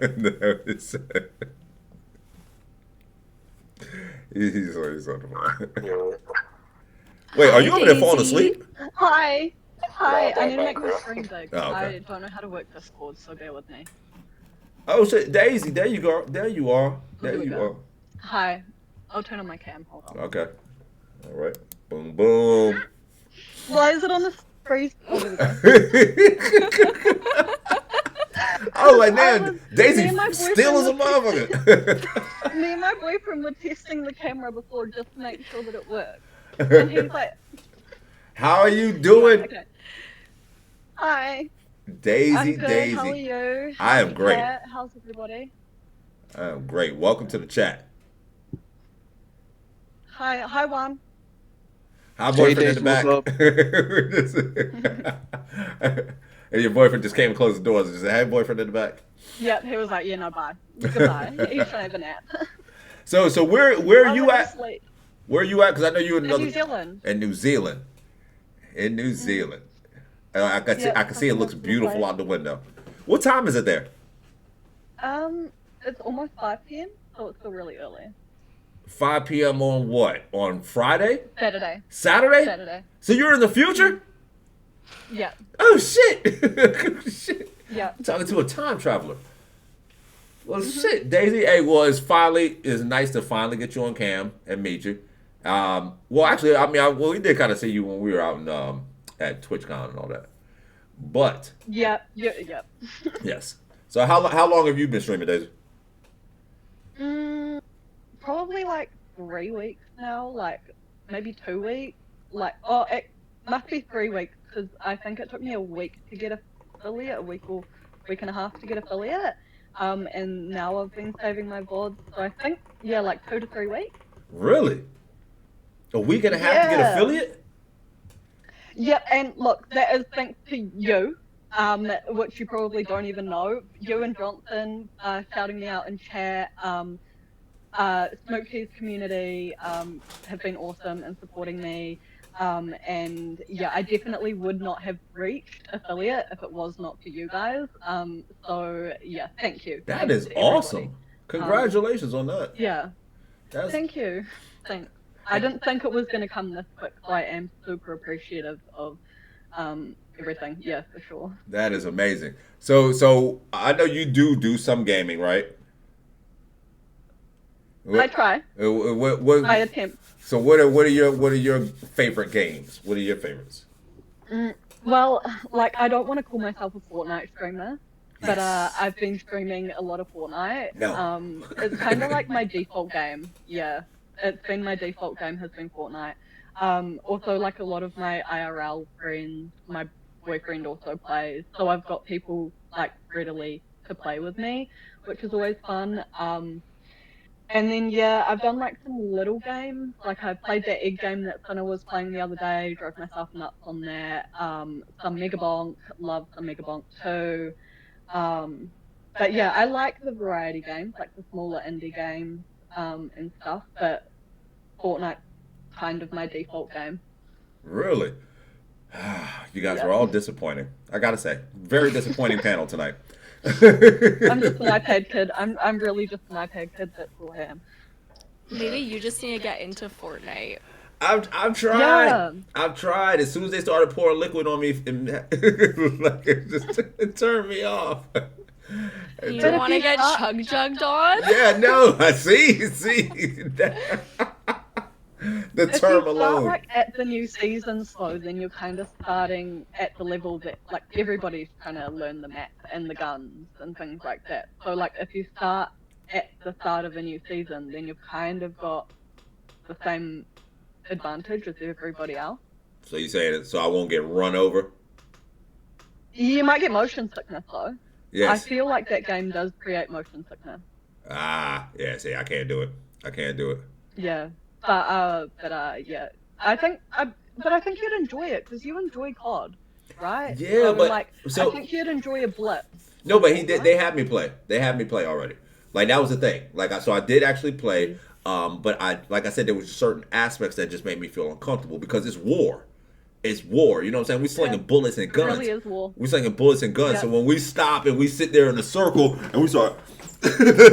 He's on the phone. Wait, are you over there falling asleep? Hi. I need to make my screen big. Oh, okay. I don't know how to work Discord, so bear with me. Oh shit, Daisy, there you go. There you are. There you are. Hi. I'll turn on my cam. Hold on. Okay. All right. Boom, boom. Why is it on the freeze? I was like, man, Daisy still is a motherfucker. Me and my boyfriend were testing the camera before just to make sure that it worked. And he's like, how are you doing? Okay. Hi. Daisy, I'm good. Daisy. How are you? I am great. How's everybody? I am great. Welcome to the chat. Hi, Juan. Hi, boyfriend in the back. And your boyfriend just came and closed the doors and just said, hey, boyfriend in the back. Yep, he was like, yeah, no, bye. Goodbye. He's trying to have a nap. So where are you at? Where are you at? Because I know you're in New Zealand. In New Zealand. In New Zealand. I can see it looks beautiful out the window. What time is it there? It's almost 5 p.m., so it's still really early. 5 p.m. on what? On Friday? Saturday. Saturday? Saturday. So you're in the future? Yeah. Oh, shit. Shit. Yeah. I'm talking to a time traveler. Well, shit, Daisy. Hey, well, it's nice to finally get you on cam and meet you. Well, actually, I mean, we did kind of see you when we were out in, at TwitchCon and all that. But. Yep. Yes. So how long have you been streaming, Daisy? Probably like 3 weeks now, like maybe 2 weeks. It must be 3 weeks, because I think it took me a week to get affiliate, a week or week and a half to get affiliate. And now I've been saving my VODs, so I think, like 2 to 3 weeks. Really? A week and a half to get affiliate? Yeah, and look, that is thanks to you, which you probably don't even know. You and Johnson shouting me out in chat. Smoke Cheese community have been awesome in supporting me. And yeah, I definitely would not have reached affiliate if it was not for you guys. So yeah, thank you. That is awesome. Congratulations on that. Yeah. Thank you. Thanks. I didn't think it was going to come this quick, so I am super appreciative of everything. Yeah, for sure. That is amazing. So I know you do some gaming, right? I try. I attempt. So what are your favorite games? What are your favorites? Well, like I don't want to call myself a Fortnite streamer, but I've been streaming a lot of Fortnite. No. It's kind of like my default game. Yeah, it's been my default game has been Fortnite. Also like a lot of my IRL friends, my boyfriend also plays, so I've got people like readily to play with me, which is always fun. And then yeah, I've done like some little games. Like I played that egg game that Finna was playing the other day, drove myself nuts on that. Some Megabonk, love some Megabonk too. But yeah, I like the variety games, like the smaller indie games and stuff. But Fortnite kind of my default game. Really? You guys were all disappointing. I gotta say, very disappointing panel tonight. I'm just an iPad kid. I'm really just an iPad kid. That's all I am. Maybe you just need to get into Fortnite. I've tried. Yeah. I've tried. As soon as they started pouring liquid on me, it turned me off. You don't want to get jugged on? Yeah, no. I see. The if term you alone. start like at the new season, so then you're kind of starting at the level that like everybody's trying to learn the map and the guns and things like that. So like if you start at the start of a new season, then you've kind of got the same advantage as everybody else. So you saying it so I won't get run over? You might get motion sickness though. Yes. I feel like that game does create motion sickness. Yeah. See, I can't do it. Yeah. But yeah, I think you'd enjoy it because you enjoy COD, right? Yeah, so, but like I think you'd enjoy a blitz. No, but they had me play. They had me play already. Like that was the thing. So I did actually play. But like I said, there was certain aspects that just made me feel uncomfortable because it's war. It's war. You know what I'm saying? We slinging bullets and guns. It really is war. We slinging bullets and guns. Yeah. So when we stop and we sit there in a circle and we start.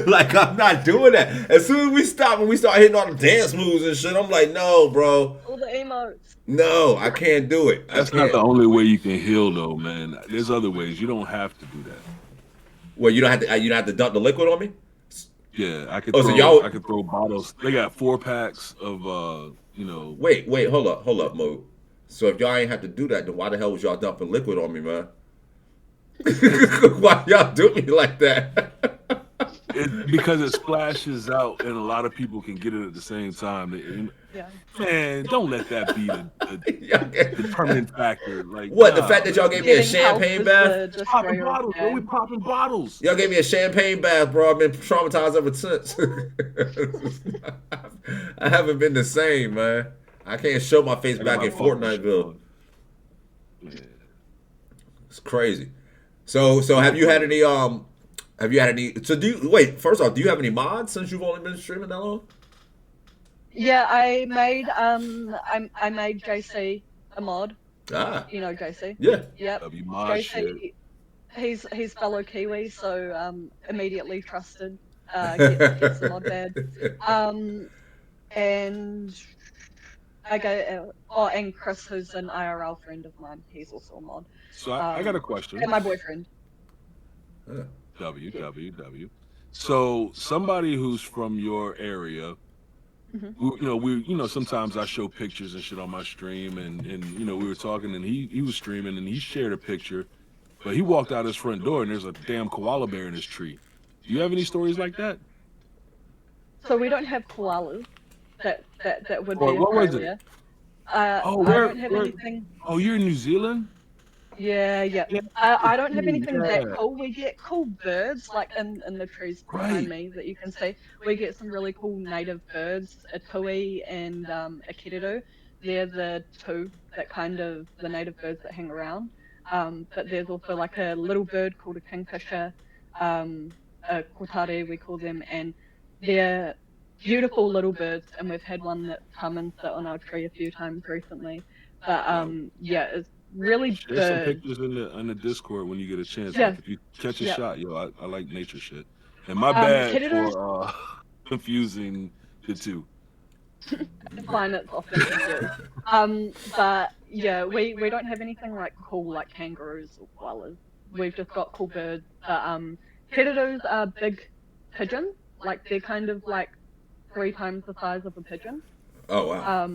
Like I'm not doing that. As soon as we stop and we start hitting all the dance moves and shit, I'm like, no, bro. All the emotes. No, I can't do it. That's not the only way you can heal, though, man. There's other ways. You don't have to do that. Well, you don't have to dump the liquid on me. Yeah, I could. I could throw bottles. They got 4-packs of, Wait, hold up, Mo. So if y'all ain't have to do that, then why the hell was y'all dumping liquid on me, man? Why y'all do me like that? Because it splashes out and a lot of people can get it at the same time. Man, don't let that be the permanent factor. Like what? The fact that y'all gave me a champagne bath? Popping bottles, bro. We popping bottles. Y'all gave me a champagne bath, bro. I've been traumatized ever since. I haven't been the same, man. I can't show my face back in Fortniteville. It's crazy. So have you had any first off, do you have any mods since you've only been streaming that long? Yeah, I made JC a mod. You know JC? Yeah. Yep. JC, he's fellow Kiwi, so immediately trusted. Gets the mod badge. And I go. And Chris, who's an IRL friend of mine, he's also a mod. So I got a question. And my boyfriend. WWW. So somebody who's from your area, sometimes I show pictures and shit on my stream, and we were talking, and he was streaming, and he shared a picture, but he walked out his front door, and there's a damn koala bear in his tree. Do you have any stories like that? So we don't have koalas. That would be what was Australia. it? I don't have anything. Oh, you're in New Zealand? Yeah. I don't have anything that cool. We get cool birds, like in the trees behind me that you can see. We get some really cool native birds, a tui and a kiriru. They're the two that the native birds that hang around. But there's also like a little bird called a kingfisher, a kotare we call them, and they're beautiful little birds. And we've had one that's come and sit on our tree a few times recently. But it's really There's birds. some pictures in the Discord when you get a chance. Yeah. Like if you catch a shot, I like nature shit. And my bad for confusing the two. Fine, it's often but yeah, we don't have anything like cool like kangaroos or koalas. We've just got cool birds. Predators are big pigeons. Like they're kind of like 3 times the size of a pigeon. Oh wow.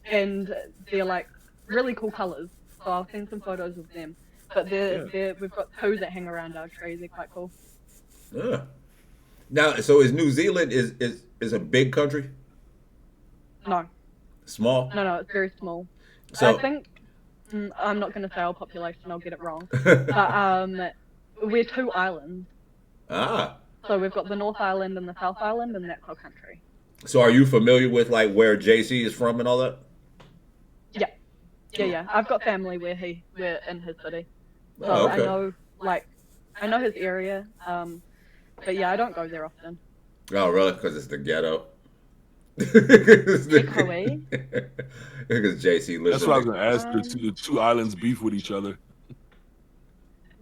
And they're like really cool colors. So I'll send some photos of them. But we've got 2 that hang around our trees. They're quite cool. Yeah. Now, so is New Zealand is a big country? No. Small? No, it's very small. So I think I'm not going to say our population. I'll get it wrong. But we're 2 islands. Ah. So we've got the North Island and the South Island, and that's our country. So are you familiar with like where JC is from and all that? Yeah. I've got family we're in his city. So Oh, okay. I know his area. But yeah, I don't go there often. Oh, really? Because it's the ghetto. Echoey. Because JC lives. That's what I was gonna ask. The 2 islands beef with each other.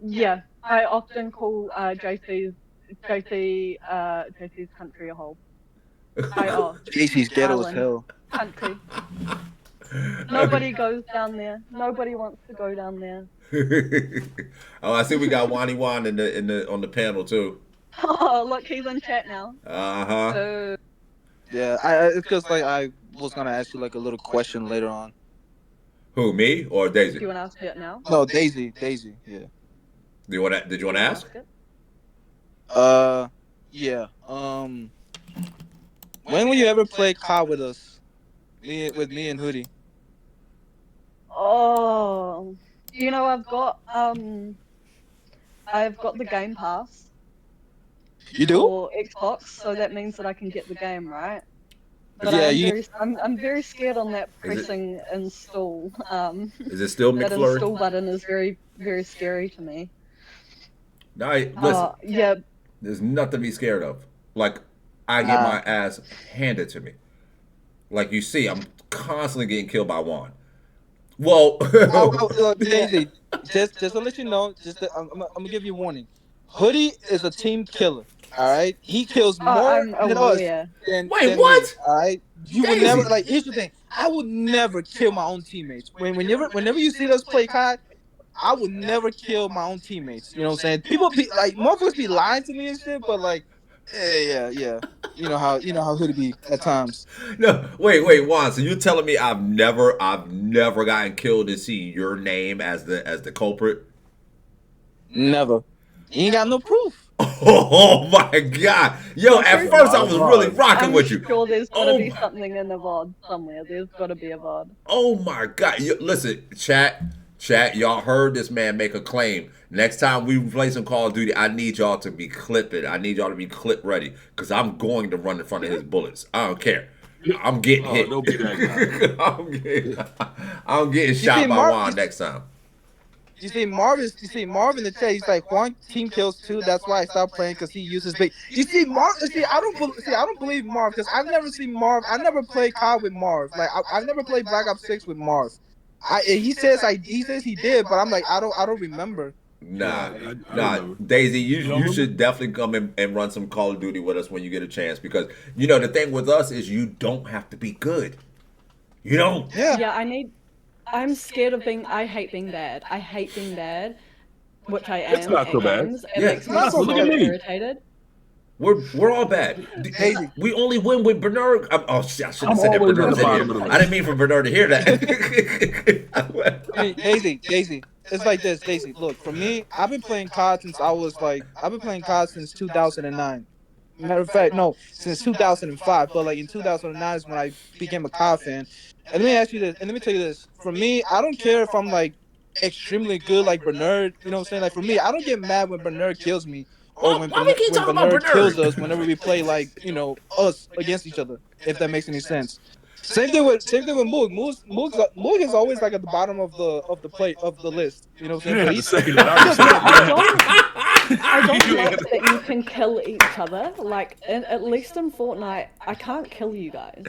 Yeah, I often call JC's country a hole. JC's ghetto as hell. Country. Nobody goes down there. Nobody wants to go down there. Oh, I see we got Wani Wan on the panel too. Oh, look, he's in chat now. Uh-huh. Yeah, it's just like I was gonna ask you like a little question later on. Who, me or Daisy? Do you want to ask it now? No, Daisy, yeah. Did you want to ask? Yeah. When will you ever play COD with us? With me and Hoodie. Oh, you know, I've got the Game Pass. You do? For Xbox, so that means that I can get the game, right? But yeah, I'm very scared on that pressing install. Is it still that McFlurry? install button is very, very scary to me. No, listen. Yeah. There's nothing to be scared of. Like, I get my ass handed to me. Like you see, I'm constantly getting killed by Juan. Well, Daisy, just to let you know, I'm gonna give you a warning. Hoodie is a team killer. All right, he kills more than us. Than what? Me, all right, you would never like. Here's the thing: I would never kill my own teammates. Whenever you see us play COD, I would never kill my own teammates. You know what I'm saying? People be like, motherfuckers be lying to me and shit, but like, yeah. You know how Hoodie be at times. No, wait, Juan. So you're telling me I've never gotten killed to see your name as the culprit? Never. You ain't got no proof. Oh my god. Yo, at first I was really rocking with you. I'm sure there's gotta be something in the VOD somewhere. There's gotta be a VOD. Oh my god. Listen, chat, y'all heard this man make a claim. Next time we play some Call of Duty, I need y'all to be clipping. I need y'all to be clip ready. Because I'm going to run in front of his bullets. I don't care. I'm getting hit. Don't be that guy. I'm getting shot by Juan next time. You see Marvin in the chat. He's like, Juan team kills too. That's why I stopped playing because he uses big. You see Marv. I don't believe Marv because I've never seen Marv. I never played COD with Marv. Like I've never played Black Ops 6 with Marv. He says he did, but I'm like I don't remember. Nah. Daisy, you should definitely come and run some Call of Duty with us when you get a chance because the thing with us is you don't have to be good. You don't. Yeah, I'm scared of I hate being bad. I hate being bad, which I am. It's not so bad. It makes me so irritated. We're all bad. We only win with Bernard. I should have said that Bernard's in here. I didn't mean for Bernard to hear that. Daisy, it's like this, Daisy. Look, for me, I've been playing COD since 2009. Matter of fact, no, since 2005. But like in 2009 is when I became a COD fan. And let me ask you this, and let me tell you this. For me, I don't care if I'm like extremely good like Bernard. You know what I'm saying? Like for me, I don't get mad when Bernard kills me. Or when Bernard kills us whenever we play like us against each other, if that makes any sense. Same thing with Moog. Moog is always like at the bottom of the list. You know what I'm saying? I don't like that you can kill each other. Like at least in Fortnite, I can't kill you guys.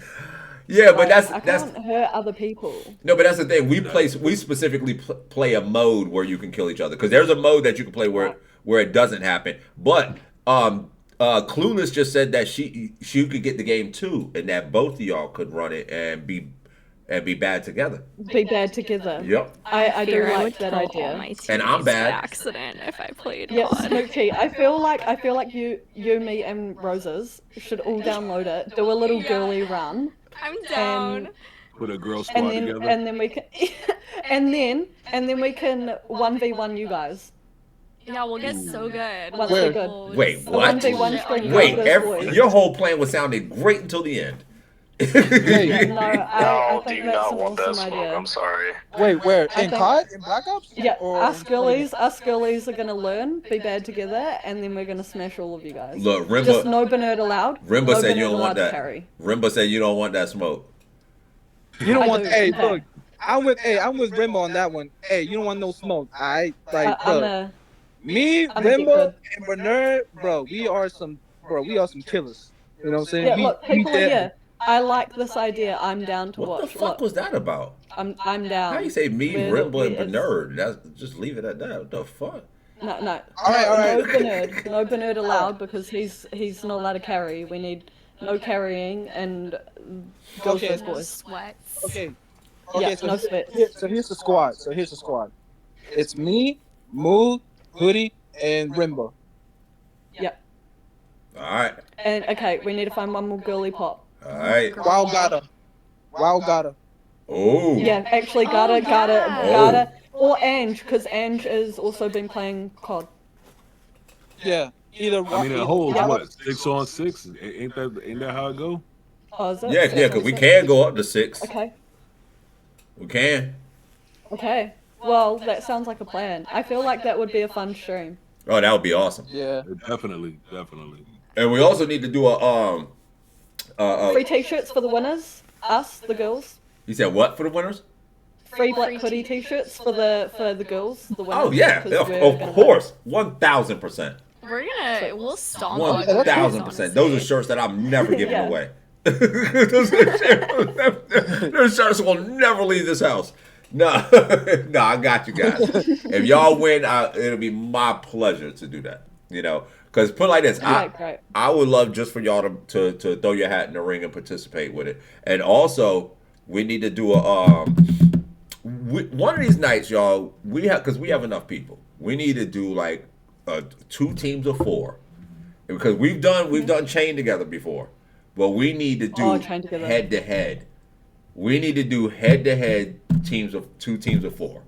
Yeah, but I can't hurt other people. No, but that's the thing. We specifically play a mode where you can kill each other because there's a mode that you can play where it doesn't happen. But Clueless just said that she could get the game too, and that both of y'all could run it and be bad together. Be bad together. Yep. I do fear I like would that kill idea. all my And I'm teammates bad. by accident if I played Yeah, COD. Smoochie. I feel like you, me, and Roses should all download it, do a little girly run. I'm down. Put a girl squad together. And then we can, and then we can 1v1 you guys. Yeah, we'll get so good. Once we're good. Wait, A what? 1v1 stream. Wait, with those boys. your whole plan was sounding great until the end. Yeah, no, I do think you that's not an want that awesome smoke? idea. I'm sorry. Wait, where? I In think- COD? In Black Ops? Yeah, Or- us girlies are gonna learn, be bad together, and then we're gonna smash all of you guys. Look, Rimba- Just no Bernard allowed. Rimba no said you Bernard don't want allowed to that. carry. Rimba said you don't want that smoke. You don't I want. do. Hey, Okay. look, I'm with Rimbo on that one. Hey, you don't want no smoke. Like, I'm bro, me, I'm a big Rimbo, good. and Bernard, bro, we are some killers. You know what I'm saying? Yeah, we, look, we people are dead. here. I like this idea. I'm down to What watch. the fuck Look, was that about? I'm down. How you say me, We're- Rimba, and it's- Bernard? That's just leave it at that. What the fuck? No. All right. No Bernard. No Bernard allowed because he's not allowed to carry. We need no carrying and girls Okay. versus boys. Sweats. Okay. Yeah, so no here- sweats. so here's the squad. It's me, Mood, Hoodie, and Rimbo. Yep. All right. And okay, we need to find one more girly pop. All right. Wow, gotta. Oh. Yeah, actually, gotta, or Ange, because Ange has also been playing COD. Yeah. Either. I mean, it either- holds yeah. what 6 on 6. Ain't that how it go? Oh, is it? Yeah, because we can go up to 6. Okay. We can. Okay. Well, that sounds like a plan. I feel like that would be a fun stream. Oh, that would be awesome. Yeah. Definitely. And we also need to do a Free t-shirts for the winners. Us, the girls. You said what for the winners? Free Blakkhoodie t-shirts for the girls, the winners. Oh yeah, because we're of gonna course, 1,000%, We'll stomp on you guys, 1,000%. Those are shirts that I'm never giving Yeah. away. Those shirts will never leave this house. No, no, I got you guys. If y'all win, it'll be my pleasure to do that. You know, because put it like this, Great. I would love just for y'all to throw your hat in the ring and participate with it. And also, we need to do one of these nights, y'all. Because we have enough people. We need to do like 2 teams of 4, because we've done chain together before, but we need to do Chain together. head to head. We need to do head to head 2 teams of 4,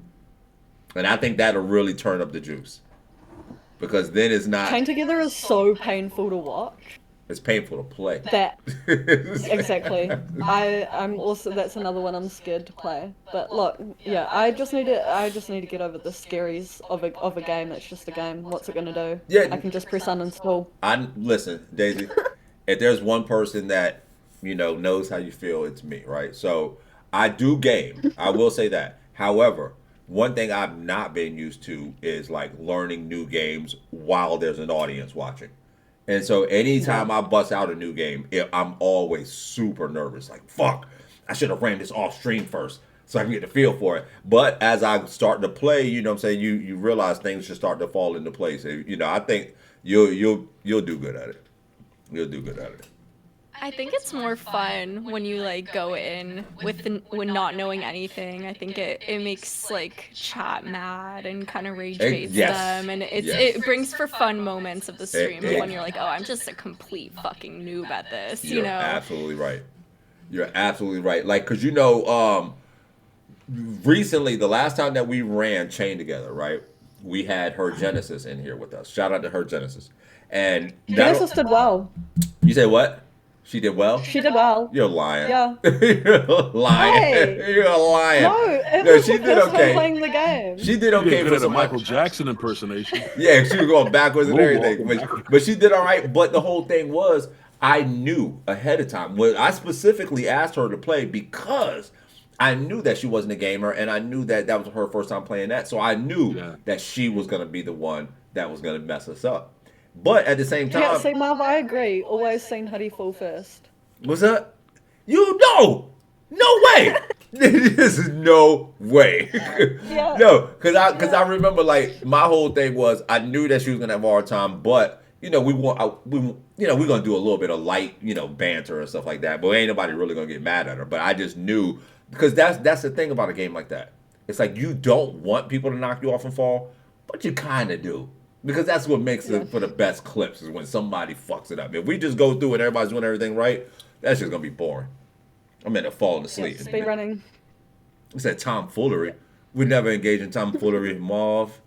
and I think that'll really turn up the juice. Because then it's not. Chain together is so painful to watch. It's painful to play. That exactly. I'm also, that's another one I'm scared to play. But look, yeah, I just need to get over the scaries of a game that's just a game. What's it gonna do? Yeah. I can just press uninstall. Listen, Daisy. If there's one person that knows how you feel, it's me, right? So I do game. I will say that. However, one thing I've not been used to is like learning new games while there's an audience watching. And so anytime I bust out a new game, I'm always super nervous. Like, fuck, I should have ran this off stream first so I can get the feel for it. But as I start to play, you know what I'm saying, you realize things should start to fall into place. I think you'll do good at it. You'll do good at it. I think it's more fun when you like go in when not knowing anything. I think it makes like chat mad and kind of rage baits Yes. them, and it brings for fun moments of the stream when you're like, oh, I'm just a complete fucking noob at this, You're you know. absolutely right. You're absolutely right. Like, cause recently, the last time that we ran Chain together, right? We had her Genesis in here with us. Shout out to her Genesis. And Genesis did well. You say what? She did well? She did well. You're lying. Yeah. You're lying. Hey. You're lying. No, she the did first okay. time playing the game. She did okay Good for at a some Michael Jackson impersonation. Yeah, she was going backwards and everything. Moonwalking But she did all right. But the whole thing was, I knew ahead of time. I specifically asked her to play because I knew that she wasn't a gamer, and I knew that was her first time playing that. So I knew that she was going to be the one that was going to mess us up. But at the same time... Yeah, see, Marv, I agree. Always seen Hoodie fall first. What's that? No way. This is no way. Yeah. No, because I remember like my whole thing was I knew that she was gonna have a hard time, but we're gonna do a little bit of light, banter and stuff like that. But ain't nobody really gonna get mad at her. But I just knew because that's the thing about a game like that. It's like you don't want people to knock you off and fall, but you kind of do. Because that's what makes it for the best clips is when somebody fucks it up. If we just go through and everybody's doing everything right, that's just gonna be boring. I'm in there falling asleep. Speed running. We said tomfoolery. We never engage in tomfoolery. Mauve.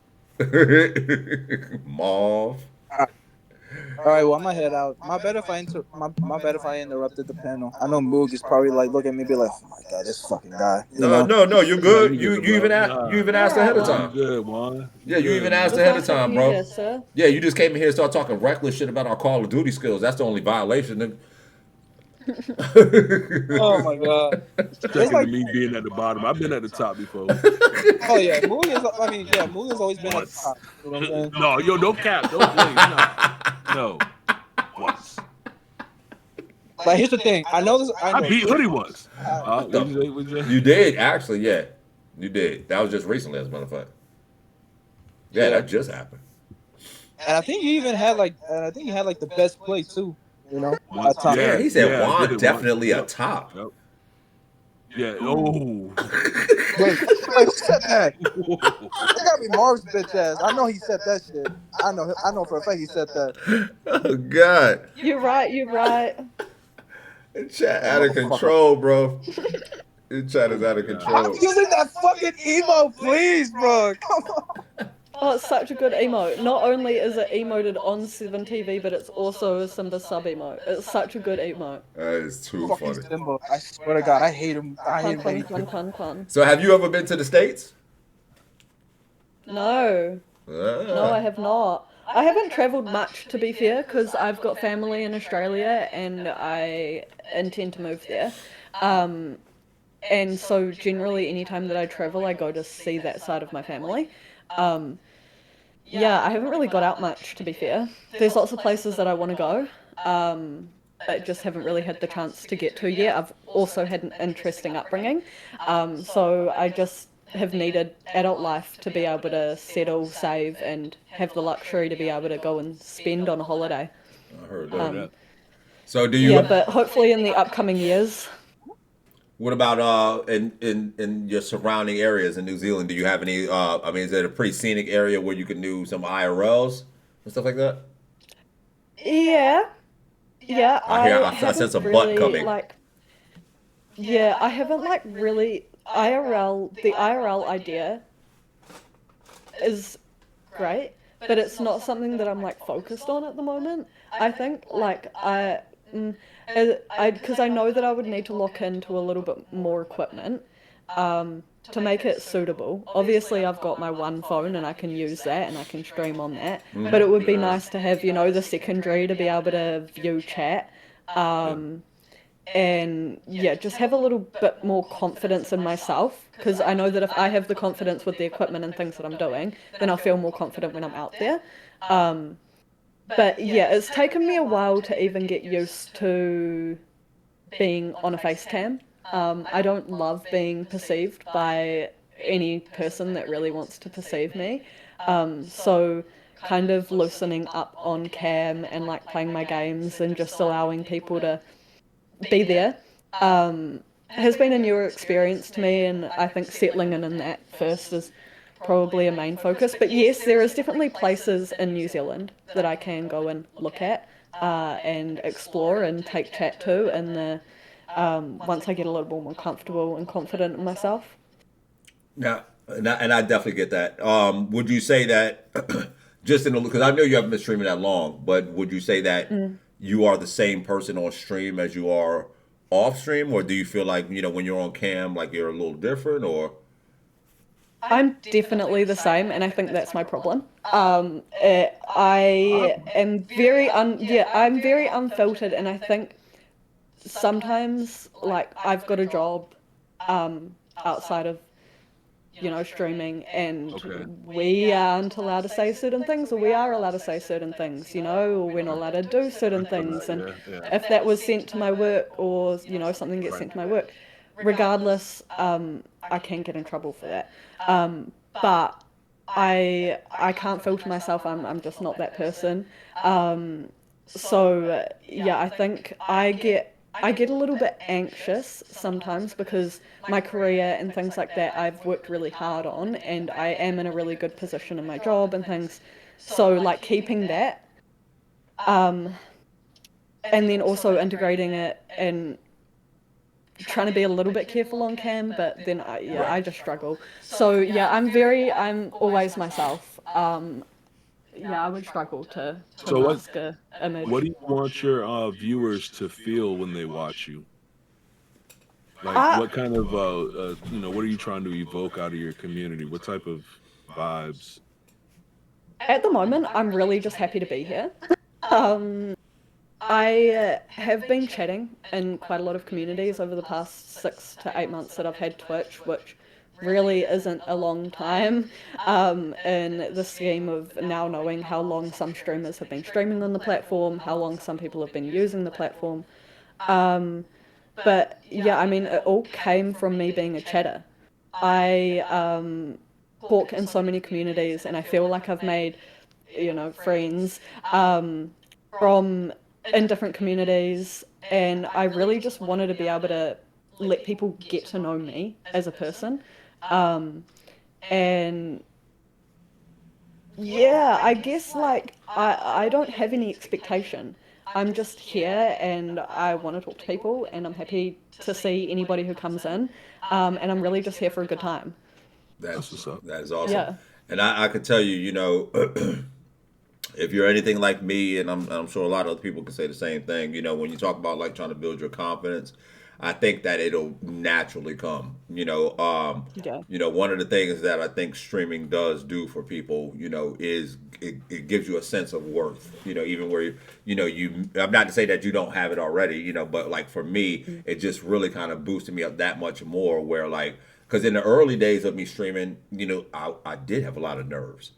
Mauve. All right, well I'm gonna head out. My bad if I interrupted the panel. I know Moog is probably like looking at me, be like, "Oh my god, this fucking guy." No, you're good. You even asked ahead of time. Good, man. Yeah, you even asked ahead of time, bro. Yeah, you just came in here and started talking reckless shit about our Call of Duty skills. That's the only violation. Oh my god. Second to me being at the bottom. I've been at the top before. Oh yeah, Moog has always been at the top. You know what I'm saying? No, no cap, don't blame. No. Once. Like here's the thing. I know this. I beat Hoodie once. You did actually, yeah. You did. That was just recently, as a matter of fact. Yeah, that just happened. And I think you even had the best play too. You know, yeah, he said Juan definitely a top. Yep. Yeah. Oh. Wait, who said that? It gotta be Marv's bitch ass. I know he said that shit. I know for a fact he said that. Oh God. You're right. Chat out of control, bro. Your chat is out of control. I'm using that fucking emo, please, bro. Come on. Oh, it's such a good emote. Not only is it emoted on 7TV, but it's also a Simba sub emote. It's such a good emote. That is too funny. Simba, I swear to God, I hate him. Fun. So have you ever been to the States? No. No, I have not. I haven't travelled much, to be fair, because I've got family in Australia and I intend to move there. And so generally anytime that I travel, I go to see that side of my family. Yeah, I haven't really got out much, to be fair. There's lots of places that I want to go, but just haven't really had the chance to get to yet. I've also had an interesting upbringing, so I just have needed adult life to be able to settle, save, and have the luxury to be able to go and spend on a holiday. I heard that. So do you? Yeah, but hopefully in the upcoming years. What about in your surrounding areas in New Zealand? Do you have any? Is it a pretty scenic area where you can do some IRLs and stuff like that? Yeah. I sense a butt coming. I haven't really IRL. The IRL idea is great, but it's not something that I'm focused on at the moment. I think because I know that I would need to look into a little bit more equipment to make it suitable. Obviously, I've got my one phone and I can use that and I can stream on that. But it would be nice to have, the secondary to be able to view chat. And just have a little bit more confidence in myself, because I know that if I have the confidence with the equipment and things that I'm doing, then I'll feel more confident when I'm out there. But yeah, it's taken me a while to even get used to being on a FaceCam. I don't love being perceived by any person that really wants to perceive me. So kind of loosening up on cam and playing my games and just allowing people to be there has been a newer experience to me, and I think settling in that first is probably a main focus. But yes, there is definitely places in New Zealand that I can go and look at and explore and take chat to, and once I get a little bit more comfortable and confident in myself. Yeah, and I definitely get that. Would you say that just because I know you haven't been streaming that long, but would you say that you are the same person on stream as you are off stream, or do you feel like when you're on cam you're a little different, or? I'm definitely the same, and I think that's my problem. I am very I'm very unfiltered, and I think sometimes I've got a job outside of streaming, and we aren't allowed to say certain things, or we are allowed to say certain things, or we're not allowed to do certain things, and if that was sent to my work, or something gets sent to my work, regardless, I can get in trouble for that. But I can't filter myself. I'm just not that person. So yeah, I think I get a little bit anxious sometimes because my career and things like that I've worked really hard on, and I am in a really good position in my job and things. So like keeping that, and then also integrating it and trying to be a little bit careful on cam, but then I just struggle. So yeah, I'm always myself. Yeah, I would struggle to So mask a image. what do you want your viewers to feel when they watch you? Like, what kind of what are you trying to evoke out of your community? What type of vibes? At the moment, I'm really just happy to be here. I have been chatting in quite a lot of communities over the past 6 to 8 months that I've had Twitch, which really isn't a long time in the scheme of now knowing how long some streamers have been streaming on the platform, how long some people have been using the platform. But yeah, I mean, it all came from me being a chatter. I talk in so many communities, and I feel like I've made, friends from in different communities, and I really just wanted to be able to let people get to know me as a person. And yeah, I guess like I don't have any expectation. I'm just here and I want to talk to people, and I'm happy to see anybody who comes in. And I'm really just here for a good time. That is awesome. Yeah. And I could tell you, if you're anything like me, and I'm sure a lot of other people can say the same thing, when you talk about like trying to build your confidence, I think that it'll naturally come. One of the things that I think streaming does do for people, is it gives you a sense of worth. Even where I'm not to say that you don't have it already, but like for me, it just really kind of boosted me up that much more. Where like, because in the early days of me streaming, I did have a lot of nerves.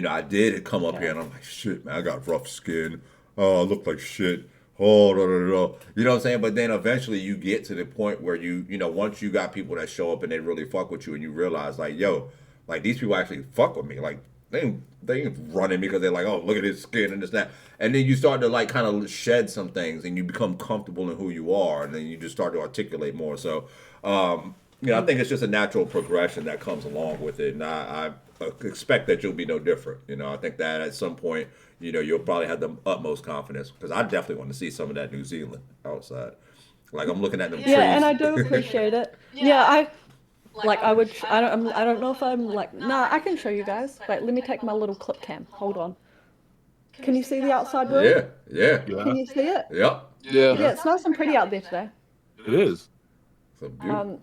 I did come up here and I'm like, shit, man, I got rough skin. Oh, I look like shit. Oh, da, da, da. You know what I'm saying? But then eventually you get to the point where once you got people that show up and they really fuck with you, and you realize like, yo, like these people actually fuck with me. Like they ain't running because they're like, oh, look at his skin and this and that. And then you start to like kind of shed some things, and you become comfortable in who you are, and then you just start to articulate more. So, I think it's just a natural progression that comes along with it, and I expect that you'll be no different. I think that at some point, you'll probably have the utmost confidence, because I definitely want to see some of that New Zealand outside. Like I'm looking at them trees. Yeah, and I do appreciate it. Yeah, I don't know if I'm like, nah, I can show you guys. Wait, let me take my little clip cam. Hold on. Can you see the outside room? Yeah. Can you see it? Yep. Yeah, it's nice and pretty out there today. It is. So beautiful.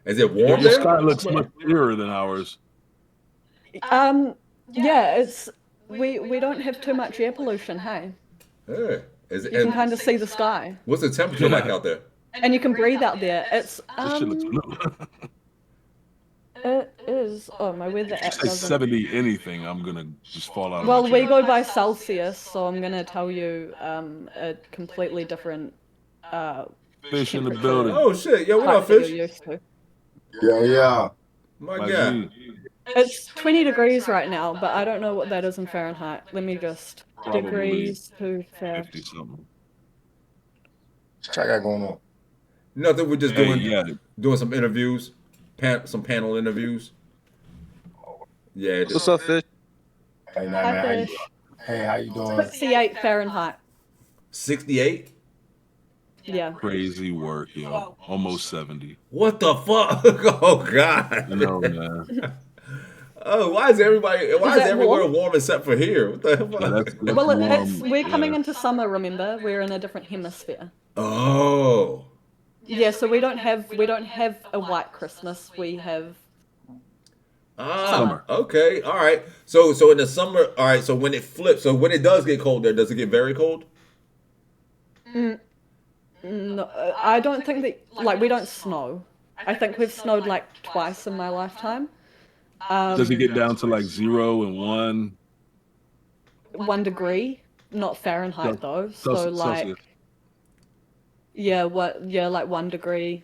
Is it warm The there? sky looks much clearer than ours. Yeah, it's we don't have too much air pollution, hey. Yeah. You can kind of see the sky. What's the temperature like out there? And you can breathe out there. It's This shit looks blue. it is. Oh, my weather app If you say doesn't. 70 anything, I'm gonna just fall out of Well, my we chair. go by Celsius, so I'm gonna tell you a completely different Fish in the temperature building. Oh shit, yo, what type up, that fish? you're used to. Yeah. My Like God. me. It's 20 degrees right now, but I don't know what that is in Fahrenheit. Let me just Probably degrees to Fahrenheit. 50 something. What I got going on? Nothing. We're just Hey, doing some interviews, some panel interviews. Yeah. What's up, fish? Hey, nah, Hi, man, how you, fish. hey, how you doing? 68 Fahrenheit. 68. Yeah. Crazy work, yo. Almost 70. What the fuck? Oh God. I know, man. Oh, why is that everywhere warm? warm except for here? What the Yeah, fuck? that's Well, warm. we're coming Yeah. into summer. Remember, we're in a different hemisphere. Oh. Yeah, so we don't have a white Christmas. We have Summer. Okay. All right. So in the summer. All right. So when it flips. So when it does get cold there, does it get very cold? No, I don't think that, like, we don't snow. I think we've snowed like twice in my lifetime. Does it get down to like 0 and 1? 1 degree, not Fahrenheit though. So Celsius. like, like 1 degree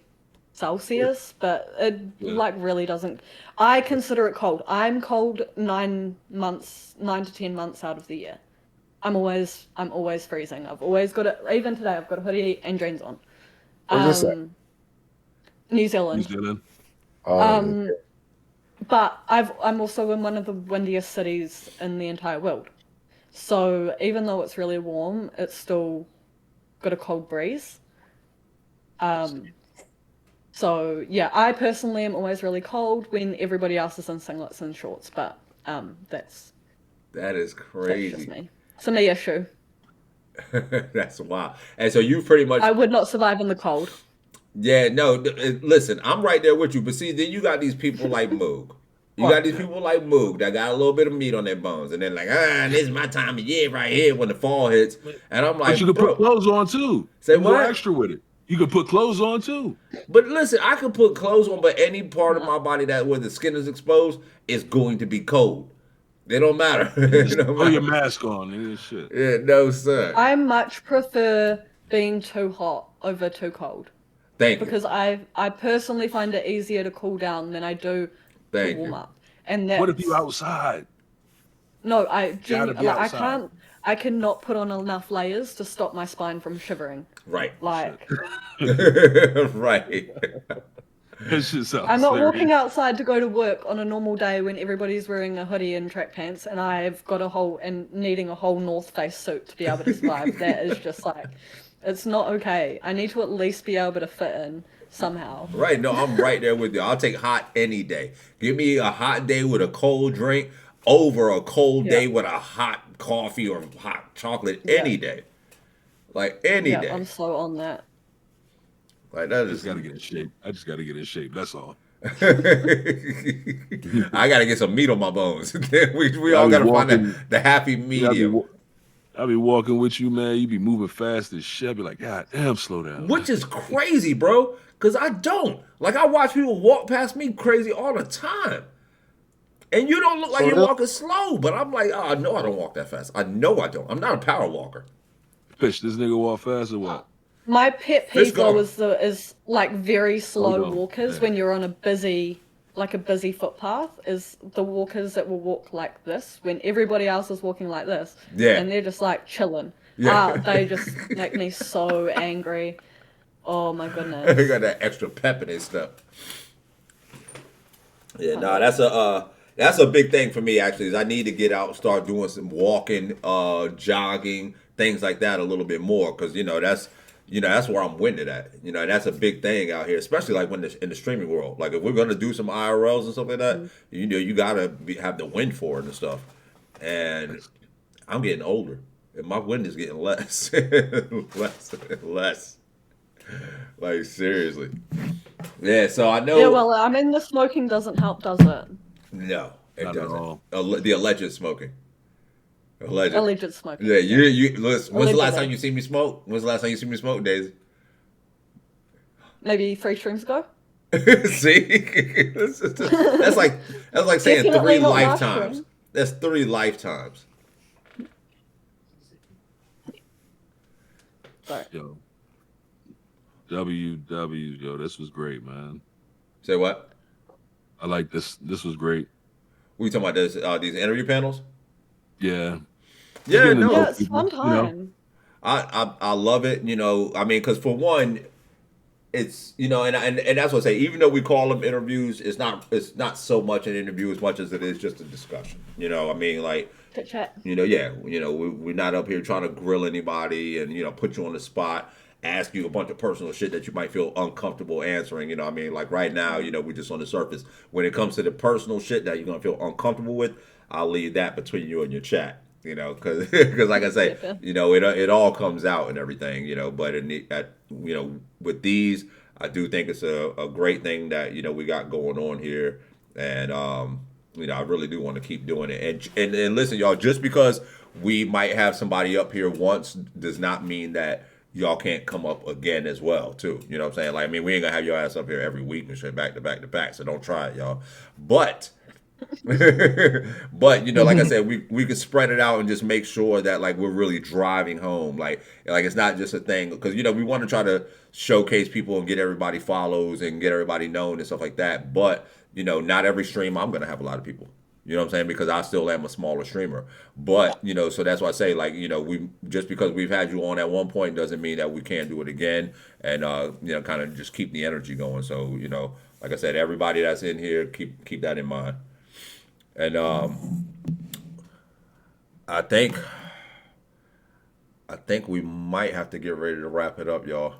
Celsius, but it like really doesn't. I consider it cold. I'm cold 9 to 10 months out of the year. I'm always freezing. I've always got it. Even today, I've got a hoodie and jeans on. Where's this at? New Zealand. New Zealand. But I'm also in one of the windiest cities in the entire world. So even though it's really warm, it's still got a cold breeze. So yeah, I personally am always really cold when everybody else is in singlets and shorts, but that is that's crazy. just me. It's a me issue. That's wild. And so you pretty much. I would not survive in the cold. Yeah, no. Listen, I'm right there with you. But see, then you got these people like Moog. You got these people like Moog that got a little bit of meat on their bones, and they're like, this is my time of year right here when the fall hits. And I'm like, but you can put clothes on too. Say what? what? Extra with it. You can put clothes on too. But listen, I can put clothes on, but any part of my body that where the skin is exposed is going to be cold. They don't matter. Throw your mask on and shit. Yeah, no sir. I much prefer being too hot over too cold. Thank you. Because I personally find it easier to cool down than I do to warm up. And that's, what if you outside? No, I cannot put on enough layers to stop my spine from shivering. Right. Like right. I'm not walking outside to go to work on a normal day when everybody's wearing a hoodie and track pants and I've got needing a whole North Face suit to be able to survive. That is just like, it's not okay. I need to at least be able to fit in somehow. Right. No, I'm right there with you. I'll take hot any day. Give me a hot day with a cold drink over a cold day with a hot coffee or hot chocolate any day. Like any day. I'm so on that. Like that I just gotta get in shape. That's all. I gotta get some meat on my bones. we all gotta find the happy medium. I'll be walking with you, man. You be moving fast as shit. I be like, God damn, slow down. Which is crazy, bro. Cause I don't. Like I watch people walk past me crazy all the time. And you don't look like you're walking slow, but I'm like, I know I don't walk that fast. I know I don't. I'm not a power walker. Fish, this nigga walk fast or what? My pet peeve though is like very slow walkers when you're on a busy footpath, is the walkers that will walk like this when everybody else is walking like this. Yeah. And they're just like chilling. Yeah. They just make me so angry. Oh my goodness. They got that extra pep in their stuff. Yeah, no, that's a big thing for me actually, is I need to get out and start doing some walking, jogging, things like that a little bit more, because that's where I'm winded at. That's a big thing out here, especially like when in the streaming world. Like if we're gonna do some IRLs and stuff like that, you gotta have the wind for it and stuff. And I'm getting older, and my wind is getting less, less. Like seriously. Yeah. So I know. Yeah. Well, I mean, the smoking doesn't help, does it? No, it doesn't. The alleged smoking. Alleged smoking. Yeah, you listen, when's the last time you see me smoke? When's the last time you see me smoke, Daisy? Maybe 3 streams ago. See? that's like saying Definitely 3 lifetimes. mushroom. That's 3 lifetimes. Sorry. Yo, this was great, man. Say what? I like this. This was great. What you talking about? These interview panels? Yeah. Yeah, no. Yeah, it's fun time. I love it. I mean, because for one, it's and that's what I say. Even though we call them interviews, it's not so much an interview as much as it is just a discussion. I mean, like. Chat. We're not up here trying to grill anybody and put you on the spot, ask you a bunch of personal shit that you might feel uncomfortable answering. I mean, like right now, we're just on the surface. When it comes to the personal shit that you're gonna feel uncomfortable with, I'll leave that between you and your chat. Because like I say, it all comes out and everything. But with these, I do think it's a great thing that we got going on here, and I really do want to keep doing it. And listen, y'all, just because we might have somebody up here once does not mean that y'all can't come up again as well, too. You know what I'm saying? Like, I mean, we ain't gonna have your ass up here every week and shit back to back to back, so don't try it, y'all. But But like I said, we could spread it out and just make sure that like we're really driving home. Like it's not just a thing because we want to try to showcase people and get everybody follows and get everybody known and stuff like that. But not every stream I'm gonna have a lot of people. You know what I'm saying? Because I still am a smaller streamer. But, so that's why I say, like, we just because we've had you on at one point doesn't mean that we can't do it again and, kind of just keep the energy going. So, like I said, everybody that's in here, keep that in mind. And I think we might have to get ready to wrap it up, y'all.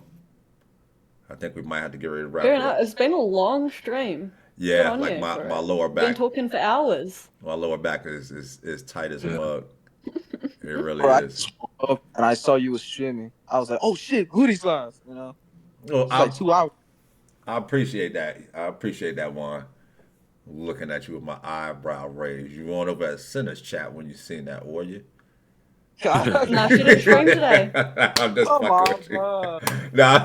I think we might have to get ready to wrap Fair it enough. up. It's been a long stream. Good Yeah, on like you my for my it. lower Been back. talking for hours. My lower back is tight as a mug. It really Bro, I is. just woke up and I saw you was streaming. I was like, oh shit, Hoodie's live. Well, It's like 2 hours. I appreciate that. I appreciate that, Juan. Looking at you with my eyebrow raised. You weren't over at Sinners Chat when you seen that, were you? Nah, she didn't stream today. I'm just Come fucking on, with you. bro. Nah,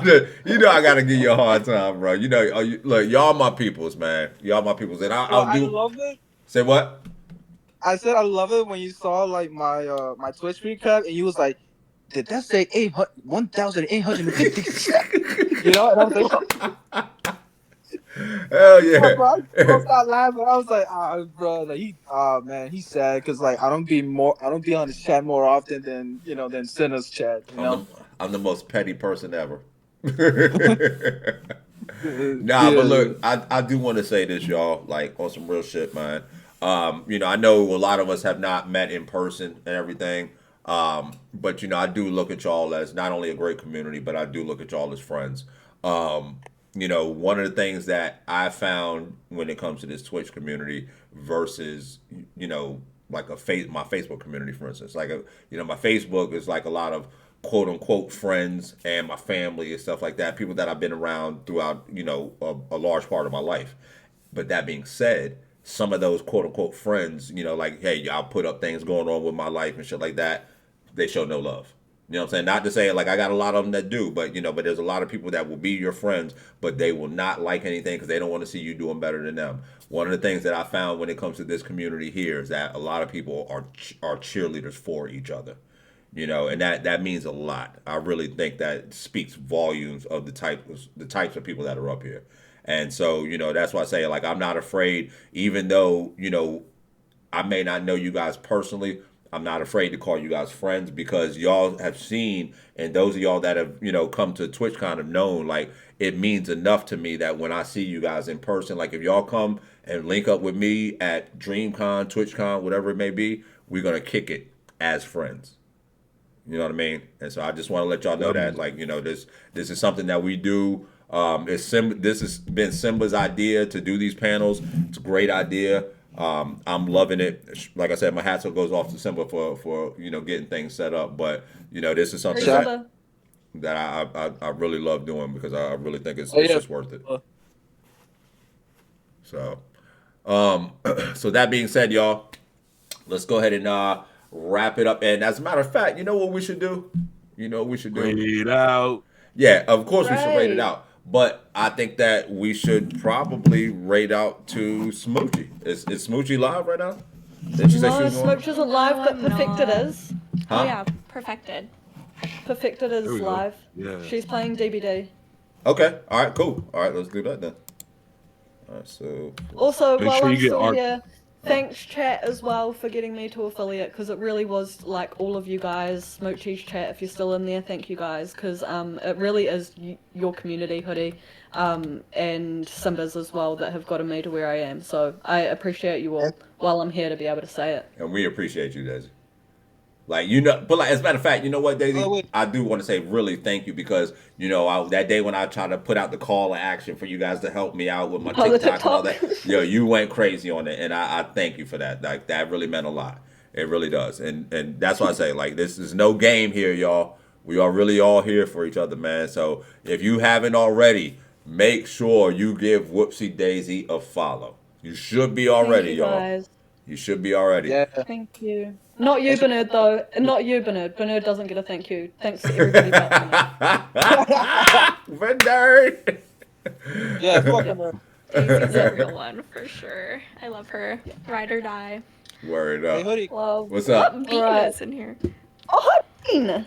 I gotta give you a hard time, bro. Look, y'all my peoples, man. Y'all my peoples, and Bro, I'll I do. love it. Say what? I said I love it when you saw like my Twitch recap and you was like, did that say 1,850? And I was like, Hell yeah. bro, I broke out laughing. I was like, bro, like man, he's sad because like I don't be on his chat more often than Sinners Chat. I'm the most petty person ever. Yeah. But look, I do want to say this, y'all, like on some real shit, man. I know a lot of us have not met in person and everything. But I do look at y'all as not only a great community, but I do look at y'all as friends. One of the things that I found when it comes to this Twitch community versus, like my Facebook community, for instance, like, my Facebook is like a lot of quote unquote friends and my family and stuff like that, people that I've been around throughout, a large part of my life. But that being said, some of those quote unquote friends, like, hey, I'll put up things going on with my life and shit like that. They show no love. You know what I'm saying? Not to say like I got a lot of them that do, but but there's a lot of people that will be your friends, but they will not like anything because they don't want to see you doing better than them. One of the things that I found when it comes to this community here is that a lot of people are cheerleaders for each other. And that means a lot. I really think that speaks volumes of the types of people that are up here. And so, that's why I say like I'm not afraid, even though, I may not know you guys personally. I'm not afraid to call you guys friends because y'all have seen, and those of y'all that have, come to TwitchCon have known, like, it means enough to me that when I see you guys in person, like, if y'all come and link up with me at DreamCon, TwitchCon, whatever it may be, we're going to kick it as friends. You know what I mean? And so I just want to let y'all know that, like, this is something that we do. This has been Simba's idea to do these panels. It's a great idea. I'm loving it. Like I said, my hat goes off to Simba for getting things set up. But this is something that I really love doing because I really think it's just worth it. So, so that being said, y'all, let's go ahead and wrap it up. And as a matter of fact, you know what we should do? Rate it out. Yeah, of course we should rate it out. But I think that we should probably rate out to Smoochie. Is Smoochie live right now? Did she say she was on? Smooch isn't live, but Perfected is. Huh? Oh yeah, Perfected. Perfected is live. Yeah. She's playing DBD. Okay. All right. Cool. All right. Let's do that then. All right. So. Also, Make while sure I'm you get still art. here, thanks chat as well for getting me to affiliate because it really was like all of you guys. Smoochie's chat, if you're still in there, thank you guys because it really is your community, Hoodie, and Simba's as well that have gotten me to where I am. So I appreciate you all while I'm here to be able to say it. And we appreciate you, Daisy. Like, but like, as a matter of fact, you know what, Daisy? I do want to say really thank you because, that day when I tried to put out the call to action for you guys to help me out with my TikTok and all that, you went crazy on it. And I thank you for that. Like, that really meant a lot. It really does. And that's why I say, like, this is no game here, y'all. We are really all here for each other, man. So if you haven't already, make sure you give Whoopsie Daisy a follow. You should be already, y'all. Guys. You should be already. Yeah. Thank you. Not you, Bernard, though. Not you, Bernard. Bernard doesn't get a thank you. Thanks to everybody but Bernard. Bernard! Yeah, fuck him. Daisy's a real one for sure. I love her. Ride or die. Word up. Hey, Hoodie. What's up? Bean Right. is in here. Oh, hi, Bean.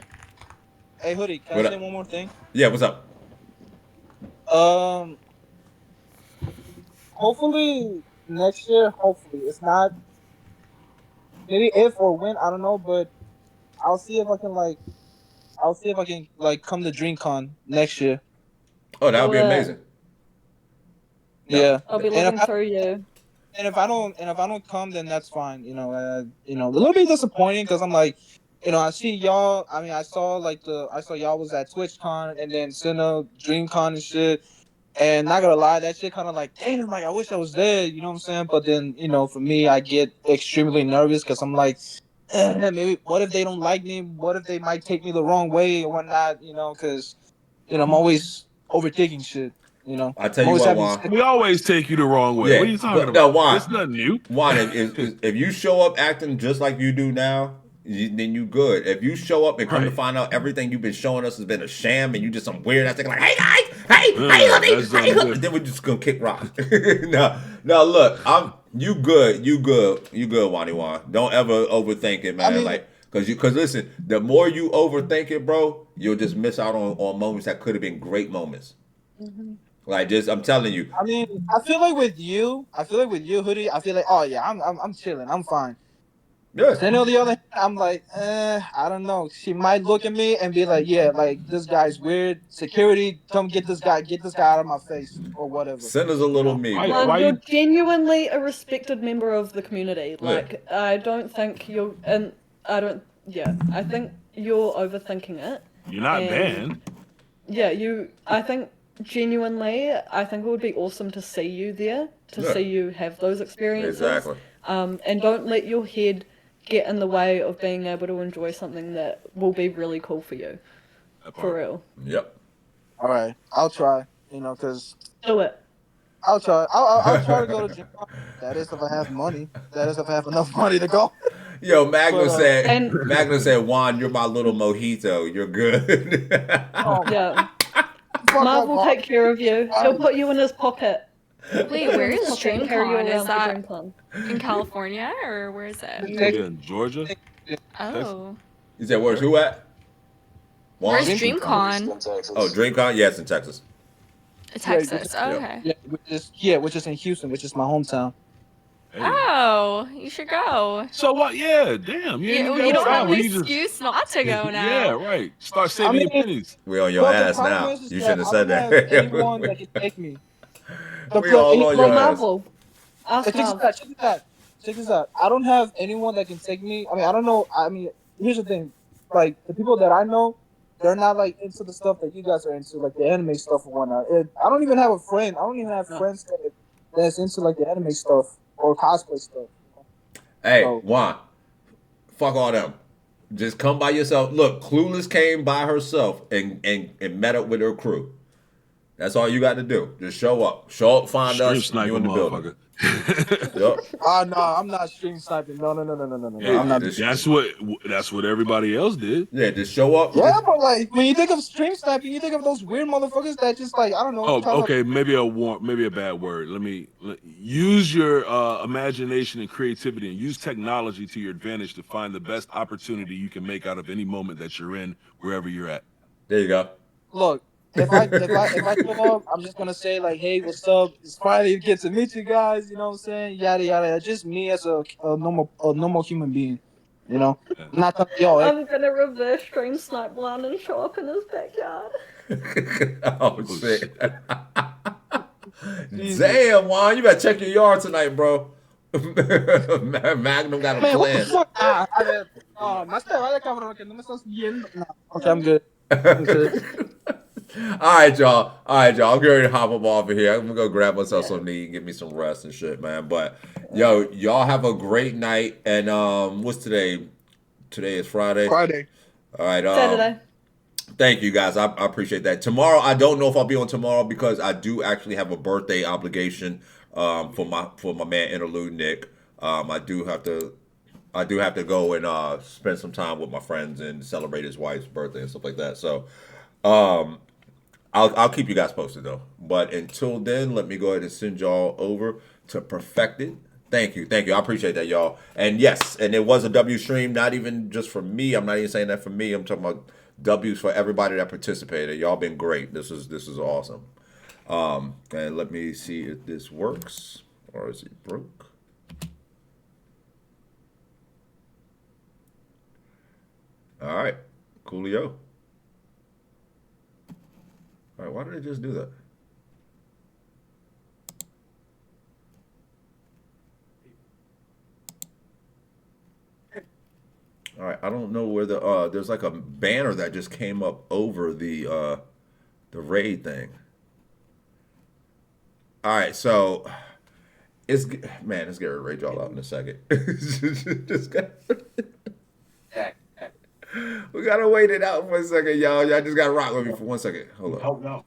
Hey, Hoodie, can What I say up? one more thing? Yeah, what's up? Hopefully next year. Hopefully it's not. Maybe if or when, I don't know, but I'll see if I can come to DreamCon next year. Oh, that would be amazing. Yeah, I'll be and looking if through you. if I don't come, then that's fine. A little bit disappointing because I'm like, I see y'all. I mean, I saw y'all was at TwitchCon and then Cinna DreamCon and shit. And not gonna lie, that shit kind of like, damn, like I wish I was there. You know what I'm saying? But then, for me, I get extremely nervous because I'm like, maybe what if they don't like me? What if they might take me the wrong way or whatnot? Because I'm always overthinking shit. I tell I'm you always what, having. Juan. We always take you the wrong way. Yeah, What are you talking but about? no, Juan. It's nothing new. Juan, if you show up acting just like you do now, then you good. If you show up and come to find out everything you've been showing us has been a sham and you just some weird ass thing like, hey guys, hey honey, then we're just gonna kick rock. no, look, you good, Wani Wan. Don't ever overthink it, man. Because listen, the more you overthink it, bro, you'll just miss out on moments that could have been great moments. Mm-hmm. I'm telling you. I mean, I feel like with you, Hoodie, I feel like, oh yeah, I'm chilling, I'm fine. Yeah. Then on the other hand, I'm like, I don't know. She might look at me and be like, yeah, like this guy's weird. Security, come get this guy out of my face or whatever. Cinna's a little me, bro. Well, you're genuinely a respected member of the community. Like, I don't think you're, and I think you're overthinking it. You're not banned. Yeah, I think genuinely, I think it would be awesome to see you there, see you have those experiences. Exactly. And don't let your head get in the way of being able to enjoy something that will be really cool for you. For real. Yep. All right, I'll try. Because do it. I'll try. I'll try to go to gym. That is if I have money. That is if I have enough money to go. Yo, Magnus said, Juan, you're my little mojito. You're good. Yeah. Marv will take care of you. He'll put you in his pocket. Wait, where is DreamCon? Is that DreamCon. in California or where is it? In Georgia. Oh. You said, where's who at? Where's DreamCon? Oh, DreamCon? Yes, in Texas. Texas. Okay. Which is in Houston, which is my hometown. Oh, you should go. So what? Yeah, damn. You don't have an excuse not to go now. Yeah, right. Start saving your pennies. We on your ass now. You shouldn't have said that. Anyone that can take me. We all on your ass. Check this out. I don't have anyone that can take me. I mean, I don't know. I mean, here's the thing. Like, the people that I know, they're not, like, into the stuff that you guys are into, like, the anime stuff and whatnot. I don't even have a friend. I don't even have friends that's into, like, the anime stuff or cosplay stuff. Hey, Juan, fuck all them. Just come by yourself. Look, Clueless came by herself and met up with her crew. That's all you got to do. Just show up. Find us. You in the building. Yep. No, I'm not stream sniping. No. Yeah, I'm not. That's what everybody else did. Yeah, just show up. Yeah, but like when you think of stream sniping, you think of those weird motherfuckers that just like I don't know. Oh, okay, maybe a bad word. Use your imagination and creativity, and use technology to your advantage to find the best opportunity you can make out of any moment that you're in, wherever you're at. There you go. Look. If I show up, I'm just gonna say like, "Hey, what's up? It's finally get to meet you guys." You know what I'm saying? Yada yada. Just me as a normal human being. You know, not y'all. I'm gonna reverse stream snipe one and show up in his backyard. Oh shit! Damn, Juan, you better check your yard tonight, bro. Magnum got a plan. What the fuck? Okay, I'm good. All right, y'all. I'm getting ready to hop up off of here. I'm gonna go grab myself something to eat, get me some rest and shit, man. But yo, y'all have a great night. And what's today? Today is Friday. All right. Saturday. Thank you guys. I appreciate that. Tomorrow, I don't know if I'll be on tomorrow because I do actually have a birthday obligation for my man Interlude Nick. I do have to go and spend some time with my friends and celebrate his wife's birthday and stuff like that. So I'll keep you guys posted though. But until then, let me go ahead and send y'all over to Perfected. Thank you. I appreciate that, y'all. And yes, and it was a W stream, not even just for me. I'm not even saying that for me. I'm talking about W's for everybody that participated. Y'all been great. This is awesome. And let me see if this works or is it broke. All right, coolio. All right, why did I just do that? All right, I don't know where the there's like a banner that just came up over the raid thing. All right, so it's man, let's get rid of raid y'all out in a second. We gotta wait it out for a second, y'all. Y'all just gotta rock with me for 1 second. Hold on. Don't know.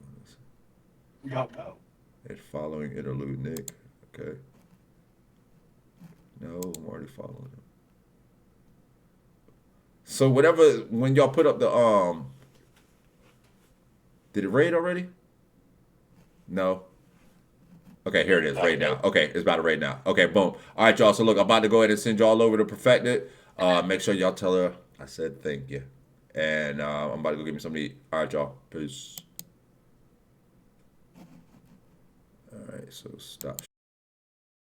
We don't know. It's following interlude, Nick. Okay. No, I'm already following him. So whatever, when y'all put up the did it raid already? No. Okay, here it is, raid now. Okay, it's about to raid now. Okay, boom. All right, y'all. So look, I'm about to go ahead and send y'all over to Perfected. Make sure y'all tell her I said thank you. And I'm about to go get me something to eat. All right, y'all. Peace. All right, so stop.